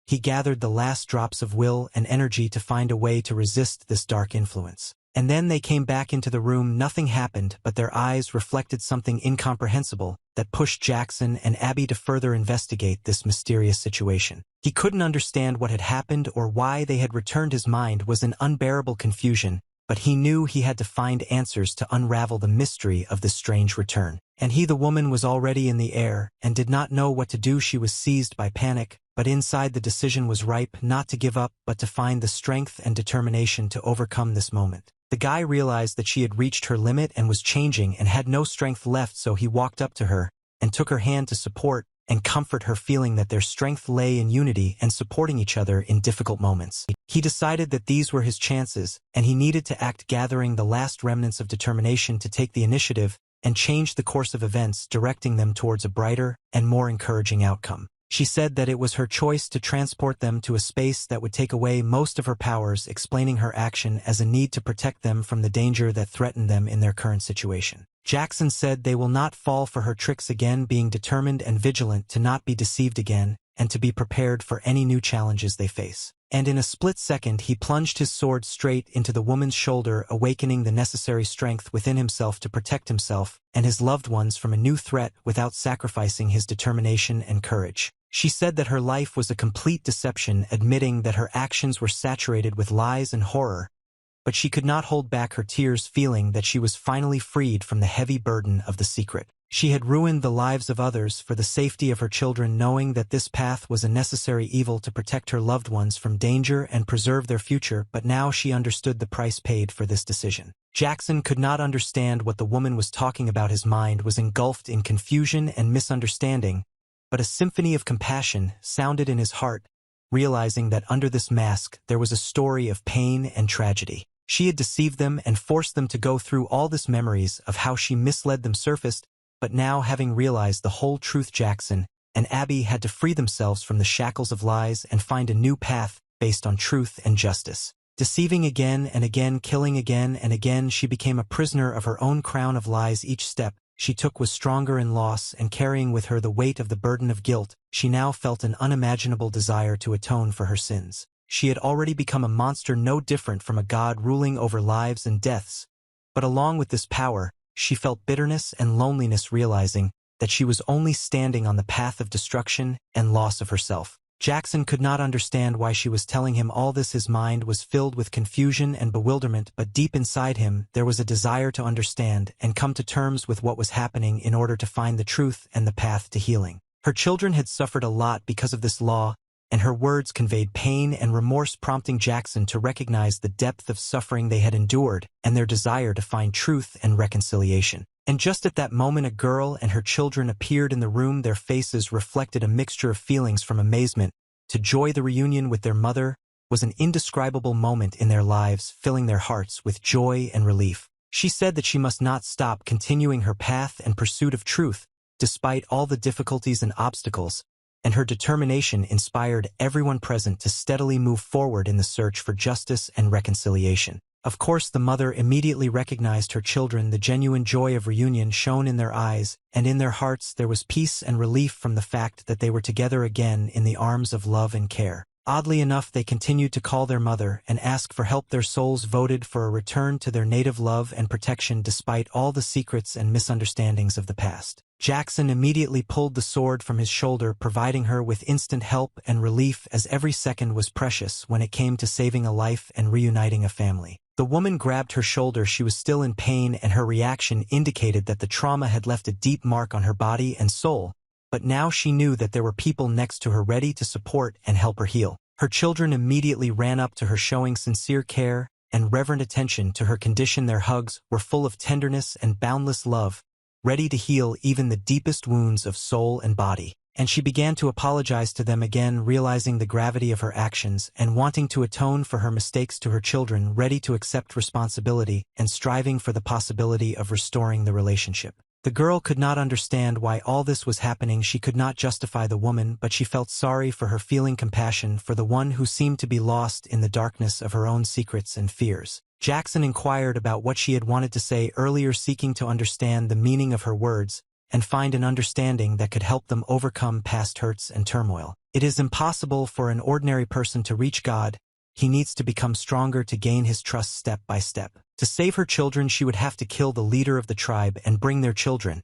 He gathered the last drops of will and energy to find a way to resist this dark influence. And then they came back into the room. Nothing happened, but their eyes reflected something incomprehensible that pushed Jackson and Abby to further investigate this mysterious situation. He couldn't understand what had happened or why they had returned. His mind was in unbearable confusion, but he knew he had to find answers to unravel the mystery of this strange return. And the woman was already in the air and did not know what to do. She was seized by panic, but inside the decision was ripe, not to give up, but to find the strength and determination to overcome this moment. The guy realized that she had reached her limit and was changing and had no strength left, so he walked up to her and took her hand to support and comfort her, feeling that their strength lay in unity and supporting each other in difficult moments. He decided that these were his chances, and he needed to act, gathering the last remnants of determination to take the initiative and change the course of events, directing them towards a brighter and more encouraging outcome. She said that it was her choice to transport them to a space that would take away most of her powers, explaining her action as a need to protect them from the danger that threatened them in their current situation. Jackson said they will not fall for her tricks again, being determined and vigilant to not be deceived again and to be prepared for any new challenges they face. And in a split second he plunged his sword straight into the woman's shoulder, awakening the necessary strength within himself to protect himself and his loved ones from a new threat without sacrificing his determination and courage. She said that her life was a complete deception, admitting that her actions were saturated with lies and horror, but she could not hold back her tears, feeling that she was finally freed from the heavy burden of the secret. She had ruined the lives of others for the safety of her children, knowing that this path was a necessary evil to protect her loved ones from danger and preserve their future, but now she understood the price paid for this decision. Jackson could not understand what the woman was talking about. His mind was engulfed in confusion and misunderstanding, but a symphony of compassion sounded in his heart, realizing that under this mask there was a story of pain and tragedy. She had deceived them and forced them to go through all this. Memories of how she misled them surfaced, but now, having realized the whole truth, Jackson and Abby had to free themselves from the shackles of lies and find a new path based on truth and justice. Deceiving again and again, killing again and again, she became a prisoner of her own crown of lies. Each step she took was stronger in loss, and carrying with her the weight of the burden of guilt, she now felt an unimaginable desire to atone for her sins. She had already become a monster, no different from a god ruling over lives and deaths, but along with this power, she felt bitterness and loneliness, realizing that she was only standing on the path of destruction and loss of herself. Jackson could not understand why she was telling him all this. His mind was filled with confusion and bewilderment, but deep inside him there was a desire to understand and come to terms with what was happening in order to find the truth and the path to healing. Her children had suffered a lot because of this law, and her words conveyed pain and remorse, prompting Jackson to recognize the depth of suffering they had endured and their desire to find truth and reconciliation. And just at that moment a girl and her children appeared in the room. Their faces reflected a mixture of feelings, from amazement to joy. The reunion with their mother was an indescribable moment in their lives, filling their hearts with joy and relief. She said that she must not stop continuing her path and pursuit of truth, despite all the difficulties and obstacles, and her determination inspired everyone present to steadily move forward in the search for justice and reconciliation. Of course, the mother immediately recognized her children. The genuine joy of reunion shone in their eyes, and in their hearts there was peace and relief from the fact that they were together again in the arms of love and care. Oddly enough, they continued to call their mother and ask for help. Their souls voted for a return to their native love and protection despite all the secrets and misunderstandings of the past. Jackson immediately pulled the sword from his shoulder, providing her with instant help and relief, as every second was precious when it came to saving a life and reuniting a family. The woman grabbed her shoulder. She was still in pain, and her reaction indicated that the trauma had left a deep mark on her body and soul, but now she knew that there were people next to her ready to support and help her heal. Her children immediately ran up to her, showing sincere care and reverent attention to her condition. Their hugs were full of tenderness and boundless love, ready to heal even the deepest wounds of soul and body. And she began to apologize to them again, realizing the gravity of her actions and wanting to atone for her mistakes. To her children, ready to accept responsibility and striving for the possibility of restoring the relationship. The girl could not understand why all this was happening. She could not justify the woman, but she felt sorry for her, feeling compassion for the one who seemed to be lost in the darkness of her own secrets and fears. Jackson inquired about what she had wanted to say earlier, seeking to understand the meaning of her words and find an understanding that could help them overcome past hurts and turmoil. It is impossible for an ordinary person to reach God. He needs to become stronger to gain his trust step by step. To save her children, she would have to kill the leader of the tribe and bring their children.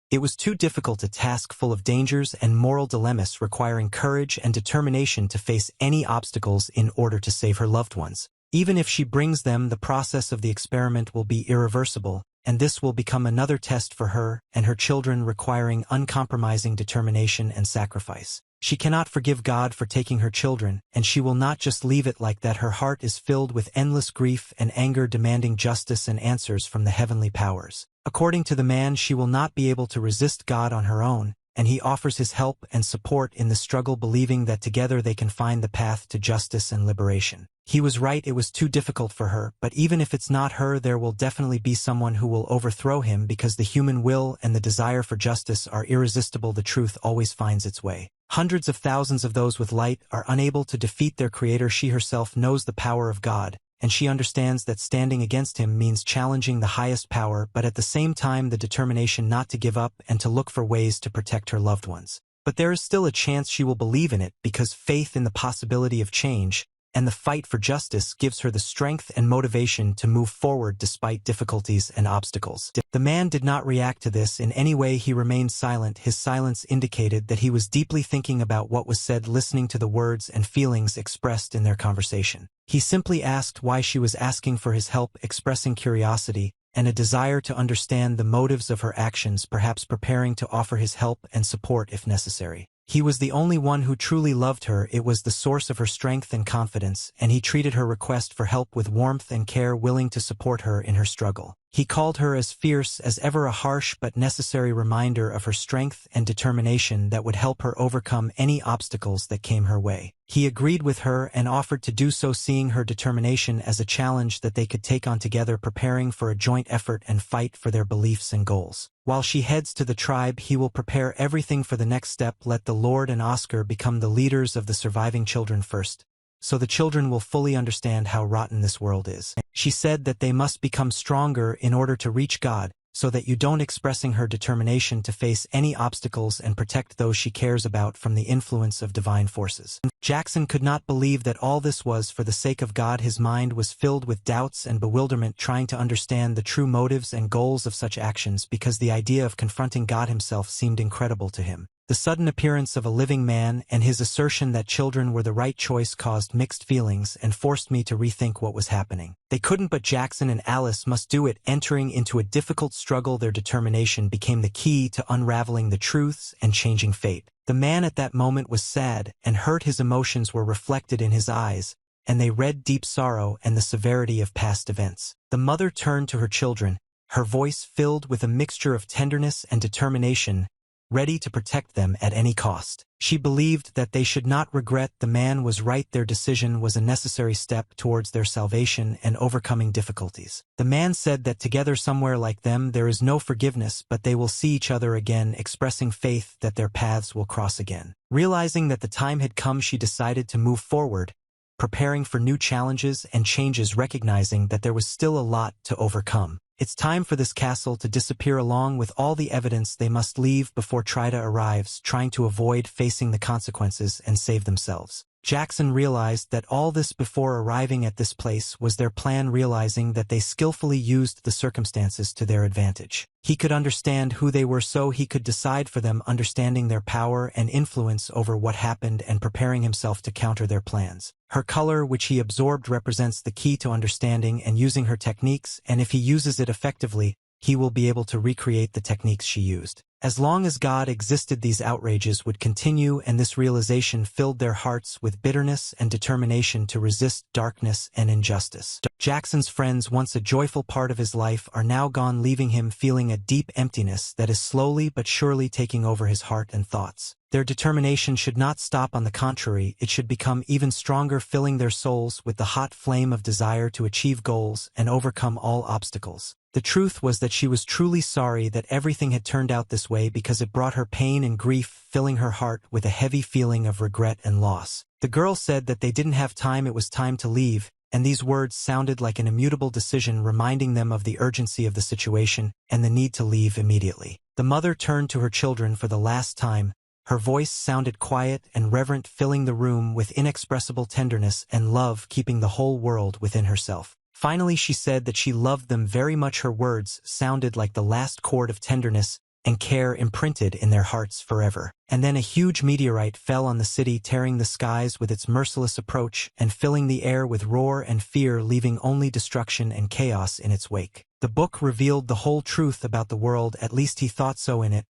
It was too difficult a task, full of dangers and moral dilemmas, requiring courage and determination to face any obstacles in order to save her loved ones. Even if she brings them, the process of the experiment will be irreversible, and this will become another test for her and her children, requiring uncompromising determination and sacrifice. She cannot forgive God for taking her children, and she will not just leave it like that. Her heart is filled with endless grief and anger, demanding justice and answers from the heavenly powers. According to the man, she will not be able to resist God on her own, and he offers his help and support in the struggle, believing that together they can find the path to justice and liberation. He was right, it was too difficult for her, but even if it's not her, there will definitely be someone who will overthrow him, because the human will and the desire for justice are irresistible. The truth always finds its way. Hundreds of thousands of those with light are unable to defeat their creator. She herself knows the power of God, and she understands that standing against him means challenging the highest power, but at the same time the determination not to give up and to look for ways to protect her loved ones. But there is still a chance she will believe in it, because faith in the possibility of change and the fight for justice gives her the strength and motivation to move forward despite difficulties and obstacles. The man did not react to this in any way. He remained silent. His silence indicated that he was deeply thinking about what was said, listening to the words and feelings expressed in their conversation. He simply asked why she was asking for his help, expressing curiosity and a desire to understand the motives of her actions, perhaps preparing to offer his help and support if necessary. He was the only one who truly loved her. It was the source of her strength and confidence, and he treated her request for help with warmth and care, willing to support her in her struggle. He called her as fierce as ever, a harsh but necessary reminder of her strength and determination that would help her overcome any obstacles that came her way. He agreed with her and offered to do so, seeing her determination as a challenge that they could take on together, preparing for a joint effort and fight for their beliefs and goals. While she heads to the tribe, he will prepare everything for the next step. Let the Lord and Oscar become the leaders of the surviving children first, so the children will fully understand how rotten this world is. She said that they must become stronger in order to reach God, so that you don't, expressing her determination to face any obstacles and protect those she cares about from the influence of divine forces. Jackson could not believe that all this was for the sake of God. His mind was filled with doubts and bewilderment, trying to understand the true motives and goals of such actions, because the idea of confronting God himself seemed incredible to him. The sudden appearance of a living man and his assertion that children were the right choice caused mixed feelings and forced me to rethink what was happening. They couldn't, but Jackson and Alice must do it. Entering into a difficult struggle, their determination became the key to unraveling the truths and changing fate. The man at that moment was sad and hurt. His emotions were reflected in his eyes, and they read deep sorrow and the severity of past events. The mother turned to her children, her voice filled with a mixture of tenderness and determination, ready to protect them at any cost. She believed that they should not regret. The man was right. Their decision was a necessary step towards their salvation and overcoming difficulties. The man said that together, somewhere like them, there is no forgiveness, but they will see each other again, expressing faith that their paths will cross again. Realizing that the time had come, she decided to move forward, preparing for new challenges and changes, recognizing that there was still a lot to overcome. It's time for this castle to disappear along with all the evidence. They must leave before Trida arrives, trying to avoid facing the consequences and save themselves. Jackson realized that all this before arriving at this place was their plan, realizing that they skillfully used the circumstances to their advantage. He could understand who they were so he could decide for them, understanding their power and influence over what happened and preparing himself to counter their plans. Her color, which he absorbed, represents the key to understanding and using her techniques, and if he uses it effectively, he will be able to recreate the techniques she used. As long as God existed, these outrages would continue, and this realization filled their hearts with bitterness and determination to resist darkness and injustice. Jackson's friends, once a joyful part of his life, are now gone, leaving him feeling a deep emptiness that is slowly but surely taking over his heart and thoughts. Their determination should not stop; on the contrary, it should become even stronger, filling their souls with the hot flame of desire to achieve goals and overcome all obstacles. The truth was that she was truly sorry that everything had turned out this way, because it brought her pain and grief, filling her heart with a heavy feeling of regret and loss. The girl said that they didn't have time, it was time to leave, and these words sounded like an immutable decision, reminding them of the urgency of the situation and the need to leave immediately. The mother turned to her children for the last time. Her voice sounded quiet and reverent, filling the room with inexpressible tenderness and love, keeping the whole world within herself. Finally, she said that she loved them very much. Her words sounded like the last chord of tenderness and care imprinted in their hearts forever. And then a huge meteorite fell on the city, tearing the skies with its merciless approach and filling the air with roar and fear, leaving only destruction and chaos in its wake. The book revealed the whole truth about the world, at least he thought so. In it,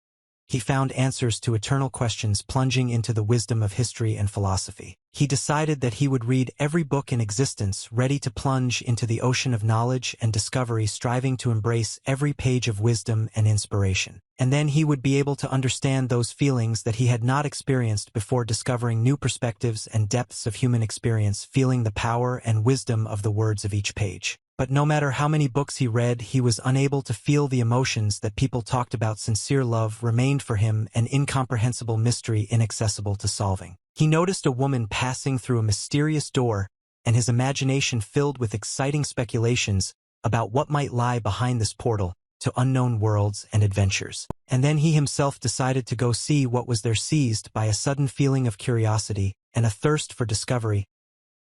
he found answers to eternal questions, plunging into the wisdom of history and philosophy. He decided that he would read every book in existence, ready to plunge into the ocean of knowledge and discovery, striving to embrace every page of wisdom and inspiration. And then he would be able to understand those feelings that he had not experienced before, discovering new perspectives and depths of human experience, feeling the power and wisdom of the words of each page. But no matter how many books he read, he was unable to feel the emotions that people talked about. Sincere love remained for him an incomprehensible mystery, inaccessible to solving. He noticed a woman passing through a mysterious door, and his imagination filled with exciting speculations about what might lie behind this portal to unknown worlds and adventures. And then he himself decided to go see what was there. Seized by a sudden feeling of curiosity and a thirst for discovery,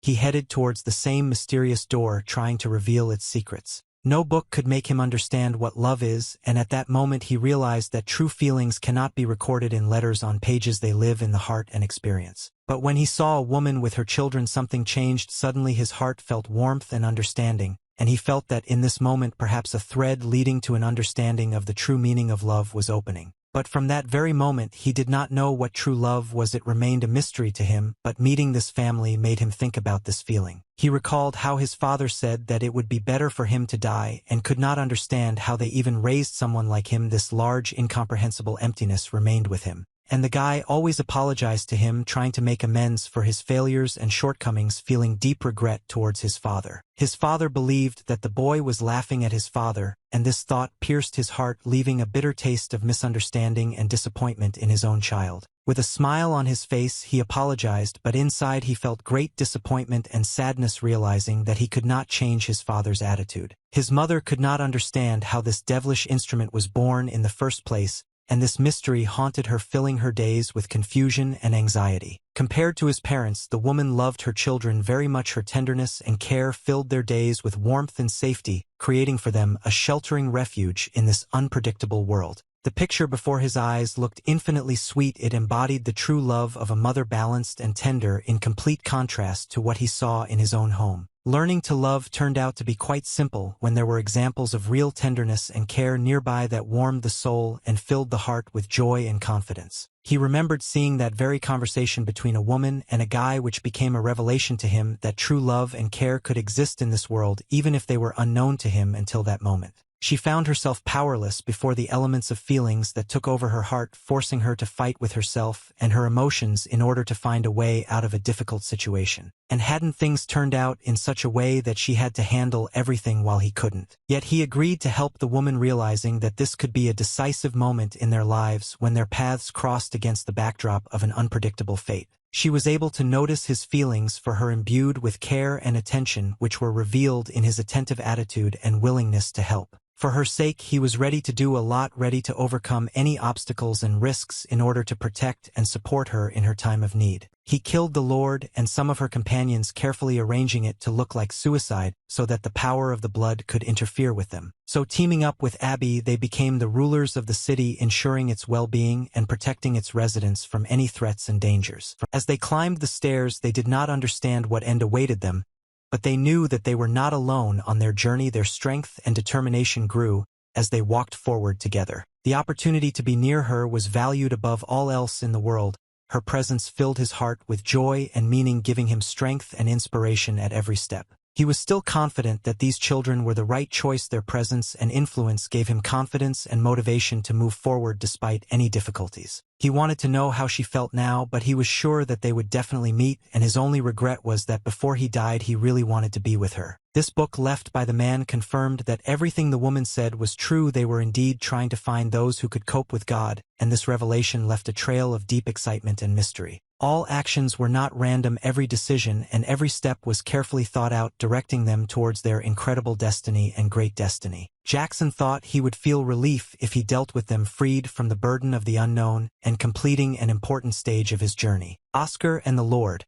he headed towards the same mysterious door, trying to reveal its secrets. No book could make him understand what love is, and at that moment he realized that true feelings cannot be recorded in letters on pages, they live in the heart and experience. But when he saw a woman with her children, something changed. Suddenly his heart felt warmth and understanding, and he felt that in this moment perhaps a thread leading to an understanding of the true meaning of love was opening. But from that very moment he did not know what true love was. It remained a mystery to him, but meeting this family made him think about this feeling. He recalled how his father said that it would be better for him to die, and could not understand how they even raised someone like him. This large, incomprehensible emptiness remained with him. And the guy always apologized to him, trying to make amends for his failures and shortcomings, feeling deep regret towards his father. His father believed that the boy was laughing at his father, and this thought pierced his heart, leaving a bitter taste of misunderstanding and disappointment in his own child. With a smile on his face, he apologized, but inside he felt great disappointment and sadness, realizing that he could not change his father's attitude. His mother could not understand how this devilish instrument was born in the first place, and this mystery haunted her, filling her days with confusion and anxiety. Compared to his parents, the woman loved her children very much. Her tenderness and care filled their days with warmth and safety, creating for them a sheltering refuge in this unpredictable world. The picture before his eyes looked infinitely sweet. It embodied the true love of a mother, balanced and tender, in complete contrast to what he saw in his own home. Learning to love turned out to be quite simple when there were examples of real tenderness and care nearby that warmed the soul and filled the heart with joy and confidence. He remembered seeing that very conversation between a woman and a guy, which became a revelation to him that true love and care could exist in this world, even if they were unknown to him until that moment. She found herself powerless before the elements of feelings that took over her heart, forcing her to fight with herself and her emotions in order to find a way out of a difficult situation. And hadn't things turned out in such a way that she had to handle everything while he couldn't? Yet he agreed to help the woman, realizing that this could be a decisive moment in their lives when their paths crossed against the backdrop of an unpredictable fate. She was able to notice his feelings for her, imbued with care and attention, which were revealed in his attentive attitude and willingness to help. For her sake, he was ready to do a lot, ready to overcome any obstacles and risks in order to protect and support her in her time of need. He killed the Lord and some of her companions, carefully arranging it to look like suicide so that the power of the blood could interfere with them. So teaming up with Abby, they became the rulers of the city, ensuring its well-being and protecting its residents from any threats and dangers. As they climbed the stairs, they did not understand what end awaited them, but they knew that they were not alone on their journey. Their strength and determination grew as they walked forward together. The opportunity to be near her was valued above all else in the world. Her presence filled his heart with joy and meaning, giving him strength and inspiration at every step. He was still confident that these children were the right choice. Their presence and influence gave him confidence and motivation to move forward despite any difficulties. He wanted to know how she felt now, but he was sure that they would definitely meet, and his only regret was that before he died he really wanted to be with her. This book left by the man confirmed that everything the woman said was true. They were indeed trying to find those who could cope with God, and this revelation left a trail of deep excitement and mystery. All actions were not random. Every decision and every step was carefully thought out, directing them towards their incredible destiny and great destiny. Jackson thought he would feel relief if he dealt with them, freed from the burden of the unknown and completing an important stage of his journey. Oscar and the Lord.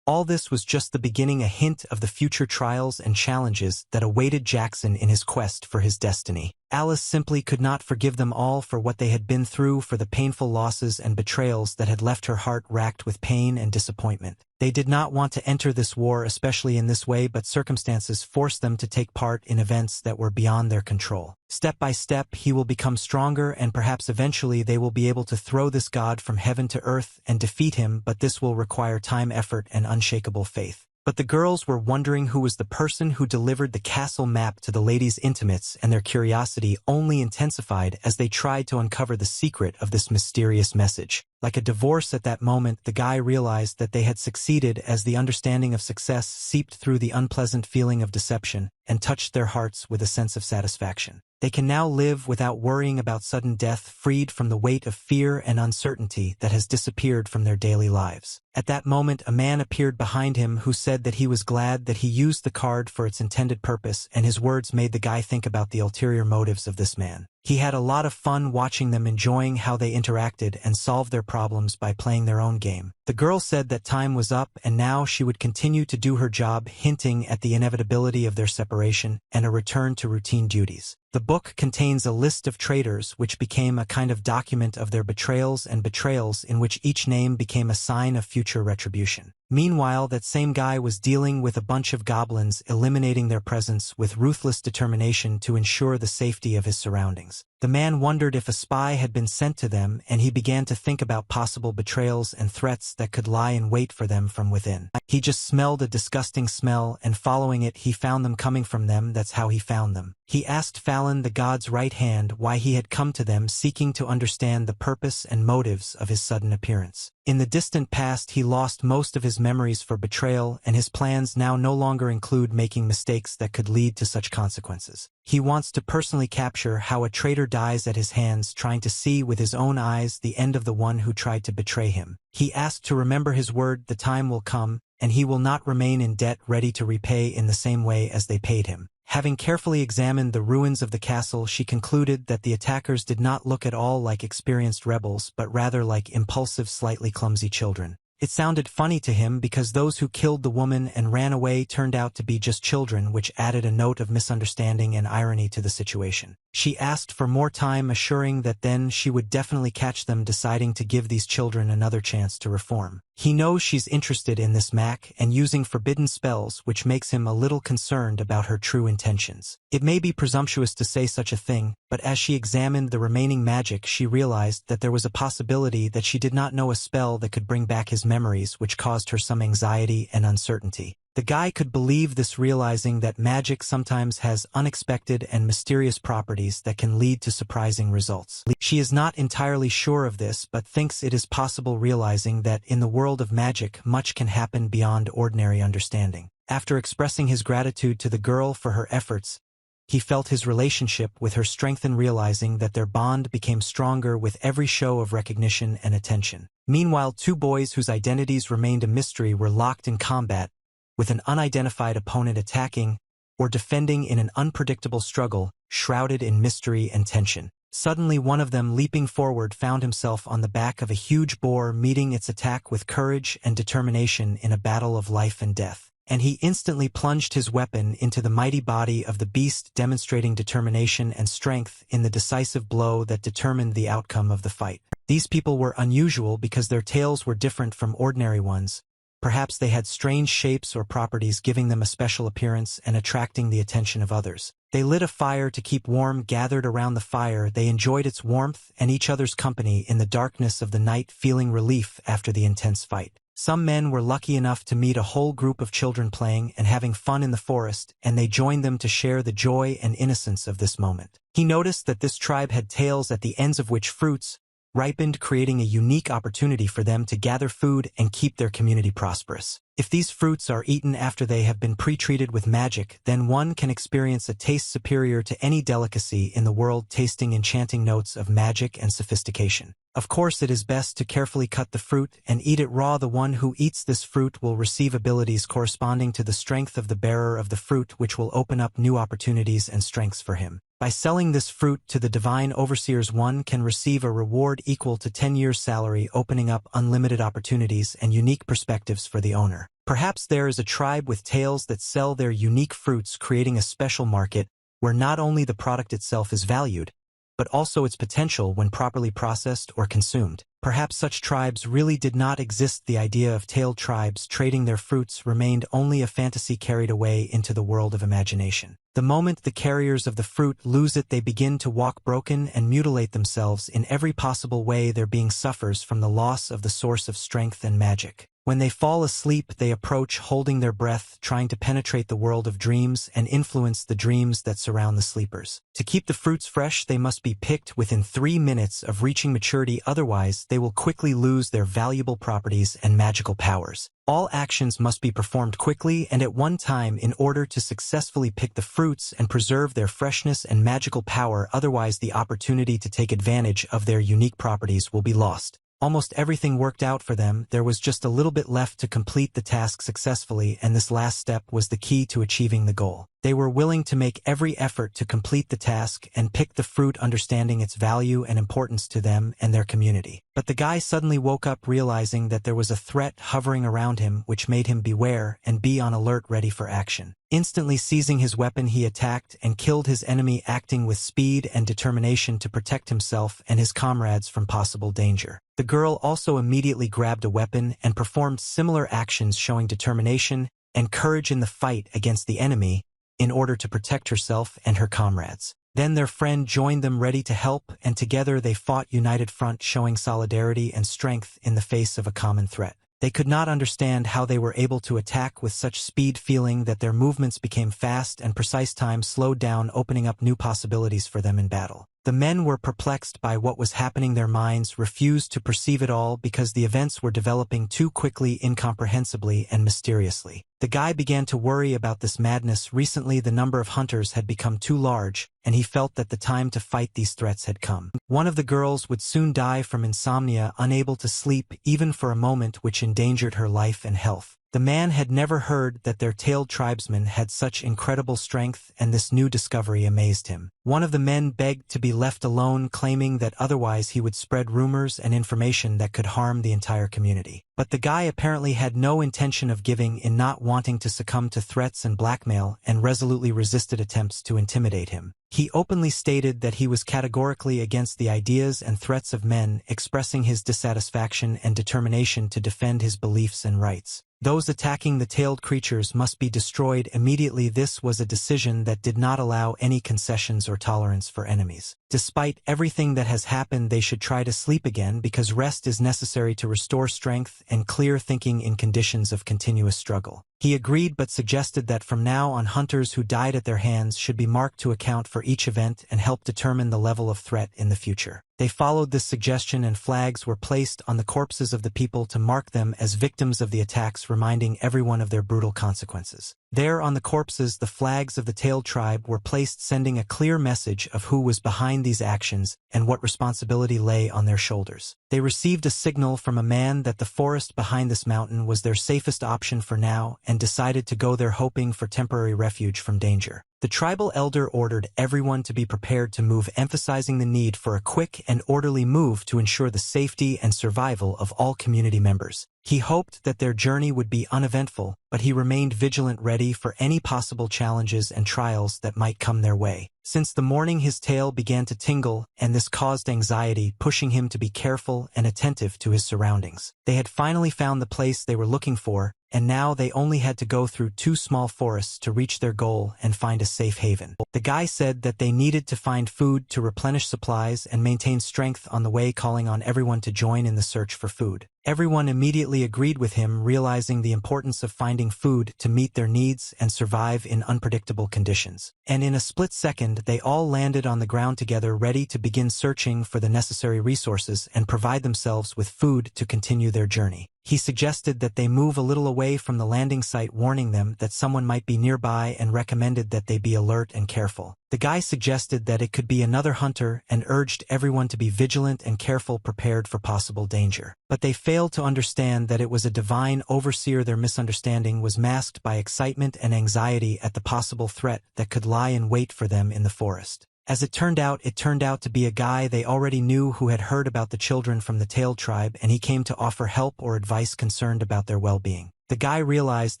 All this was just the beginning, a hint of the future trials and challenges that awaited Jackson in his quest for his destiny. Alice simply could not forgive them all for what they had been through, for the painful losses and betrayals that had left her heart racked with pain and disappointment. They did not want to enter this war, especially in this way, but circumstances forced them to take part in events that were beyond their control. Step by step, he will become stronger, and perhaps eventually they will be able to throw this god from heaven to earth and defeat him, but this will require time, effort, and unshakable faith. But the girls were wondering who was the person who delivered the castle map to the ladies' intimates, and their curiosity only intensified as they tried to uncover the secret of this mysterious message. Like a divorce at that moment, the guy realized that they had succeeded, as the understanding of success seeped through the unpleasant feeling of deception and touched their hearts with a sense of satisfaction. They can now live without worrying about sudden death, freed from the weight of fear and uncertainty that has disappeared from their daily lives. At that moment, a man appeared behind him who said that he was glad that he used the card for its intended purpose, and his words made the guy think about the ulterior motives of this man. He had a lot of fun watching them, enjoying how they interacted and solved their problems by playing their own game. The girl said that time was up and now she would continue to do her job, hinting at the inevitability of their separation and a return to routine duties. The book contains a list of traitors, which became a kind of document of their betrayals and betrayals, in which each name became a sign of future retribution. Meanwhile, that same guy was dealing with a bunch of goblins, eliminating their presence with ruthless determination to ensure the safety of his surroundings. The man wondered if a spy had been sent to them, and he began to think about possible betrayals and threats that could lie in wait for them from within. He just smelled a disgusting smell, and following it he found them coming from them. That's how he found them. He asked Fallon, the god's right hand, why he had come to them, seeking to understand the purpose and motives of his sudden appearance. In the distant past, he lost most of his memories for betrayal, and his plans now no longer include making mistakes that could lead to such consequences. He wants to personally capture how a traitor dies at his hands, trying to see with his own eyes the end of the one who tried to betray him. He asked to remember his word. The time will come, and he will not remain in debt, ready to repay in the same way as they paid him. Having carefully examined the ruins of the castle, she concluded that the attackers did not look at all like experienced rebels, but rather like impulsive, slightly clumsy children. It sounded funny to him because those who killed the woman and ran away turned out to be just children, which added a note of misunderstanding and irony to the situation. She asked for more time, assuring that then she would definitely catch them, deciding to give these children another chance to reform. He knows she's interested in this Mac and using forbidden spells, which makes him a little concerned about her true intentions. It may be presumptuous to say such a thing, but as she examined the remaining magic, she realized that there was a possibility that she did not know a spell that could bring back his memories, which caused her some anxiety and uncertainty. The guy could believe this, realizing that magic sometimes has unexpected and mysterious properties that can lead to surprising results. She is not entirely sure of this, but thinks it is possible, realizing that in the world of magic much can happen beyond ordinary understanding. After expressing his gratitude to the girl for her efforts, he felt his relationship with her strengthen, realizing that their bond became stronger with every show of recognition and attention. Meanwhile, two boys whose identities remained a mystery were locked in combat, with an unidentified opponent attacking or defending in an unpredictable struggle, shrouded in mystery and tension. Suddenly one of them, leaping forward, found himself on the back of a huge boar, meeting its attack with courage and determination in a battle of life and death. And he instantly plunged his weapon into the mighty body of the beast, demonstrating determination and strength in the decisive blow that determined the outcome of the fight. These people were unusual because their tails were different from ordinary ones. Perhaps they had strange shapes or properties, giving them a special appearance and attracting the attention of others. They lit a fire to keep warm. Gathered around the fire, they enjoyed its warmth and each other's company in the darkness of the night, feeling relief after the intense fight. Some men were lucky enough to meet a whole group of children playing and having fun in the forest, and they joined them to share the joy and innocence of this moment. He noticed that this tribe had tails at the ends of which fruits ripened, creating a unique opportunity for them to gather food and keep their community prosperous. If these fruits are eaten after they have been pre-treated with magic, then one can experience a taste superior to any delicacy in the world, tasting enchanting notes of magic and sophistication. Of course, it is best to carefully cut the fruit and eat it raw. The one who eats this fruit will receive abilities corresponding to the strength of the bearer of the fruit, which will open up new opportunities and strengths for him. By selling this fruit to the divine overseers, one can receive a reward equal to 10 years' salary, opening up unlimited opportunities and unique perspectives for the owner. Perhaps there is a tribe with tails that sell their unique fruits, creating a special market where not only the product itself is valued, but also its potential when properly processed or consumed. Perhaps such tribes really did not exist. The idea of tailed tribes trading their fruits remained only a fantasy carried away into the world of imagination. The moment the carriers of the fruit lose it, they begin to walk broken and mutilate themselves in every possible way. Their being suffers from the loss of the source of strength and magic. When they fall asleep, they approach holding their breath, trying to penetrate the world of dreams and influence the dreams that surround the sleepers. To keep the fruits fresh, they must be picked within 3 minutes of reaching maturity, otherwise they will quickly lose their valuable properties and magical powers. All actions must be performed quickly and at one time in order to successfully pick the fruits and preserve their freshness and magical power, otherwise the opportunity to take advantage of their unique properties will be lost. Almost everything worked out for them. There was just a little bit left to complete the task successfully, and this last step was the key to achieving the goal. They were willing to make every effort to complete the task and pick the fruit, understanding its value and importance to them and their community. But the guy suddenly woke up, realizing that there was a threat hovering around him, which made him beware and be on alert, ready for action. Instantly seizing his weapon, he attacked and killed his enemy, acting with speed and determination to protect himself and his comrades from possible danger. The girl also immediately grabbed a weapon and performed similar actions, showing determination and courage in the fight against the enemy in order to protect herself and her comrades. Then their friend joined them, ready to help, and together they fought united front, showing solidarity and strength in the face of a common threat. They could not understand how they were able to attack with such speed, feeling that their movements became fast and precise. Time slowed down, opening up new possibilities for them in battle. The men were perplexed by what was happening. Their minds refused to perceive it all because the events were developing too quickly, incomprehensibly, and mysteriously. The guy began to worry about this madness. Recently, the number of hunters had become too large, and he felt that the time to fight these threats had come. One of the girls would soon die from insomnia, unable to sleep even for a moment, which endangered her life and health. The man had never heard that their tailed tribesmen had such incredible strength, and this new discovery amazed him. One of the men begged to be left alone, claiming that otherwise he would spread rumors and information that could harm the entire community. But the guy apparently had no intention of giving in, not wanting to succumb to threats and blackmail, and resolutely resisted attempts to intimidate him. He openly stated that he was categorically against the ideas and threats of men, expressing his dissatisfaction and determination to defend his beliefs and rights. Those attacking the tailed creatures must be destroyed immediately. This was a decision that did not allow any concessions or tolerance for enemies. Despite everything that has happened, they should try to sleep again, because rest is necessary to restore strength and clear thinking in conditions of continuous struggle. He agreed, but suggested that from now on hunters who died at their hands should be marked to account for each event and help determine the level of threat in the future. They followed this suggestion, and flags were placed on the corpses of the people to mark them as victims of the attacks, reminding everyone of their brutal consequences. There on the corpses, the flags of the tailed tribe were placed, sending a clear message of who was behind these actions and what responsibility lay on their shoulders. They received a signal from a man that the forest behind this mountain was their safest option for now and decided to go there hoping for temporary refuge from danger. The tribal elder ordered everyone to be prepared to move, emphasizing the need for a quick and orderly move to ensure the safety and survival of all community members. He hoped that their journey would be uneventful, but he remained vigilant, ready for any possible challenges and trials that might come their way. Since the morning, his tail began to tingle, and this caused anxiety, pushing him to be careful and attentive to his surroundings. They had finally found the place they were looking for, and now they only had to go through 2 small forests to reach their goal and find a safe haven. The guy said that they needed to find food to replenish supplies and maintain strength on the way, calling on everyone to join in the search for food. Everyone immediately agreed with him, realizing the importance of finding food to meet their needs and survive in unpredictable conditions. And in a split second, they all landed on the ground together, ready to begin searching for the necessary resources and provide themselves with food to continue their journey. He suggested that they move a little away from the landing site, warning them that someone might be nearby, and recommended that they be alert and careful. The guy suggested that it could be another hunter and urged everyone to be vigilant and careful, prepared for possible danger. But they failed to understand that it was a divine overseer. Their misunderstanding was masked by excitement and anxiety at the possible threat that could lie in wait for them in the forest. As it turned out to be a guy they already knew who had heard about the children from the tailed tribe, and he came to offer help or advice concerned about their well-being. The guy realized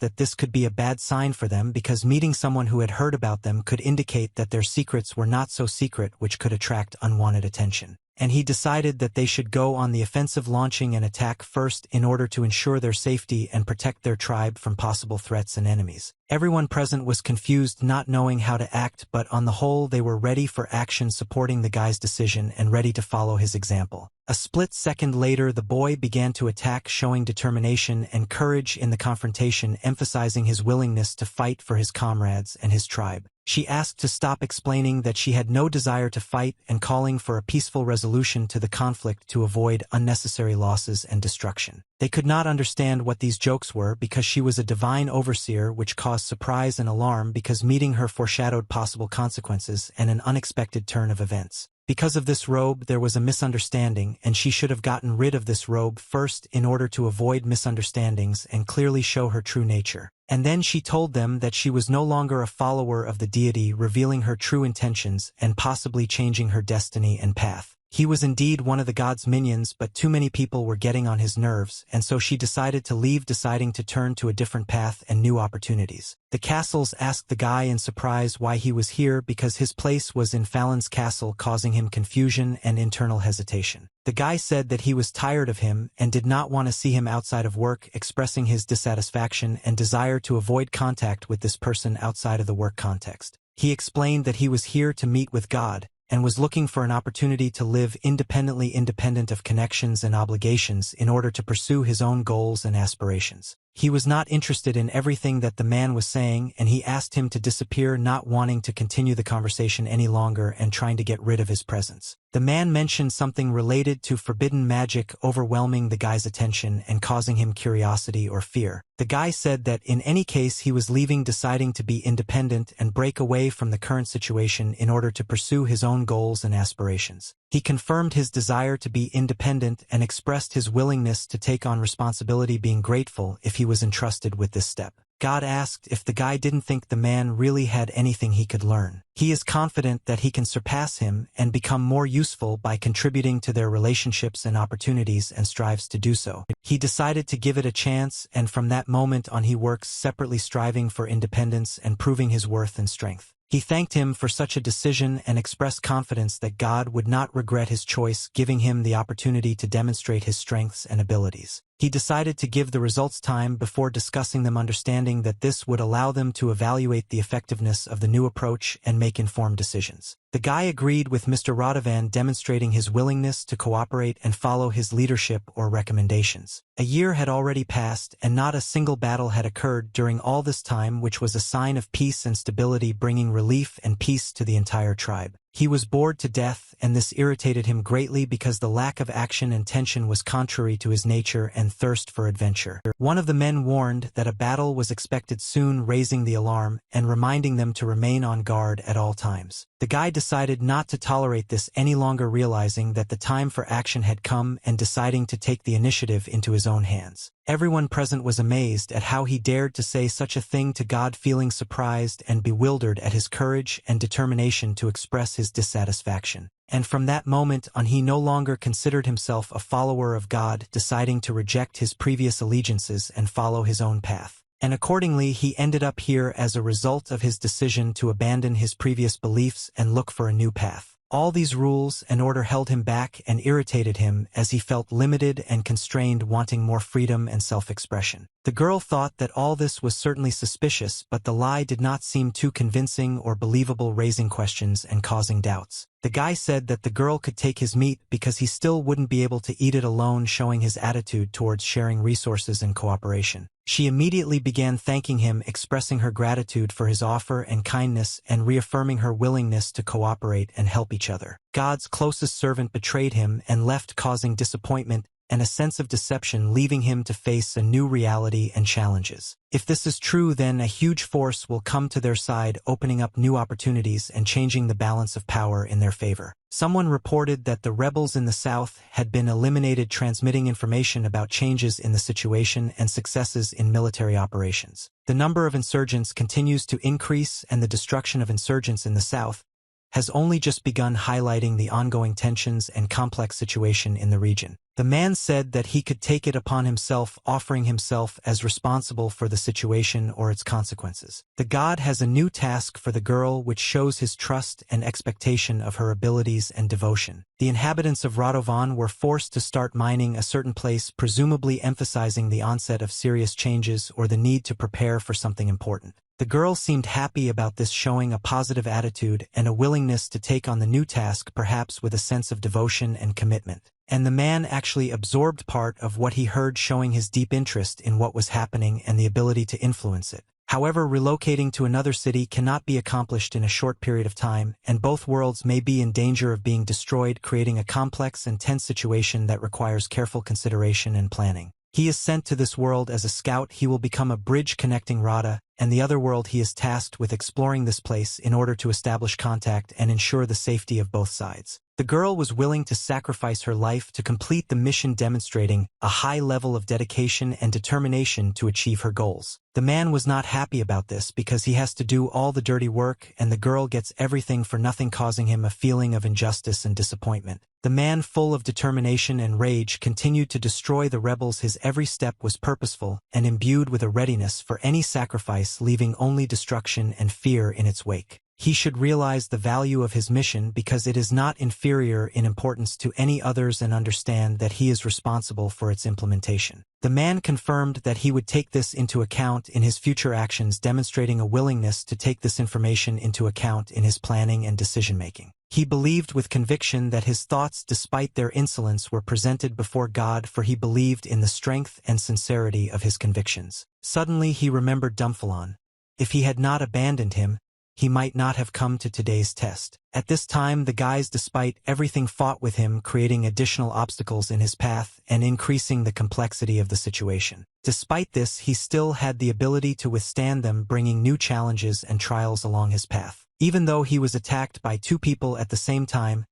that this could be a bad sign for them, because meeting someone who had heard about them could indicate that their secrets were not so secret, which could attract unwanted attention. And he decided that they should go on the offensive, launching an attack first in order to ensure their safety and protect their tribe from possible threats and enemies. Everyone present was confused, not knowing how to act, but on the whole they were ready for action, supporting the guy's decision and ready to follow his example. A split second later, the boy began to attack, showing determination and courage in the confrontation, emphasizing his willingness to fight for his comrades and his tribe. She asked to stop, explaining that she had no desire to fight and calling for a peaceful resolution to the conflict to avoid unnecessary losses and destruction. They could not understand what these jokes were, because she was a divine overseer, which caused surprise and alarm, because meeting her foreshadowed possible consequences and an unexpected turn of events. Because of this robe, there was a misunderstanding, and she should have gotten rid of this robe first in order to avoid misunderstandings and clearly show her true nature. And then she told them that she was no longer a follower of the deity, revealing her true intentions and possibly changing her destiny and path. He was indeed one of the god's minions, but too many people were getting on his nerves, and so she decided to leave, deciding to turn to a different path and new opportunities. The castles asked the guy in surprise why he was here, because his place was in Fallon's castle, causing him confusion and internal hesitation. The guy said that he was tired of him and did not want to see him outside of work, expressing his dissatisfaction and desire to avoid contact with this person outside of the work context. He explained that he was here to meet with God, and was looking for an opportunity to live independently, independent of connections and obligations, in order to pursue his own goals and aspirations. He was not interested in everything that the man was saying, and he asked him to disappear, not wanting to continue the conversation any longer and trying to get rid of his presence. The man mentioned something related to forbidden magic, overwhelming the guy's attention and causing him curiosity or fear. The guy said that in any case he was leaving, deciding to be independent and break away from the current situation in order to pursue his own goals and aspirations. He confirmed his desire to be independent and expressed his willingness to take on responsibility, being grateful if he was entrusted with this step. God asked if the guy didn't think the man really had anything he could learn. He is confident that he can surpass him and become more useful by contributing to their relationships and opportunities, and strives to do so. He decided to give it a chance, and from that moment on he works separately, striving for independence and proving his worth and strength. He thanked him for such a decision and expressed confidence that God would not regret his choice, giving him the opportunity to demonstrate his strengths and abilities. He decided to give the results time before discussing them, understanding that this would allow them to evaluate the effectiveness of the new approach and make informed decisions. The guy agreed with Mr. Radovan, demonstrating his willingness to cooperate and follow his leadership or recommendations. A year had already passed, and not a single battle had occurred during all this time, which was a sign of peace and stability, bringing relief and peace to the entire tribe. He was bored to death, and this irritated him greatly because the lack of action and tension was contrary to his nature and thirst for adventure. One of the men warned that a battle was expected soon, raising the alarm and reminding them to remain on guard at all times. The guy decided not to tolerate this any longer, realizing that the time for action had come and deciding to take the initiative into his own hands. Everyone present was amazed at how he dared to say such a thing to God, feeling surprised and bewildered at his courage and determination to express his dissatisfaction. And from that moment on, he no longer considered himself a follower of God, deciding to reject his previous allegiances and follow his own path. And accordingly, he ended up here as a result of his decision to abandon his previous beliefs and look for a new path. All these rules and order held him back and irritated him as he felt limited and constrained, wanting more freedom and self-expression. The girl thought that all this was certainly suspicious, but the lie did not seem too convincing or believable, raising questions and causing doubts. The guy said that the girl could take his meat because he still wouldn't be able to eat it alone, showing his attitude towards sharing resources and cooperation. She immediately began thanking him, expressing her gratitude for his offer and kindness and reaffirming her willingness to cooperate and help each other. God's closest servant betrayed him and left, causing disappointment and a sense of deception, leaving him to face a new reality and challenges. If this is true, then a huge force will come to their side, opening up new opportunities and changing the balance of power in their favor. Someone reported that the rebels in the south had been eliminated, transmitting information about changes in the situation and successes in military operations. The number of insurgents continues to increase, and the destruction of insurgents in the south has only just begun, highlighting the ongoing tensions and complex situation in the region. The man said that he could take it upon himself, offering himself as responsible for the situation or its consequences. The god has a new task for the girl, which shows his trust and expectation of her abilities and devotion. The inhabitants of Radovan were forced to start mining a certain place, presumably emphasizing the onset of serious changes or the need to prepare for something important. The girl seemed happy about this, showing a positive attitude and a willingness to take on the new task, perhaps with a sense of devotion and commitment. And the man actually absorbed part of what he heard, showing his deep interest in what was happening and the ability to influence it. However, relocating to another city cannot be accomplished in a short period of time, and both worlds may be in danger of being destroyed, creating a complex and tense situation that requires careful consideration and planning. He is sent to this world as a scout. He will become a bridge connecting Rada and the other world. He is tasked with exploring this place in order to establish contact and ensure the safety of both sides. The girl was willing to sacrifice her life to complete the mission, demonstrating a high level of dedication and determination to achieve her goals. The man was not happy about this because he has to do all the dirty work and the girl gets everything for nothing, causing him a feeling of injustice and disappointment. The man, full of determination and rage, continued to destroy the rebels. His every step was purposeful and imbued with a readiness for any sacrifice, leaving only destruction and fear in its wake. He should realize the value of his mission because it is not inferior in importance to any others, and understand that he is responsible for its implementation. The man confirmed that he would take this into account in his future actions, demonstrating a willingness to take this information into account in his planning and decision-making. He believed with conviction that his thoughts, despite their insolence, were presented before God, for he believed in the strength and sincerity of his convictions. Suddenly he remembered Dumphalon. If he had not abandoned him, he might not have come to today's test. At this time, the guys, despite everything, fought with him, creating additional obstacles in his path and increasing the complexity of the situation. Despite this, he still had the ability to withstand them, bringing new challenges and trials along his path. Even though he was attacked by two people at the same time,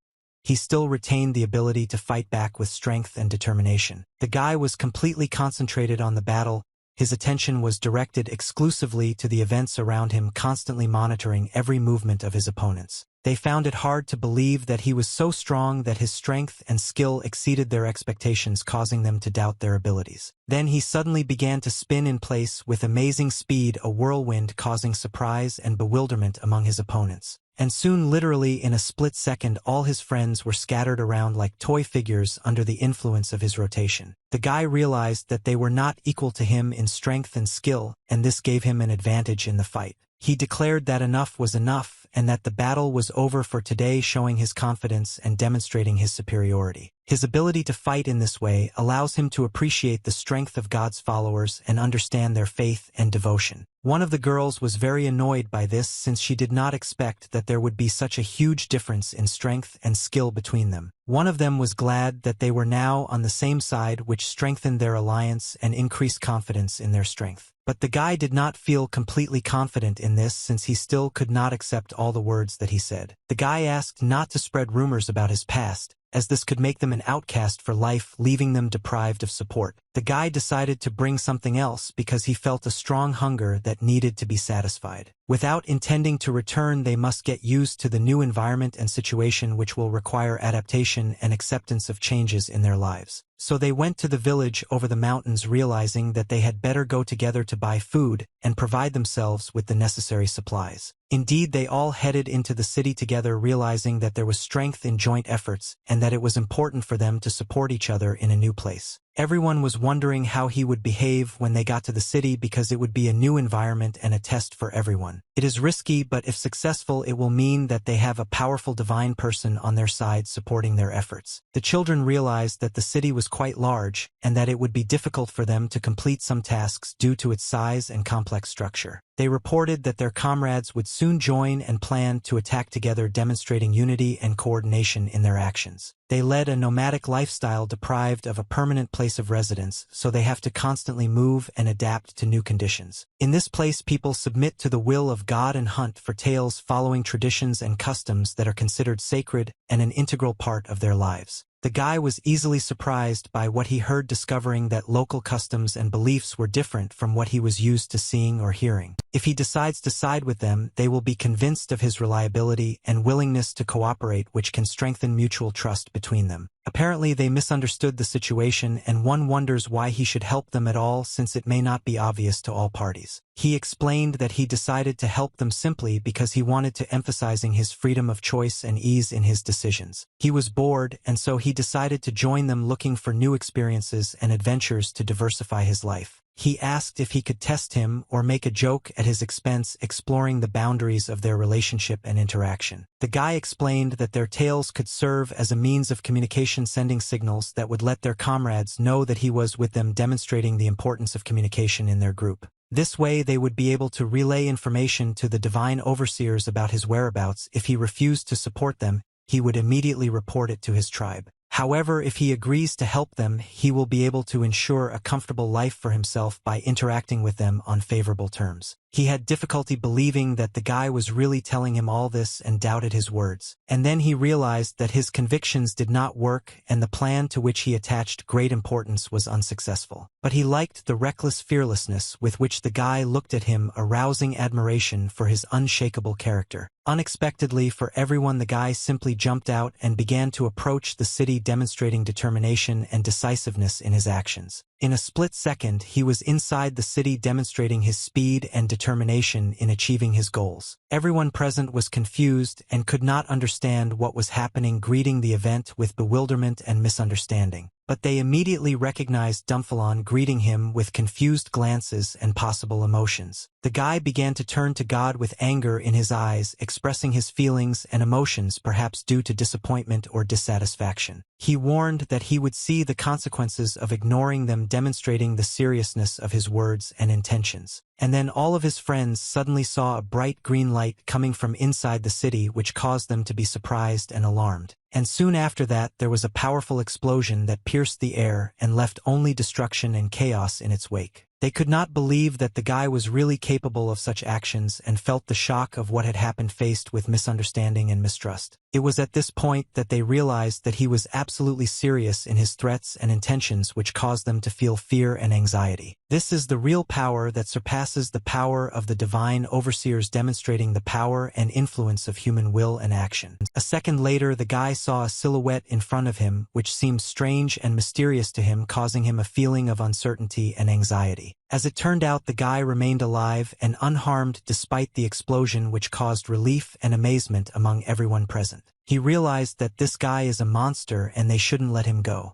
he still retained the ability to fight back with strength and determination. The guy was completely concentrated on the battle. His attention was directed exclusively to the events around him, constantly monitoring every movement of his opponents. They found it hard to believe that he was so strong that his strength and skill exceeded their expectations, causing them to doubt their abilities. Then he suddenly began to spin in place with amazing speed, a whirlwind, causing surprise and bewilderment among his opponents. And soon, literally in a split second, all his friends were scattered around like toy figures under the influence of his rotation. The guy realized that they were not equal to him in strength and skill, and this gave him an advantage in the fight. He declared that enough was enough and that the battle was over for today, showing his confidence and demonstrating his superiority. His ability to fight in this way allows him to appreciate the strength of God's followers and understand their faith and devotion. One of the girls was very annoyed by this since she did not expect that there would be such a huge difference in strength and skill between them. One of them was glad that they were now on the same side, which strengthened their alliance and increased confidence in their strength. But the guy did not feel completely confident in this since he still could not accept all the words that he said. The guy asked not to spread rumors about his past, as this could make them an outcast for life, leaving them deprived of support. The guy decided to bring something else because he felt a strong hunger that needed to be satisfied. Without intending to return, they must get used to the new environment and situation, which will require adaptation and acceptance of changes in their lives. So they went to the village over the mountains, realizing that they had better go together to buy food and provide themselves with the necessary supplies. Indeed, they all headed into the city together, realizing that there was strength in joint efforts and that it was important for them to support each other in a new place. Everyone was wondering how he would behave when they got to the city because it would be a new environment and a test for everyone. It is risky, but if successful, it will mean that they have a powerful divine person on their side supporting their efforts. The children realized that the city was quite large and that it would be difficult for them to complete some tasks due to its size and complex structure. They reported that their comrades would soon join and planned to attack together, demonstrating unity and coordination in their actions. They led a nomadic lifestyle deprived of a permanent place of residence, so they have to constantly move and adapt to new conditions. In this place, people submit to the will of God and hunt for tales, following traditions and customs that are considered sacred and an integral part of their lives. The guy was easily surprised by what he heard, discovering that local customs and beliefs were different from what he was used to seeing or hearing. If he decides to side with them, they will be convinced of his reliability and willingness to cooperate, which can strengthen mutual trust between them. Apparently, they misunderstood the situation, and one wonders why he should help them at all, since it may not be obvious to all parties. He explained that he decided to help them simply because he wanted to, emphasizing his freedom of choice and ease in his decisions. He was bored, and so he decided to join them, looking for new experiences and adventures to diversify his life. He asked if he could test him or make a joke at his expense, exploring the boundaries of their relationship and interaction. The guy explained that their tales could serve as a means of communication, sending signals that would let their comrades know that he was with them, demonstrating the importance of communication in their group. This way, they would be able to relay information to the divine overseers about his whereabouts. If he refused to support them, he would immediately report it to his tribe. However, if he agrees to help them, he will be able to ensure a comfortable life for himself by interacting with them on favorable terms. He had difficulty believing that the guy was really telling him all this and doubted his words. And then he realized that his convictions did not work and the plan to which he attached great importance was unsuccessful. But he liked the reckless fearlessness with which the guy looked at him, arousing admiration for his unshakable character. Unexpectedly for everyone, the guy simply jumped out and began to approach the city, demonstrating determination and decisiveness in his actions. In a split second, he was inside the city, demonstrating his speed and determination in achieving his goals. Everyone present was confused and could not understand what was happening, greeting the event with bewilderment and misunderstanding. But they immediately recognized Dumphalon, greeting him with confused glances and possible emotions. The guy began to turn to God with anger in his eyes, expressing his feelings and emotions, perhaps due to disappointment or dissatisfaction. He warned that he would see the consequences of ignoring them, demonstrating the seriousness of his words and intentions. And then all of his friends suddenly saw a bright green light coming from inside the city, which caused them to be surprised and alarmed. And soon after that, there was a powerful explosion that pierced the air and left only destruction and chaos in its wake. They could not believe that the guy was really capable of such actions and felt the shock of what had happened, faced with misunderstanding and mistrust. It was at this point that they realized that he was absolutely serious in his threats and intentions, which caused them to feel fear and anxiety. This is the real power that surpasses the power of the divine overseers, demonstrating the power and influence of human will and action. A second later, the guy saw a silhouette in front of him, which seemed strange and mysterious to him, causing him a feeling of uncertainty and anxiety. As it turned out, the guy remained alive and unharmed despite the explosion, which caused relief and amazement among everyone present. He realized that this guy is a monster and they shouldn't let him go.